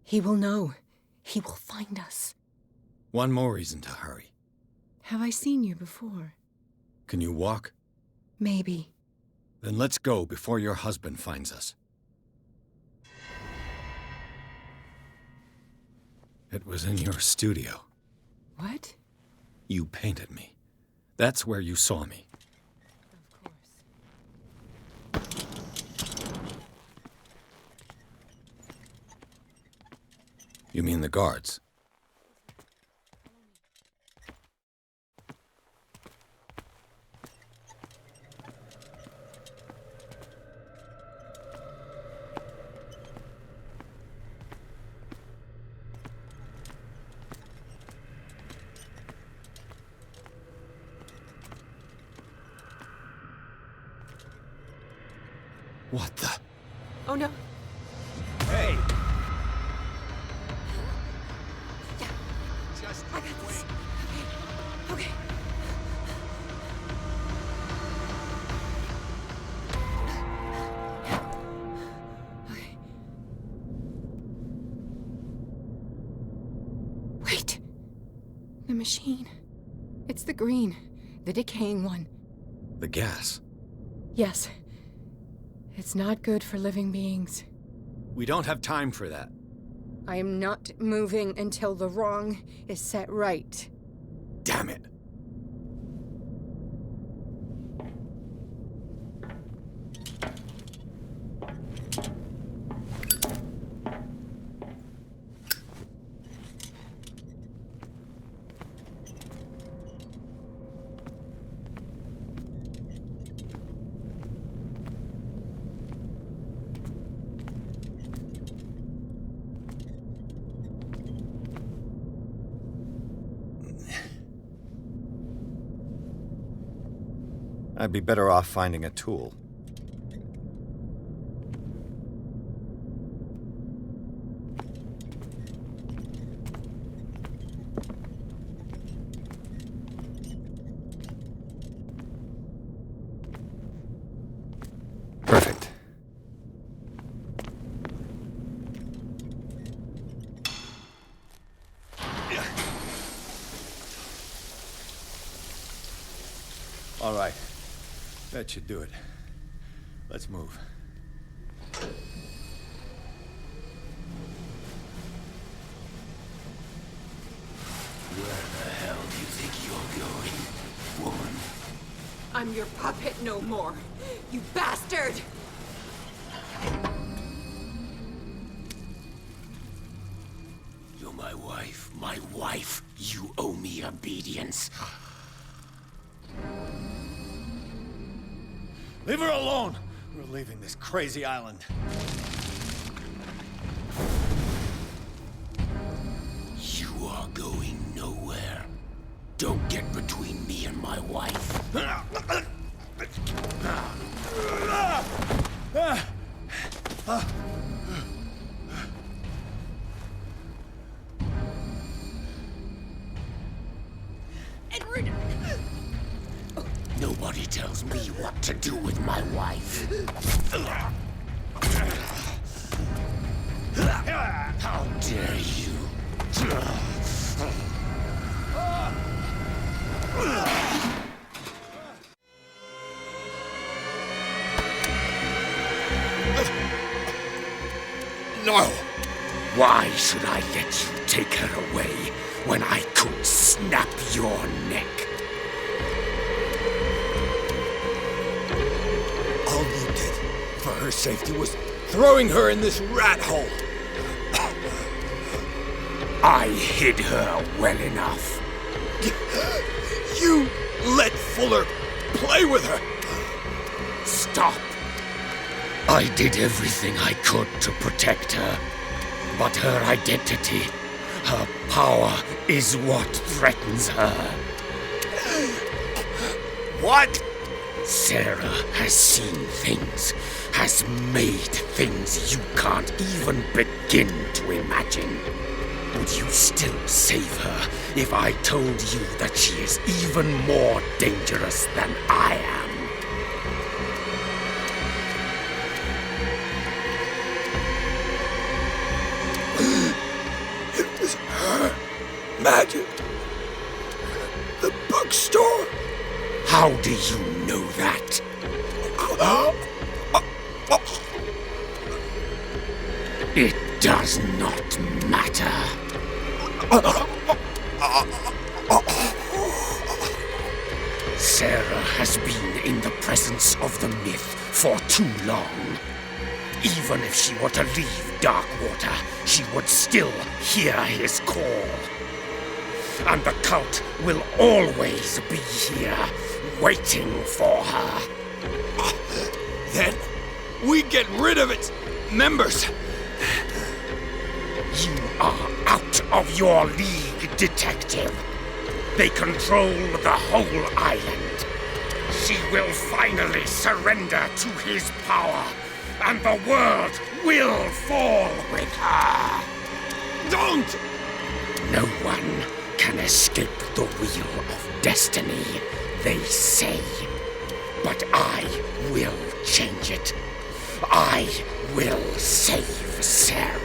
He will know. He will find us. One more reason to hurry. Have I seen you before? Can you walk? Maybe. Then let's go before your husband finds us. It was in your studio. What? You painted me. That's where you saw me. Of course. You mean the guards? What the? Oh no. Hey! Yeah. Just I got this. Okay. Wait. The machine. It's the green. The decaying one. The gas. Yes. It's not good for living beings. We don't have time for that. I am not moving until the wrong is set right. Damn it! I'd be better off finding a tool. Perfect. All right. That should do it. Let's move. I'm your puppet no more, you bastard! You're my wife, my wife. You owe me obedience. Leave her alone! We're leaving this crazy island. You are going nowhere. Don't get between me and my wife. Edward! Nobody tells me what to do with my wife. How dare you? No! Why should I let you take her away when I could snap your neck? All you did for her safety was throwing her in this rat hole. I hid her well enough. You let Fuller play with her. Stop. I did everything I could to protect her. But her identity, her power, is what threatens her. What? Sarah has seen things, has made things you can't even begin to imagine. Would you still save her if I told you that she is even more dangerous than I am? It was her magic. The bookstore. How do you know that? It does not matter. Sarah has been in the presence of the myth for too long. Even if she were to leave Darkwater, she would still hear his call. And the cult will always be here, waiting for her. Then we get rid of its members. You are out of your league, detective. They control the whole island. She will finally surrender to his power, and the world will fall with her. Don't! No one can escape the wheel of destiny, they say. But I will change it. I will save Sarah.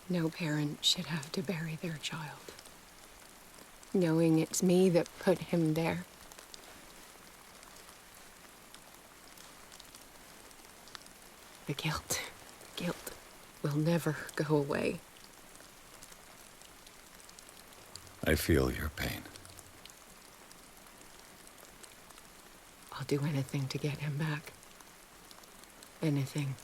No parent should have to bury their child, knowing it's me that put him there. The guilt will never go away. I feel your pain. I'll do anything to get him back. Anything.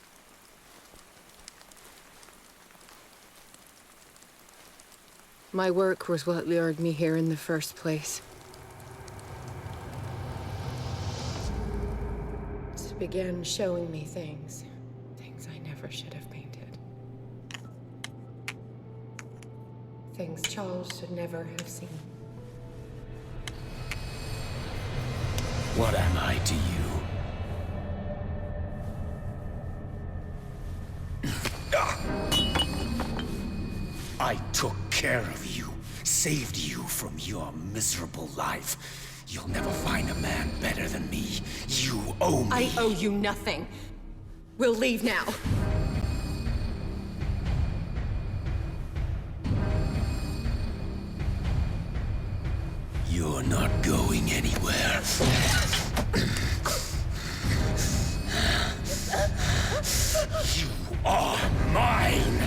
My work was what lured me here in the first place. It began showing me things I never should have painted. Things Charles should never have seen. What am I to you? I took care of you, saved you from your miserable life. You'll never find a man better than me. You owe me. I owe you nothing. We'll leave now. You're not going anywhere. You are mine!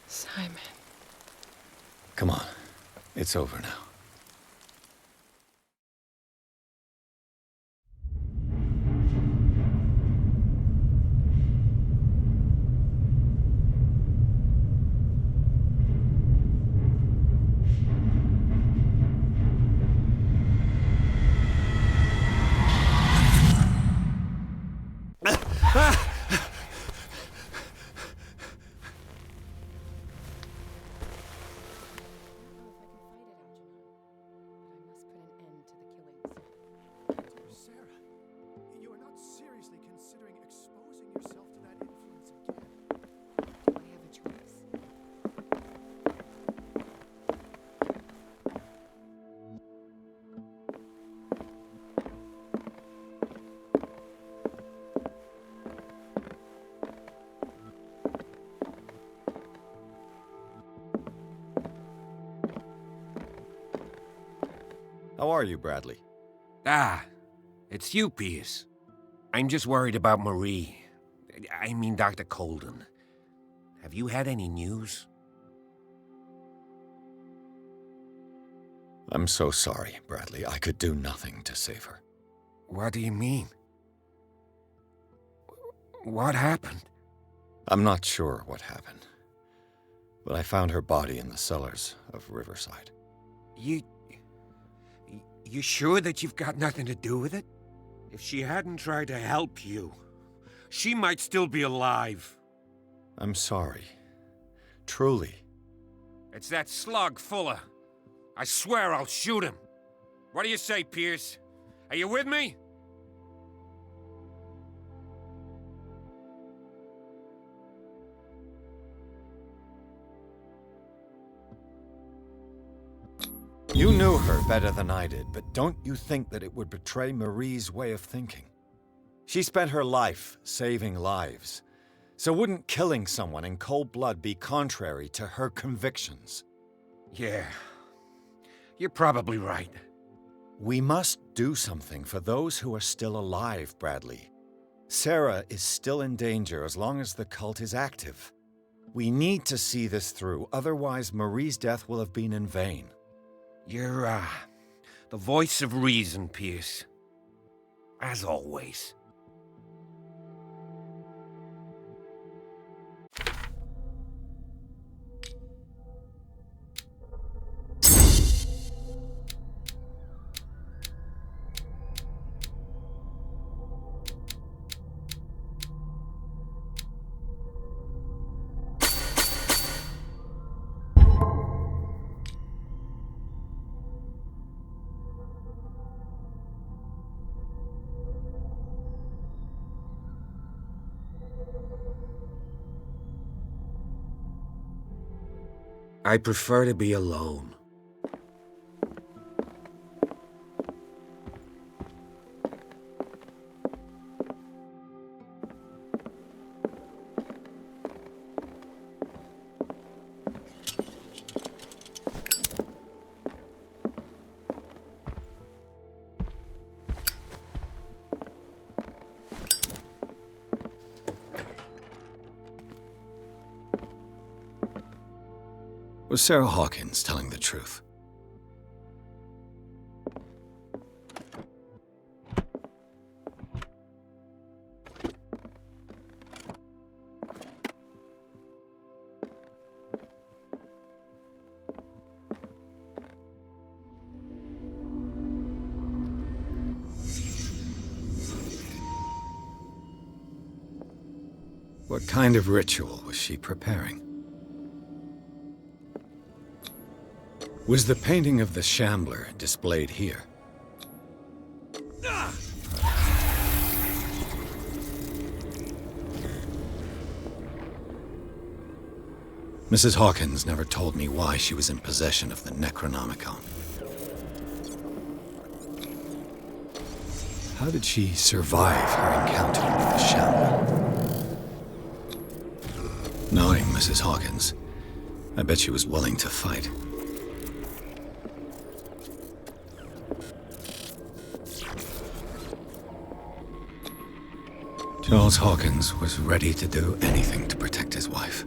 Simon. Come on. It's over now. How are you, Bradley? Ah, it's you, Pierce. I'm just worried about Marie. I mean, Dr. Colden. Have you had any news? I'm so sorry, Bradley. I could do nothing to save her. What do you mean? What happened? I'm not sure what happened. But I found her body in the cellars of Riverside. You sure that you've got nothing to do with it? If she hadn't tried to help you, she might still be alive. I'm sorry. Truly. It's that slug, Fuller. I swear I'll shoot him. What do you say, Pierce? Are you with me? You knew her better than I did, but don't you think that it would betray Marie's way of thinking? She spent her life saving lives. So wouldn't killing someone in cold blood be contrary to her convictions? Yeah. You're probably right. We must do something for those who are still alive, Bradley. Sarah is still in danger as long as the cult is active. We need to see this through, otherwise Marie's death will have been in vain. You're, the voice of reason, Pierce. As always. I prefer to be alone. Was Sarah Hawkins telling the truth? What kind of ritual was she preparing? Was the painting of the Shambler displayed here? Mrs. Hawkins never told me why she was in possession of the Necronomicon. How did she survive her encounter with the Shambler? Knowing Mrs. Hawkins, I bet she was willing to fight. Charles Hawkins was ready to do anything to protect his wife.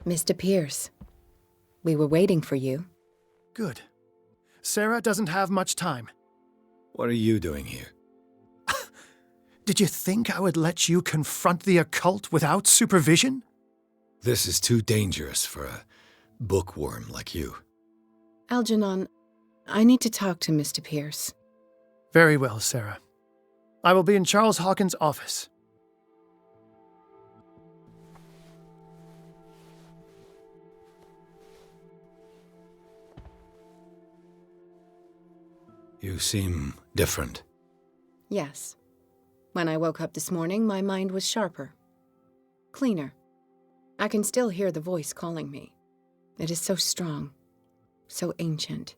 Mr. Pierce, we were waiting for you. Good. Sarah doesn't have much time. What are you doing here? Did you think I would let you confront the occult without supervision? This is too dangerous for a bookworm like you. Algernon, I need to talk to Mr. Pierce. Very well, Sarah. I will be in Charles Hawkins' office. You seem different. Yes. When I woke up this morning, my mind was sharper. Cleaner. I can still hear the voice calling me. It is so strong, so ancient,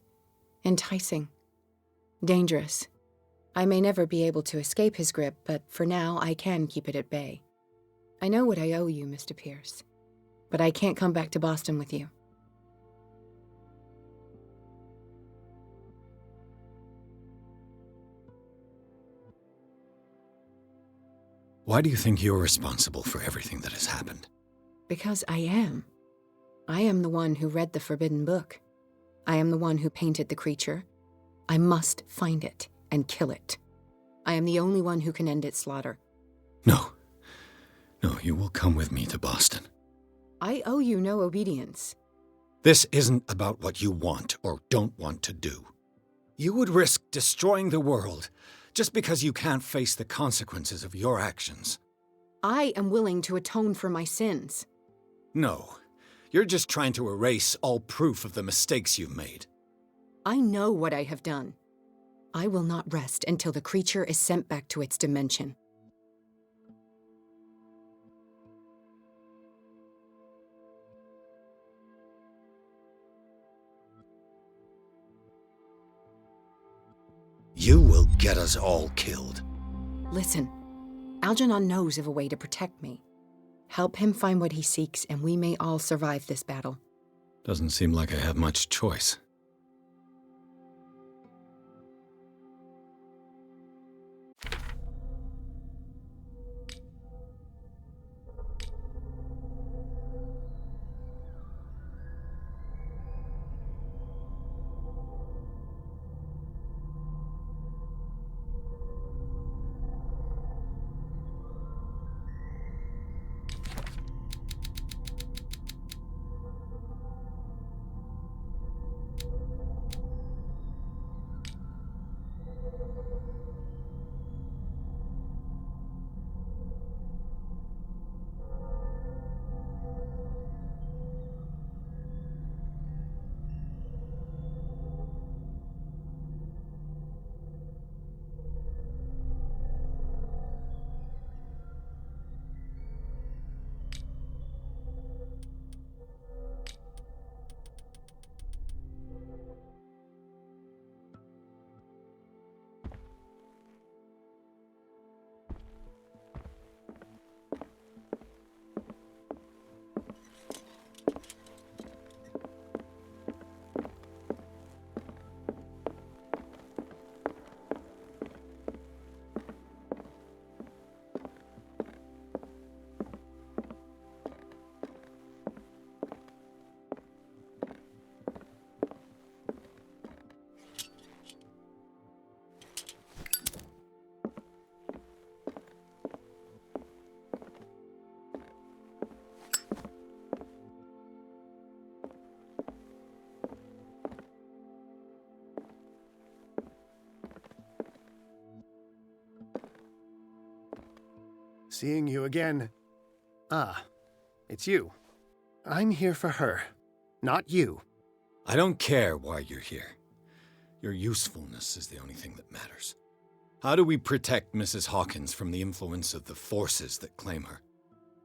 enticing, dangerous. I may never be able to escape his grip, but for now I can keep it at bay. I know what I owe you, Mr. Pierce, but I can't come back to Boston with you. Why do you think you're responsible for everything that has happened? Because I am. I am the one who read the forbidden book. I am the one who painted the creature. I must find it and kill it. I am the only one who can end its slaughter. No. No, you will come with me to Boston. I owe you no obedience. This isn't about what you want or don't want to do. You would risk destroying the world just because you can't face the consequences of your actions. I am willing to atone for my sins. No, you're just trying to erase all proof of the mistakes you've made. I know what I have done. I will not rest until the creature is sent back to its dimension. You will get us all killed. Listen, Algernon knows of a way to protect me. Help him find what he seeks, and we may all survive this battle. Doesn't seem like I have much choice. Seeing you again. Ah, it's you. I'm here for her, not you. I don't care why you're here. Your usefulness is the only thing that matters. How do we protect Mrs. Hawkins from the influence of the forces that claim her?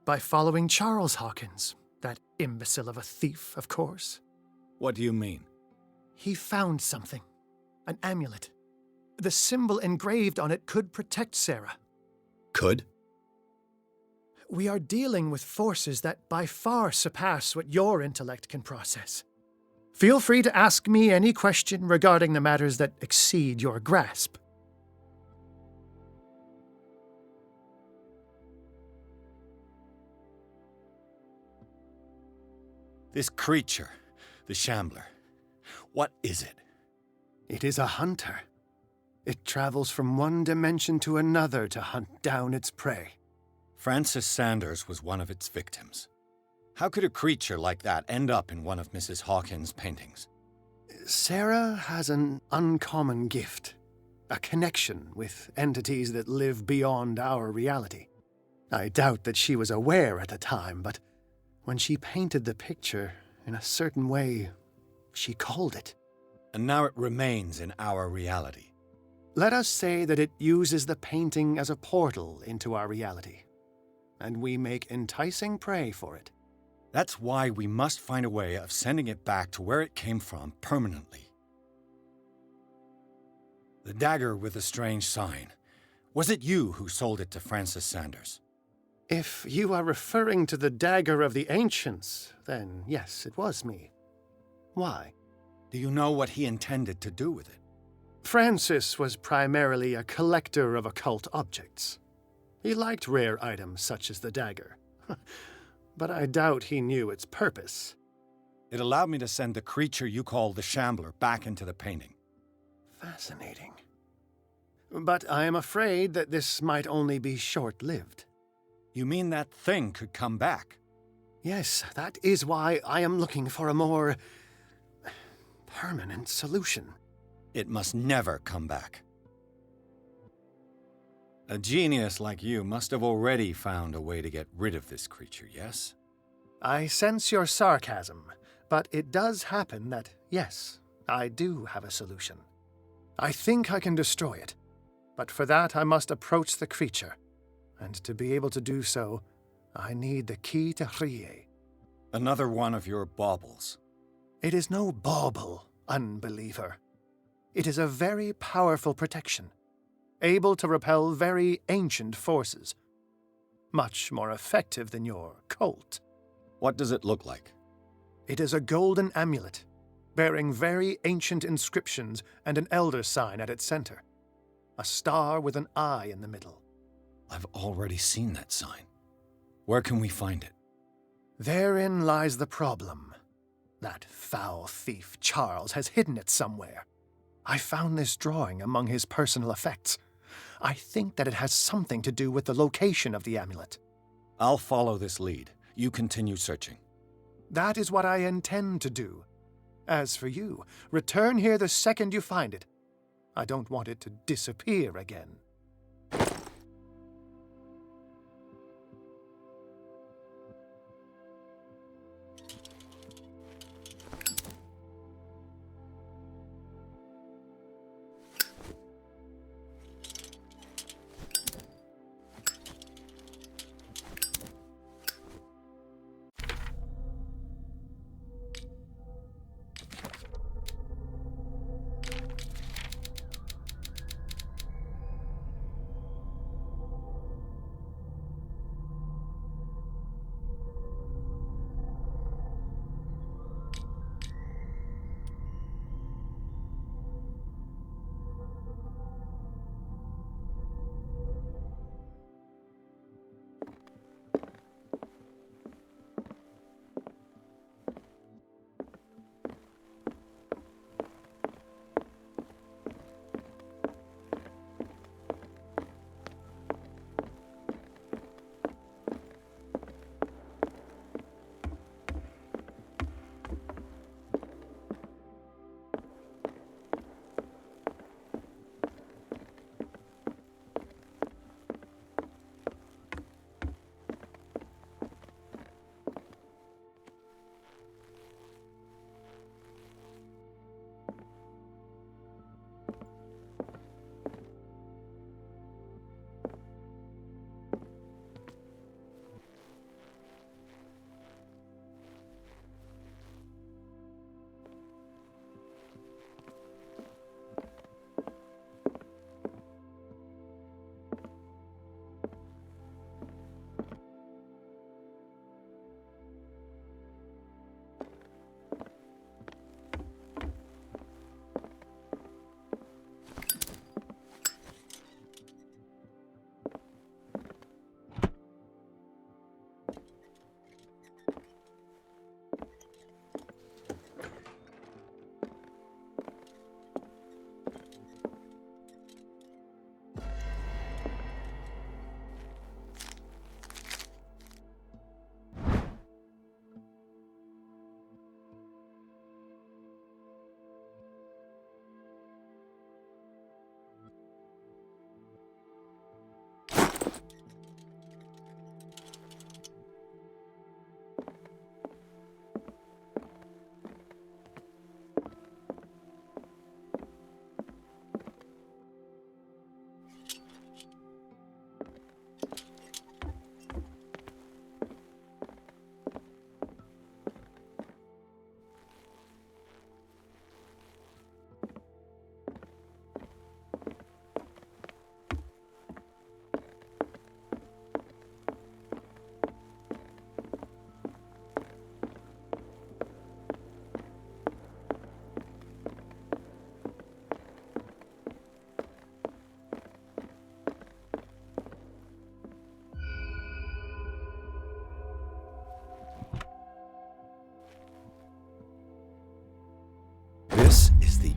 By following Charles Hawkins, that imbecile of a thief, of course. What do you mean? He found something. An amulet. The symbol engraved on it could protect Sarah. Could? We are dealing with forces that by far surpass what your intellect can process. Feel free to ask me any question regarding the matters that exceed your grasp. This creature, the Shambler, what is it? It is a hunter. It travels from one dimension to another to hunt down its prey. Francis Sanders was one of its victims. How could a creature like that end up in one of Mrs. Hawkins' paintings? Sarah has an uncommon gift. A connection with entities that live beyond our reality. I doubt that she was aware at the time, but when she painted the picture in a certain way, she called it. And now it remains in our reality. Let us say that it uses the painting as a portal into our reality, and we make enticing prey for it. That's why we must find a way of sending it back to where it came from permanently. The dagger with the strange sign. Was it you who sold it to Francis Sanders? If you are referring to the dagger of the ancients, then yes, it was me. Why? Do you know what he intended to do with it? Francis was primarily a collector of occult objects. He liked rare items such as the dagger. But I doubt he knew its purpose. It allowed me to send the creature you call the Shambler back into the painting. Fascinating. But I am afraid that this might only be short-lived. You mean that thing could come back? Yes, that is why I am looking for a more permanent solution. It must never come back. A genius like you must have already found a way to get rid of this creature, yes? I sense your sarcasm, but it does happen that, yes, I do have a solution. I think I can destroy it, but for that I must approach the creature, and to be able to do so, I need the key to Rie. Another one of your baubles. It is no bauble, unbeliever. It is a very powerful protection, able to repel very ancient forces. Much more effective than your cult. What does it look like? It is a golden amulet, bearing very ancient inscriptions and an elder sign at its center. A star with an eye in the middle. I've already seen that sign. Where can we find it? Therein lies the problem. That foul thief Charles has hidden it somewhere. I found this drawing among his personal effects. I think that it has something to do with the location of the amulet. I'll follow this lead. You continue searching. That is what I intend to do. As for you, return here the second you find it. I don't want it to disappear again.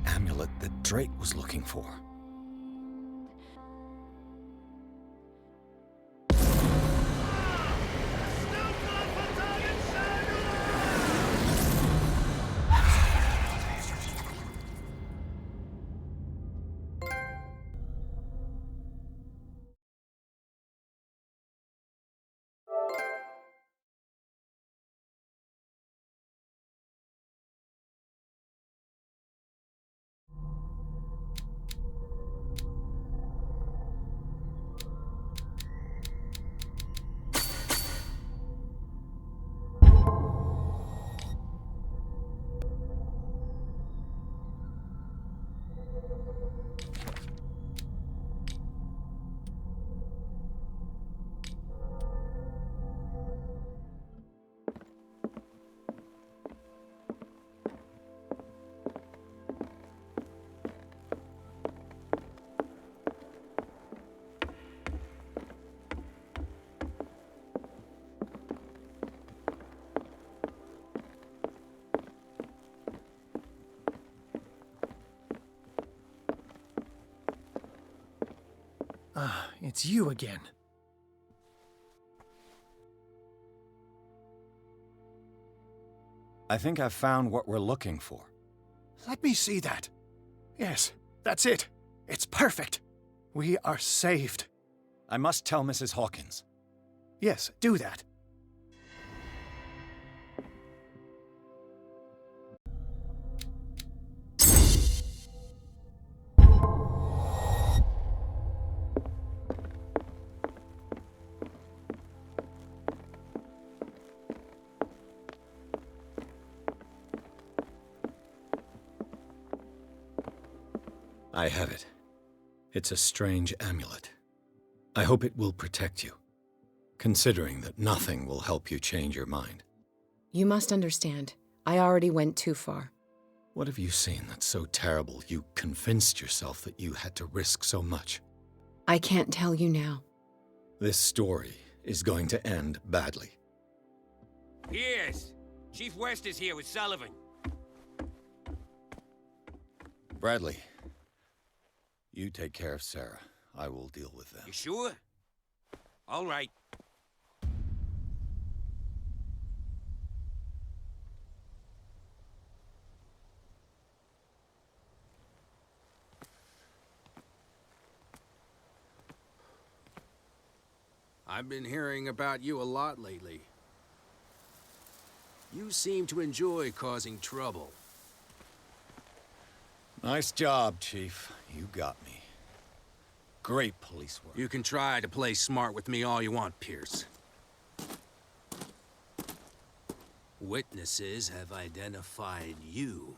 amulet that Drake was looking for. Ah, it's you again. I think I've found what we're looking for. Let me see that. Yes, that's it. It's perfect. We are saved. I must tell Mrs. Hawkins. Yes, do that. I have it. It's a strange amulet. I hope it will protect you, considering that nothing will help you change your mind. You must understand, I already went too far. What have you seen that's so terrible you convinced yourself that you had to risk so much? I can't tell you now. This story is going to end badly. Yes. Chief West is here with Sullivan. Bradley, you take care of Sarah. I will deal with them. You sure? All right. I've been hearing about you a lot lately. You seem to enjoy causing trouble. Nice job, Chief. You got me. Great police work. You can try to play smart with me all you want, Pierce. Witnesses have identified you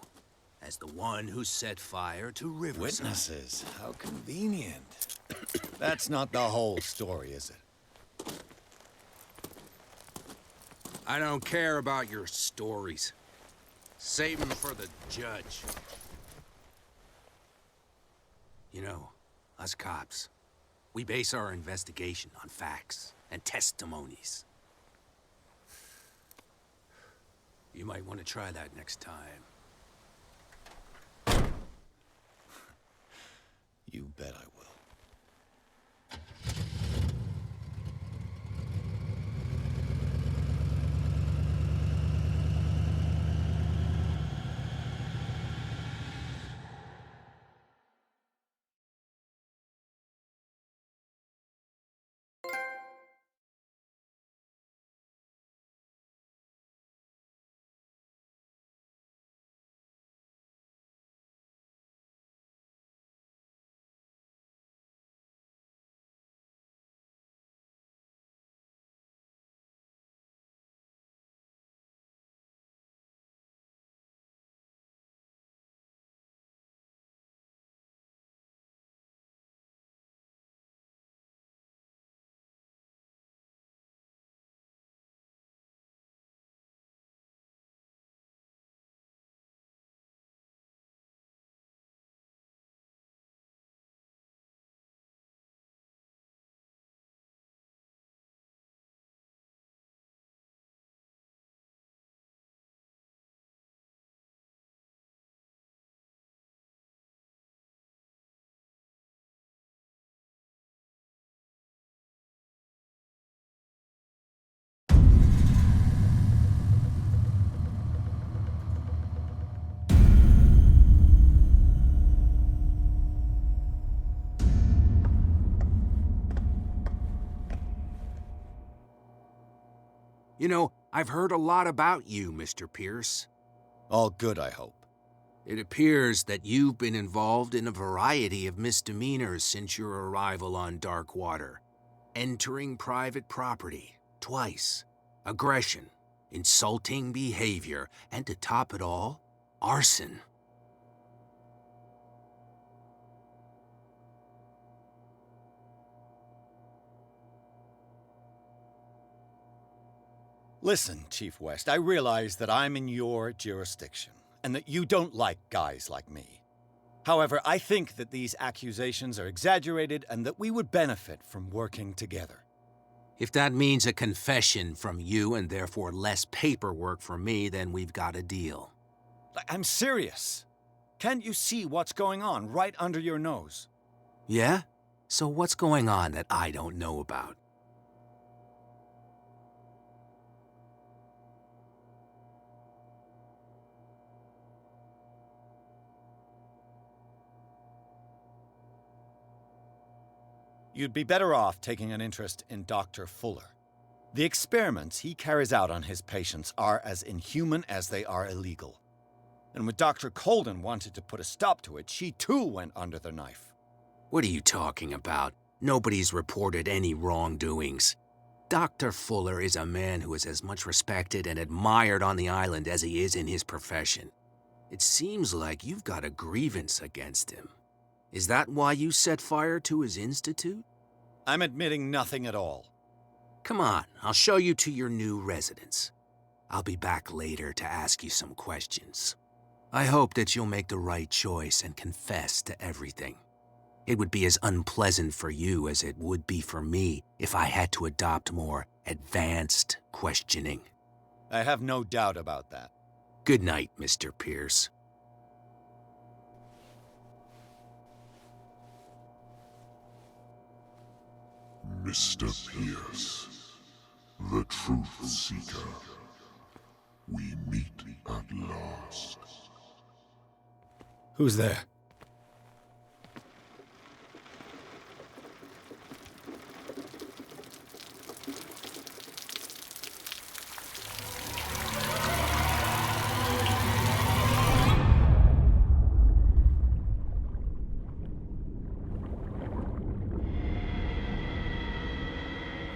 as the one who set fire to Riverside. Witnesses? How convenient. That's not the whole story, is it? I don't care about your stories. Save them for the judge. You know, us cops, we base our investigation on facts and testimonies. You might want to try that next time. You bet I will. You know, I've heard a lot about you, Mr. Pierce. All good, I hope. It appears that you've been involved in a variety of misdemeanors since your arrival on Darkwater. Entering private property, twice. Aggression, insulting behavior, and to top it all, arson. Listen, Chief West, I realize that I'm in your jurisdiction, and that you don't like guys like me. However, I think that these accusations are exaggerated and that we would benefit from working together. If that means a confession from you and therefore less paperwork for me, then we've got a deal. I'm serious. Can't you see what's going on right under your nose? Yeah? So what's going on that I don't know about? You'd be better off taking an interest in Dr. Fuller. The experiments he carries out on his patients are as inhuman as they are illegal. And when Dr. Colden wanted to put a stop to it, she too went under the knife. What are you talking about? Nobody's reported any wrongdoings. Dr. Fuller is a man who is as much respected and admired on the island as he is in his profession. It seems like you've got a grievance against him. Is that why you set fire to his institute? I'm admitting nothing at all. Come on, I'll show you to your new residence. I'll be back later to ask you some questions. I hope that you'll make the right choice and confess to everything. It would be as unpleasant for you as it would be for me if I had to adopt more advanced questioning. I have no doubt about that. Good night, Mr. Pierce. Mr. Pierce, the Truth Seeker, we meet at last. Who's there?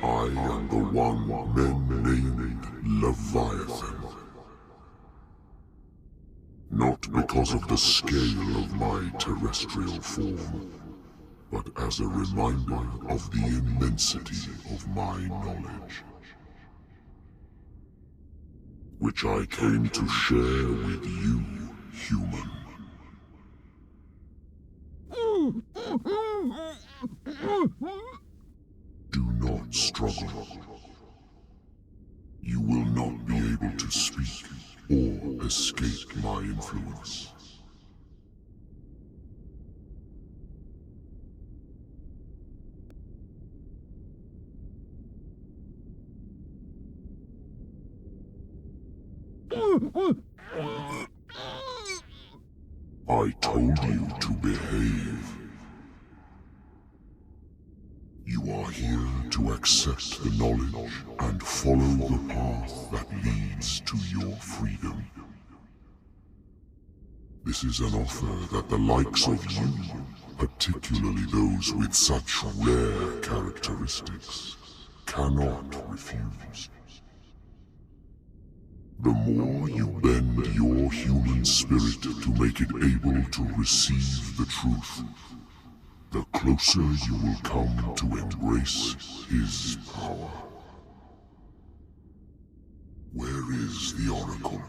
I am the one men named Leviathan. Not because of the scale of my terrestrial form, but as a reminder of the immensity of my knowledge, which I came to share with you, human. Do not struggle. You will not be able to speak or escape my influence. I told you to behave. You are here to accept the knowledge and follow the path that leads to your freedom. This is an offer that the likes of you, particularly those with such rare characteristics, cannot refuse. The more you bend your human spirit to make it able to receive the truth, the closer you will come to embrace his power. Where is the Oracle,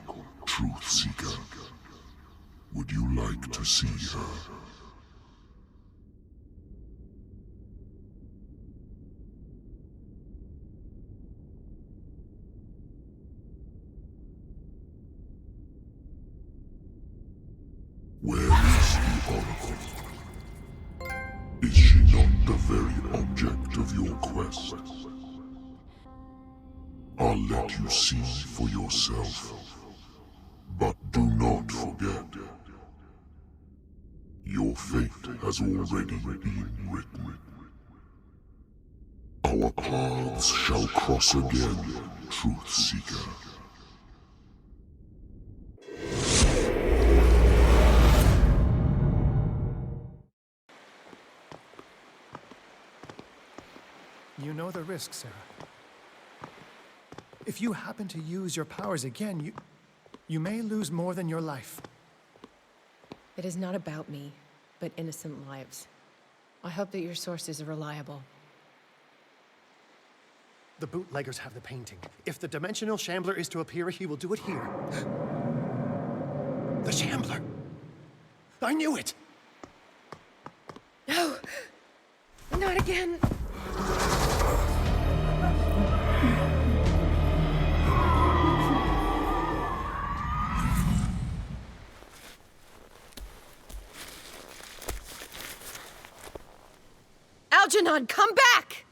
Truth Seeker? Would you like to see her? Where is the Oracle? Is she not the very object of your quest? I'll let you see for yourself. But do not forget, your fate has already been written. Our paths shall cross again, truth seeker. You know the risk, Sarah. If you happen to use your powers again, you may lose more than your life. It is not about me, but innocent lives. I hope that your sources are reliable. The bootleggers have the painting. If the Dimensional Shambler is to appear, he will do it here. The Shambler! I knew it! No! Not again! Algernon, come back!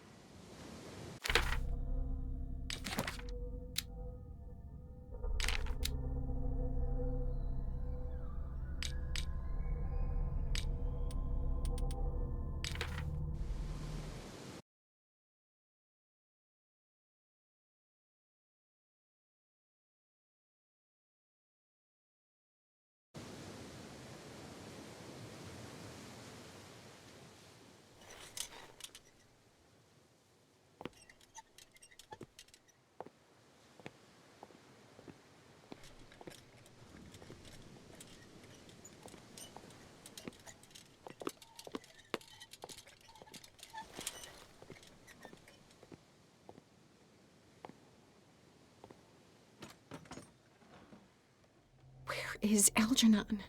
Is Algernon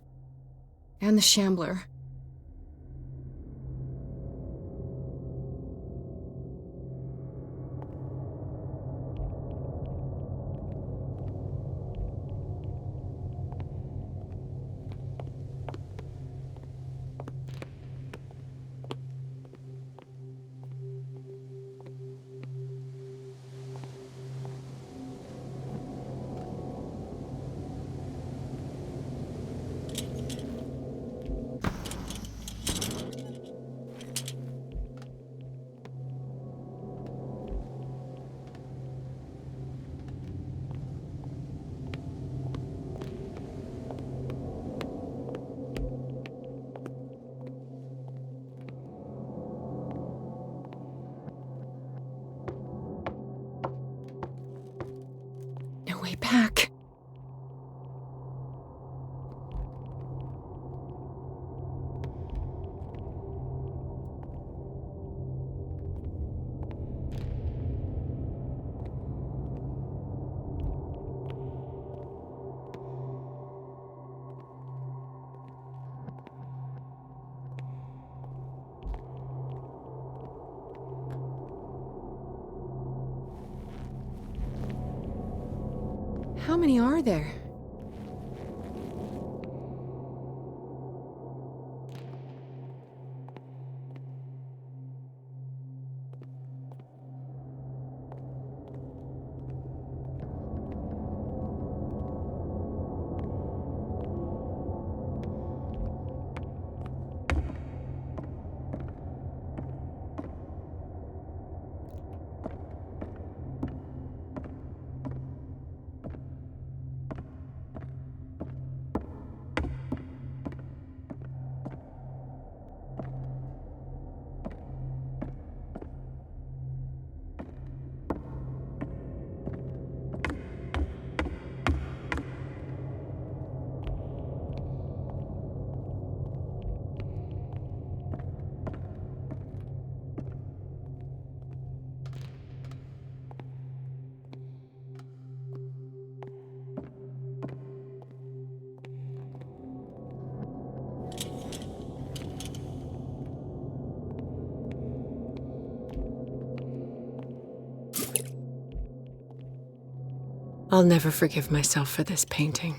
and the Shambler. No way back. How many are there? I'll never forgive myself for this painting.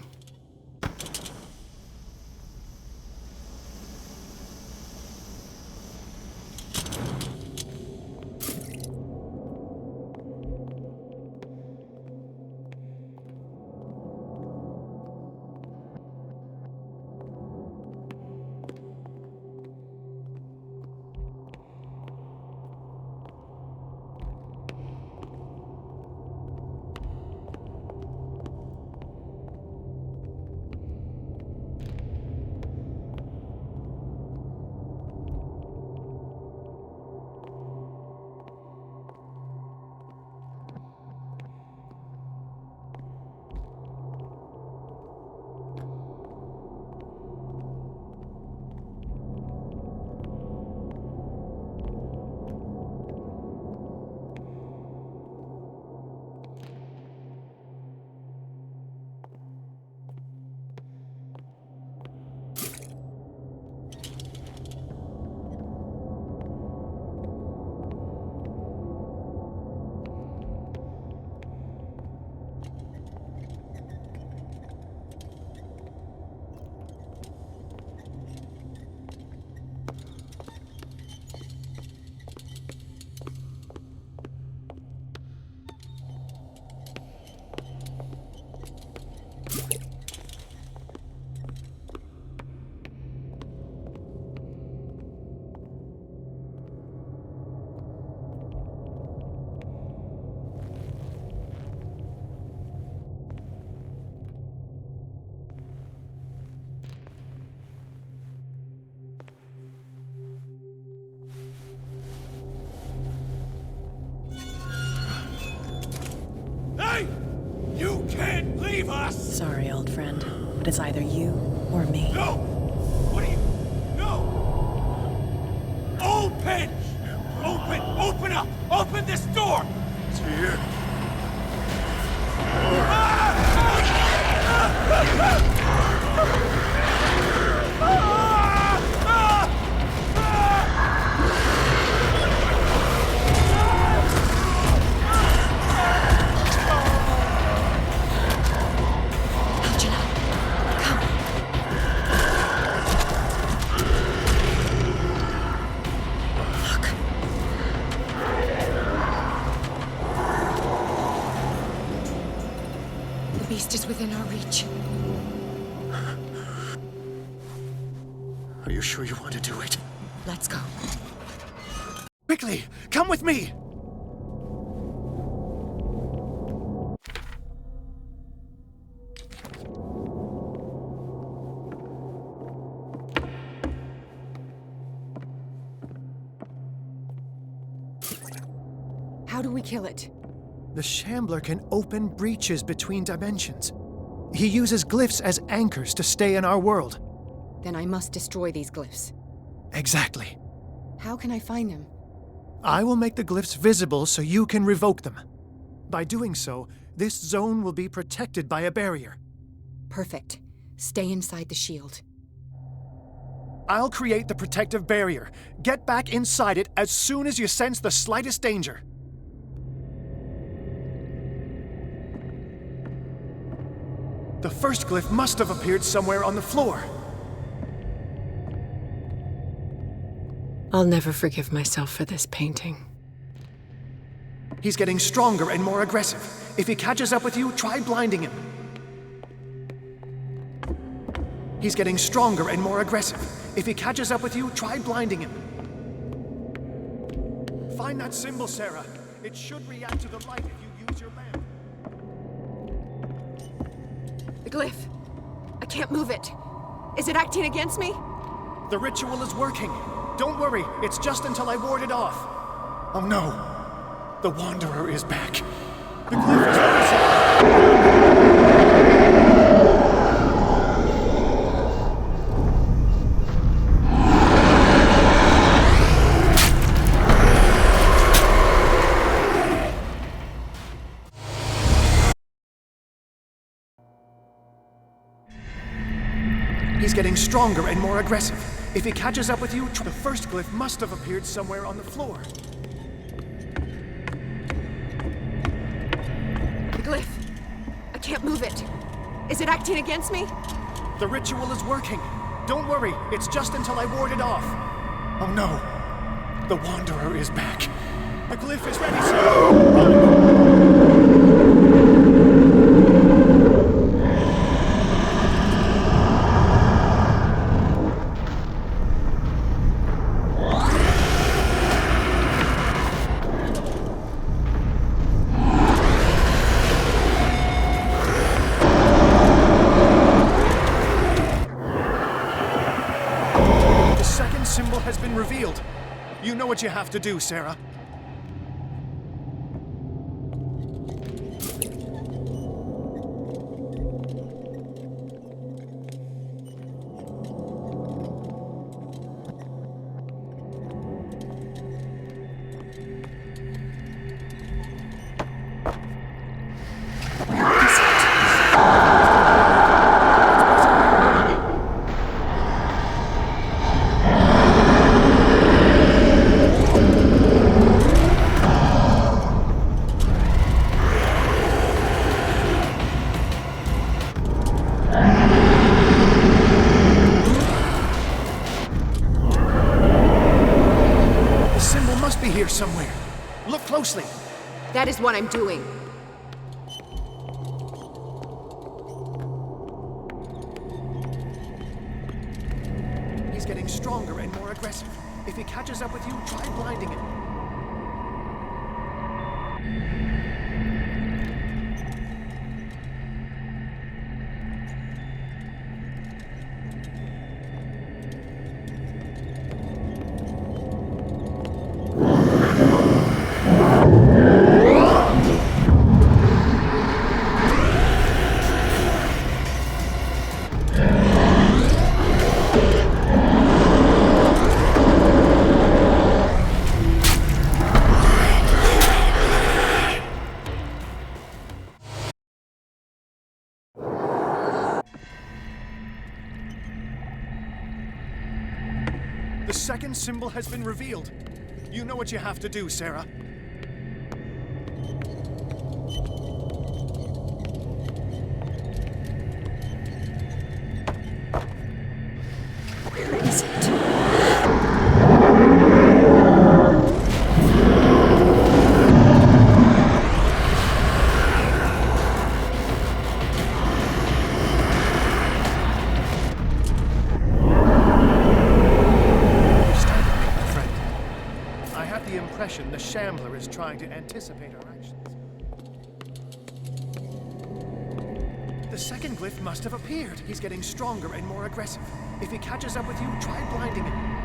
us! Sorry, old friend, but it's either you or me. No! What are you... No! Open! Open up! Open this door! It's here. The beast is within our reach. Are you sure you want to do it? Let's go. Quickly, come with me! How do we kill it? The Shambler can open breaches between dimensions. He uses glyphs as anchors to stay in our world. Then I must destroy these glyphs. Exactly. How can I find them? I will make the glyphs visible so you can revoke them. By doing so, this zone will be protected by a barrier. Perfect. Stay inside the shield. I'll create the protective barrier. Get back inside it as soon as you sense the slightest danger. The first glyph must have appeared somewhere on the floor. I'll never forgive myself for this painting. He's getting stronger and more aggressive. If he catches up with you, try blinding him. He's getting stronger and more aggressive. If he catches up with you, try blinding him. Find that symbol, Sarah. It should react to the light if you use your lamp. The glyph. I can't move it. Is it acting against me? The ritual is working. Don't worry, it's just until I ward it off. Oh no. The Wanderer is back. The glyph is He's getting stronger and more aggressive. If he catches up with you, the first glyph must have appeared somewhere on the floor. The glyph. I can't move it. Is it acting against me? The ritual is working. Don't worry, it's just until I ward it off. Oh no. The Wanderer is back. The glyph is ready, sir. Symbol has been revealed. You know what you have to do, Sarah. Here somewhere. Look closely. That is what I'm doing. He's getting stronger and more aggressive. If he catches up with you, try blinding him. The second symbol has been revealed. You know what you have to do, Sarah. Where is it? The Shambler is trying to anticipate our actions. The second glyph must have appeared. He's getting stronger and more aggressive. If he catches up with you, try blinding him.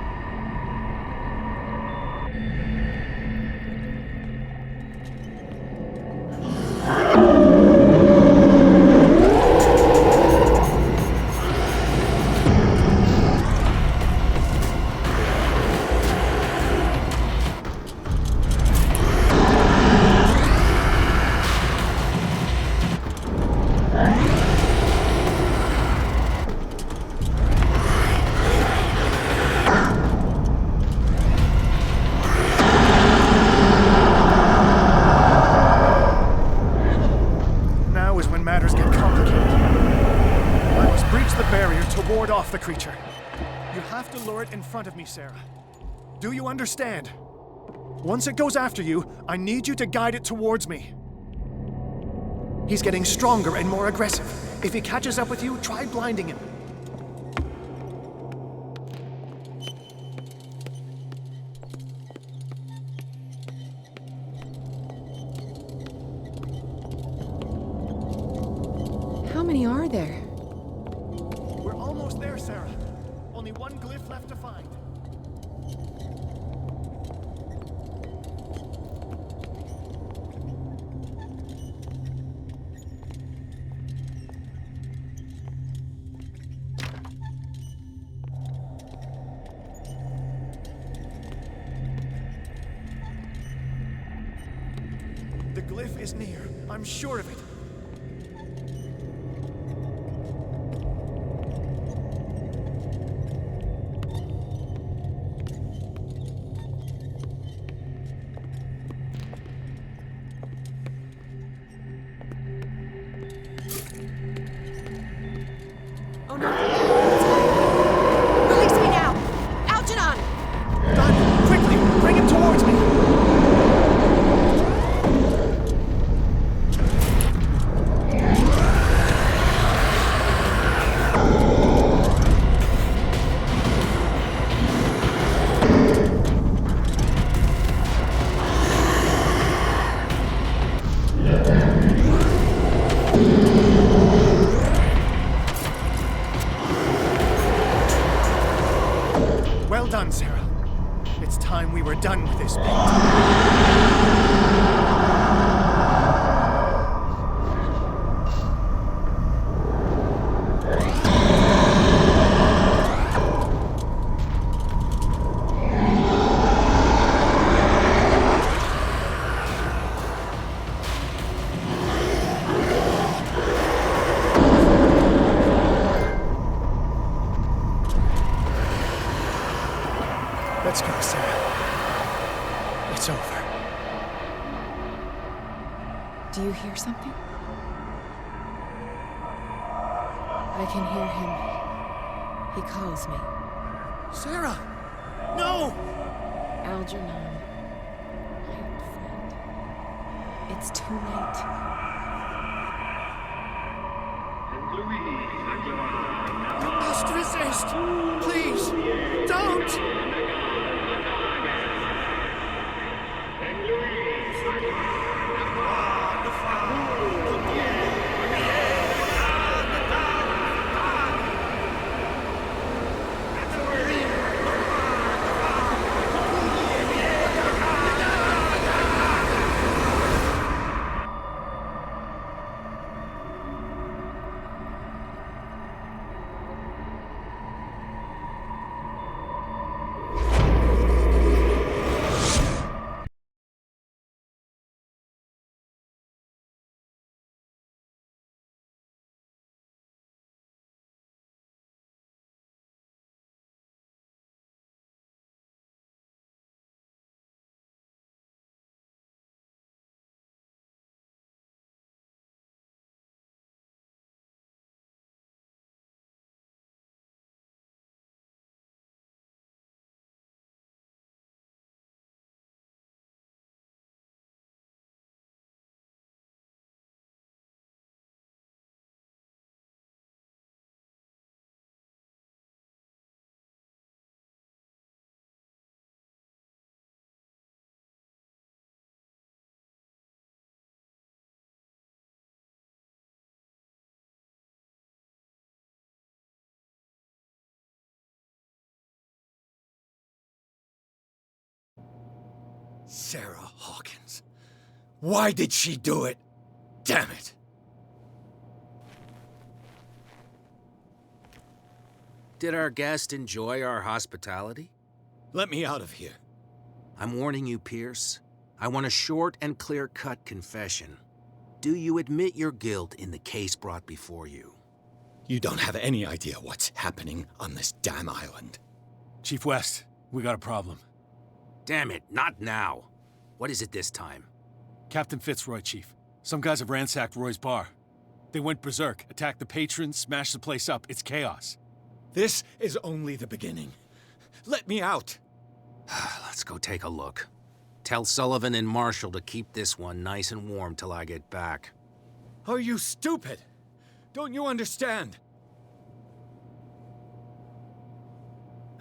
The creature. You have to lure it in front of me, Sarah. Do you understand? Once it goes after you, I need you to guide it towards me. He's getting stronger and more aggressive. If he catches up with you, try blinding him. How many are there? There, Sarah. Only one glyph left to find. The glyph is near. I'm sure of it. Well done, Sarah. It's time we were done with this bit. Let's go, Sarah. It's over. Do you hear something? I can hear him. He calls me. Sarah! No! Algernon, my old friend. It's too late. You must resist! Please, don't! Sarah Hawkins. Why did she do it? Damn it! Did our guest enjoy our hospitality? Let me out of here. I'm warning you, Pierce. I want a short and clear-cut confession. Do you admit your guilt in the case brought before you? You don't have any idea what's happening on this damn island. Chief West, we got a problem. Damn it, not now. What is it this time? Captain Fitzroy, Chief. Some guys have ransacked Roy's bar. They went berserk, attacked the patrons, smashed the place up. It's chaos. This is only the beginning. Let me out. Let's go take a look. Tell Sullivan and Marshall to keep this one nice and warm till I get back. Are you stupid? Don't you understand?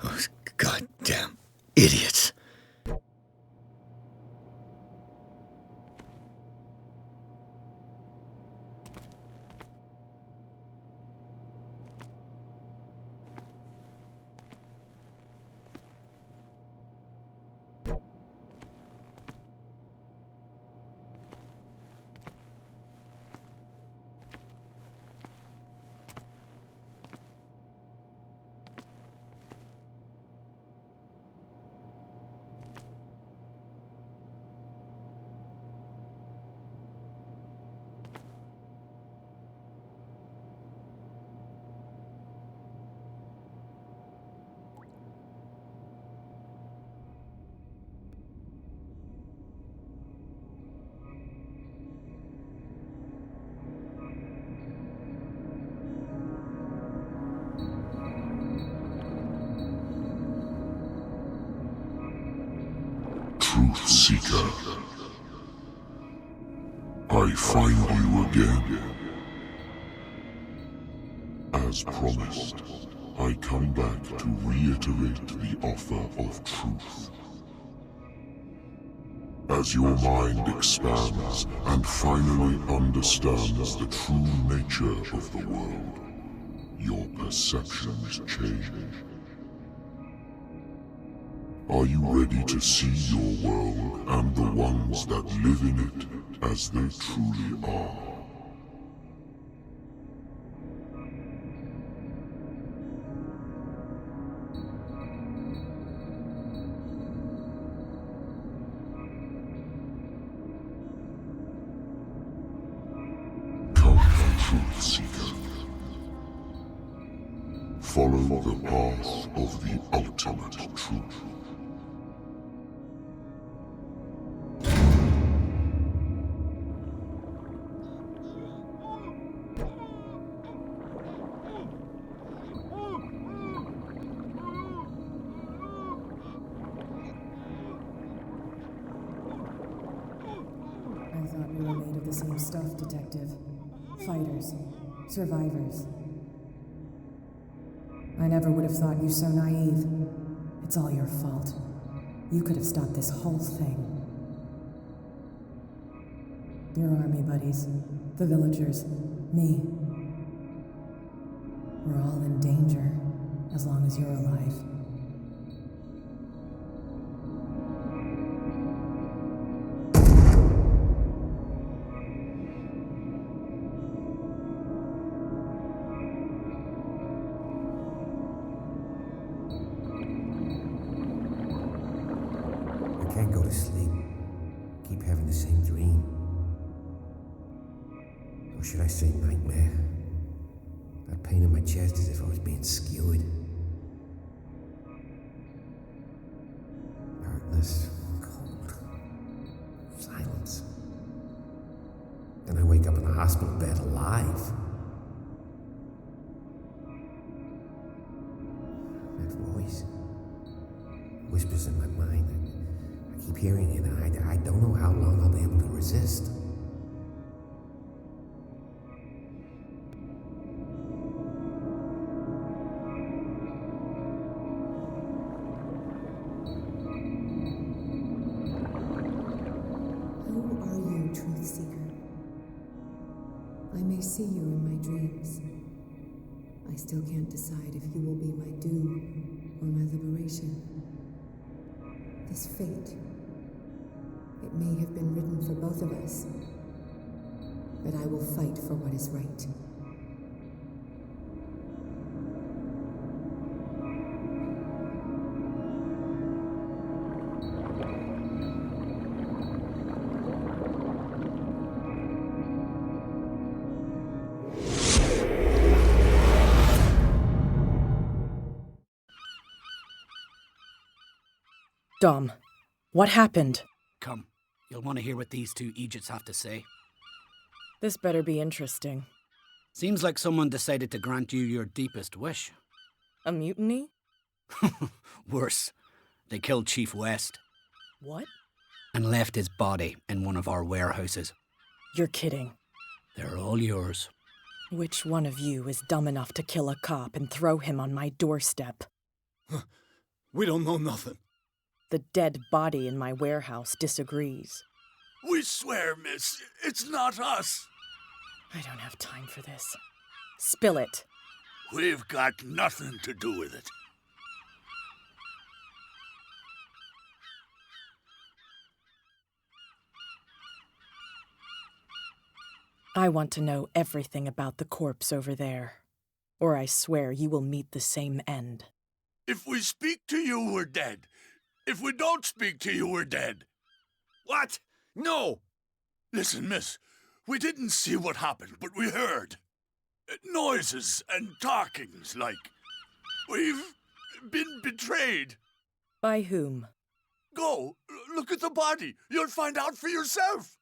Those goddamn idiots. Truth Seeker. I find you again. As promised, I come back to reiterate the offer of truth. As your mind expands and finally understands the true nature of the world, your perceptions change. Are you ready to see your world and the ones that live in it as they truly are? Come, Truth Seeker. Follow the path of the ultimate truth. I thought we were made of the same stuff, Detective. Fighters. Survivors. I never would have thought you so naive. It's all your fault. You could have stopped this whole thing. Your army buddies, the villagers, me. We're all in danger, as long as you're alive. I can't go to sleep. Keep having the same dream. Or should I say nightmare? That pain in my chest as if I was being skewered. Darkness, cold, silence. Then I wake up in a hospital bed alive. That voice whispers in my mind. I keep hearing it, and I don't know how long I'll be able to resist. Who are you, Truth Seeker? I may see you in my dreams. I still can't decide if you will be my doom or my liberation. This fate, It may have been written for both of us, but I will fight for what is right. Dom, what happened? Come, you'll want to hear what these two Egypts have to say. This better be interesting. Seems like someone decided to grant you your deepest wish. A mutiny? Worse. They killed Chief West. What? And left his body in one of our warehouses. You're kidding. They're all yours. Which one of you is dumb enough to kill a cop and throw him on my doorstep? We don't know nothing. The dead body in my warehouse disagrees. We swear, miss, it's not us. I don't have time for this. Spill it. We've got nothing to do with it. I want to know everything about the corpse over there, or I swear you will meet the same end. If we speak to you, we're dead. If we don't speak to you, we're dead. What? No! Listen, miss, we didn't see what happened, but we heard. Noises and talkings, like. We've been betrayed. By whom? Go, look at the body. You'll find out for yourself.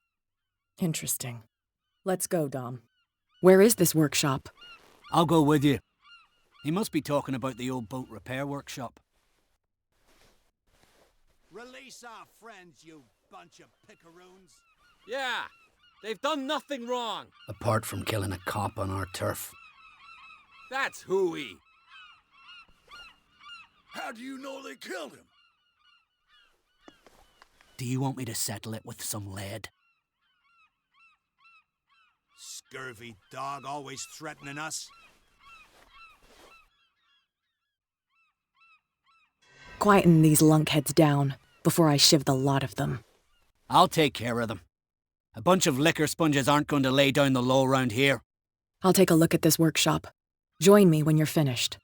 Interesting. Let's go, Dom. Where is this workshop? I'll go with you. He must be talking about the old boat repair workshop. Release our friends, you bunch of picaroons. Yeah, they've done nothing wrong. Apart from killing a cop on our turf. That's hooey. How do you know they killed him? Do you want me to settle it with some lead? Scurvy dog, always threatening us. Quieten these lunkheads down before I shiv the lot of them. I'll take care of them. A bunch of liquor sponges aren't going to lay down the law round here. I'll take a look at this workshop. Join me when you're finished.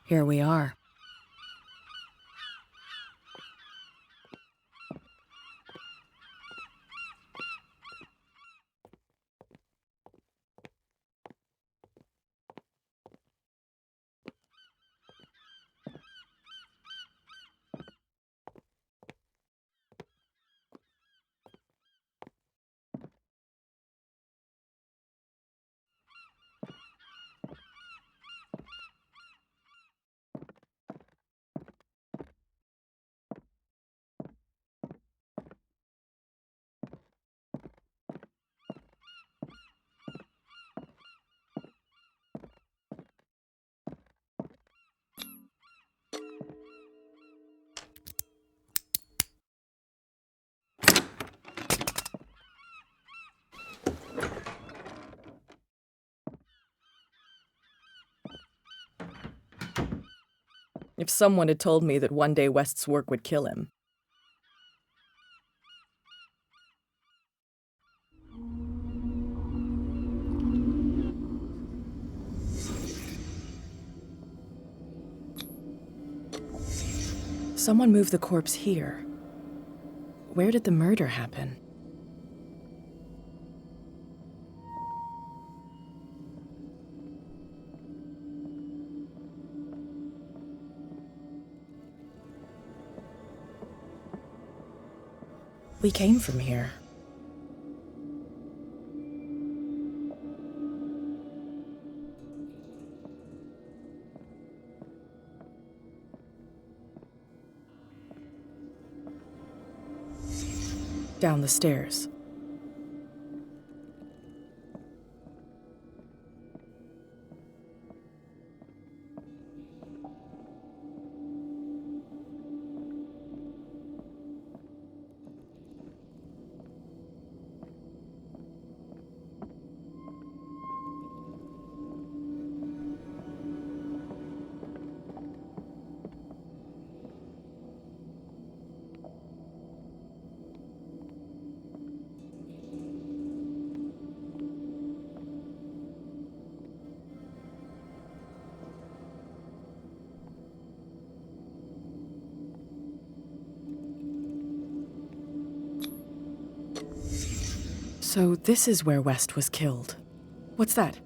Here we are. If someone had told me that one day West's work would kill him. Someone moved the corpse here. Where did the murder happen? We came from here. Down the stairs. So this is where West was killed. What's that?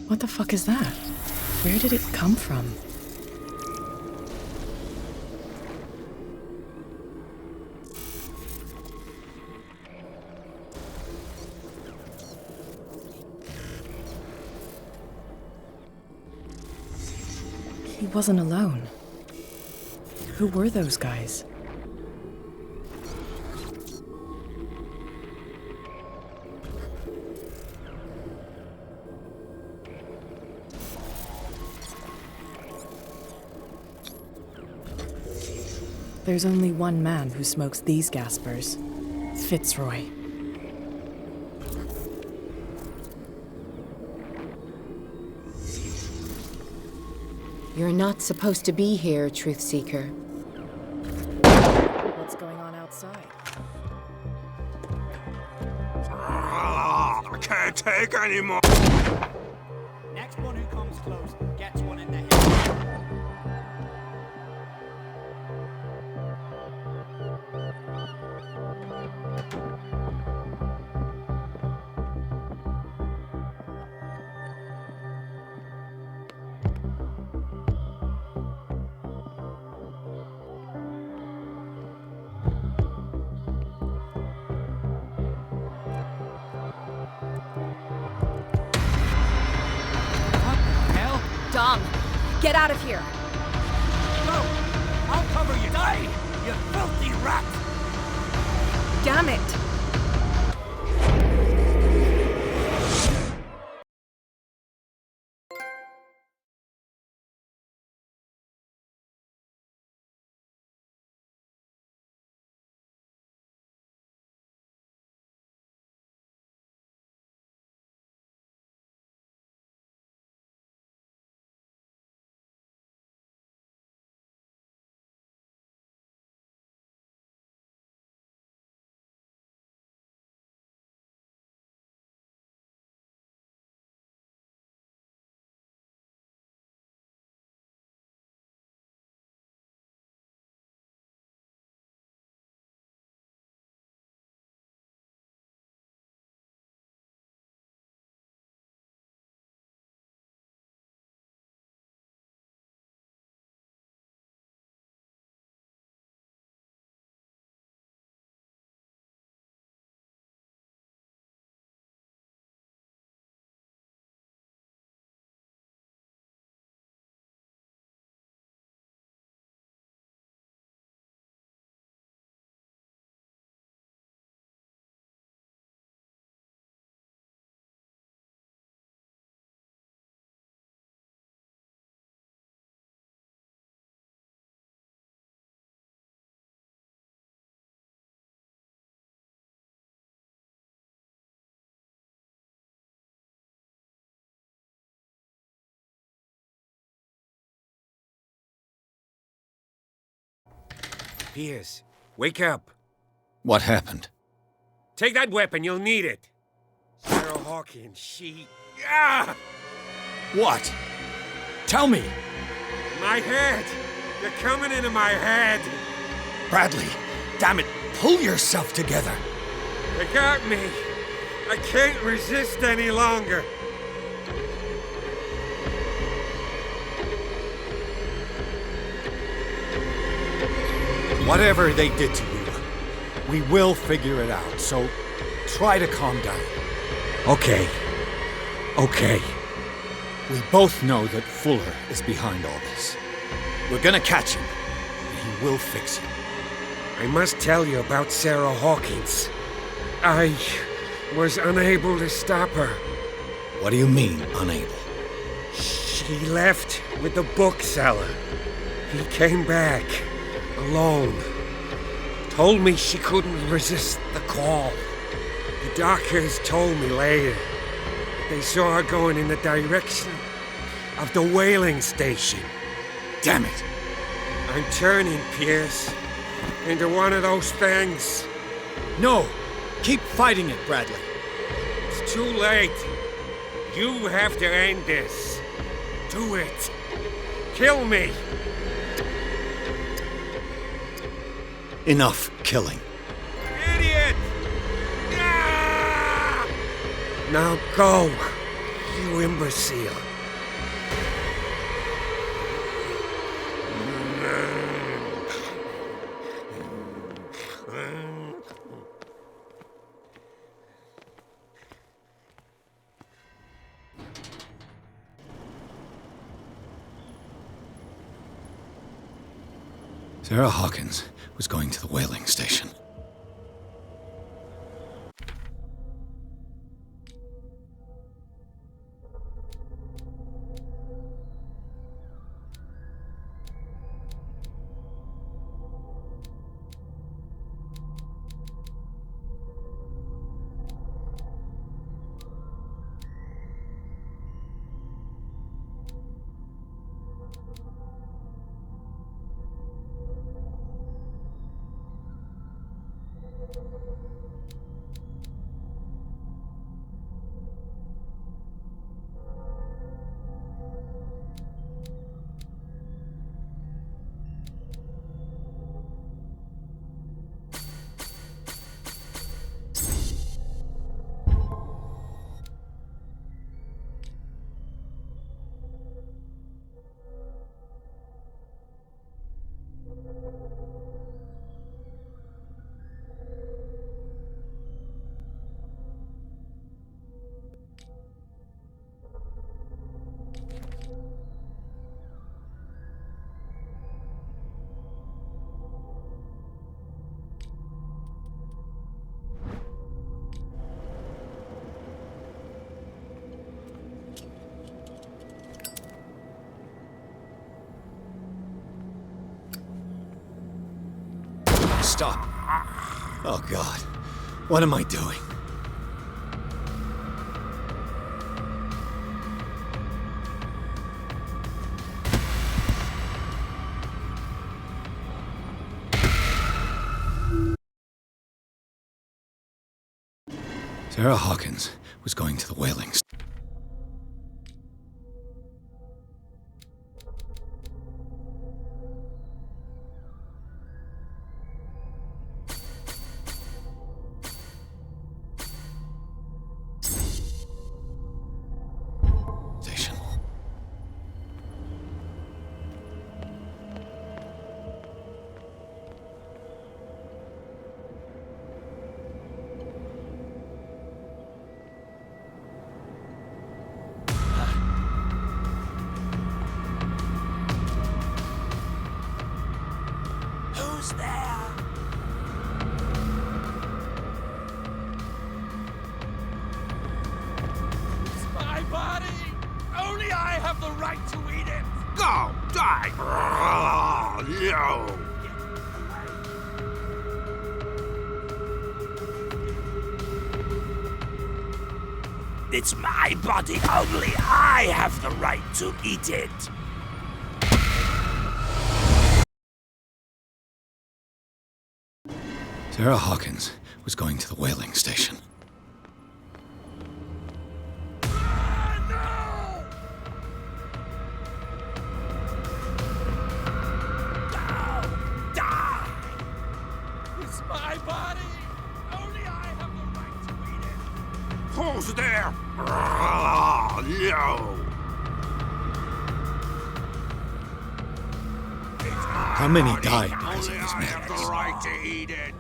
What the fuck is that? Where did it come from? He wasn't alone. Who were those guys? There's only one man who smokes these gaspers. Fitzroy. You're not supposed to be here, Truth Seeker. What's going on outside? I can't take anymore. Next one who comes close gets one in the head. Dom, get out of here! Go! I'll cover you! Die, you filthy rat! Damn it! Pierce, wake up. What happened? Take that weapon, you'll need it. Sarah Hawkins, she... Ah! What? Tell me! My head! You're coming into my head! Bradley, damn it, pull yourself together! They got me. I can't resist any longer. Whatever they did to you, we will figure it out, so try to calm down. Okay. Okay. We both know that Fuller is behind all this. We're gonna catch him, and he will fix you. I must tell you about Sarah Hawkins. I was unable to stop her. What do you mean, unable? She left with the bookseller. He came back, alone. Told me she couldn't resist the call. The doctors told me later that they saw her going in the direction of the whaling station. Damn it! I'm turning, Pierce, into one of those things. No! Keep fighting it, Bradley. It's too late. You have to end this. Do it. Kill me. Enough killing. Idiot! Ah! Now go, you imbecile. Sarah Hawkins was going to the whaling station. Stop. Oh, God. What am I doing? Sarah Hawkins was going to the whaling station. Who's there? It's my body! Only I have the right to eat it! Go! Die! No! It's my body. Only I have the right to eat it. Sarah Hawkins was going to the whaling station. Die! It's my body. Only I have the right to eat it. Who's there? No! How many died because of this I have the right to eat it.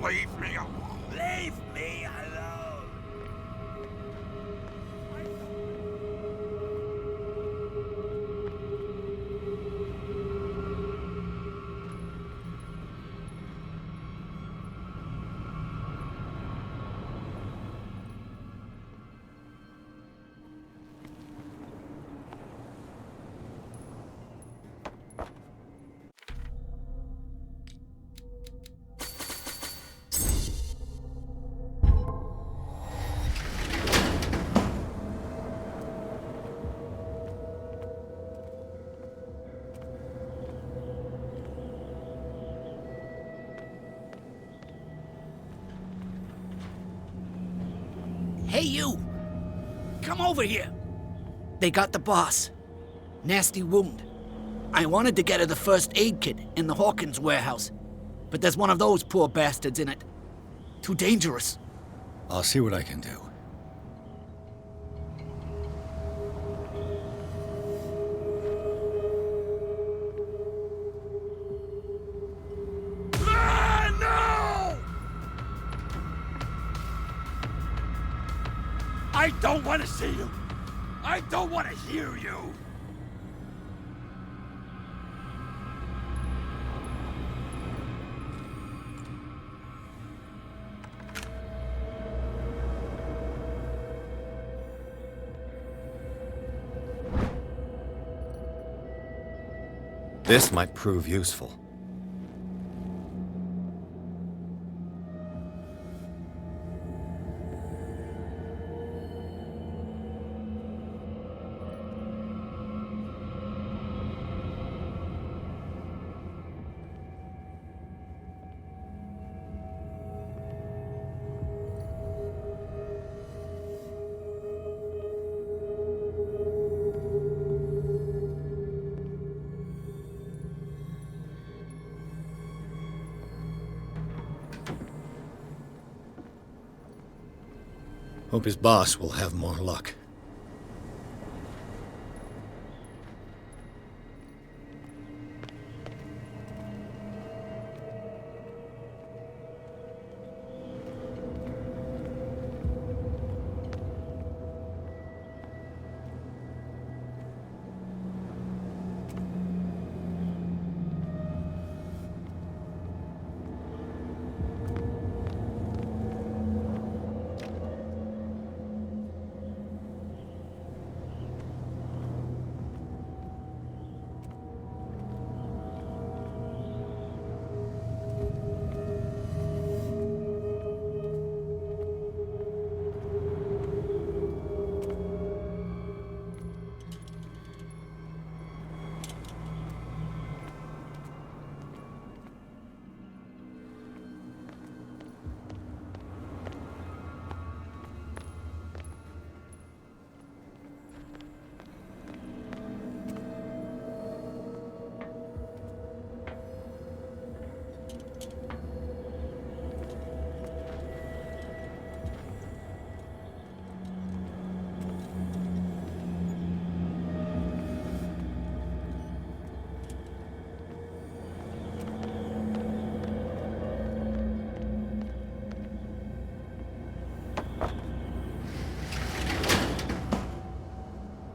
Leave me alone. Leave me alone. Hey, you! Come over here! They got the boss. Nasty wound. I wanted to get her the first aid kit in the Hawkins warehouse, but there's one of those poor bastards in it. Too dangerous. I'll see what I can do. I don't want to see you! I don't want to hear you! This might prove useful. Hope his boss will have more luck.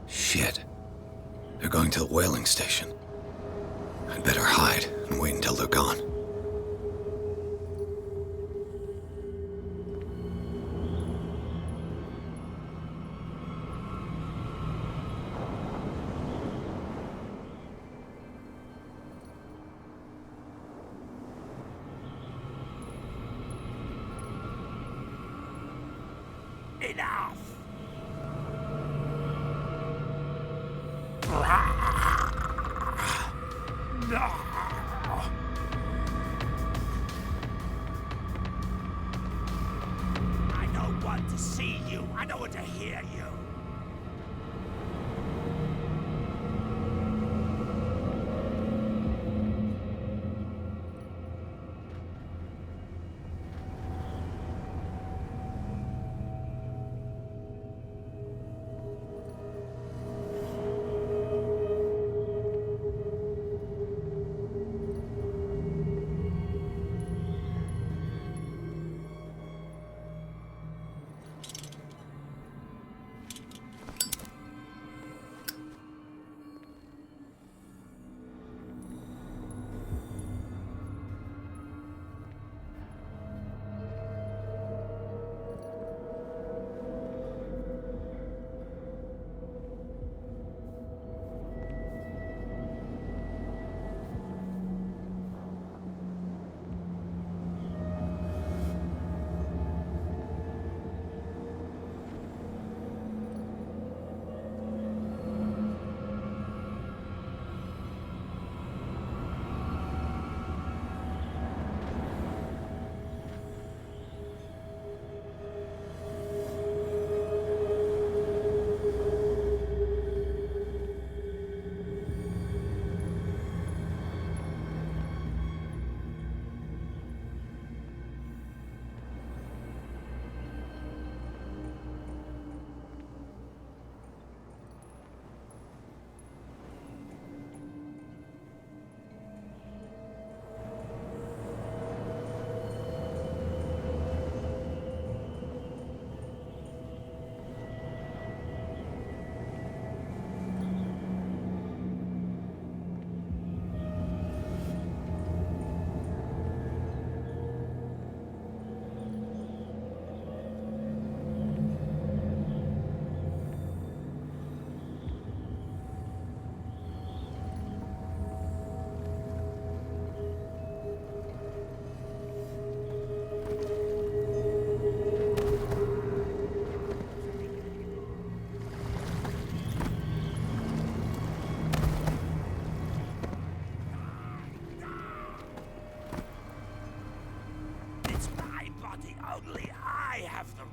Shit. They're going to the whaling station. I'd better hide and wait until they're gone. Enough! No! I don't want to see you. I don't want to hear you.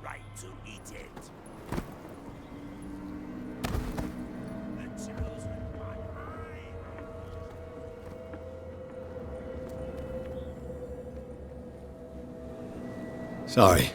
right to eat it. The chosen one, Sorry.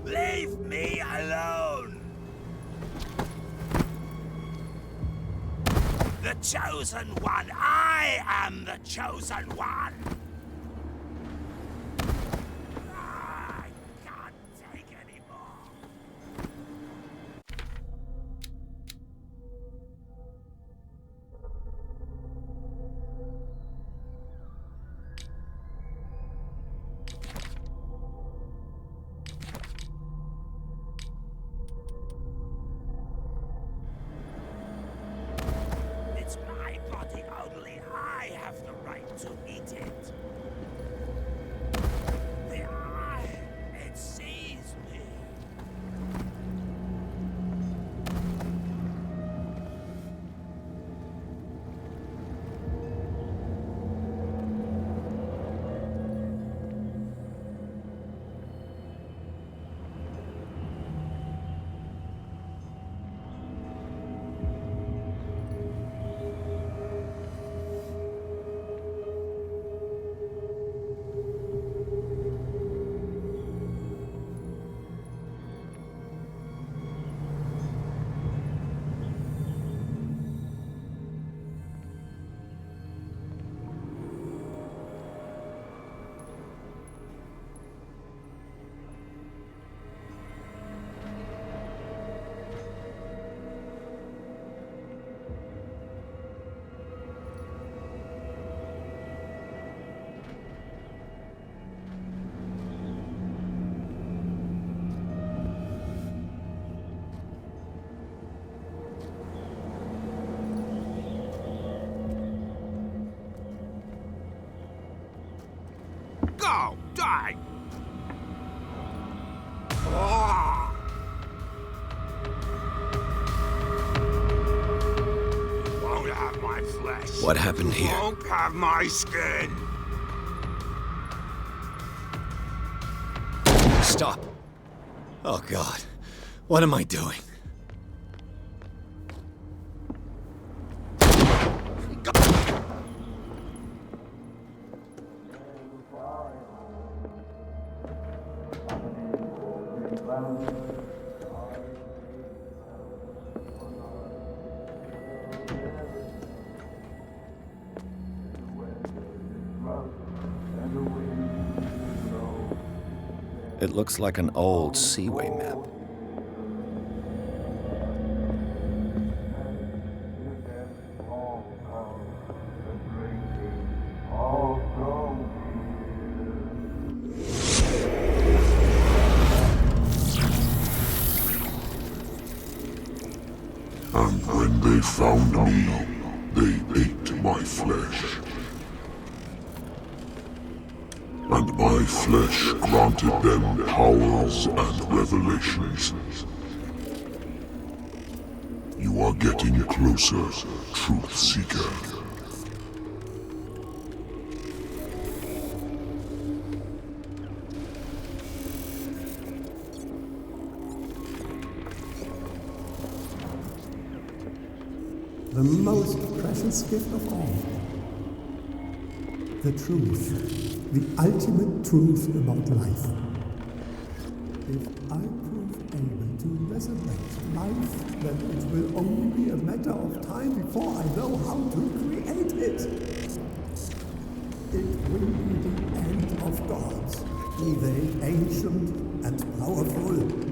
leave me alone! The chosen one! I am the chosen one! I can't take any more. It's my body only. I have the right to eat it. The eye, it sees me. Go! Die! Ah! You won't have my flesh. What happened You here? won't have my skin. Stop. Oh, God. What am I doing? It looks like an old Seaway map. And when they found me, they ate my flesh. And my flesh granted them powers and revelations. You are getting closer, Truth Seeker. The most precious gift of all. The truth. The ultimate truth about life. If I prove able to resurrect life, then it will only be a matter of time before I know how to create it. It will be the end of gods, be they ancient and powerful.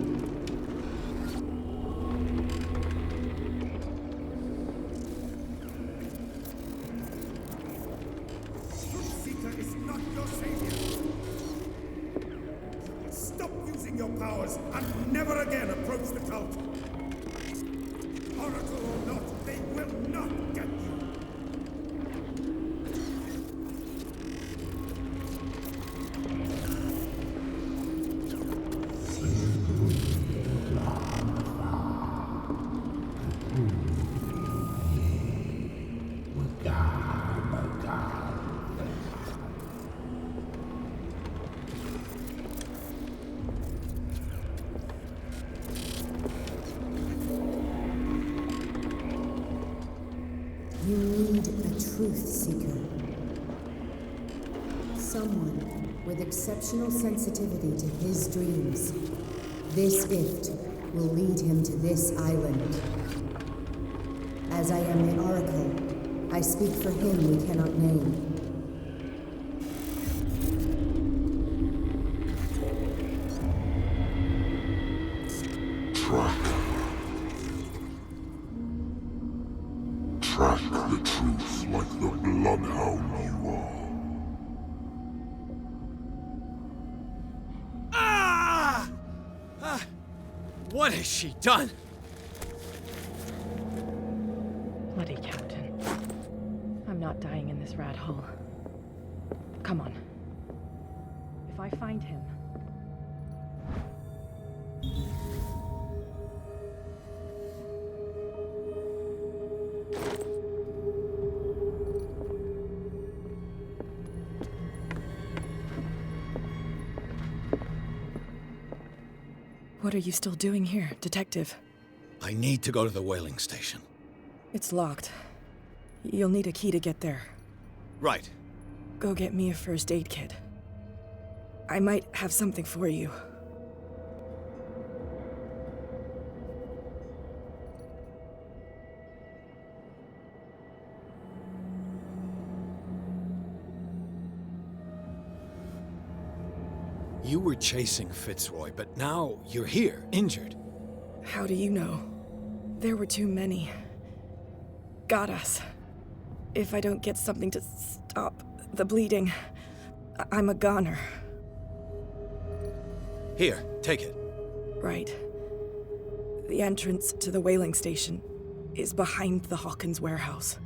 Stop using your powers and never again approach the cult. Oracle or not, they will not get you. You need a truth seeker. Someone with exceptional sensitivity to his dreams. This gift will lead him to this island. As I am the Oracle, I speak for him we cannot name. Track the truth like the bloodhound you are. What has she done? Bloody Captain. I'm not dying in this rat hole. Come on. If I find him... What are you still doing here, Detective? I need to go to the whaling station. It's locked. You'll need a key to get there. Right. Go get me a first aid kit. I might have something for you. You were chasing Fitzroy, but now you're here, injured. How do you know? There were too many. Got us. If I don't get something to stop the bleeding, I'm a goner. Here, take it. Right. The entrance to the whaling station is behind the Hawkins warehouse.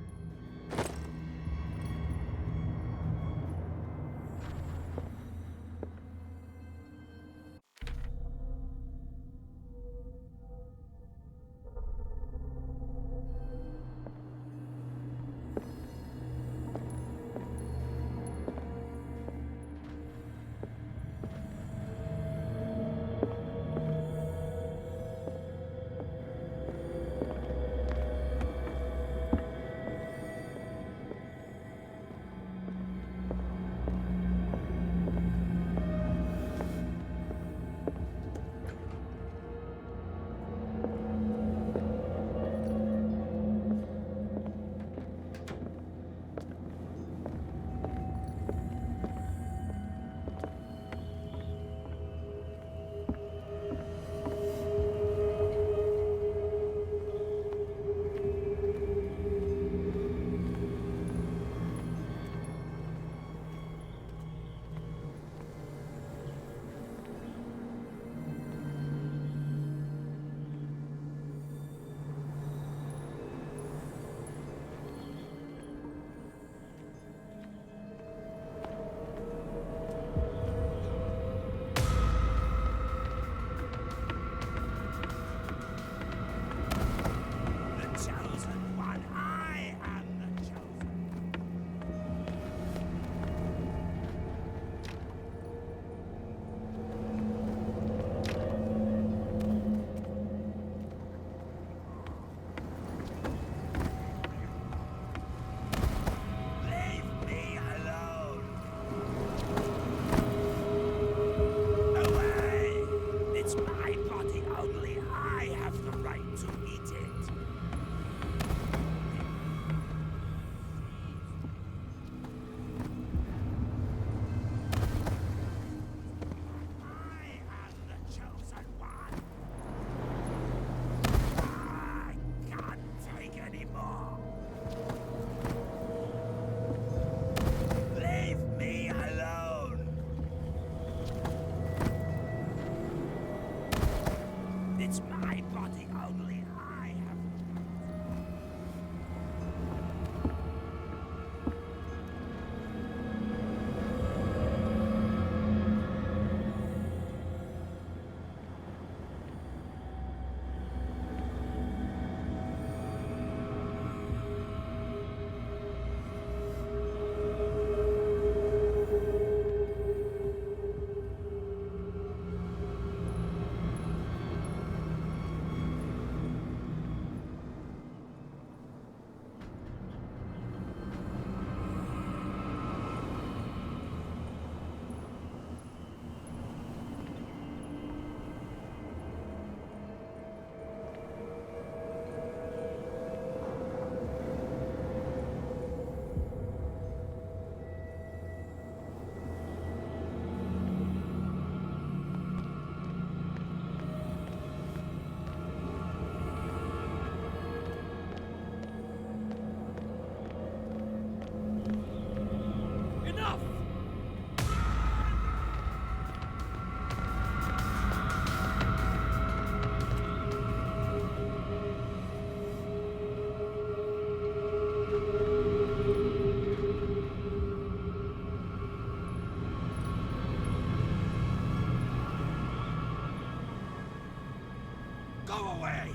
Go away!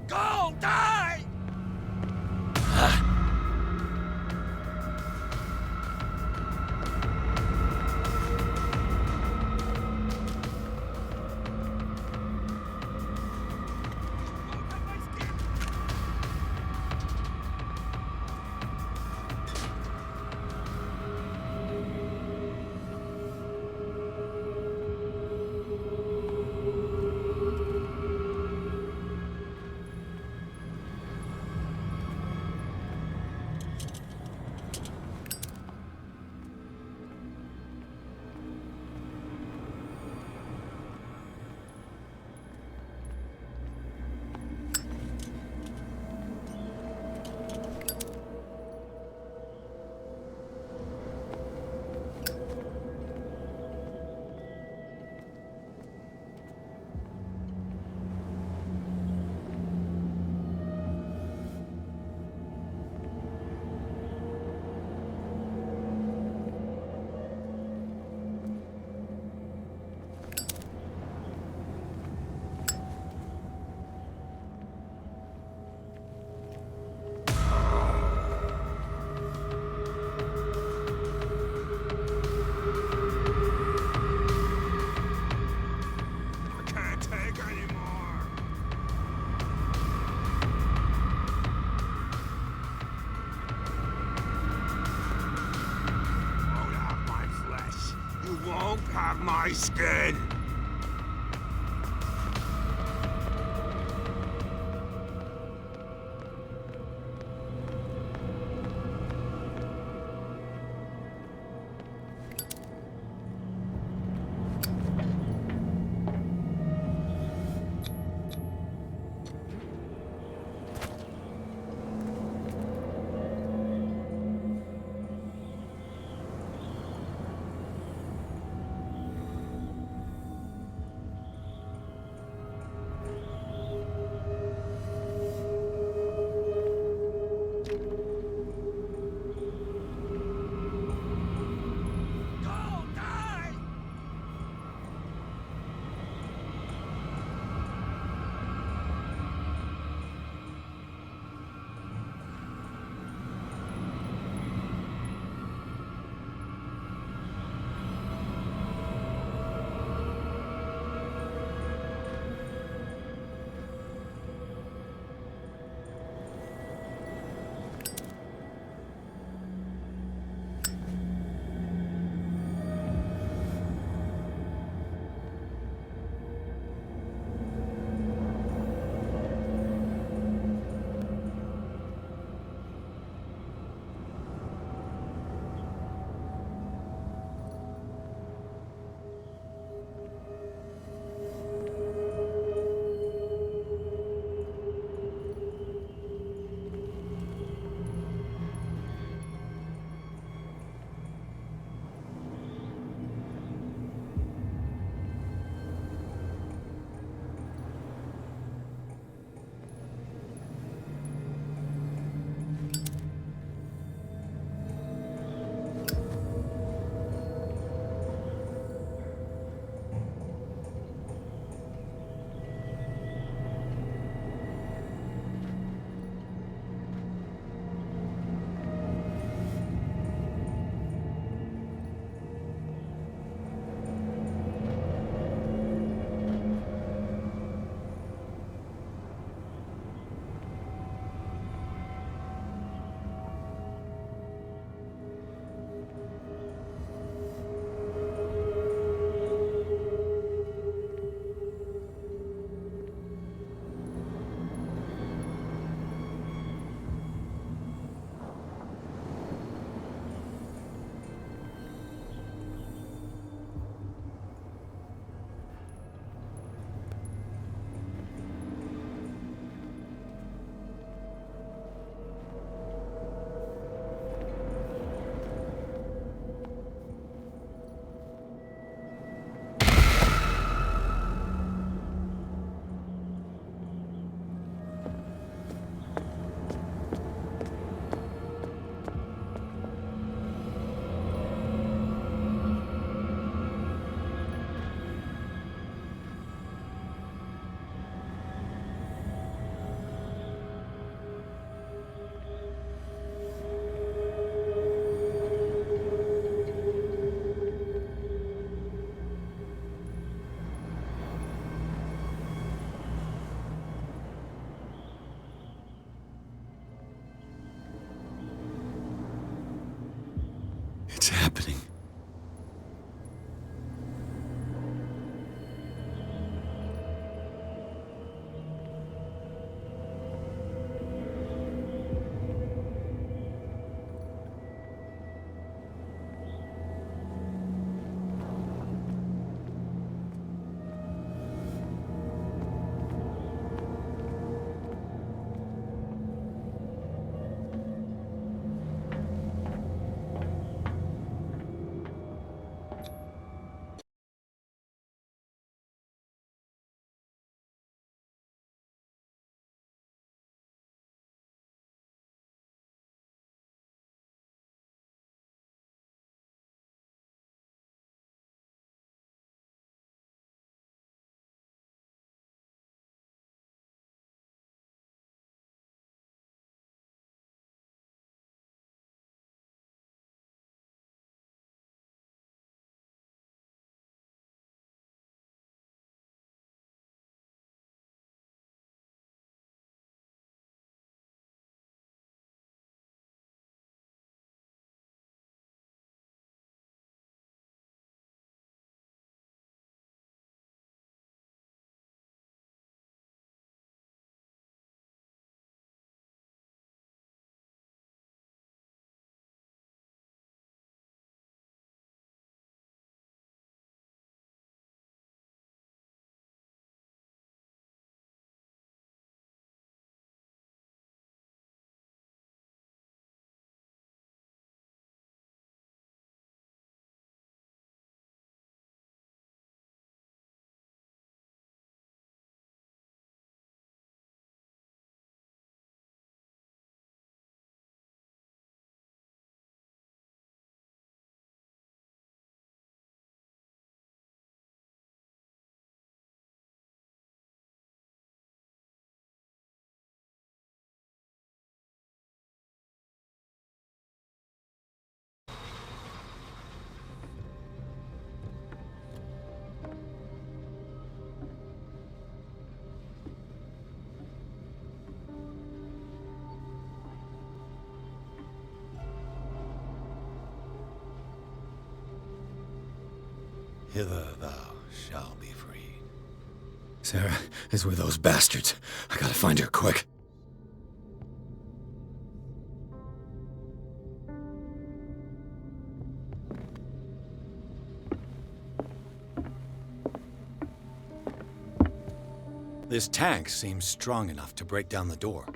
Go! Die! My skin! It's happening. Hither thou shalt be freed. Sarah is with those bastards. I gotta find her quick. This tank seems strong enough to break down the door.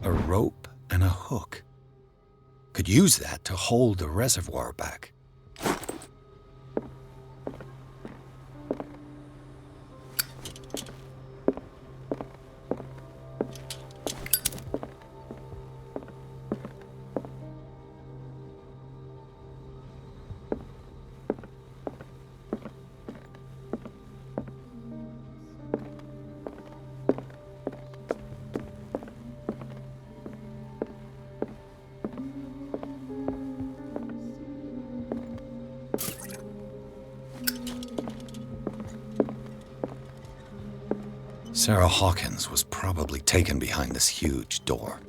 A rope and a hook. Could use that to hold the reservoir back. Sarah Hawkins was probably taken behind this huge door.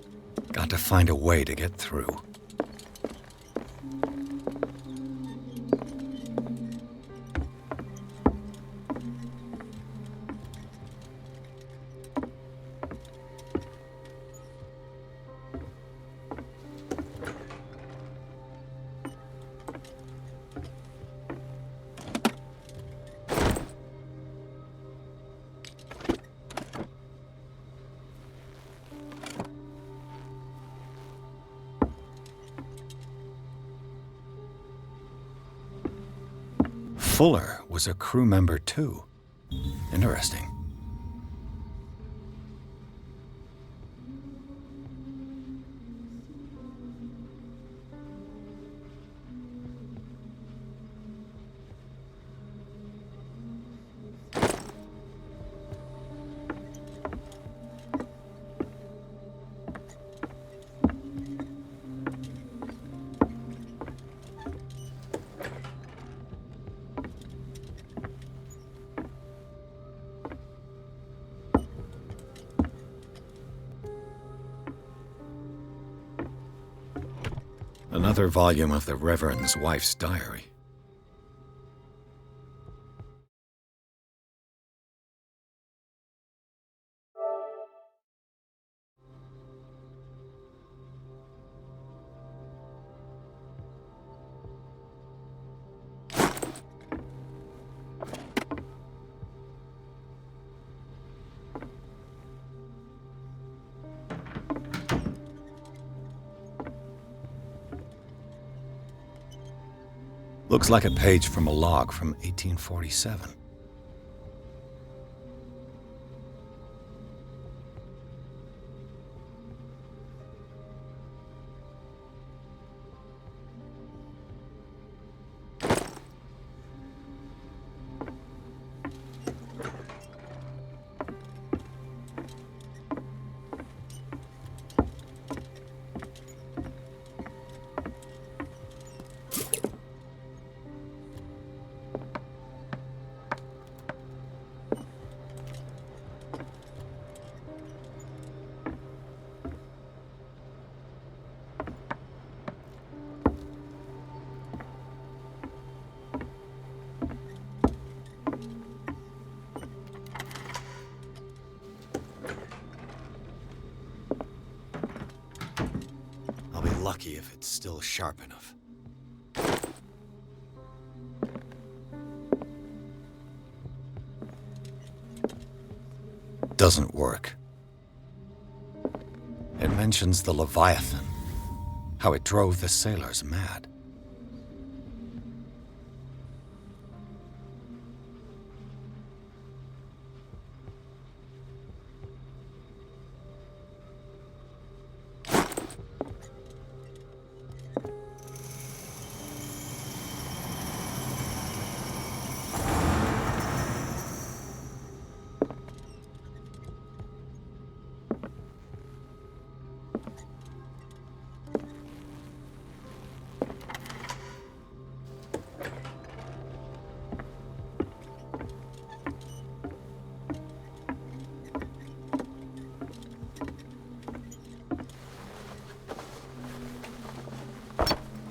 Got to find a way to get through. Fuller was a crew member too. Interesting. Another volume of the Reverend's wife's diary. Looks like a page from a log from 1847. Lucky if it's still sharp enough. Doesn't work. It mentions the Leviathan, how it drove the sailors mad.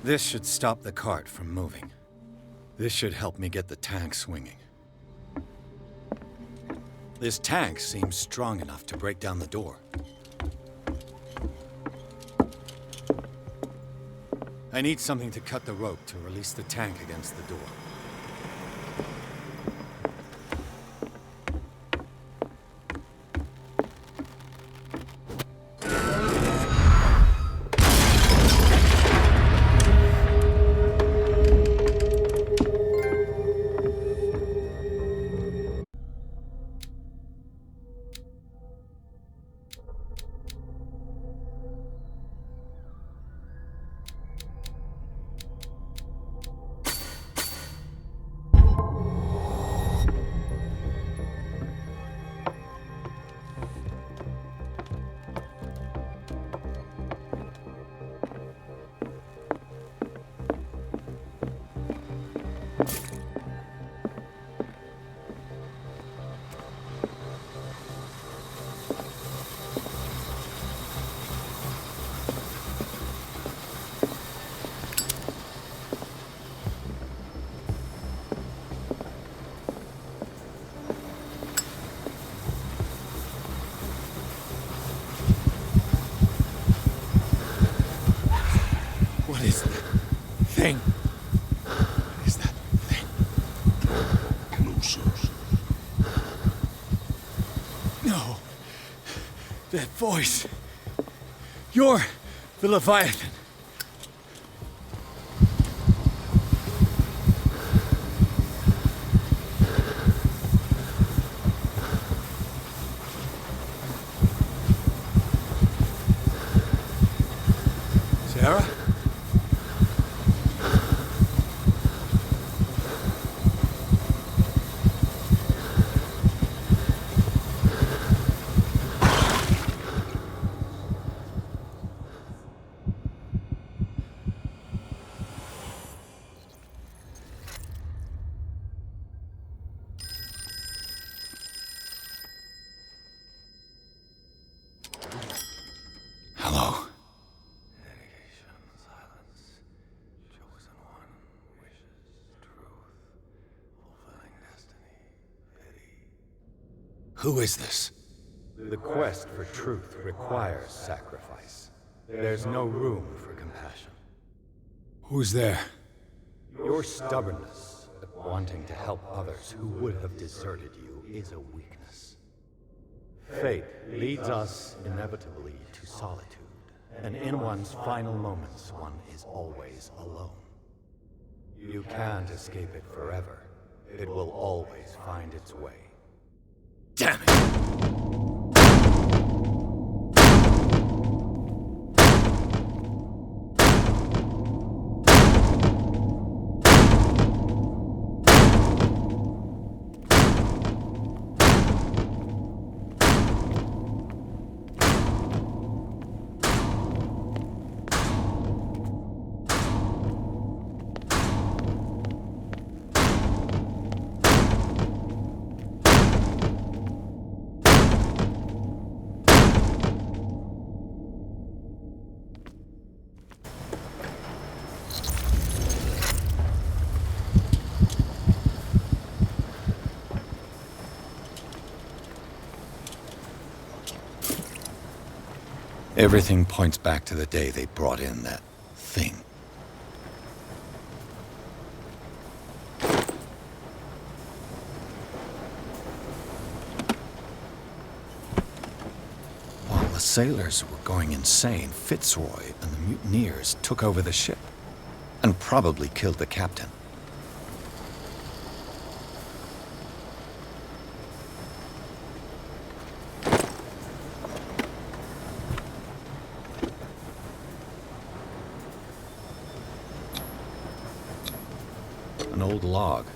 This should stop the cart from moving. This should help me get the tank swinging. This tank seems strong enough to break down the door. I need something to cut the rope to release the tank against the door. Thing. What is that thing? Closer. No. That voice. You're the Leviathan. Who is this? The quest for truth requires sacrifice. There's no room for compassion. Who's there? Your stubbornness at wanting to help others who would have deserted you is a weakness. Fate leads us inevitably to solitude, and in one's final moments, one is always alone. You can't escape it forever. It will always find its way. Damn it! Everything points back to the day they brought in that thing. While the sailors were going insane, Fitzroy and the mutineers took over the ship and probably killed the captain. An old log.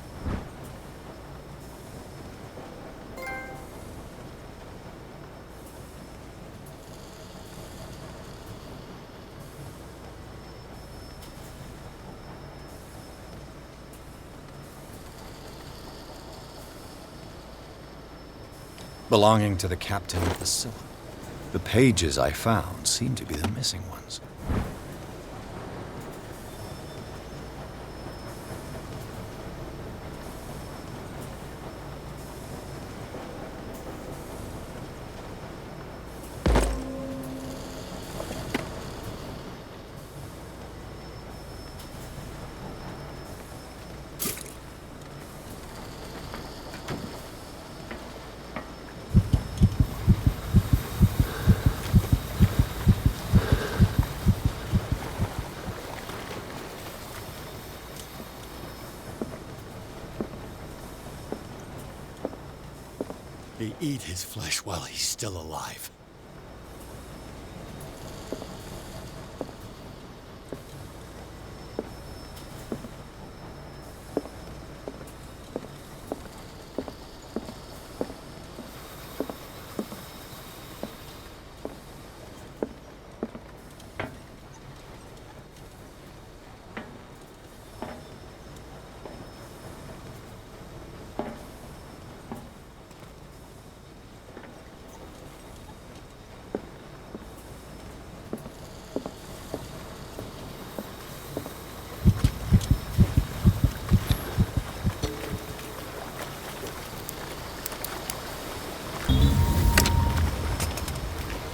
Belonging to the captain of the Scylla. The pages I found seem to be the missing ones. They eat his flesh while he's still alive.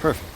Perfect.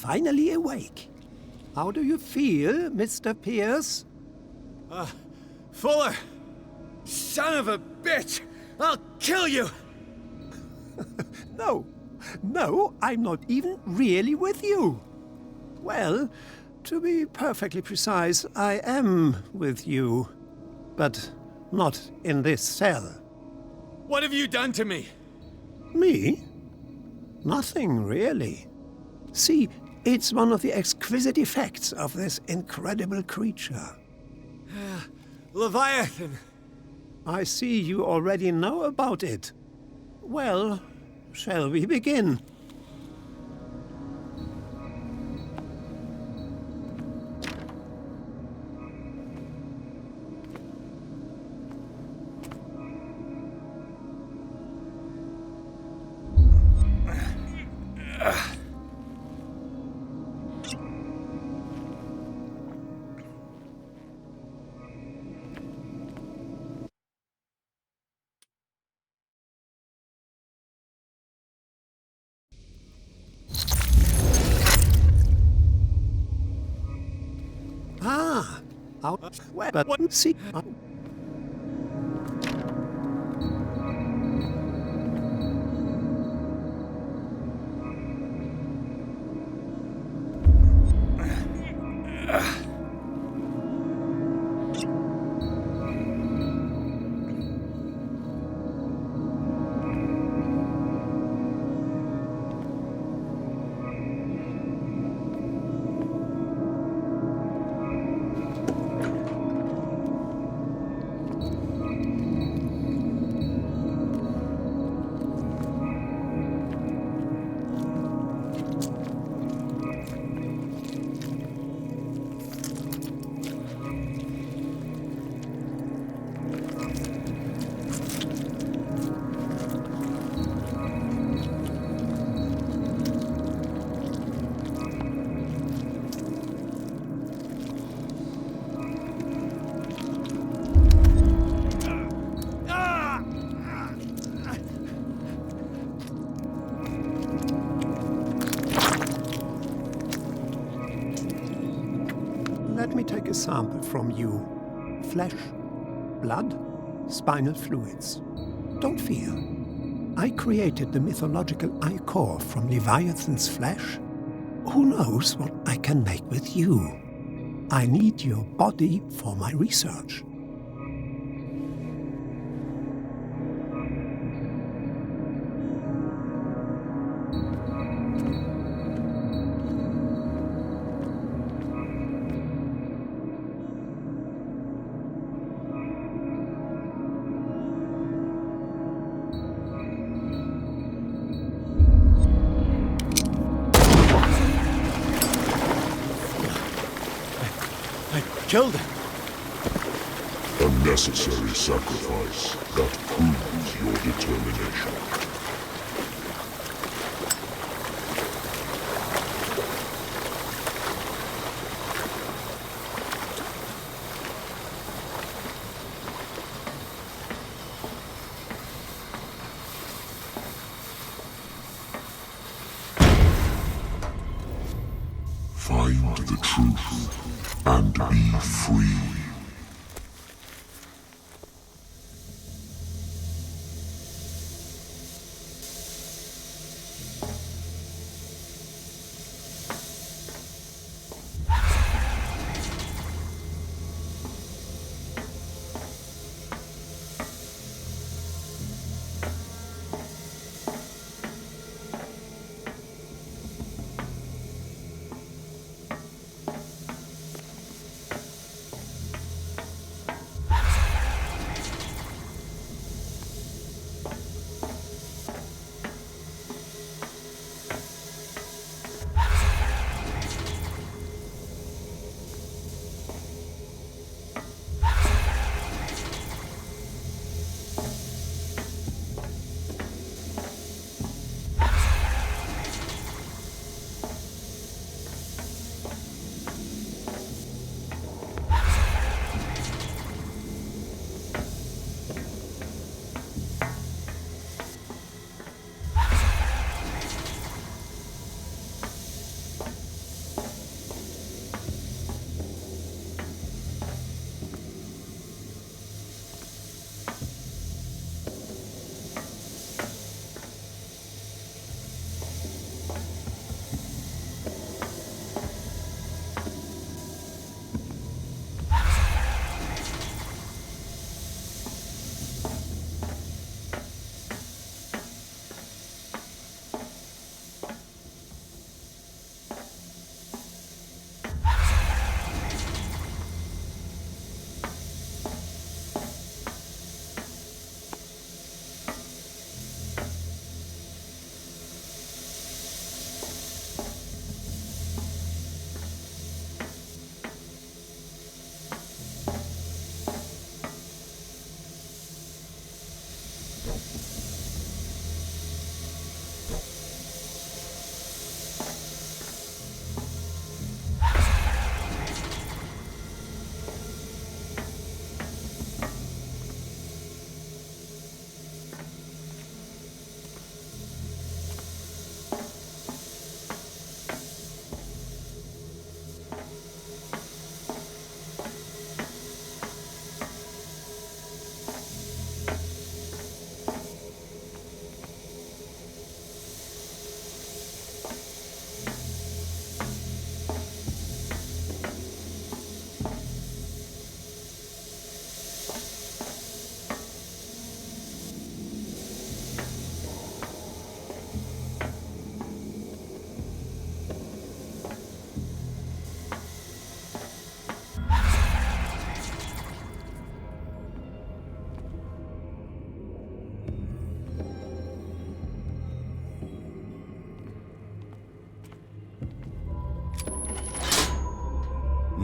finally awake. How do you feel, Mr. Pierce? Fuller! Son of a bitch! I'll kill you! No, I'm not even really with you. Well, to be perfectly precise, I am with you. But not in this cell. What have you done to me? Me? Nothing, really. See, it's one of the exquisite effects of this incredible creature. Leviathan! I see you already know about it. Well, shall we begin? But see. Let me take a sample from you. Flesh, blood, spinal fluids. Don't fear. I created the mythological ichor from Leviathan's flesh. Who knows what I can make with you? I need your body for my research. Killed him. A necessary sacrifice that proves your determination. Find the truth and be free.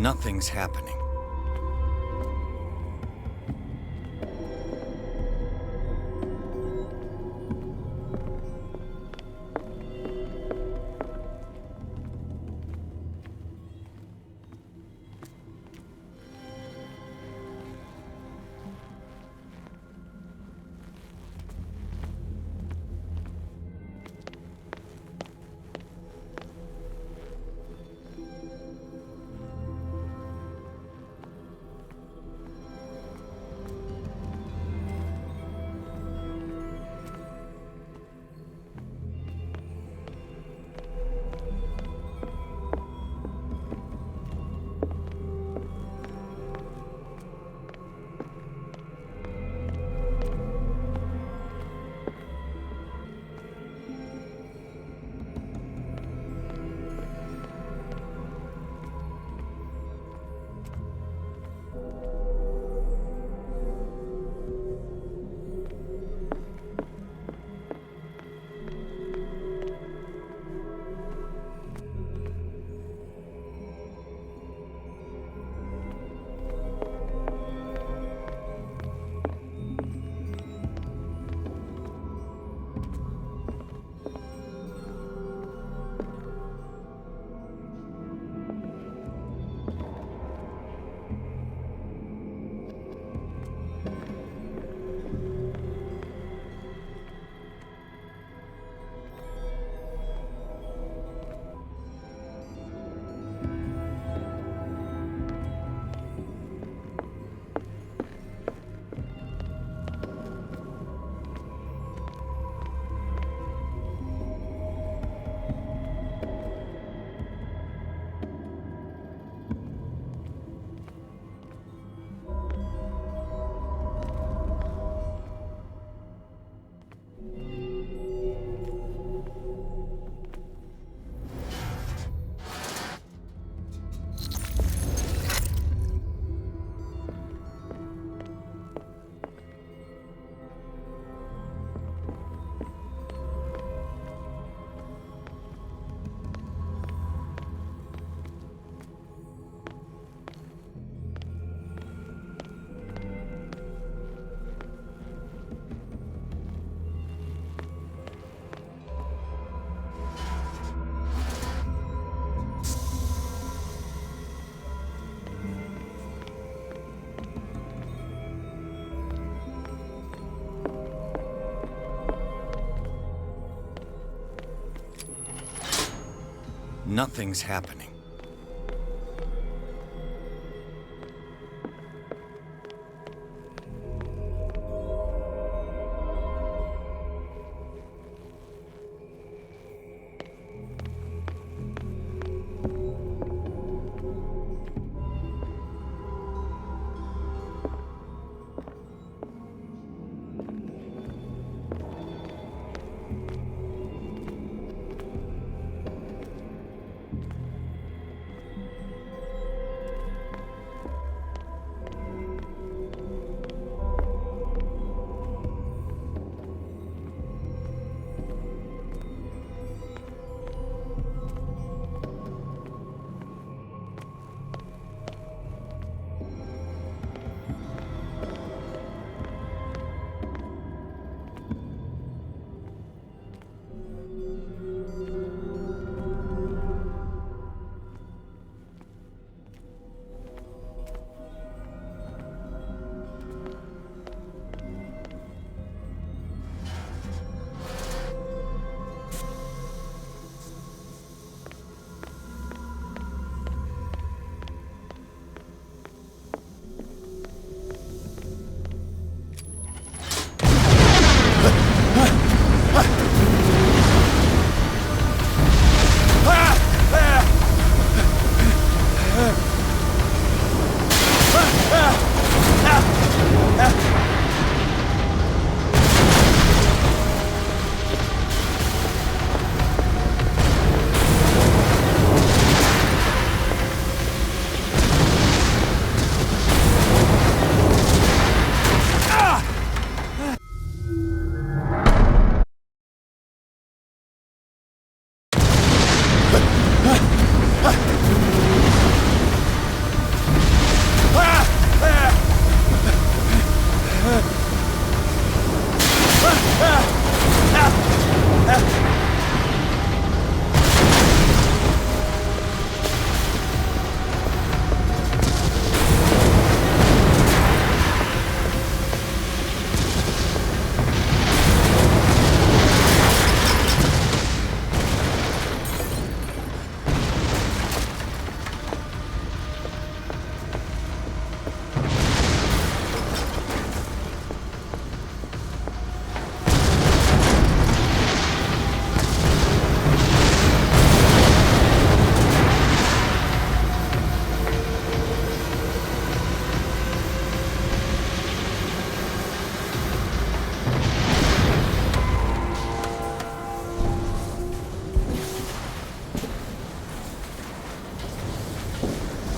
Nothing's happening. Nothing's happening.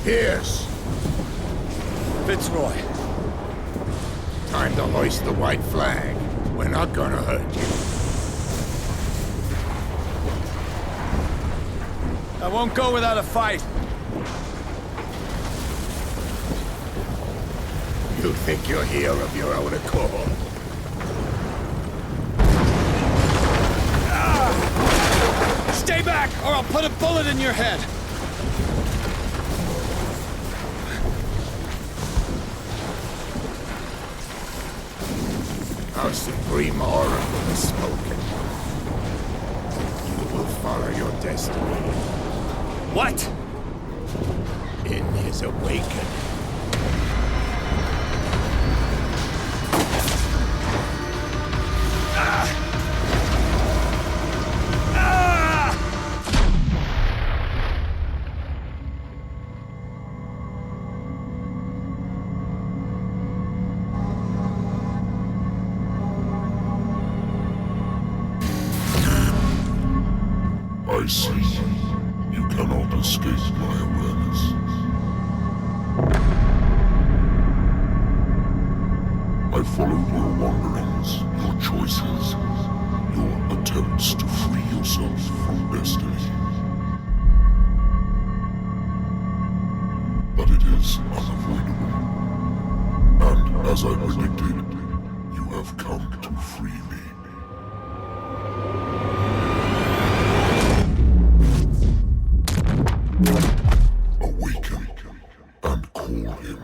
Pierce! Fitzroy. Time to hoist the white flag. We're not gonna hurt you. I won't go without a fight. You think you're here of your own accord? Stay back, or I'll put a bullet in your head! Our supreme oracle has spoken. You will follow your destiny. What? In his awakening. I see. You cannot escape my awareness. I followed your wanderings, your choices, your attempts to free yourself from destiny. But it is unavoidable. And as I predicted, you have come to free me. Awaken and call him.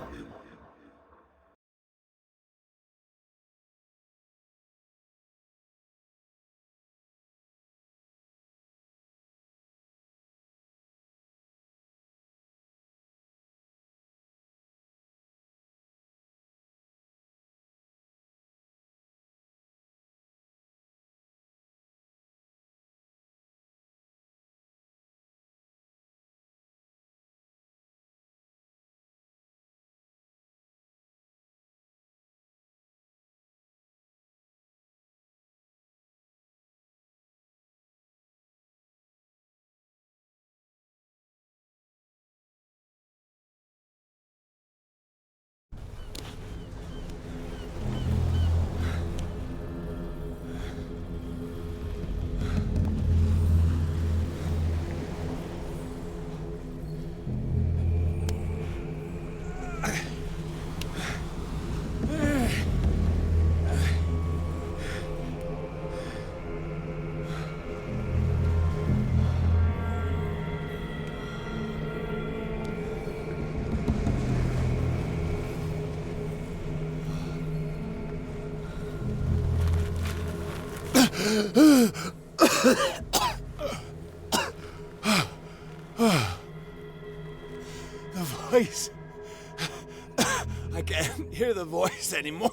The voice. I can't hear the voice anymore.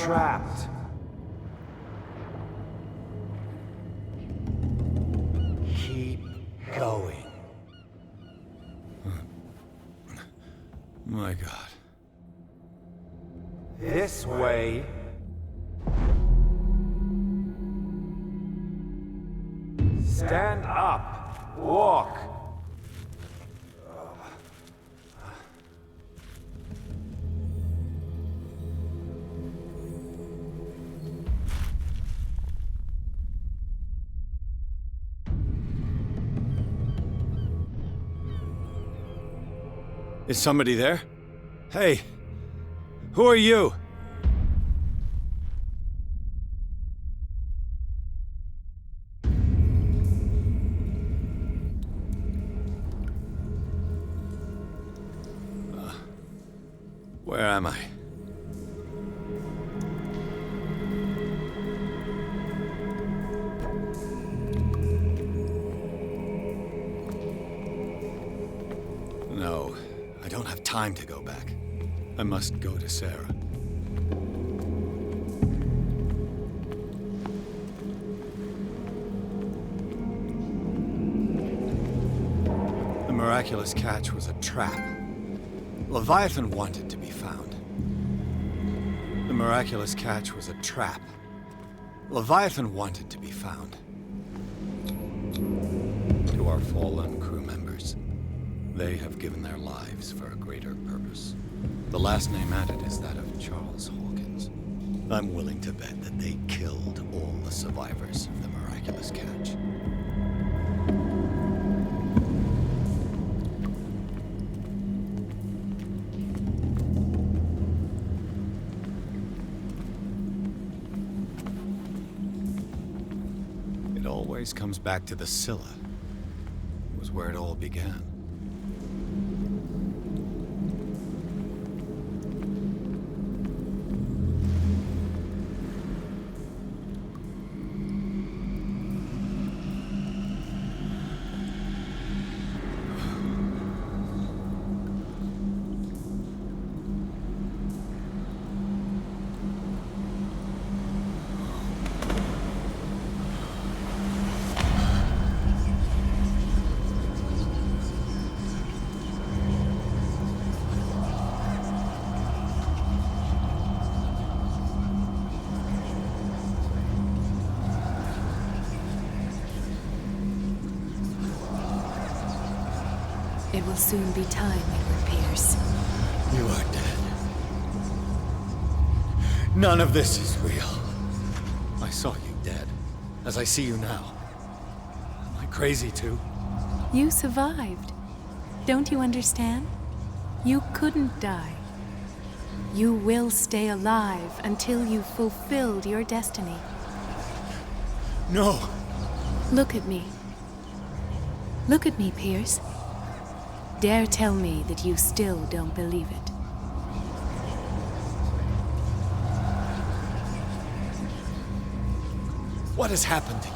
Trapped. My God. This way. Stand up. Walk. Is somebody there? Hey, who are you? Where am I? No, I don't have time to go back. I must go to Sarah. The miraculous catch was a trap. Leviathan wanted to be found. The miraculous catch was a trap. Leviathan wanted to be found. To our fallen crew members, they have given their lives for a greater purpose. The last name added is that of Charles Hawkins. I'm willing to bet that they killed all the survivors of the miraculous catch. It always comes back to the Scylla. It was where it all began. It will soon be time, Edward Pierce. You are dead. None of this is real. I saw you dead, as I see you now. Am I crazy too? You survived. Don't you understand? You couldn't die. You will stay alive until you've fulfilled your destiny. No. Look at me. Look at me, Pierce. Dare tell me that you still don't believe it. What has happened to you?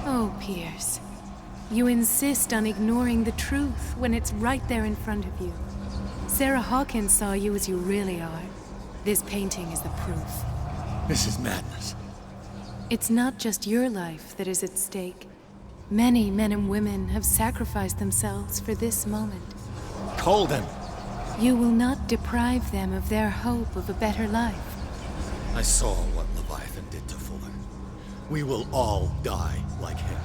Oh, Pierce. You insist on ignoring the truth when it's right there in front of you. Sarah Hawkins saw you as you really are. This painting is the proof. This is madness. It's not just your life that is at stake. Many men and women have sacrificed themselves for this moment. Colden! You will not deprive them of their hope of a better life. I saw what Leviathan did to Fuller. We will all die like him.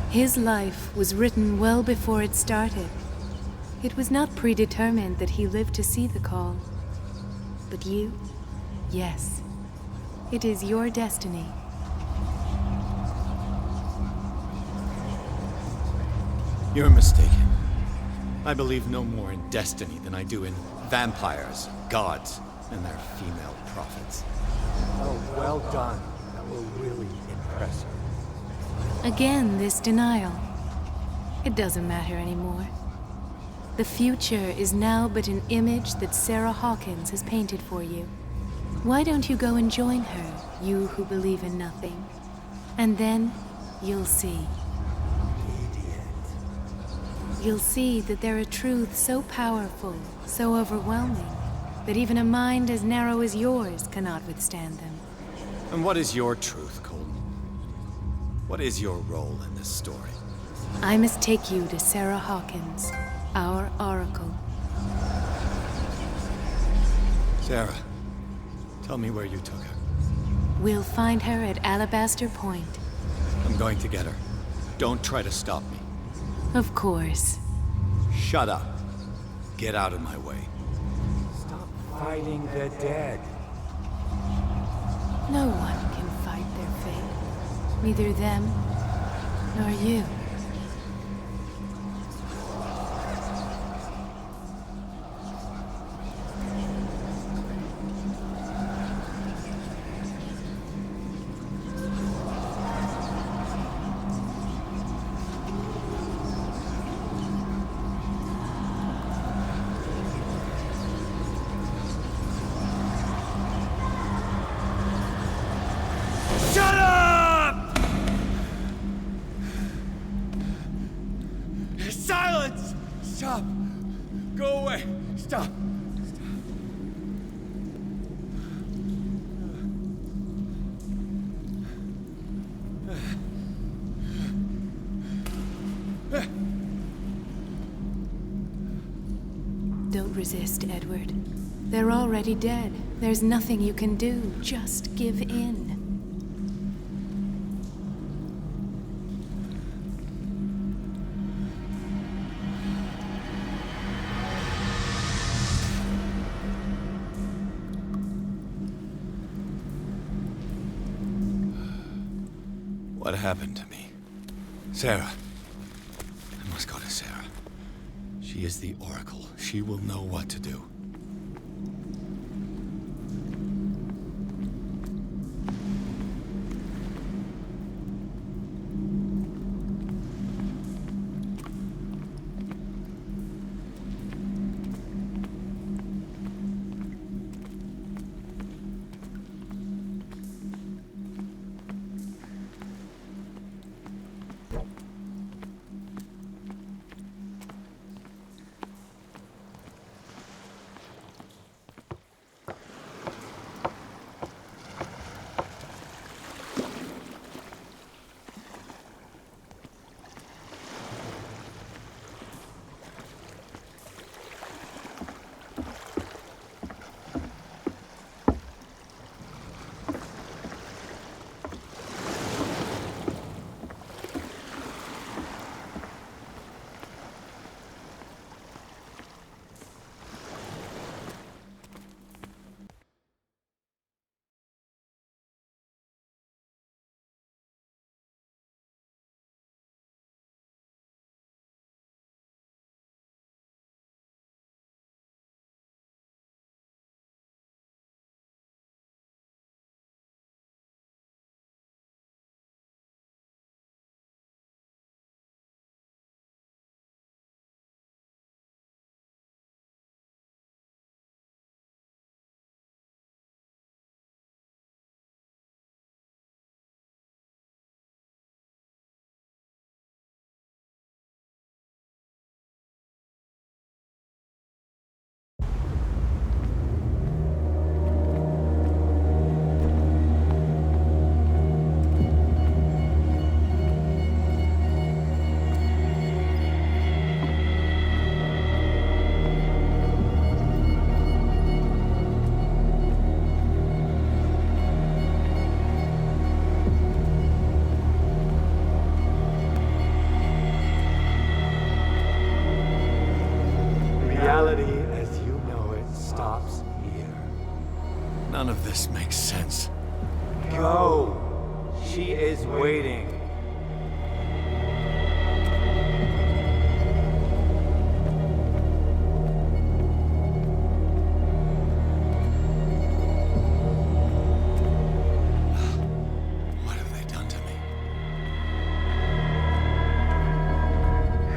His life was written well before it started. It was not predetermined that he lived to see the call. But you? Yes. It is your destiny. You're mistaken. I believe no more in destiny than I do in vampires, gods, and their female prophets. Oh, well done. That will really impress her. Again, this denial. It doesn't matter anymore. The future is now but an image that Sarah Hawkins has painted for you. Why don't you go and join her, you who believe in nothing? And then you'll see. You'll see that there are truths so powerful, so overwhelming, that even a mind as narrow as yours cannot withstand them. And what is your truth, Colden? What is your role in this story? I must take you to Sarah Hawkins, our oracle. Sarah, tell me where you took her. We'll find her at Alabaster Point. I'm going to get her. Don't try to stop me. Of course. Shut up. Get out of my way. Stop fighting the dead. No one can fight their fate. Neither them, nor you. Shut up! Silence! Stop! Go away! Stop! Don't resist, Edward. They're already dead. There's nothing you can do. Just give in. What happened to me? Sarah. I must go to Sarah. She is the Oracle. She will know what to do. Reality as you know it stops here. None of this makes sense. Go! She is waiting. What have they done to me?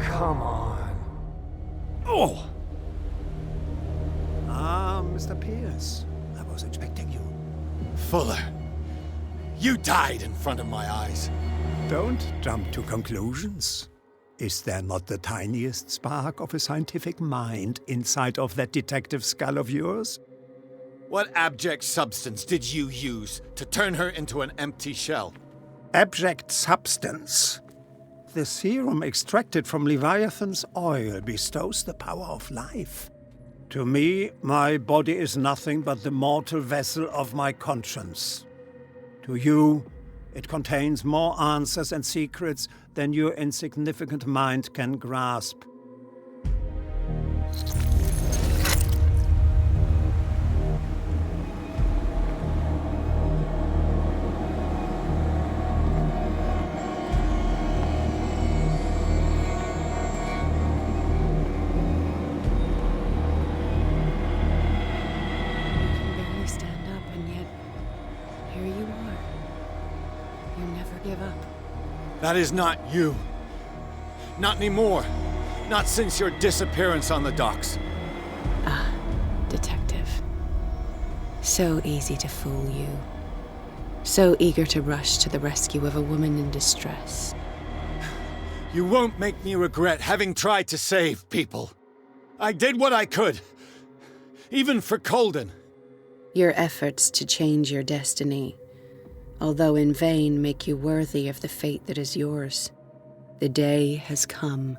Come on. Oh! Mr. Pierce, I was expecting you. Fuller, you died in front of my eyes. Don't jump to conclusions. Is there not the tiniest spark of a scientific mind inside of that detective skull of yours? What abject substance did you use to turn her into an empty shell? Abject substance. The serum extracted from Leviathan's oil bestows the power of life. To me, my body is nothing but the mortal vessel of my conscience. To you, it contains more answers and secrets than your insignificant mind can grasp. That is not you. Not anymore. Not since your disappearance on the docks. Ah, detective. So easy to fool you. So eager to rush to the rescue of a woman in distress. You won't make me regret having tried to save people. I did what I could. Even for Colden. Your efforts to change your destiny, although in vain, make you worthy of the fate that is yours. The day has come.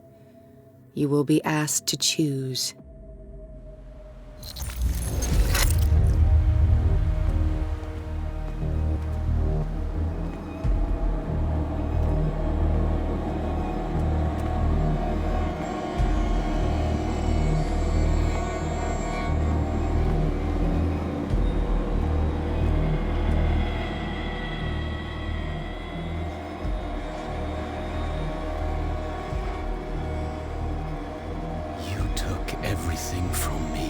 You will be asked to choose. Everything from me.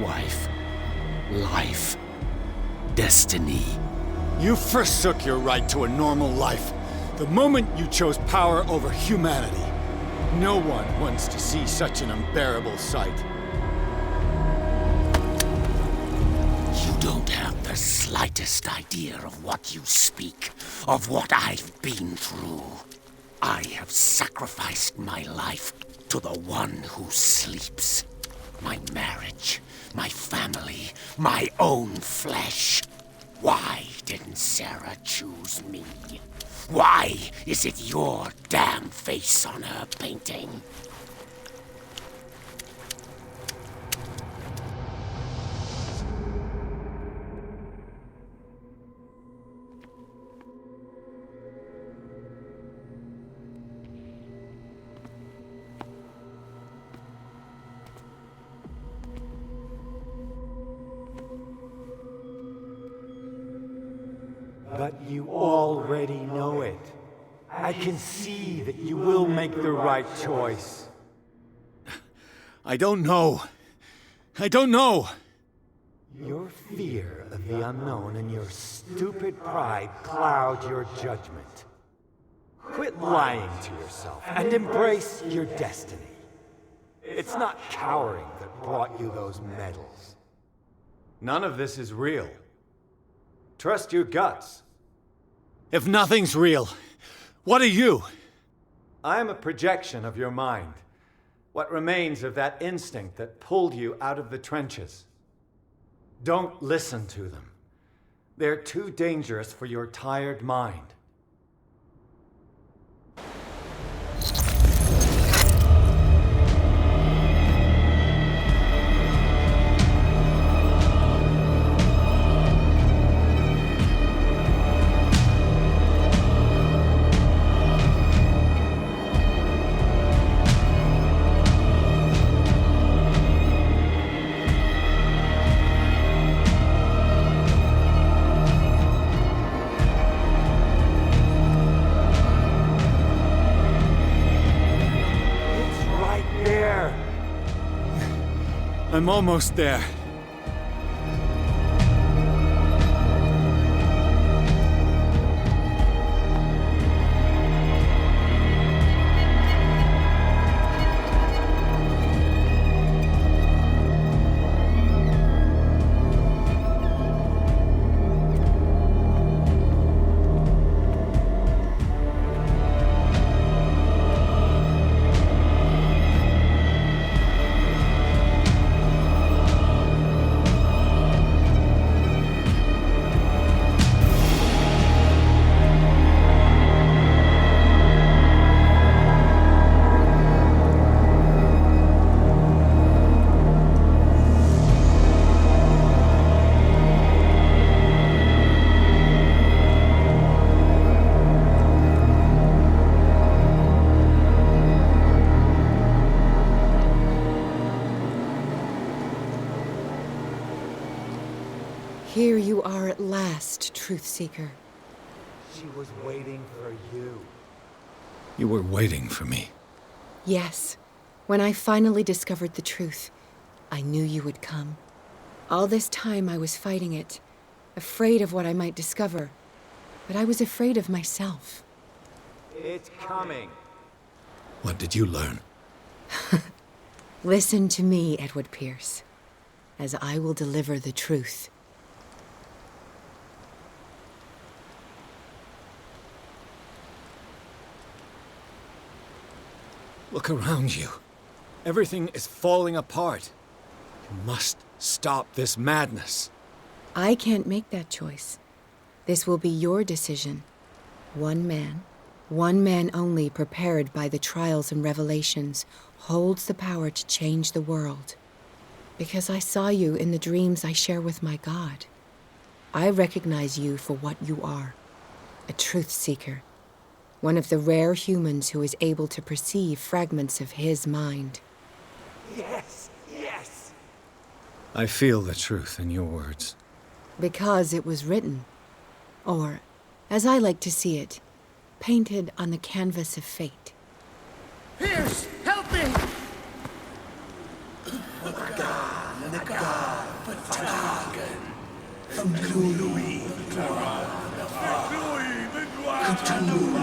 Wife, life, destiny. You forsook your right to a normal life the moment you chose power over humanity. No one wants to see such an unbearable sight. You don't have the slightest idea of what you speak, of what I've been through. I have sacrificed my life to the one who sleeps. My marriage, my family, my own flesh. Why didn't Sarah choose me? Why is it your damn face on her painting? But you already know it. I can see that you will make the right choice. I don't know. I don't know. Your fear of the unknown and your stupid pride cloud your judgment. Quit lying to yourself and embrace your destiny. It's not cowering that brought you those medals. None of this is real. Trust your guts. If nothing's real, what are you? I am a projection of your mind. What remains of that instinct that pulled you out of the trenches. Don't listen to them. They're too dangerous for your tired mind. I'm almost there. Here you are at last, Truth Seeker. She was waiting for you. You were waiting for me. Yes. When I finally discovered the truth, I knew you would come. All this time I was fighting it, afraid of what I might discover. But I was afraid of myself. It's coming. What did you learn? Listen to me, Edward Pierce, as I will deliver the truth. Look around you. Everything is falling apart. You must stop this madness. I can't make that choice. This will be your decision. One man only, prepared by the trials and revelations, holds the power to change the world. Because I saw you in the dreams I share with my God. I recognize you for what you are. A truth seeker. One of the rare humans who is able to perceive fragments of his mind. Yes, yes! I feel the truth in your words. Because it was written. Or, as I like to see it, painted on the canvas of fate. Pierce, help me! Silence!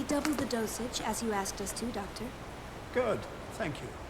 We've doubled the dosage, as you asked us to, Doctor. Good, thank you.